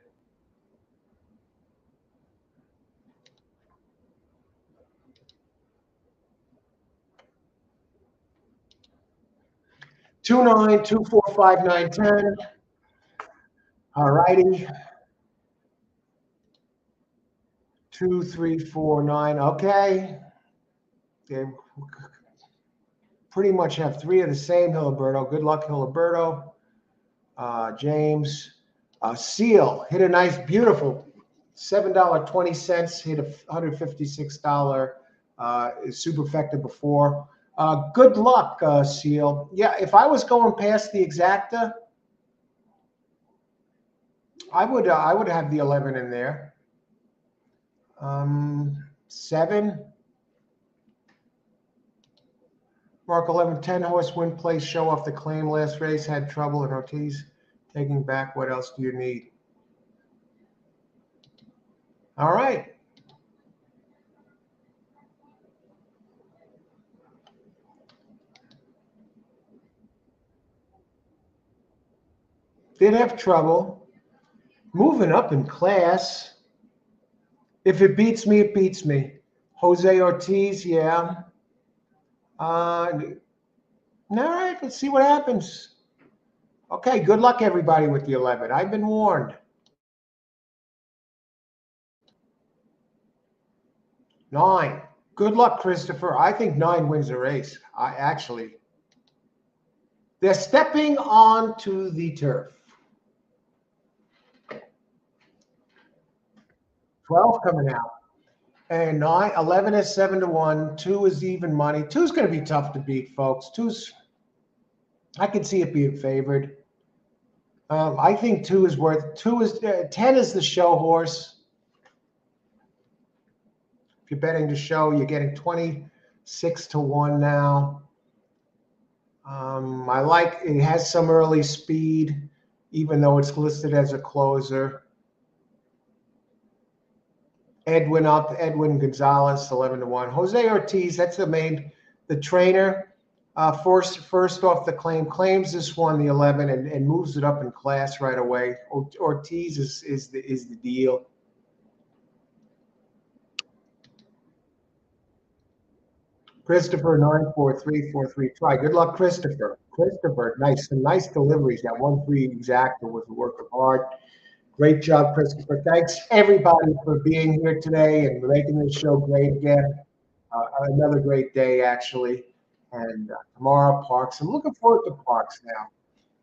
2-9, 2-4, 5-9, 10. All righty. 2, 3, 4, 9. Okay. They pretty much have three of the same, Hiliberto. Good luck, Hiliberto. James. Seal hit a nice, beautiful $7.20, hit a $156 superfecta before. Good luck, Seal. Yeah, if I was going past the exacta, I would have the 11 in there. 7. Mark 11, 10 horse win place, show off the claim last race, had trouble, and Ortiz taking back. What else do you need? All right. Did have trouble moving up in class. If it beats me, it beats me. Jose Ortiz, yeah. All right, let's see what happens. Okay, good luck, everybody, with the 11. I've been warned. 9. Good luck, Christopher. I think 9 wins the race. They're stepping onto the turf. 12 coming out. And 11 is 7-1. 2 is even money. 2 is going to be tough to beat, folks. I can see it being favored. I think 2 is worth. 10 is the show horse. If you're betting the show, you're getting 26-1 now. I like it. Has some early speed, even though it's listed as a closer. Edwin Gonzalez, 11-1. Jose Ortiz, that's the trainer. First off the claim, claims this one, the 11, and moves it up in class right away. Ortiz is the deal. Christopher 94343. Try. Good luck, Christopher. Some nice deliveries. That 1-3 exacta was a work of art. Great job, Christopher. Thanks everybody for being here today and making this show great again. Another great day, actually. And tomorrow, Parks. I'm looking forward to Parks now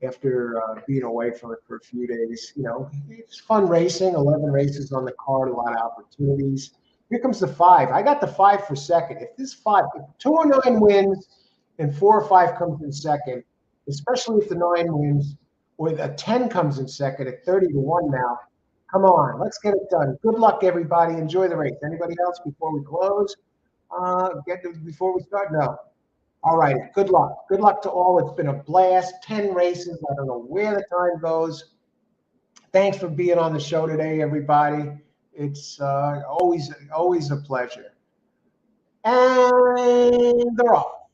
after being away from it for a few days. You know, it's fun racing. 11 races on the card, a lot of opportunities. Here comes the 5. I got the 5 for second. If 2 or 9 wins and 4 or 5 comes in second, especially if the 9 wins, or a 10 comes in second at 30-1 now. Come on, let's get it done. Good luck, everybody. Enjoy the race. Anybody else before we close? Before we start? No. All right. Good luck. Good luck to all. It's been a blast. 10 races. I don't know where the time goes. Thanks for being on the show today, everybody. It's always a pleasure. And they're off.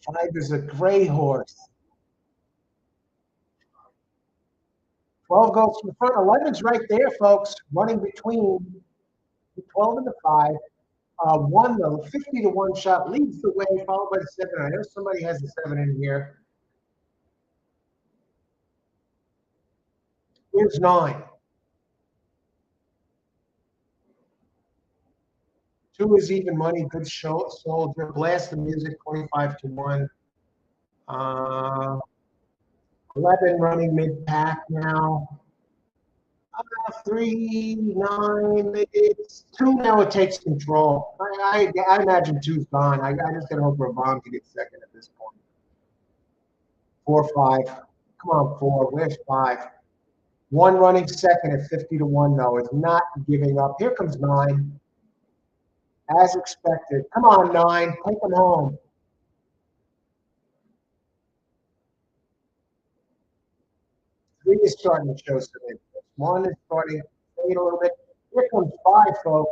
5 is a gray horse. 12 goes to the front. 11's right there, folks, running between the 12 and the 5. 1, the 50-1 shot leads the way, followed by the 7. I know somebody has the 7 in here. Here's 9. 2 is even money. Good show, soldier. Blast the music. 25-1. 11 running mid-pack now. 3, 9. It's 2 now. It takes control. I imagine 2's gone. I just gotta hope Raban can get second at this point. 4, 5. Come on, 4. Where's 5? 1 running second at 50-1 though. It's not giving up. Here comes 9. As expected. Come on, 9. Take them home. 3 is starting to show some interest. 1 is starting to fade a little bit. Here comes 5, folks.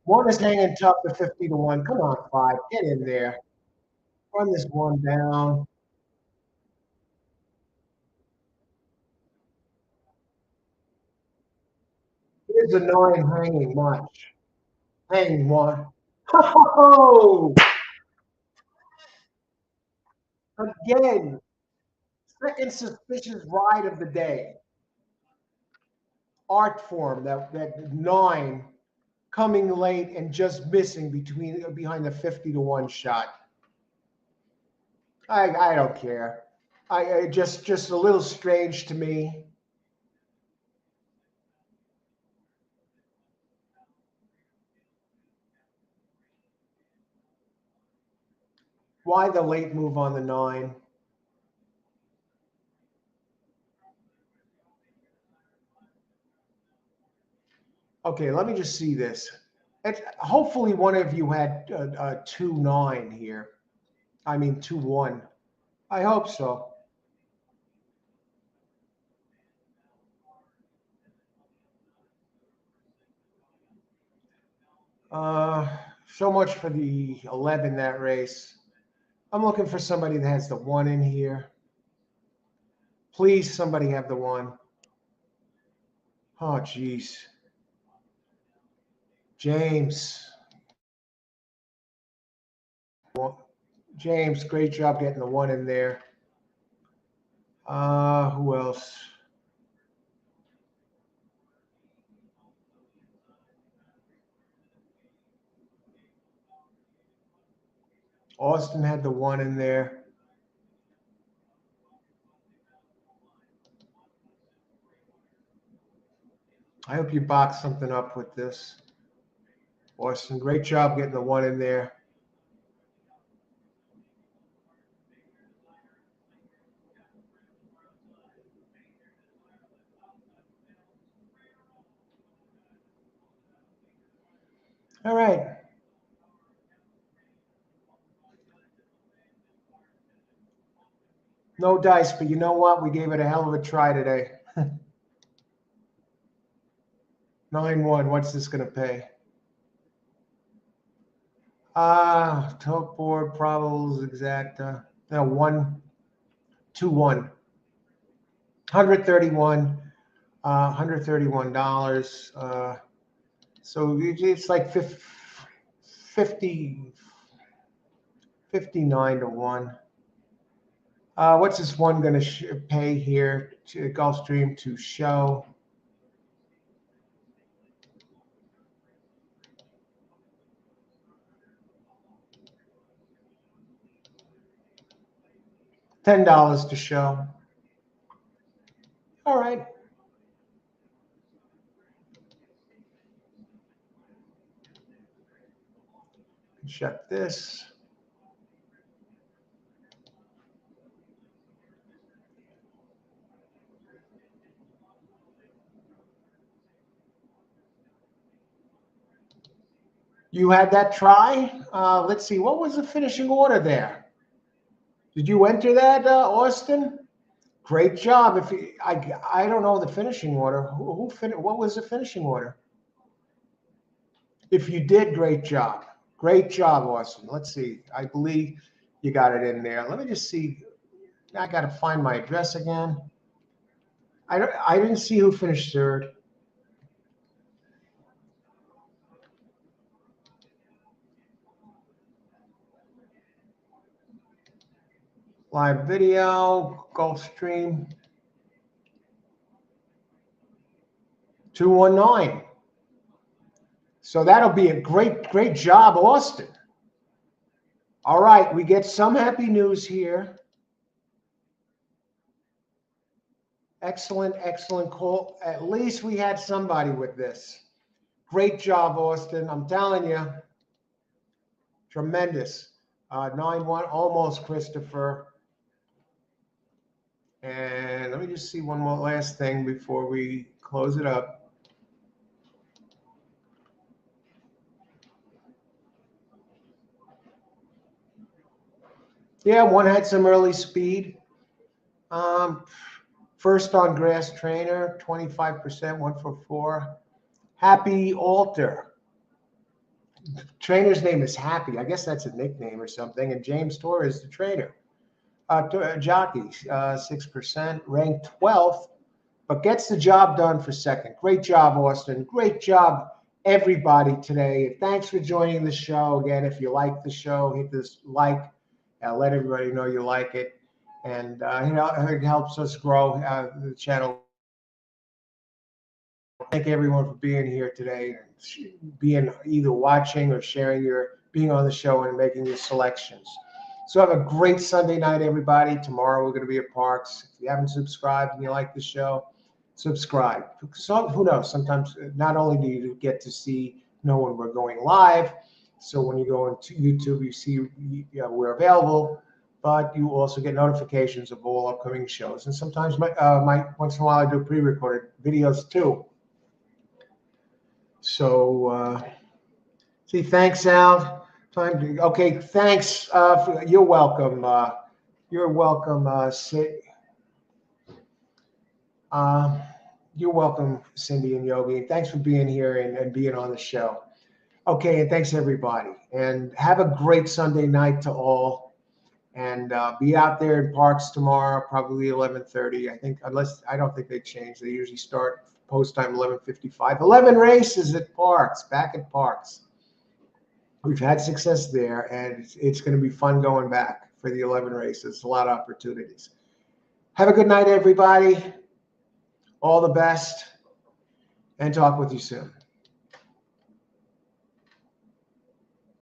One is hanging tough to 50-1. Come on, 5. Get in there. Run this 1 down. Here's a 9 hanging much. Hanging one. Oh, again, second suspicious ride of the day. Art form, that 9 coming late and just missing behind the 50-1 shot. I don't care. I just a little strange to me. Why the late move on the 9? Okay, let me just see this. Hopefully one of you had 2-9 here. I mean 2-1. I hope so. So much for the 11 that race. I'm looking for somebody that has the 1 in here. Please, somebody have the 1. Oh, geez. James. James, great job getting the 1 in there. Who else? Austin had the 1 in there. I hope you box something up with this. Austin, great job getting the 1 in there. All right. No dice, but you know what? We gave it a hell of a try today. 9-1. What's this going to pay? Tote board, probables, exacta. No, 1-2-1. 131. $131. So it's like 59-1. What's this one going to pay here to Gulfstream to show? $10 to show. All right. Check this. You had that try. Let's see. What was the finishing order there? Did you enter that, Austin? Great job. I don't know the finishing order. What was the finishing order? If you did, great job. Great job, Austin. Let's see. I believe you got it in there. Let me just see. I got to find my address again. I didn't see who finished third. Live video, Gulfstream. 219. So that'll be a great job, Austin. All right, we get some happy news here. Excellent call. At least we had somebody with this. Great job, Austin. I'm telling you. Tremendous. 9-1, almost Christopher. And let me just see one more last thing before we close it up. Yeah, one had some early speed. First on grass trainer, 25%, 144. Happy Alter. Trainer's name is Happy. I guess that's a nickname or something. And James Torres, the trainer. Jockey, 6%, ranked 12th. but gets the job done for second. Great job, Austin. Great job, everybody, today. Thanks for joining the show. Again, if you like the show, hit this like. Let everybody know you like it. And it helps us grow the channel. Thank everyone for being here today, being either watching or being on the show and making your selections. So have a great Sunday night, everybody. Tomorrow we're going to be at Parks. If you haven't subscribed and you like the show, subscribe. So who knows? Sometimes not only do you get to know when we're going live, so when you go into YouTube, you see we're available, but you also get notifications of all upcoming shows. And sometimes once in a while I do pre-recorded videos too. So, thanks, Al. Okay, thanks. You're welcome. You're welcome, you're welcome, Cindy and Yogi. Thanks for being here and being on the show. Okay, and thanks, everybody. And have a great Sunday night to all. And be out there in Parks tomorrow, probably 11:30. I don't think they change. They usually start post time 11:55. 11 races at Parks, back at Parks. We've had success there, and it's going to be fun going back for the 11 races. A lot of opportunities. Have a good night, everybody. All the best, and talk with you soon.